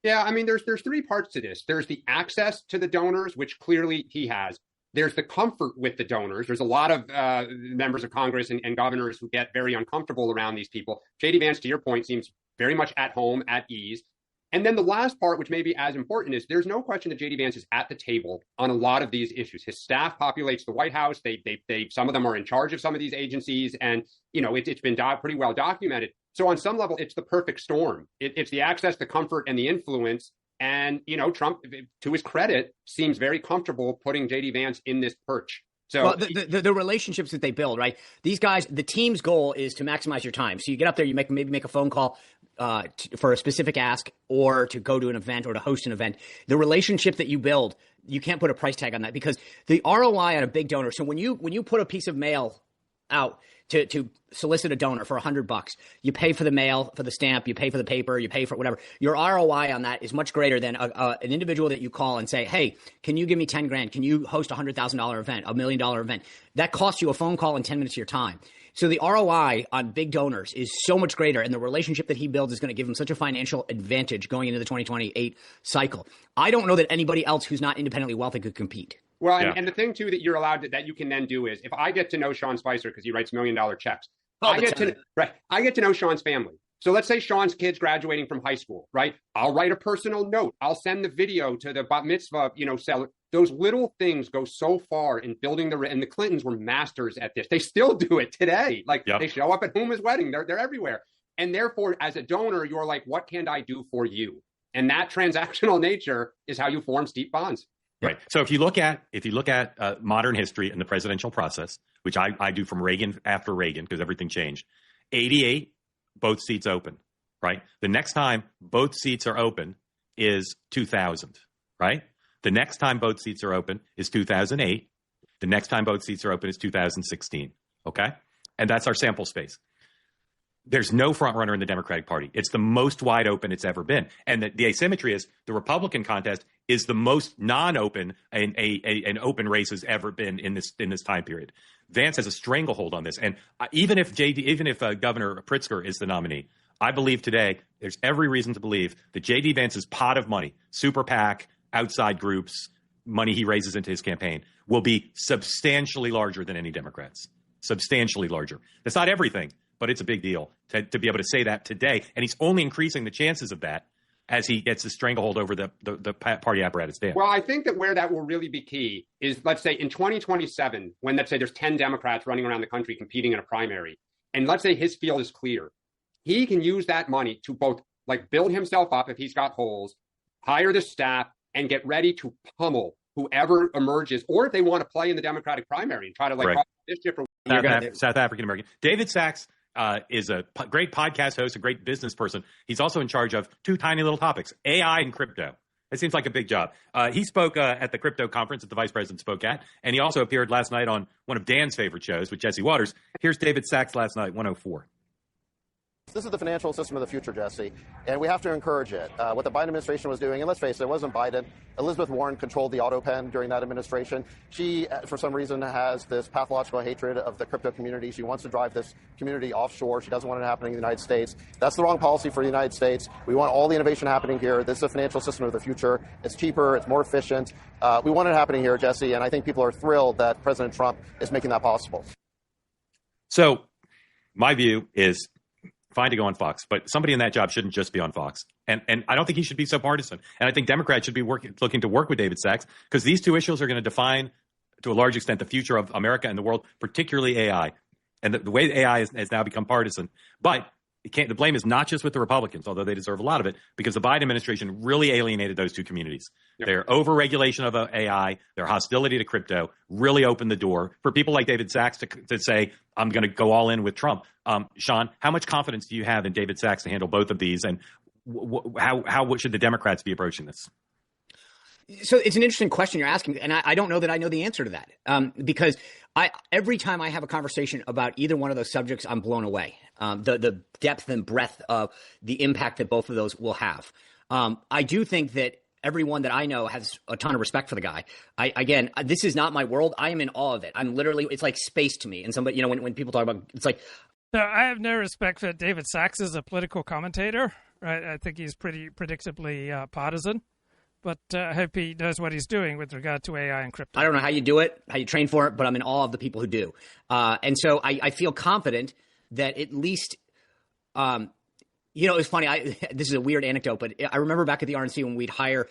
Yeah, I mean, there's three parts to this. There's the access to the donors, which clearly he has. There's the comfort with the donors. There's a lot of members of Congress and governors who get very uncomfortable around these people. JD Vance, to your point, seems very much at home, at ease. And then the last part, which may be as important, is there's no question that JD Vance is at the table on a lot of these issues. His staff populates the White House. They some of them are in charge of some of these agencies, and it's been pretty well documented. So on some level, it's the perfect storm. It's the access, the comfort, and the influence. And, Trump, to his credit, seems very comfortable putting JD Vance in this perch. So well, the relationships that they build, right? These guys, the team's goal is to maximize your time. So you get up there, you maybe make a phone call for a specific ask, or to go to an event, or to host an event. The relationship that you build, you can't put a price tag on that, because the ROI on a big donor. So when you put a piece of mail out to solicit a donor for $100, you pay for the mail, for the stamp, you pay for the paper, you pay for whatever. Your ROI on that is much greater than an individual that you call and say, hey, can you give me 10 grand? Can you host a $100,000 event, $1 million event? That costs you a phone call and 10 minutes of your time. So the ROI on big donors is so much greater, and the relationship that he builds is going to give him such a financial advantage going into the 2028 cycle. I don't know that anybody else who's not independently wealthy could compete. Well, and the thing, too, that you're allowed to, that you can then do is, if I get to know Sean Spicer because he writes $1 million checks, I get to know Sean's family. So let's say Sean's kid's graduating from high school, right? I'll write a personal note. I'll send the video to the bat mitzvah, seller. Those little things go so far in building and the Clintons were masters at this. They still do it today. They show up at Huma's wedding. They're everywhere. And therefore, as a donor, you're like, what can I do for you? And that transactional nature is how you form steep bonds. Right. So if you look at modern history and the presidential process, which I do from Reagan after Reagan, because everything changed, 88, both seats open, right? The next time both seats are open is 2000, right? The next time both seats are open is 2008. The next time both seats are open is 2016, okay? And that's our sample space. There's no front runner in the Democratic Party. It's the most wide open it's ever been. And the asymmetry is the Republican contest is the most non-open an open race has ever been in this time period. Vance has a stranglehold on this. And even if Governor Pritzker is the nominee, I believe today there's every reason to believe that JD Vance's pot of money, super PAC, outside groups, money he raises into his campaign, will be substantially larger than any Democrats. Substantially larger. That's not everything, but it's a big deal to be able to say that today. And he's only increasing the chances of that as he gets a stranglehold over the party apparatus there. Well, I think that where that will really be key is, let's say, in 2027, when, let's say, there's 10 Democrats running around the country competing in a primary, and let's say his field is clear, he can use that money to both build himself up if he's got holes, hire the staff, and get ready to pummel whoever emerges, or if they want to play in the Democratic primary and try to this different South African American. David Sachs is a great podcast host, a great business person. He's also in charge of two tiny little topics, AI and crypto. It seems like a big job. He spoke at the crypto conference that the vice president spoke at, and he also appeared last night on one of Dan's favorite shows with Jesse Waters. Here's David Sachs last night, 104. This is the financial system of the future, Jesse, and we have to encourage it. What the Biden administration was doing, and let's face it, it wasn't Biden. Elizabeth Warren controlled the auto pen during that administration. She, for some reason, has this pathological hatred of the crypto community. She wants to drive this community offshore. She doesn't want it happening in the United States. That's the wrong policy for the United States. We want all the innovation happening here. This is the financial system of the future. It's cheaper. It's more efficient. We want it happening here, Jesse, and I think people are thrilled that President Trump is making that possible. So my view is, fine to go on Fox, but somebody in that job shouldn't just be on Fox. And I don't think he should be so partisan. And I think Democrats should be looking to work with David Sachs, because these two issues are going to define, to a large extent, the future of America and the world, particularly AI. And the way AI has now become partisan. But the blame is not just with the Republicans, although they deserve a lot of it, because the Biden administration really alienated those two communities. Yep. Their over-regulation of AI, their hostility to crypto really opened the door for people like David Sachs to say, I'm going to go all in with Trump. Sean, how much confidence do you have in David Sachs to handle both of these? And how should the Democrats be approaching this? So it's an interesting question you're asking, and I don't know that I know the answer to that, because every time I have a conversation about either one of those subjects, I'm blown away. The depth and breadth of the impact that both of those will have. I do think that everyone that I know has a ton of respect for the guy. Again, this is not my world. I am in awe of it. I'm literally, it's like space to me. And somebody, when people talk about, it's like. So I have no respect for David Sachs as a political commentator. Right? I think he's pretty predictably partisan. But I hope he knows what he's doing with regard to AI and crypto. I don't know how you do it, how you train for it, but I'm in awe of the people who do. And so I feel confident that at least, it's funny. This is a weird anecdote, but I remember back at the RNC when we'd hire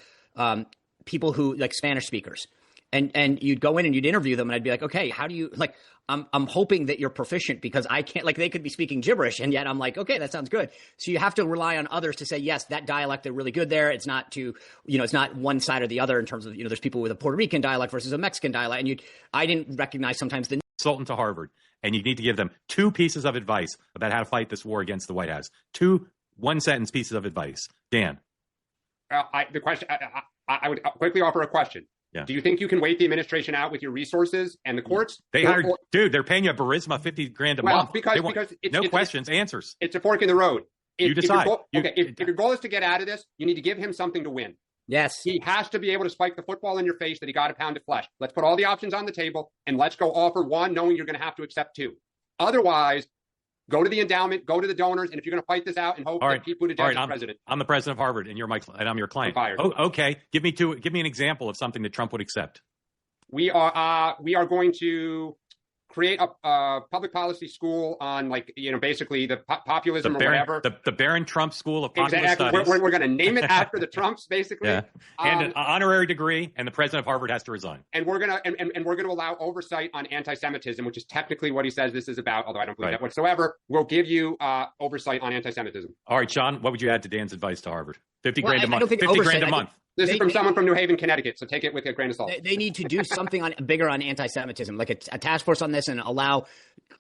people who, like Spanish speakers. and you'd go in and you'd interview them, and I'd be like, okay, how do you like? I'm hoping that you're proficient because I can't, like, they could be speaking gibberish, and yet I'm like, okay, that sounds good. So you have to rely on others to say, yes, that dialect, they're really good there. It's not it's not one side or the other in terms of, there's people with a Puerto Rican dialect versus a Mexican dialect, and I didn't recognize sometimes the consultant to Harvard, and you need to give them 2 pieces of advice about how to fight this war against the White House. 2 one-sentence pieces of advice. Dan. I would quickly offer a question. Yeah. Do you think you can wait the administration out with your resources and the courts? They're paying you a Burisma $50,000 a month. Because it's questions, answers. It's a fork in the road. You decide. If your goal is to get out of this, you need to give him something to win. Yes. He has to be able to spike the football in your face that he got a pound of flesh. Let's put all the options on the table, and let's go offer one, knowing you're going to have to accept 2. Otherwise, go to the endowment, go to the donors, and if you're going to fight this out and hope that Pete Buttigieg is president. I'm the president of Harvard, and I'm your client. Oh, okay. Give me an example of something that Trump would accept. We are going to create a public policy school on, basically the populism or whatever. The Barron Trump School of Popular Studies. We're going to name it after the Trumps, basically. Yeah. And an honorary degree, and the president of Harvard has to resign. And we're going to allow oversight on anti-Semitism, which is technically what he says this is about, although I don't believe that whatsoever. We'll give you oversight on anti-Semitism. All right, Sean, what would you add to Dan's advice to Harvard? $50,000 a month. $50,000 a month. This is from someone from New Haven, Connecticut, so take it with a grain of salt. They need to do something bigger on anti-Semitism, like a task force on this, and allow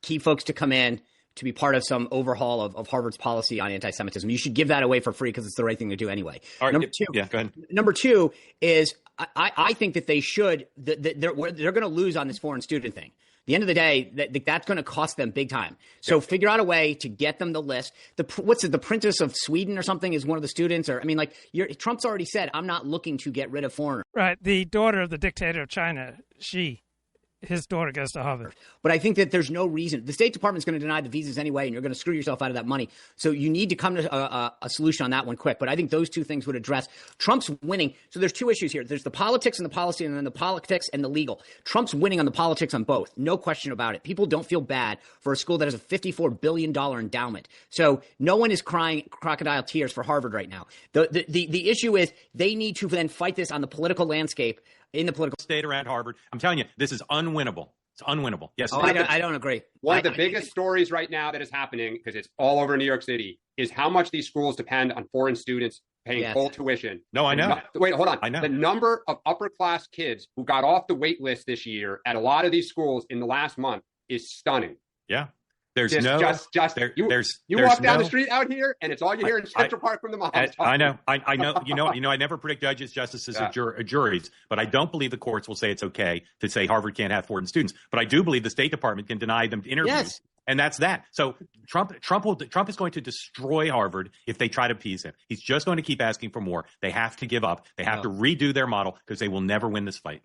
key folks to come in to be part of some overhaul of Harvard's policy on anti-Semitism. You should give that away for free because it's the right thing to do anyway. All right, Number 2, go ahead. Number 2 is I think that they should – they're going to lose on this foreign student thing. At the end of the day, that's going to cost them big time. So figure out a way to get them the list. The Princess of Sweden or something is one of the students. Trump's already said, I'm not looking to get rid of foreigners. Right. The daughter of the dictator of China, his daughter goes to Harvard. But I think that there's no reason. The State Department's going to deny the visas anyway, and you're going to screw yourself out of that money. So you need to come to a solution on that one quick. But I think those 2 things would address Trump's winning. So there's 2 issues here. There's the politics and the policy, and then the politics and the legal. Trump's winning on the politics on both. No question about it. People don't feel bad for a school that has a $54 billion endowment. So no one is crying crocodile tears for Harvard right now. The issue is they need to then fight this on the political landscape. In the political state around Harvard, I'm telling you, this is unwinnable. It's unwinnable. Yes. I don't agree. One of the biggest stories right now that is happening, because it's all over New York City, is how much these schools depend on foreign students paying full tuition. No, I know. Wait, hold on. I know. The number of upper class kids who got off the wait list this year at a lot of these schools in the last month is stunning. Yeah. You walk down the street out here, and it's all you hear in Central Park from the moms. I know. I know. I never predict judges, justices, or juries, but I don't believe the courts will say it's okay to say Harvard can't have foreign students. But I do believe the State Department can deny them interviews. Yes. And that's that. So Trump is going to destroy Harvard if they try to appease him. He's just going to keep asking for more. They have to give up. They have to redo their model because they will never win this fight.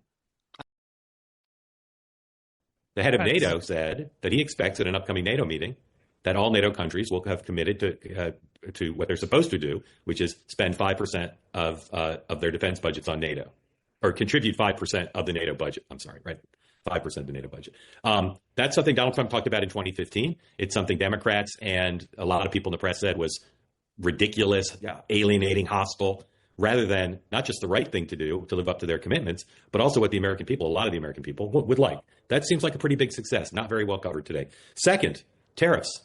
The head of NATO said that he expects at an upcoming NATO meeting that all NATO countries will have committed to what they're supposed to do, which is spend 5% of their defense budgets on NATO, or contribute 5% of the NATO budget. I'm sorry, right? 5% of the NATO budget. That's something Donald Trump talked about in 2015. It's something Democrats and a lot of people in the press said was ridiculous, alienating, hostile, rather than not just the right thing to do to live up to their commitments, but also what the American people, a lot of the American people, would like. That seems like a pretty big success, not very well covered today. Second, tariffs.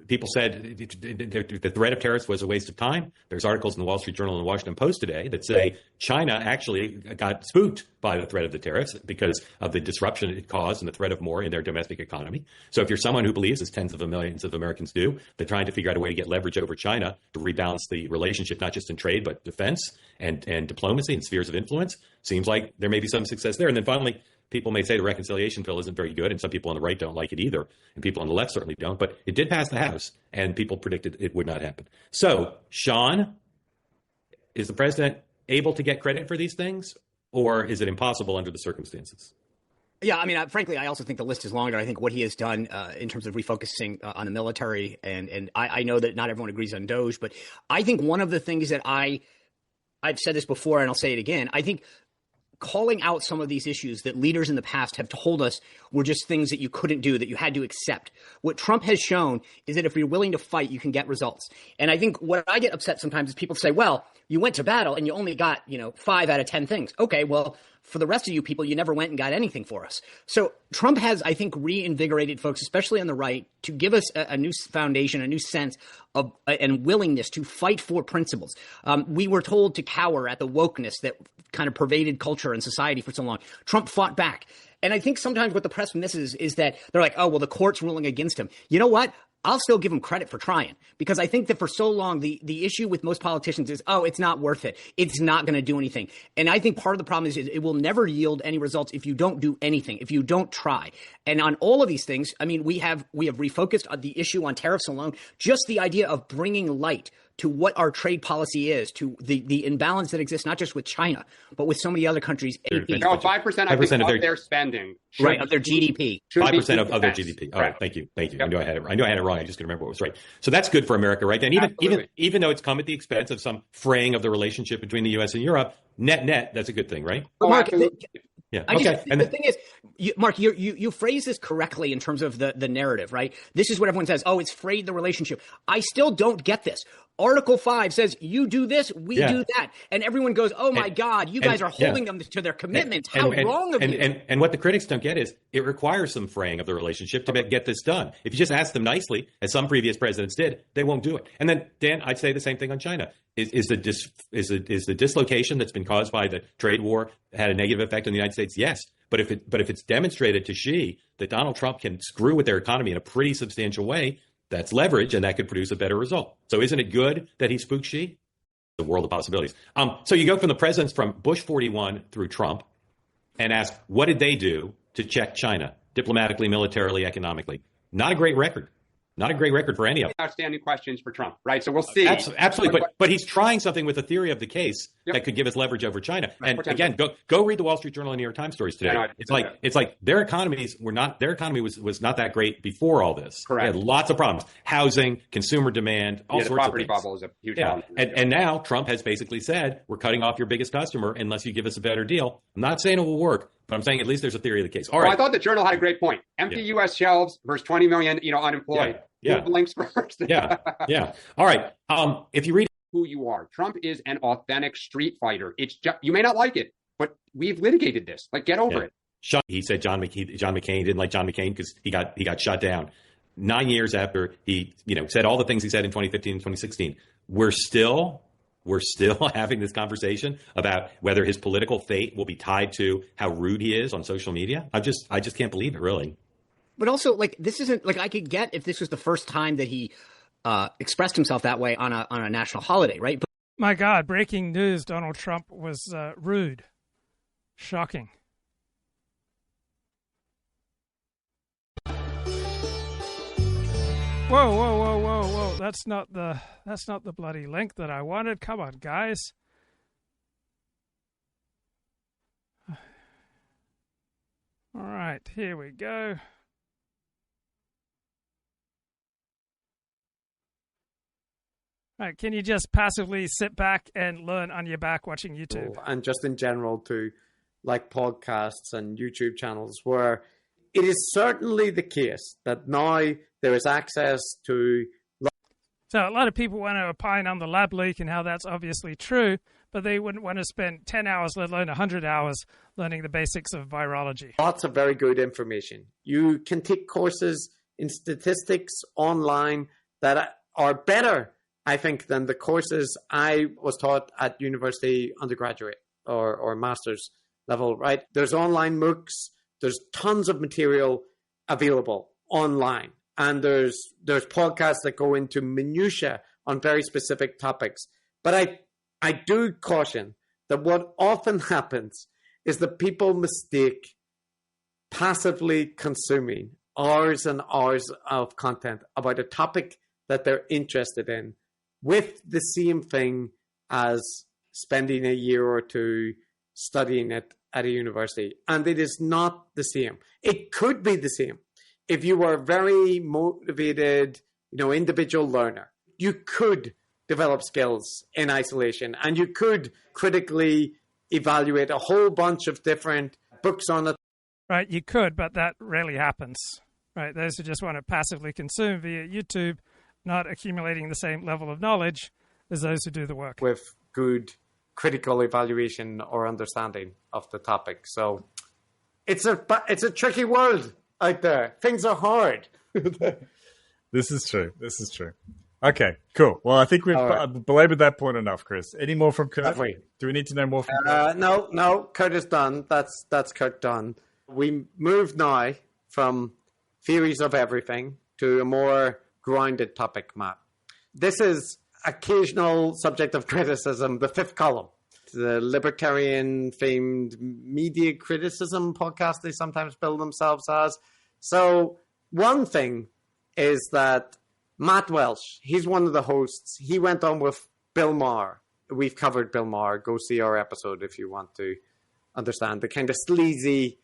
People said the threat of tariffs was a waste of time. There's articles in the Wall Street Journal and the Washington Post today that say China actually got spooked by the threat of the tariffs because of the disruption it caused and the threat of more in their domestic economy. So if you're someone who believes, as tens of millions of Americans do, they're trying to figure out a way to get leverage over China to rebalance the relationship, not just in trade, but defense and diplomacy and spheres of influence, seems like there may be some success there. And then finally, people may say the reconciliation bill isn't very good, and some people on the right don't like it either, and people on the left certainly don't, but it did pass the House, and people predicted it would not happen. So, Sean, is the president able to get credit for these things, or is it impossible under the circumstances? Yeah, I mean, frankly, I also think the list is longer. I think what he has done in terms of refocusing on the military, and I know that not everyone agrees on DOGE, but I think one of the things that I've said this before, and I'll say it again, I think calling out some of these issues that leaders in the past have told us were just things that you couldn't do, that you had to accept. What Trump has shown is that if you're willing to fight, you can get results. And I think what I get upset sometimes is people say, well, you went to battle and you only got, 5 out of 10 things. Okay, well, for the rest of you people, you never went and got anything for us. So Trump has, I think, reinvigorated folks, especially on the right, to give us a new foundation, a new sense of and willingness to fight for principles. We were told to cower at the wokeness that kind of pervaded culture and society for so long. Trump fought back. And I think sometimes what the press misses is that they're like, oh, well, the court's ruling against him. You know what? I'll still give him credit for trying, because I think that for so long, the issue with most politicians is, oh, it's not worth it. It's not going to do anything. And I think part of the problem is it will never yield any results if you don't do anything, if you don't try. And on all of these things, I mean, we have refocused on the issue on tariffs alone, just the idea of bringing light to what our trade policy is, to the imbalance that exists, not just with China, but with so many other countries. No, 5% of their spending. Right, of their GDP. 5% of their GDP. All right, thank you. Yep. I knew I had it wrong. I just couldn't remember what was right. So that's good for America, right? And even though it's come at the expense of some fraying of the relationship between the U.S. and Europe, net, that's a good thing, right? But Marc, yeah. The thing is, Marc, you phrase this correctly in terms of the narrative, right? This is what everyone says. Oh, it's frayed the relationship. I still don't get this. Article 5 says you do this, we do that. And everyone goes, oh, my God, you guys are holding them to their commitments. How wrong of you. And what the critics don't get is it requires some fraying of the relationship to get this done. If you just ask them nicely, as some previous presidents did, they won't do it. And then, Dan, I'd say the same thing on China. Is the dislocation that's been caused by the trade war had a negative effect on the United States? Yes. But if it's demonstrated to Xi that Donald Trump can screw with their economy in a pretty substantial way, that's leverage, and that could produce a better result. So isn't it good that he spooked Xi? The world of possibilities. So you go from the presidents from Bush 41 through Trump and ask, what did they do to check China diplomatically, militarily, economically? Not a great record. Not a great record for any of them. Outstanding questions for Trump, right? So we'll see. Absolutely. But he's trying something with the theory of the case that could give us leverage over China. And again, go read the Wall Street Journal and New York Times stories today. It's like their economy was not that great before all this. Correct. They had lots of problems. Housing, consumer demand, all sorts of things. The property bubble is a huge problem. And now Trump has basically said, we're cutting off your biggest customer unless you give us a better deal. I'm not saying it will work, but I'm saying at least there's a theory of the case. All right. I thought the Journal had a great point. Empty U.S. shelves versus 20 million, unemployed. Yeah. The links first. Yeah. All right. If you read who you are, Trump is an authentic street fighter. It's just, you may not like it, but we've litigated this. Like, get over it. He said John McCain didn't like John McCain because he got shut down 9 years after he said all the things he said in 2015 and 2016. We're still having this conversation about whether his political fate will be tied to how rude he is on social media. I just can't believe it, really. But also, this isn't I could get if this was the first time that he expressed himself that way on a national holiday, right? But my God, breaking news: Donald Trump was rude, shocking. Whoa! That's not the bloody link that I wanted. Come on, guys. All right, here we go. Right, can you just passively sit back and learn on your back watching YouTube? And just in general to podcasts and YouTube channels, where it is certainly the case that now there is access to... So a lot of people want to opine on the lab leak and how that's obviously true, but they wouldn't want to spend 10 hours, let alone 100 hours, learning the basics of virology. Lots of very good information. You can take courses in statistics online that are better, I think, than the courses I was taught at university undergraduate or master's level, right? There's online MOOCs. There's tons of material available online. And there's podcasts that go into minutiae on very specific topics. But I do caution that what often happens is that people mistake passively consuming hours and hours of content about a topic that they're interested in with the same thing as spending a year or two studying it at a university. And it is not the same. It could be the same. If you were a very motivated, individual learner, you could develop skills in isolation and you could critically evaluate a whole bunch of different books on it. Right, you could, but that rarely happens. Right, those who just want to passively consume via YouTube, not accumulating the same level of knowledge as those who do the work. With good critical evaluation or understanding of the topic. So it's a tricky world out there. Things are hard. This is true. Okay, cool. Well, I think we've belabored that point enough, Chris. Any more from Kurt? Do we need to know more from Kurt? No, Kurt is done. That's Kurt done. We move now from theories of everything to a more grounded topic, Matt. This is occasional subject of criticism, the fifth column. The libertarian-themed media criticism podcast they sometimes bill themselves as. So one thing is that Matt Welch, he's one of the hosts. He went on with Bill Maher. We've covered Bill Maher. Go see our episode if you want to understand the kind of sleazy,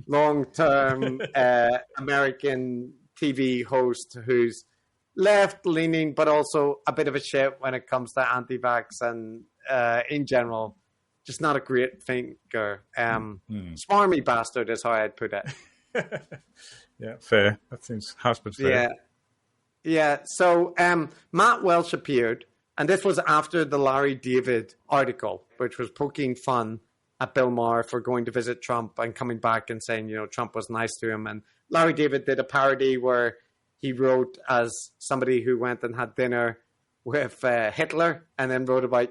long-term American TV host who's left-leaning, but also a bit of a shit when it comes to anti-vax and, in general, just not a great thinker. Smarmy bastard is how I'd put it. Yeah, fair. That seems harsh, but fair. Yeah. So Matt Welch appeared, and this was after the Larry David article, which was poking fun at Bill Maher for going to visit Trump and coming back and saying, Trump was nice to him. And Larry David did a parody where he wrote as somebody who went and had dinner with Hitler, and then wrote about,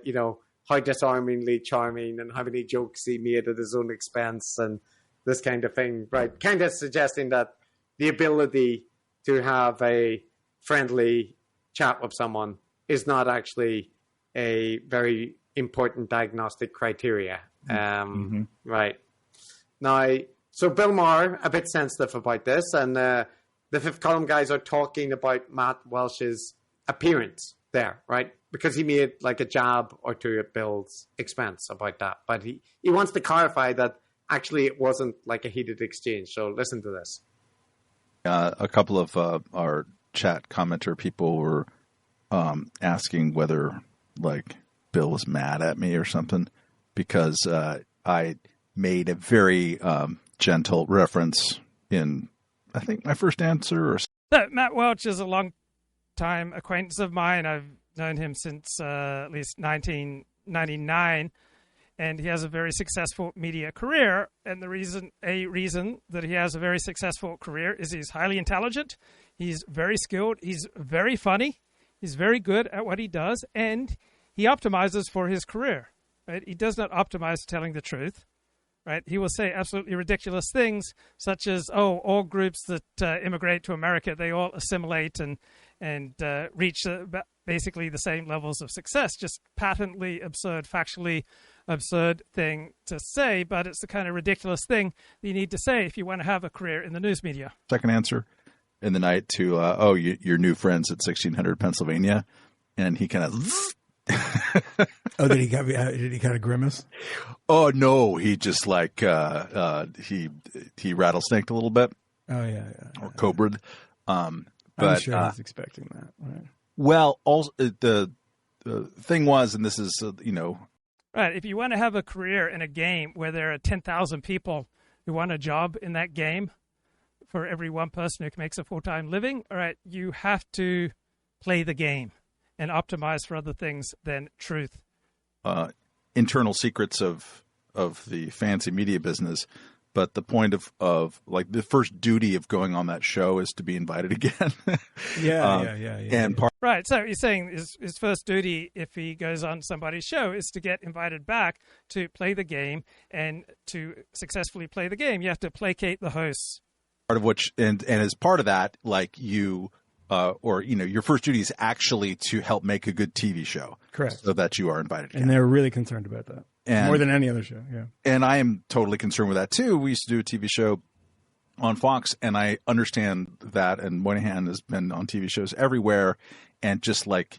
how disarmingly charming and how many jokes he made at his own expense and this kind of thing, right? Kind of suggesting that the ability to have a friendly chat with someone is not actually a very important diagnostic criteria. Right. Now, so Bill Maher, a bit sensitive about this, and the fifth column guys are talking about Matt Welch's appearance there, right? Because he made like a jab or two at Bill's expense about that. But he wants to clarify that actually it wasn't like a heated exchange. So listen to this. A couple of our chat commenter people were asking whether like Bill was mad at me or something because I made a very gentle reference in, I think, my first answer. Matt Welch is a long-time acquaintance of mine. I've known him since at least 1999, and he has a very successful media career. And a reason that he has a very successful career is he's highly intelligent, he's very skilled, he's very funny, he's very good at what he does, and he optimizes for his career. Right? He does not optimize telling the truth. Right? He will say absolutely ridiculous things, such as, all groups that immigrate to America, they all assimilate and reach basically the same levels of success. Just patently absurd, factually absurd thing to say, but it's the kind of ridiculous thing that you need to say if you want to have a career in the news media. Second answer in the night to, your new friends at 1600 Pennsylvania. And he kind of... did he kind of grimace? Oh no, he just like he rattlesnaked a little bit. Oh yeah. Or cobra'd. I'm sure he's expecting that. Right. Well, also the thing was, and this is right. If you want to have a career in a game where there are 10,000 people who want a job in that game, for every one person who makes a full-time living, all right, you have to play the game and optimize for other things than truth. Internal secrets of the fancy media business, but the point of like the first duty of going on that show is to be invited again. Yeah. And right. So you're saying his first duty, if he goes on somebody's show, is to get invited back to play the game, and to successfully play the game, you have to placate the hosts. Part of which, and as part of that, like you. Your first duty is actually to help make a good TV show. Correct. So that you are invited again. And they're really concerned about that. More than any other show, yeah. And I am totally concerned with that, too. We used to do a TV show on Fox, and I understand that, and Moynihan has been on TV shows everywhere, and just like,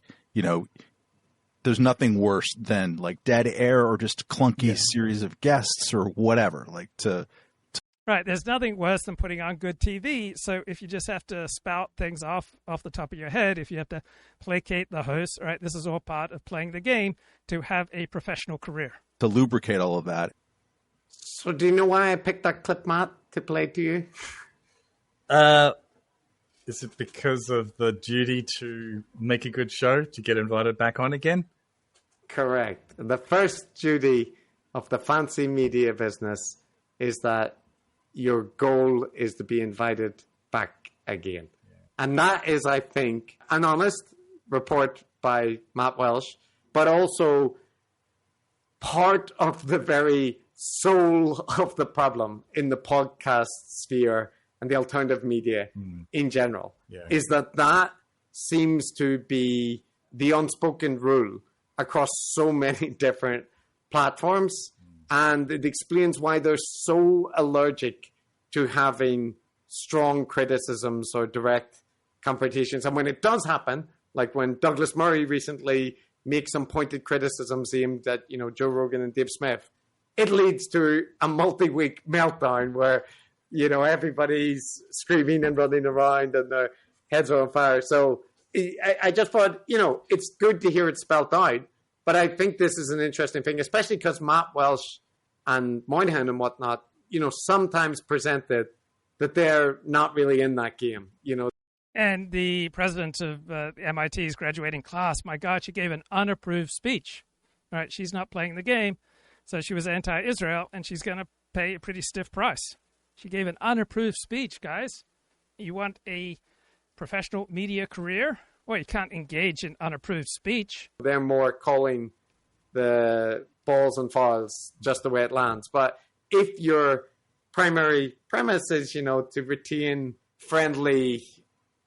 there's nothing worse than like dead air or just a clunky series of guests or whatever, like to Right. There's nothing worse than putting on good TV. So if you just have to spout things off the top of your head, if you have to placate the host, right, this is all part of playing the game to have a professional career. To lubricate all of that. So do you know why I picked that clip, Matt, to play to you? Is it because of the duty to make a good show, to get invited back on again? Correct. The first duty of the fancy media business is that your goal is to be invited back again. Yeah. And that is, I think, an honest report by Matt Welsh, but also part of the very soul of the problem in the podcast sphere and the alternative media in general, is that seems to be the unspoken rule across so many different platforms. And it explains why they're so allergic to having strong criticisms or direct confrontations. And when it does happen, like when Douglas Murray recently makes some pointed criticisms aimed at, Joe Rogan and Dave Smith, it leads to a multi-week meltdown where, everybody's screaming and running around and their heads are on fire. So I just thought, it's good to hear it spelled out. But I think this is an interesting thing, especially because Matt Welsh and Moynihan and whatnot, sometimes presented that they're not really in that game, And the president of MIT's graduating class, my God, she gave an unapproved speech. All right, she's not playing the game, so she was anti-Israel, and she's going to pay a pretty stiff price. She gave an unapproved speech, guys. You want a professional media career? Well, you can't engage in unapproved speech. They're more calling the balls and fouls just the way it lands. But if your primary premise is, to retain friendly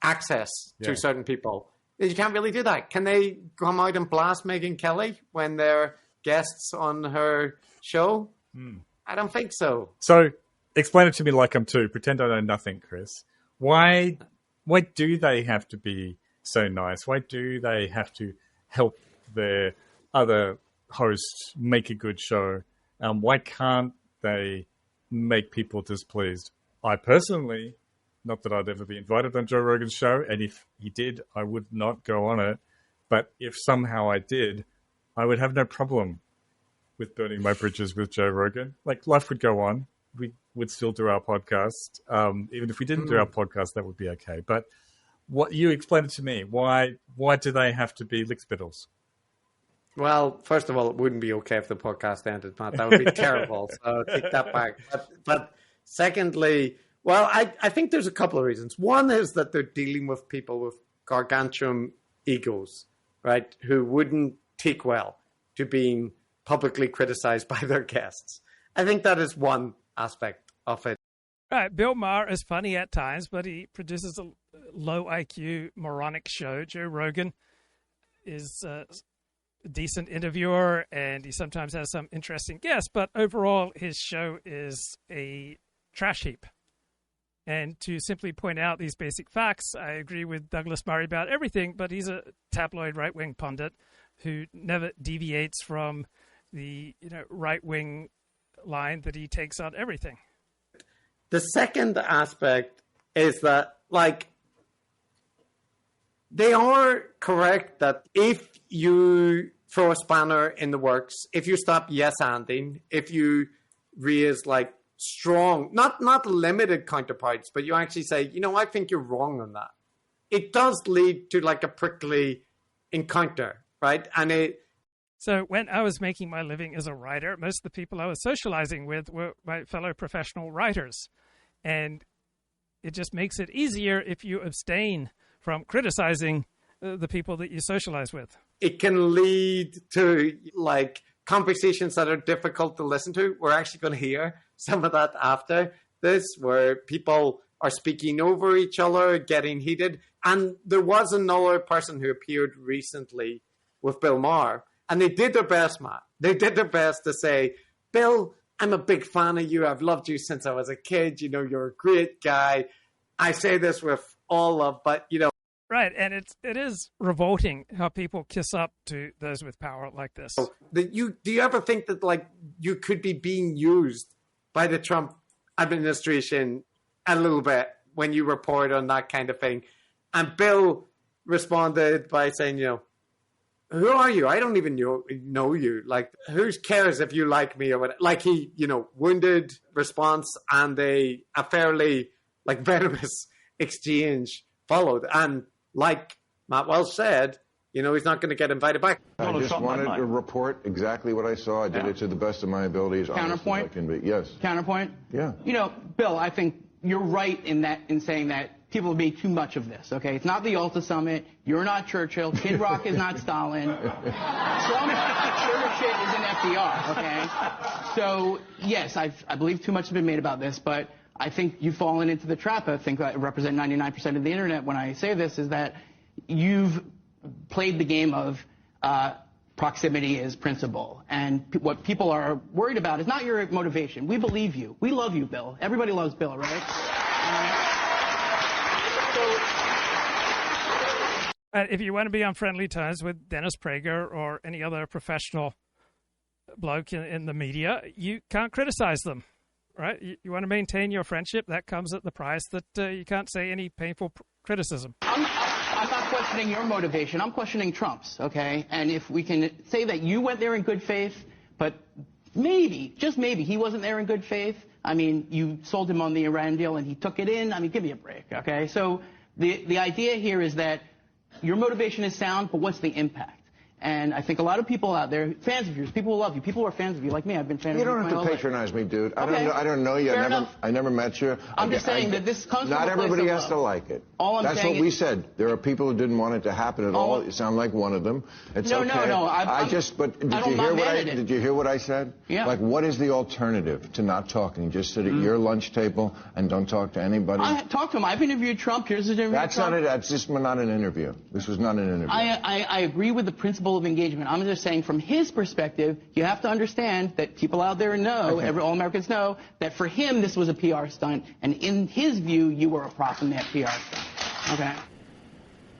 access to certain people, you can't really do that. Can they come out and blast Megyn Kelly when they're guests on her show? I don't think so. So explain it to me like I'm two. Pretend I know nothing, Chris. Why do they have to be so nice? Why do they have to help their other hosts make a good show? Why can't they make people displeased? I personally, not that I'd ever be invited on Joe Rogan's show, and if he did, I would not go on it. But if somehow I did, I would have no problem with burning my bridges with Joe Rogan. Like, life would go on. We would still do our podcast. Even if we didn't do our podcast, that would be okay. But what you explain it to me. Why do they have to be lickspittles? Well, first of all, it wouldn't be okay if the podcast ended, Matt. That would be terrible. So take that back. But secondly, well, I think there's a couple of reasons. One is that they're dealing with people with gargantuan egos, right, who wouldn't take well to being publicly criticized by their guests. I think that is one aspect of it. Right. Bill Maher is funny at times, but he produces a low IQ, moronic show. Joe Rogan is a decent interviewer, and he sometimes has some interesting guests, but overall his show is a trash heap. And to simply point out these basic facts, I agree with Douglas Murray about everything, but he's a tabloid right-wing pundit who never deviates from the right-wing line that he takes on everything. The second aspect is that, they are correct that if you throw a spanner in the works, if you stop yes-anding, if you raise, strong, not limited counterparts, but you actually say, I think you're wrong on that. It does lead to, a prickly encounter, right? And So when I was making my living as a writer, most of the people I was socializing with were my fellow professional writers. And it just makes it easier if you abstain from criticizing the people that you socialize with. It can lead to, conversations that are difficult to listen to. We're actually going to hear some of that after this, where people are speaking over each other, getting heated. And there was another person who appeared recently with Bill Maher, and they did their best, Matt. They did their best to say, Bill, I'm a big fan of you. I've loved you since I was a kid. You're a great guy. I say this with all love, but, Right, and it is revolting how people kiss up to those with power like this. Do you ever think that, you could be being used by the Trump administration a little bit when you report on that kind of thing? And Bill responded by saying, who are you? I don't even know you. Who cares if you like me or what? He, wounded response, and a fairly, venomous exchange followed. And like Matt Welsh said, he's not going to get invited back. I just wanted to report exactly what I saw. I did it to the best of my ability, as honest as I can be. Yes. Counterpoint? Yeah. Bill, I think you're right in saying that people are being too much of this, okay? It's not the Alta Summit. You're not Churchill. Kid Rock is not Stalin. Trump's sure shit isn't FDR, okay? So, yes, I believe too much has been made about this, but I think you've fallen into the trap. I think I represent 99% of the internet when I say this, is that you've played the game of proximity is principle. And what people are worried about is not your motivation. We believe you. We love you, Bill. Everybody loves Bill, right? If you want to be on friendly terms with Dennis Prager or any other professional bloke in the media, you can't criticize them, right? You want to maintain your friendship. That comes at the price that you can't say any painful criticism. I'm not questioning your motivation. I'm questioning Trump's, okay? And if we can say that you went there in good faith, but maybe, just maybe, he wasn't there in good faith. I mean, you sold him on the Iran deal and he took it in. I mean, give me a break, okay? So the idea here is that your motivation is sound, but what's the impact? And I think a lot of people out there, fans of yours, people who love you, people who are fans of you, like me, I've been fans of you. You don't have to patronize me, dude. Okay. I don't know you. I never met you. I'm just saying that this comes from not a place everybody of has love. to like it. All I'm That's saying what we is- said. There are people who didn't want it to happen at all. You sound like one of them. It's No, okay. no. But did you hear what I said? Yeah. Like, what is the alternative to not talking? Just sit at your lunch table and don't talk to anybody? I talked to him. I've interviewed Trump. Here's an interview. That's not it. That's just not an interview. This was not an interview. I agree with the principle of engagement. I'm just saying from his perspective, you have to understand that people out there know, all Americans know, that for him this was a PR stunt, and in his view, you were a prop in that PR stunt. Okay.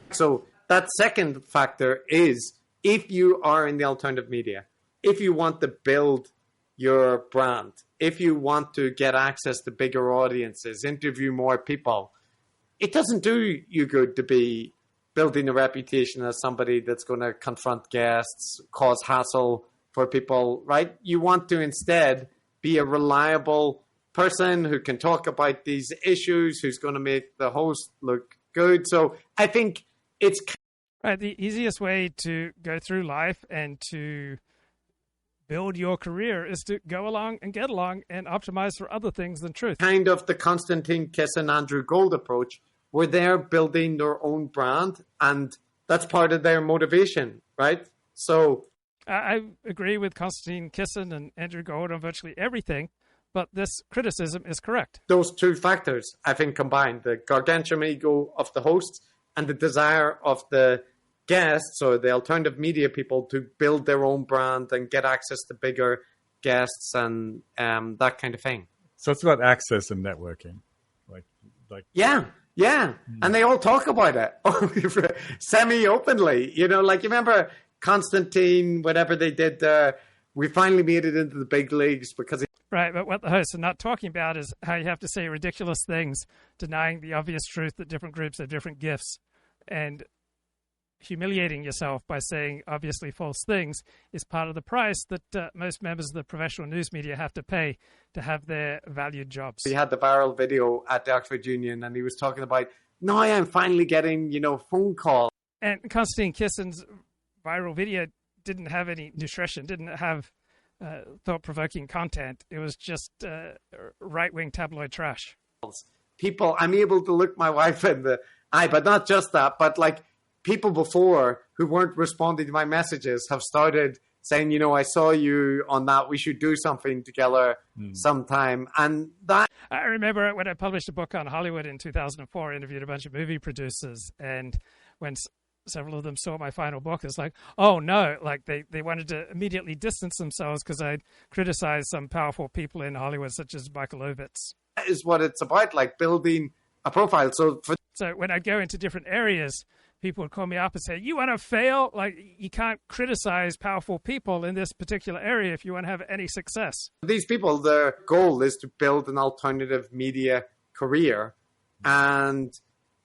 So that second factor is, if you are in the alternative media, if you want to build your brand, if you want to get access to bigger audiences, interview more people, it doesn't do you good to be building a reputation as somebody that's going to confront guests, cause hassle for people, right? You want to instead be a reliable person who can talk about these issues, who's going to make the host look good. So I think it's... Right, the easiest way to go through life and to build your career is to go along and get along and optimize for other things than truth. Kind of the Konstantin Kisin, Andrew Gold approach, where they're building their own brand, and that's part of their motivation, right? So I agree with Konstantin Kisin and Andrew Gold on virtually everything, but this criticism is correct. Those two factors, I think, combined, the gargantuan ego of the hosts and the desire of the guests or the alternative media people to build their own brand and get access to bigger guests and that kind of thing. So it's about access and networking. Yeah. And they all talk about it semi-openly. You remember Constantine, whatever they did, we finally made it into the big leagues because... Right, but what the hosts are not talking about is how you have to say ridiculous things, denying the obvious truth that different groups have different gifts, and humiliating yourself by saying obviously false things is part of the price that most members of the professional news media have to pay to have their valued jobs. He had the viral video at the Oxford Union, and he was talking about, now I am finally getting, phone calls. And Konstantin Kisin's viral video didn't have any nutrition, didn't have thought-provoking content. It was just right-wing tabloid trash. People, I'm able to look my wife in the eye, but not just that, but people before who weren't responding to my messages have started saying, I saw you on that, we should do something together sometime. And that... I remember when I published a book on Hollywood in 2004, I interviewed a bunch of movie producers, and when several of them saw my final book, it's like, oh no, they wanted to immediately distance themselves because I'd criticized some powerful people in Hollywood, such as Michael Ovitz. That is what it's about, building a profile. So when I go into different areas, people would call me up and say, you want to fail? You can't criticize powerful people in this particular area if you want to have any success. These people, their goal is to build an alternative media career. And,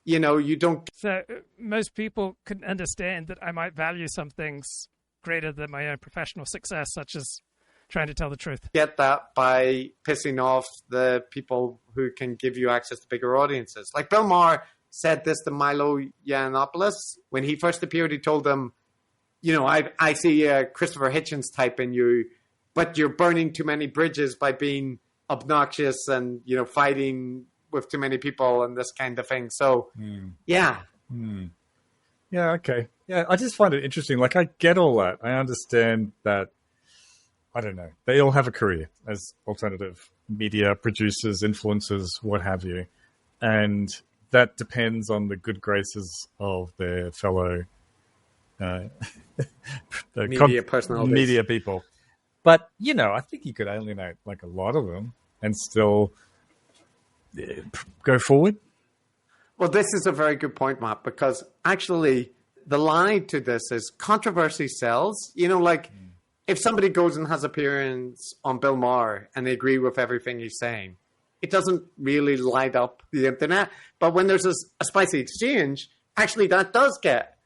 you don't... So most people couldn't understand that I might value some things greater than my own professional success, such as trying to tell the truth. Get that by pissing off the people who can give you access to bigger audiences. Like Bill Maher said this to Milo Yiannopoulos. When he first appeared, he told him, I see a Christopher Hitchens type in you, but you're burning too many bridges by being obnoxious and, fighting with too many people and this kind of thing. So, yeah. Yeah, okay. Yeah, I just find it interesting. Like, I get all that. I understand that, I don't know, they all have a career as alternative media producers, influencers, what have you. And that depends on the good graces of their fellow media people. But, I think you could alienate like a lot of them and still go forward. Well, this is a very good point, Matt, because actually the line to this is controversy sells. If somebody goes and has appearance on Bill Maher and they agree with everything he's saying, it doesn't really light up the internet. But when there's a spicy exchange, actually that does get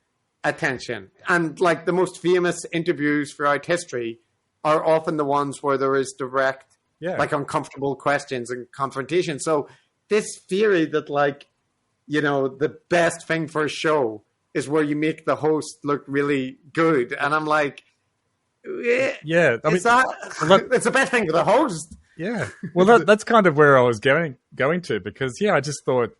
attention. And like the most famous interviews throughout history are often the ones where there is direct, uncomfortable questions and confrontation. So this theory that the best thing for a show is where you make the host look really good. And I'm like, yeah, it's the best thing for the host. Yeah. Well, that's kind of where I was going to, because, I just thought,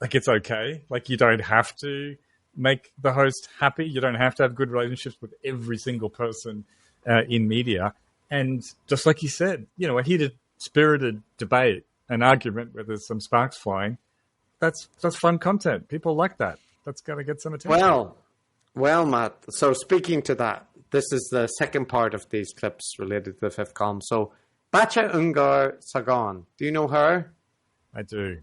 it's okay. You don't have to make the host happy. You don't have to have good relationships with every single person in media. And just like you said, a heated, spirited debate, an argument where there's some sparks flying, that's fun content. People like that. That's got to get some attention. Well, Matt, so speaking to that, this is the second part of these clips related to the fifth column. So, Bacha Ungar Sagan, do you know her? I do.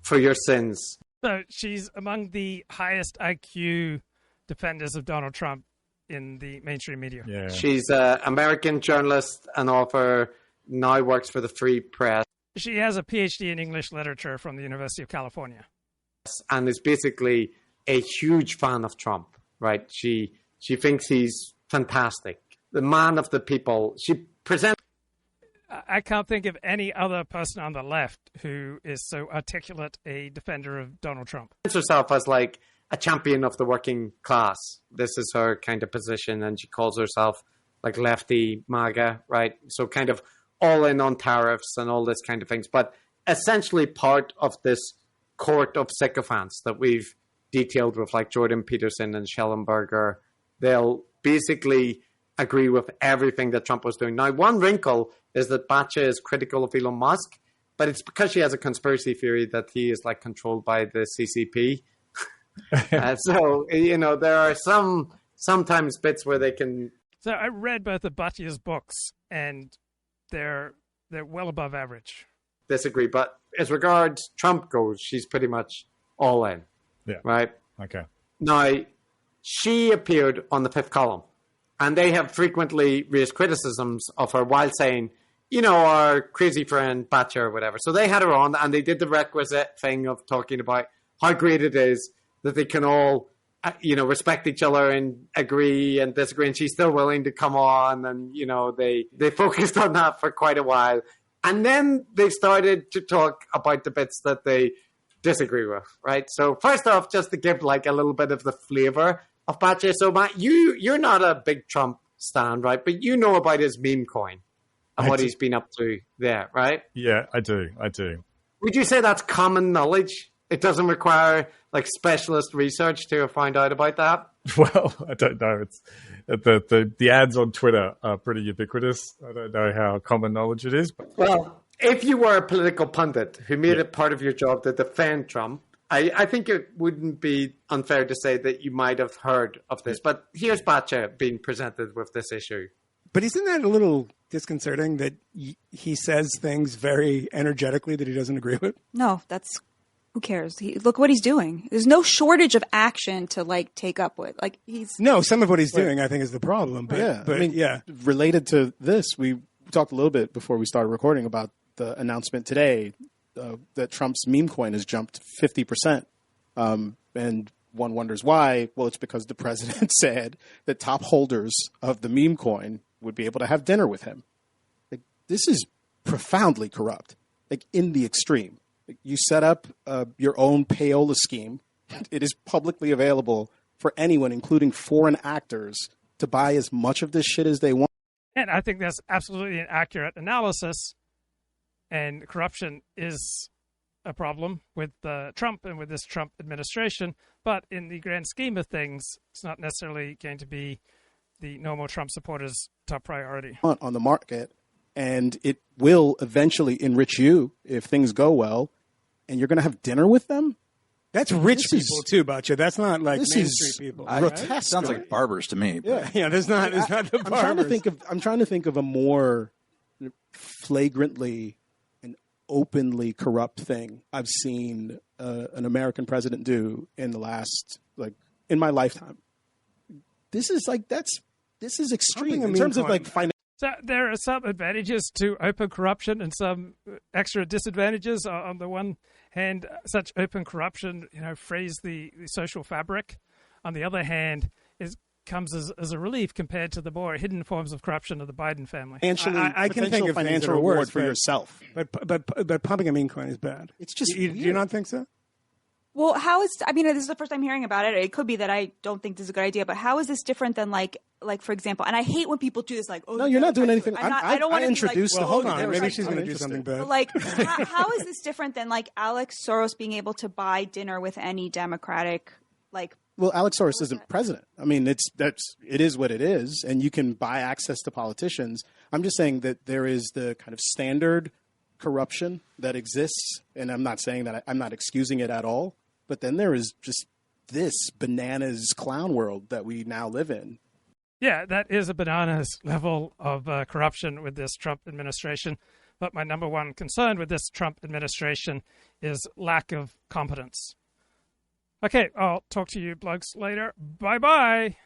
For your sins. So she's among the highest IQ defenders of Donald Trump in the mainstream media. Yeah. She's an American journalist and author, now works for the Free Press. She has a PhD in English literature from the University of California. And is basically a huge fan of Trump, right? She thinks he's fantastic. The man of the people. She presents... I can't think of any other person on the left who is so articulate a defender of Donald Trump. Herself as like a champion of the working class. This is her kind of position, and she calls herself like lefty MAGA, right? So kind of all in on tariffs and all this kind of things. But essentially part of this court of sycophants that we've detailed with like Jordan Peterson and Schellenberger. They'll basically agree with everything that Trump was doing. Now, one wrinkle is that Bacha is critical of Elon Musk, but it's because she has a conspiracy theory that he is like controlled by the CCP. So, there are sometimes bits where they can... So I read both of Bacha's books, and they're well above average. Disagree, but as regards Trump goes, she's pretty much all in. Yeah. Right? Okay. Now, she appeared on the fifth column, and they have frequently raised criticisms of her while saying, our crazy friend Bacha or whatever. So they had her on, and they did the requisite thing of talking about how great it is that they can all, respect each other and agree and disagree, and she's still willing to come on, and, they focused on that for quite a while. And then they started to talk about the bits that they disagree with, right? So first off, just to give like a little bit of the flavor of Bacha. So Matt, you're not a big Trump stan, right? But you know about his meme coin and what he's been up to there, right? Yeah, I do. Would you say that's common knowledge? It doesn't require like specialist research to have found out about that? Well, I don't know. It's the ads on Twitter are pretty ubiquitous. I don't know how common knowledge it is. But... Well, if you were a political pundit who made it part of your job to defend Trump, I think it wouldn't be unfair to say that you might have heard of this. But here's Bacha being presented with this issue. But isn't that a little disconcerting that he says things very energetically that he doesn't agree with? No, who cares? Look what he's doing. There's no shortage of action to take up with. No, some of what he's doing, I think, is the problem. But, related to this, we talked a little bit before we started recording about the announcement today that Trump's meme coin has jumped 50%. And one wonders why. Well, it's because the president said that top holders of the meme coin would be able to have dinner with him. This is profoundly corrupt, in the extreme. You set up your own payola scheme. It is publicly available for anyone, including foreign actors, to buy as much of this shit as they want. And I think that's absolutely an accurate analysis. And corruption is a problem with Trump and with this Trump administration. But in the grand scheme of things, it's not necessarily going to be the normal Trump supporters' top priority. On the market, and it will eventually enrich you if things go well, and you're going to have dinner with them? That's rich people too, Bacha. That's not like this Main is Street people. Grotesque. Sounds like barbers to me. Yeah, there's not the barbers. I'm trying to think of a more flagrantly and openly corrupt thing I've seen an American president do in the last, in my lifetime. This is extreme in terms of financial. So there are some advantages to open corruption and some extra disadvantages. On the one hand, such open corruption, frays the social fabric. On the other hand, it comes as a relief compared to the more hidden forms of corruption of the Biden family. I can think of financial reward for yourself, but pumping a meme coin is bad. It's just do you not think so? Well, this is the first time hearing about it. It could be that I don't think this is a good idea, but how is this different than like for example, and I hate when people do this no, you're not doing anything. I don't want to introduce like, hold on, maybe she's going to do something bad. But how is this different than Alex Soros being able to buy dinner with any Democratic Well, Alex Soros isn't president. I mean, it is what it is, and you can buy access to politicians. I'm just saying that there is the kind of standard corruption that exists, and I'm not saying that I'm not excusing it at all. But then there is just this bananas clown world that we now live in. Yeah, that is a bananas level of corruption with this Trump administration. But my number one concern with this Trump administration is lack of competence. Okay, I'll talk to you blokes later. Bye-bye.